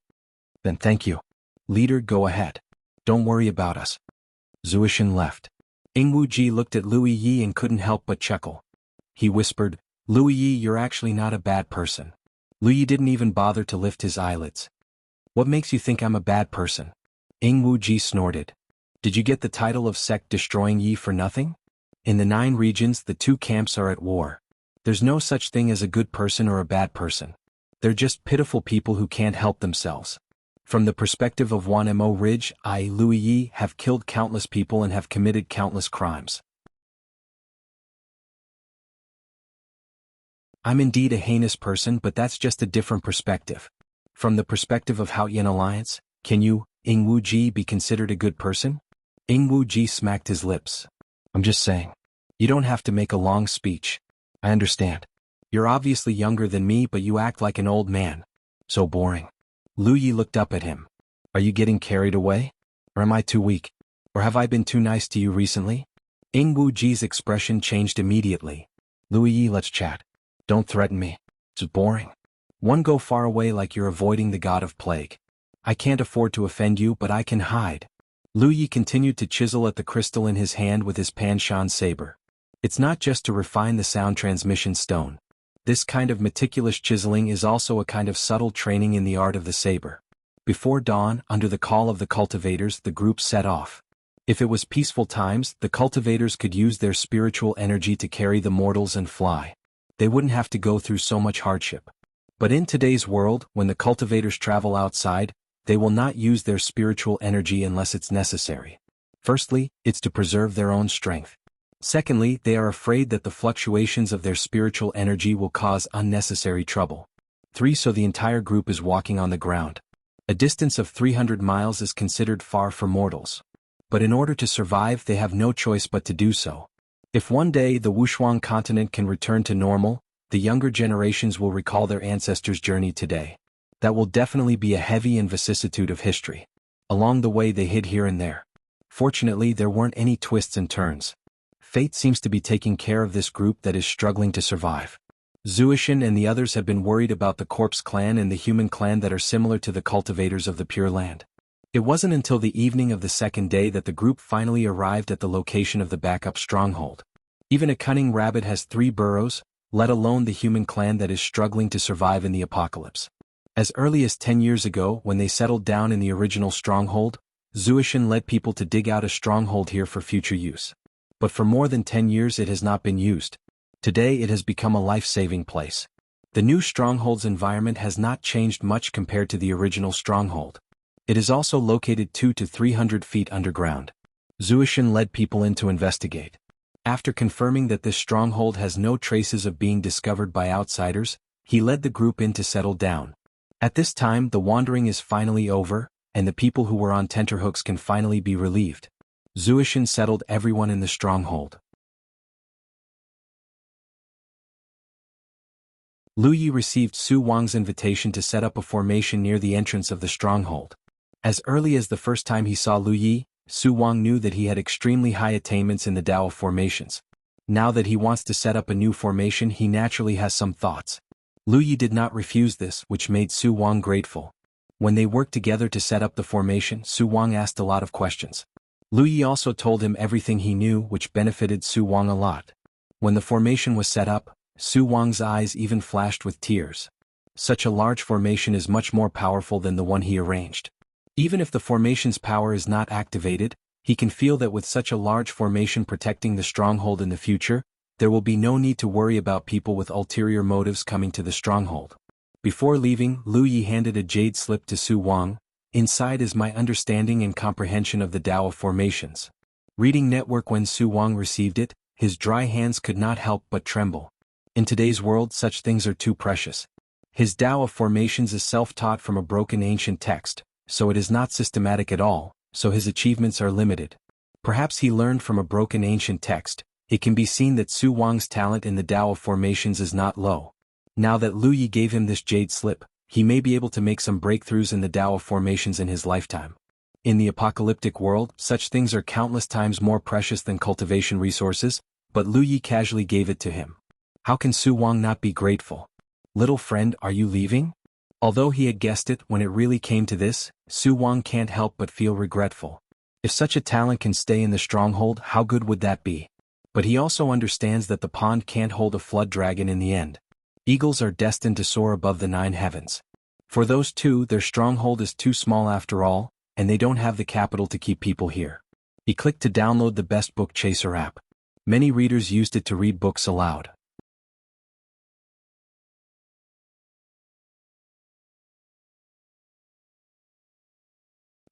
Then thank you. Leader, go ahead. Don't worry about us. Zuishan left. Ing Wu Ji looked at Lu Yi and couldn't help but chuckle. He whispered, Lu Yi, you're actually not a bad person. Lu Yi didn't even bother to lift his eyelids. What makes you think I'm a bad person? Ing Wu Ji snorted. Did you get the title of sect destroying Yi for nothing? In the 9 regions the two camps are at war. There's no such thing as a good person or a bad person. They're just pitiful people who can't help themselves. From the perspective of Mo Ridge, I, Lu Yi, have killed countless people and have committed countless crimes. I'm indeed a heinous person, but that's just a different perspective. From the perspective of Haoyan Alliance, can you, Ing Wu Ji, be considered a good person? Ing Wu Ji smacked his lips. I'm just saying. You don't have to make a long speech. I understand. You're obviously younger than me, but you act like an old man. So boring. Lu Yi looked up at him. Are you getting carried away? Or am I too weak? Or have I been too nice to you recently? Ing Wu Ji's expression changed immediately. Lu Yi, let's chat. Don't threaten me. It's boring. One go far away like you're avoiding the god of plague. I can't afford to offend you, but I can hide. Lu Yi continued to chisel at the crystal in his hand with his pan-shan saber. It's not just to refine the sound transmission stone. This kind of meticulous chiseling is also a kind of subtle training in the art of the saber. Before dawn, under the call of the cultivators, the group set off. If it was peaceful times, the cultivators could use their spiritual energy to carry the mortals and fly. They wouldn't have to go through so much hardship. But in today's world, when the cultivators travel outside, they will not use their spiritual energy unless it's necessary. Firstly, it's to preserve their own strength. Secondly, they are afraid that the fluctuations of their spiritual energy will cause unnecessary trouble. 3. So the entire group is walking on the ground. A distance of 300 miles is considered far for mortals. But in order to survive, they have no choice but to do so. If one day the Wushuang continent can return to normal, the younger generations will recall their ancestors' journey today. That will definitely be a heavy and vicissitude of history. Along the way they hid here and there. Fortunately, there weren't any twists and turns. Fate seems to be taking care of this group that is struggling to survive. Zuishan and the others have been worried about the Corpse clan and the Human clan that are similar to the cultivators of the Pure Land. It wasn't until the evening of the second day that the group finally arrived at the location of the backup stronghold. Even a cunning rabbit has 3 burrows, let alone the Human clan that is struggling to survive in the apocalypse. As early as 10 years ago, when they settled down in the original stronghold, Zuishan led people to dig out a stronghold here for future use. But for more than 10 years it has not been used. Today it has become a life-saving place. The new stronghold's environment has not changed much compared to the original stronghold. It is also located 200 to 300 feet underground. Zuishan led people in to investigate. After confirming that this stronghold has no traces of being discovered by outsiders, he led the group in to settle down. At this time the wandering is finally over, and the people who were on tenterhooks can finally be relieved. Zuishan settled everyone in the stronghold. Lu Yi received Su Wang's invitation to set up a formation near the entrance of the stronghold. As early as the first time he saw Lu Yi, Su Wang knew that he had extremely high attainments in the Tao of formations. Now that he wants to set up a new formation, he naturally has some thoughts. Lu Yi did not refuse this, which made Su Wang grateful. When they worked together to set up the formation, Su Wang asked a lot of questions. Lu Yi also told him everything he knew, which benefited Su Wang a lot. When the formation was set up, Su Wang's eyes even flashed with tears. Such a large formation is much more powerful than the one he arranged. Even if the formation's power is not activated, he can feel that with such a large formation protecting the stronghold in the future, there will be no need to worry about people with ulterior motives coming to the stronghold. Before leaving, Lu Yi handed a jade slip to Su Wang. Inside is my understanding and comprehension of the Tao of formations. Reading network. When Su Wang received it, his dry hands could not help but tremble. In today's world such things are too precious. His Tao of formations is self-taught from a broken ancient text, so it is not systematic at all, so his achievements are limited. Perhaps he learned from a broken ancient text. It can be seen that Su Wang's talent in the Tao of formations is not low. Now that Lu Yi gave him this jade slip, he may be able to make some breakthroughs in the Tao of formations in his lifetime. In the apocalyptic world, such things are countless times more precious than cultivation resources, but Lu Yi casually gave it to him. How can Su Wang not be grateful? Little friend, are you leaving? Although he had guessed it, when it really came to this, Su Wang can't help but feel regretful. If such a talent can stay in the stronghold, how good would that be? But he also understands that the pond can't hold a flood dragon in the end. Eagles are destined to soar above the 9 heavens. For those two, their stronghold is too small after all, and they don't have the capital to keep people here. He clicked to download the Best Book Chaser app. Many readers used it to read books aloud.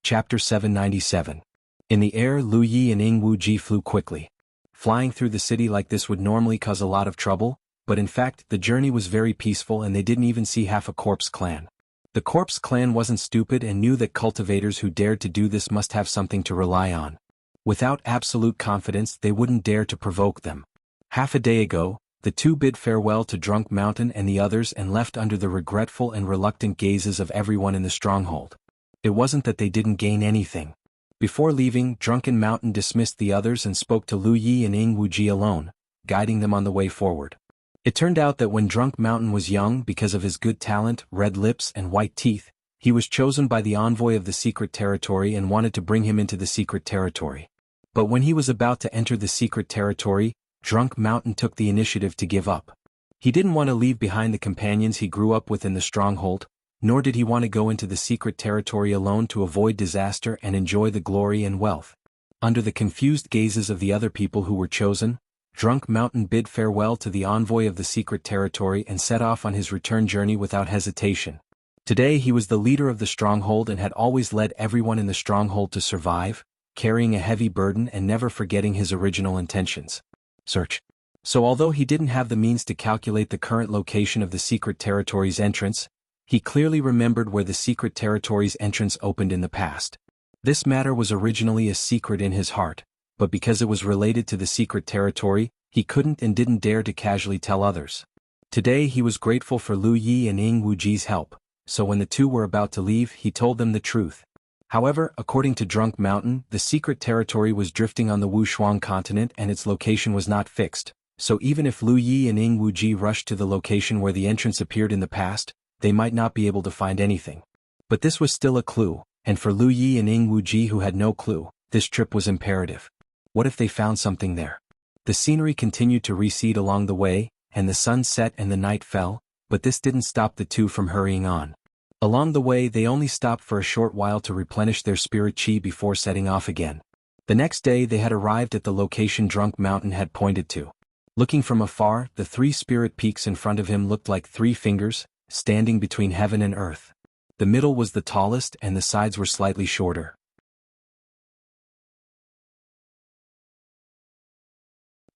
Chapter 797. In the air, Lu Yi and Ying Wuji flew quickly. Flying through the city like this would normally cause a lot of trouble, but in fact the journey was very peaceful and they didn't even see half a corpse clan. The corpse clan wasn't stupid and knew that cultivators who dared to do this must have something to rely on. Without absolute confidence they wouldn't dare to provoke them. Half a day ago, the two bid farewell to Drunk Mountain and the others and left under the regretful and reluctant gazes of everyone in the stronghold. It wasn't that they didn't gain anything. Before leaving, Drunken Mountain dismissed the others and spoke to Lu Yi and Ying Wuji alone, guiding them on the way forward. It turned out that when Drunk Mountain was young, because of his good talent, red lips and white teeth, he was chosen by the envoy of the secret territory and wanted to bring him into the secret territory. But when he was about to enter the secret territory, Drunk Mountain took the initiative to give up. He didn't want to leave behind the companions he grew up with in the stronghold, nor did he want to go into the secret territory alone to avoid disaster and enjoy the glory and wealth. Under the confused gazes of the other people who were chosen, Drunk Mountain bid farewell to the envoy of the secret territory and set off on his return journey without hesitation. Today he was the leader of the stronghold and had always led everyone in the stronghold to survive, carrying a heavy burden and never forgetting his original intentions. Search. So although he didn't have the means to calculate the current location of the secret territory's entrance, he clearly remembered where the secret territory's entrance opened in the past. This matter was originally a secret in his heart, but because it was related to the secret territory, he couldn't and didn't dare to casually tell others. Today he was grateful for Lu Yi and Ying Wuji's help, so when the two were about to leave he told them the truth. However, according to Drunk Mountain, the secret territory was drifting on the Wushuang continent and its location was not fixed, so even if Lu Yi and Ying Wuji rushed to the location where the entrance appeared in the past, they might not be able to find anything. But this was still a clue, and for Lu Yi and Ying Wuji who had no clue, this trip was imperative. What if they found something there? The scenery continued to recede along the way, and the sun set and the night fell, but this didn't stop the two from hurrying on. Along the way they only stopped for a short while to replenish their spirit chi before setting off again. The next day they had arrived at the location Drunk Mountain had pointed to. Looking from afar, the 3 spirit peaks in front of him looked like 3 fingers, standing between heaven and earth. The middle was the tallest and the sides were slightly shorter.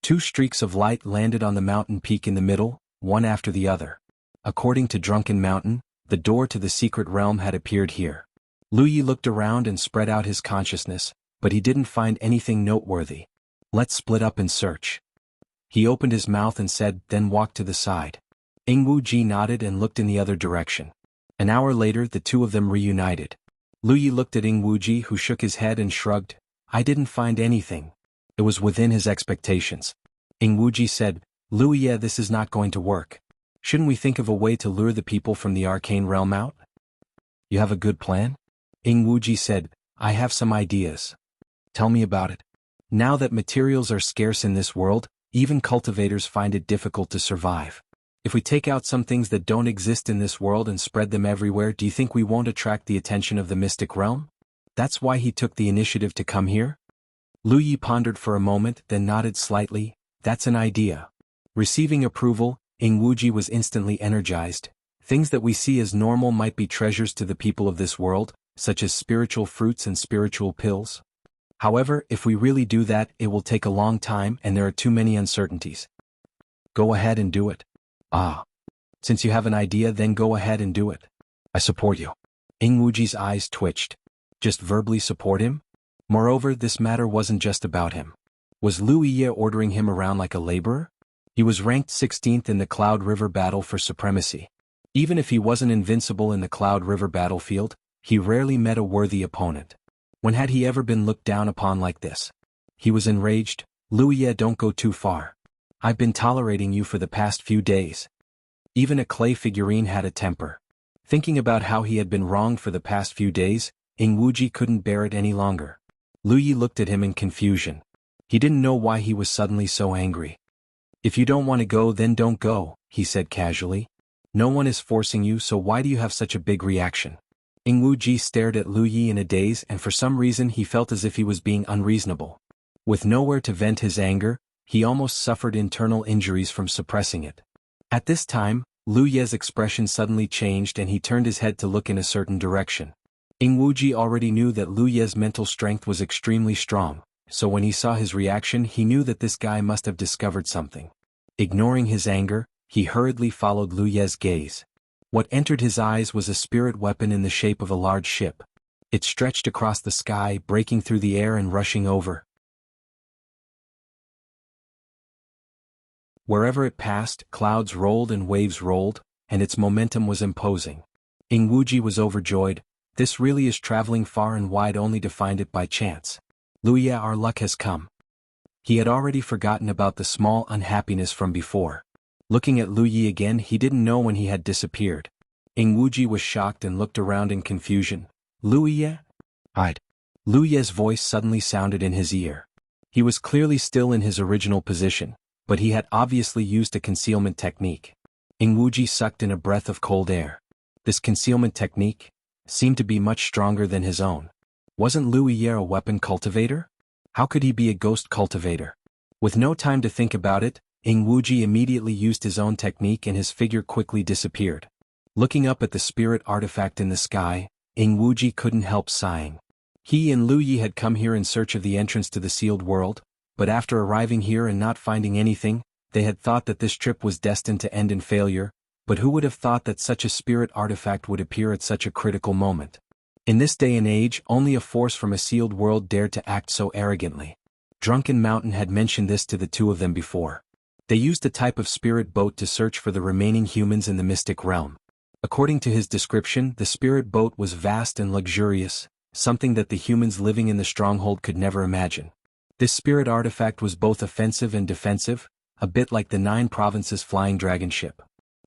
2 streaks of light landed on the mountain peak in the middle, one after the other. According to Drunken Mountain, the door to the secret realm had appeared here. Lu Yi looked around and spread out his consciousness, but he didn't find anything noteworthy. Let's split up and search. He opened his mouth and said, then walked to the side. Wu Ji nodded and looked in the other direction. An hour later the two of them reunited. Lu Yi looked at Wu Ji, who shook his head and shrugged. I didn't find anything. It was within his expectations. Wu Ji said, Lu Yi, this is not going to work. Shouldn't we think of a way to lure the people from the arcane realm out? You have a good plan? Wu Ji said, I have some ideas. Tell me about it. Now that materials are scarce in this world, even cultivators find it difficult to survive. If we take out some things that don't exist in this world and spread them everywhere, do you think we won't attract the attention of the mystic realm? That's why he took the initiative to come here? Lu Yi pondered for a moment, then nodded slightly. That's an idea. Receiving approval, Wu Ji was instantly energized. Things that we see as normal might be treasures to the people of this world, such as spiritual fruits and spiritual pills. However, if we really do that, it will take a long time and there are too many uncertainties. Go ahead and do it. Ah. Since you have an idea, then go ahead and do it. I support you. Wu Ji's eyes twitched. Just verbally support him? Moreover, this matter wasn't just about him. Was Lu Yi ordering him around like a laborer? He was ranked 16th in the Cloud River battle for supremacy. Even if he wasn't invincible in the Cloud River battlefield, he rarely met a worthy opponent. When had he ever been looked down upon like this? He was enraged. Lu Yi, don't go too far. I've been tolerating you for the past few days. Even a clay figurine had a temper. Thinking about how he had been wronged for the past few days, Wu Ji couldn't bear it any longer. Lu Yi looked at him in confusion. He didn't know why he was suddenly so angry. If you don't want to go, then don't go, he said casually. No one is forcing you, so why do you have such a big reaction? Wu Ji stared at Lu Yi in a daze, and for some reason he felt as if he was being unreasonable. With nowhere to vent his anger, he almost suffered internal injuries from suppressing it. At this time, Lu Yi's expression suddenly changed and he turned his head to look in a certain direction. Wu Ji already knew that Lu Yi's mental strength was extremely strong, so when he saw his reaction he knew that this guy must have discovered something. Ignoring his anger, he hurriedly followed Lu Yi's gaze. What entered his eyes was a spirit weapon in the shape of a large ship. It stretched across the sky, breaking through the air and rushing over. Wherever it passed, clouds rolled and waves rolled, and its momentum was imposing. Wu Ji was overjoyed. This really is traveling far and wide only to find it by chance. Lu Yi, our luck has come. He had already forgotten about the small unhappiness from before. Looking at Lu Yi again, he didn't know when he had disappeared. Wu Ji was shocked and looked around in confusion. Lu Yi? Hide. Lu Yi's voice suddenly sounded in his ear. He was clearly still in his original position, but he had obviously used a concealment technique. Wu Ji sucked in a breath of cold air. This concealment technique seemed to be much stronger than his own. Wasn't Lu Yi a weapon cultivator? How could he be a ghost cultivator? With no time to think about it, Wu Ji immediately used his own technique and his figure quickly disappeared. Looking up at the spirit artifact in the sky, Wu Ji couldn't help sighing. He and Lu Yi had come here in search of the entrance to the sealed world, but after arriving here and not finding anything, they had thought that this trip was destined to end in failure, but who would have thought that such a spirit artifact would appear at such a critical moment? In this day and age, only a force from a sealed world dared to act so arrogantly. Drunken Mountain had mentioned this to the two of them before. They used a type of spirit boat to search for the remaining humans in the mystic realm. According to his description, the spirit boat was vast and luxurious, something that the humans living in the stronghold could never imagine. This spirit artifact was both offensive and defensive, a bit like the 9 provinces flying dragon ship.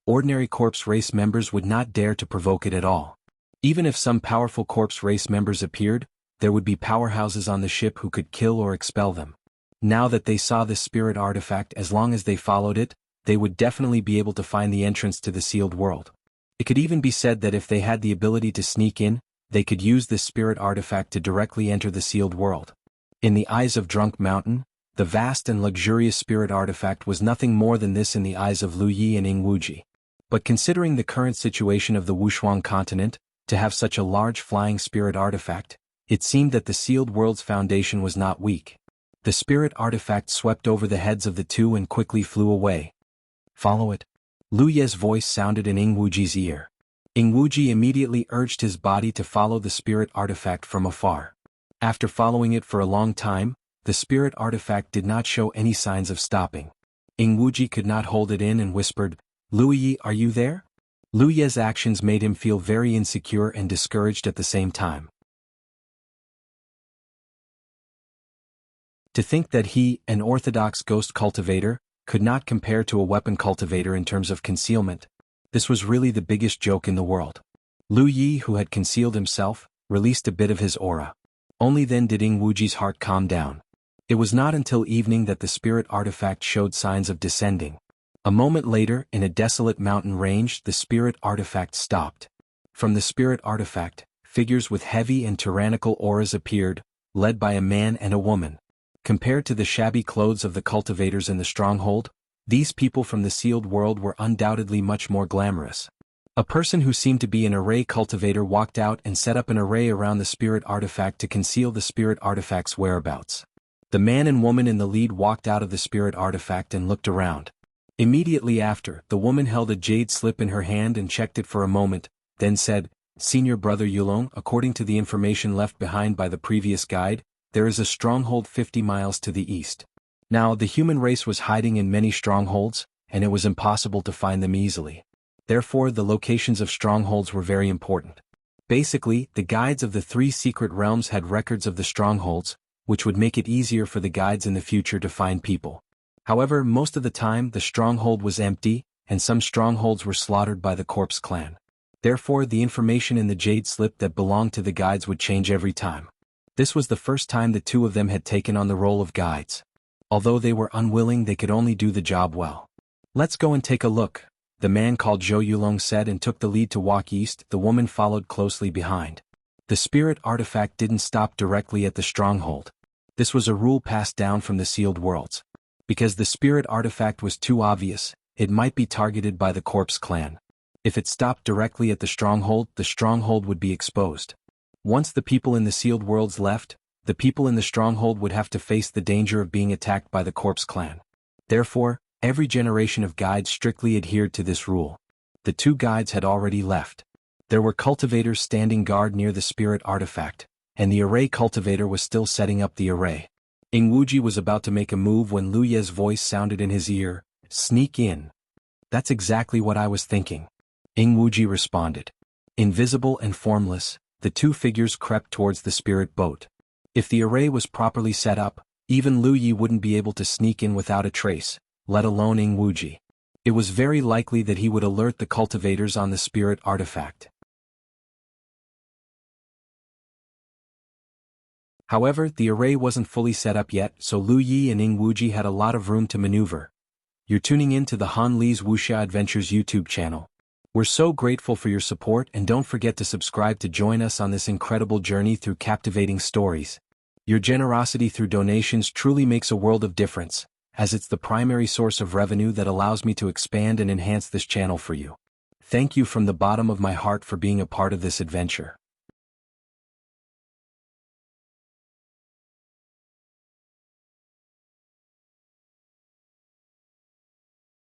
Ordinary corpse race members would not dare to provoke it at all. Even if some powerful corpse race members appeared, there would be powerhouses on the ship who could kill or expel them. Now that they saw this spirit artifact, as long as they followed it, they would definitely be able to find the entrance to the sealed world. It could even be said that if they had the ability to sneak in, they could use this spirit artifact to directly enter the sealed world. In the eyes of Drunk Mountain, the vast and luxurious spirit artifact was nothing more than this in the eyes of Lu Yi and Ying Wuji. But considering the current situation of the Wushuang continent, to have such a large flying spirit artifact, it seemed that the sealed world's foundation was not weak. The spirit artifact swept over the heads of the two and quickly flew away. Follow it. Lu Ye's voice sounded in Ying Wuji's ear. Ying Wuji immediately urged his body to follow the spirit artifact from afar. After following it for a long time, the spirit artifact did not show any signs of stopping. Ying Wuji could not hold it in and whispered, "Lu Yi, are you there?" Lu Ye's actions made him feel very insecure and discouraged at the same time. To think that he, an orthodox ghost cultivator, could not compare to a weapon cultivator in terms of concealment, this was really the biggest joke in the world. Lu Yi, who had concealed himself, released a bit of his aura. Only then did Ying Wuji's heart calm down. It was not until evening that the spirit artifact showed signs of descending. A moment later, in a desolate mountain range, the spirit artifact stopped. From the spirit artifact, figures with heavy and tyrannical auras appeared, led by a man and a woman. Compared to the shabby clothes of the cultivators in the stronghold, these people from the sealed world were undoubtedly much more glamorous. A person who seemed to be an array cultivator walked out and set up an array around the spirit artifact to conceal the spirit artifact's whereabouts. The man and woman in the lead walked out of the spirit artifact and looked around. Immediately after, the woman held a jade slip in her hand and checked it for a moment, then said, "Senior Brother Yulong, according to the information left behind by the previous guide, there is a stronghold 50 miles to the east." Now, the human race was hiding in many strongholds, and it was impossible to find them easily. Therefore, the locations of strongholds were very important. Basically, the guides of the 3 secret realms had records of the strongholds, which would make it easier for the guides in the future to find people. However, most of the time the stronghold was empty, and some strongholds were slaughtered by the Corpse clan. Therefore, the information in the jade slip that belonged to the guides would change every time. This was the first time the two of them had taken on the role of guides. Although they were unwilling, they could only do the job well. "Let's go and take a look," the man called Zhou Yulong said, and took the lead to walk east. The woman followed closely behind. The spirit artifact didn't stop directly at the stronghold. This was a rule passed down from the sealed worlds. Because the spirit artifact was too obvious, it might be targeted by the Corpse clan. If it stopped directly at the stronghold would be exposed. Once the people in the sealed worlds left, the people in the stronghold would have to face the danger of being attacked by the Corpse clan. Therefore, every generation of guides strictly adhered to this rule. The 2 guides had already left. There were cultivators standing guard near the spirit artifact, and the array cultivator was still setting up the array. Ying Wuji was about to make a move when Lu Ye's voice sounded in his ear, "Sneak in." "That's exactly what I was thinking," Ying Wuji responded. Invisible and formless, the 2 figures crept towards the spirit boat. If the array was properly set up, even Lu Yi wouldn't be able to sneak in without a trace, let alone Ying Wuji. It was very likely that he would alert the cultivators on the spirit artifact. However, the array wasn't fully set up yet, so Lu Yi and Ying Wuji had a lot of room to maneuver. You're tuning in to the Han Li's Wuxia Adventures YouTube channel. We're so grateful for your support, and don't forget to subscribe to join us on this incredible journey through captivating stories. Your generosity through donations truly makes a world of difference, as it's the primary source of revenue that allows me to expand and enhance this channel for you. Thank you from the bottom of my heart for being a part of this adventure.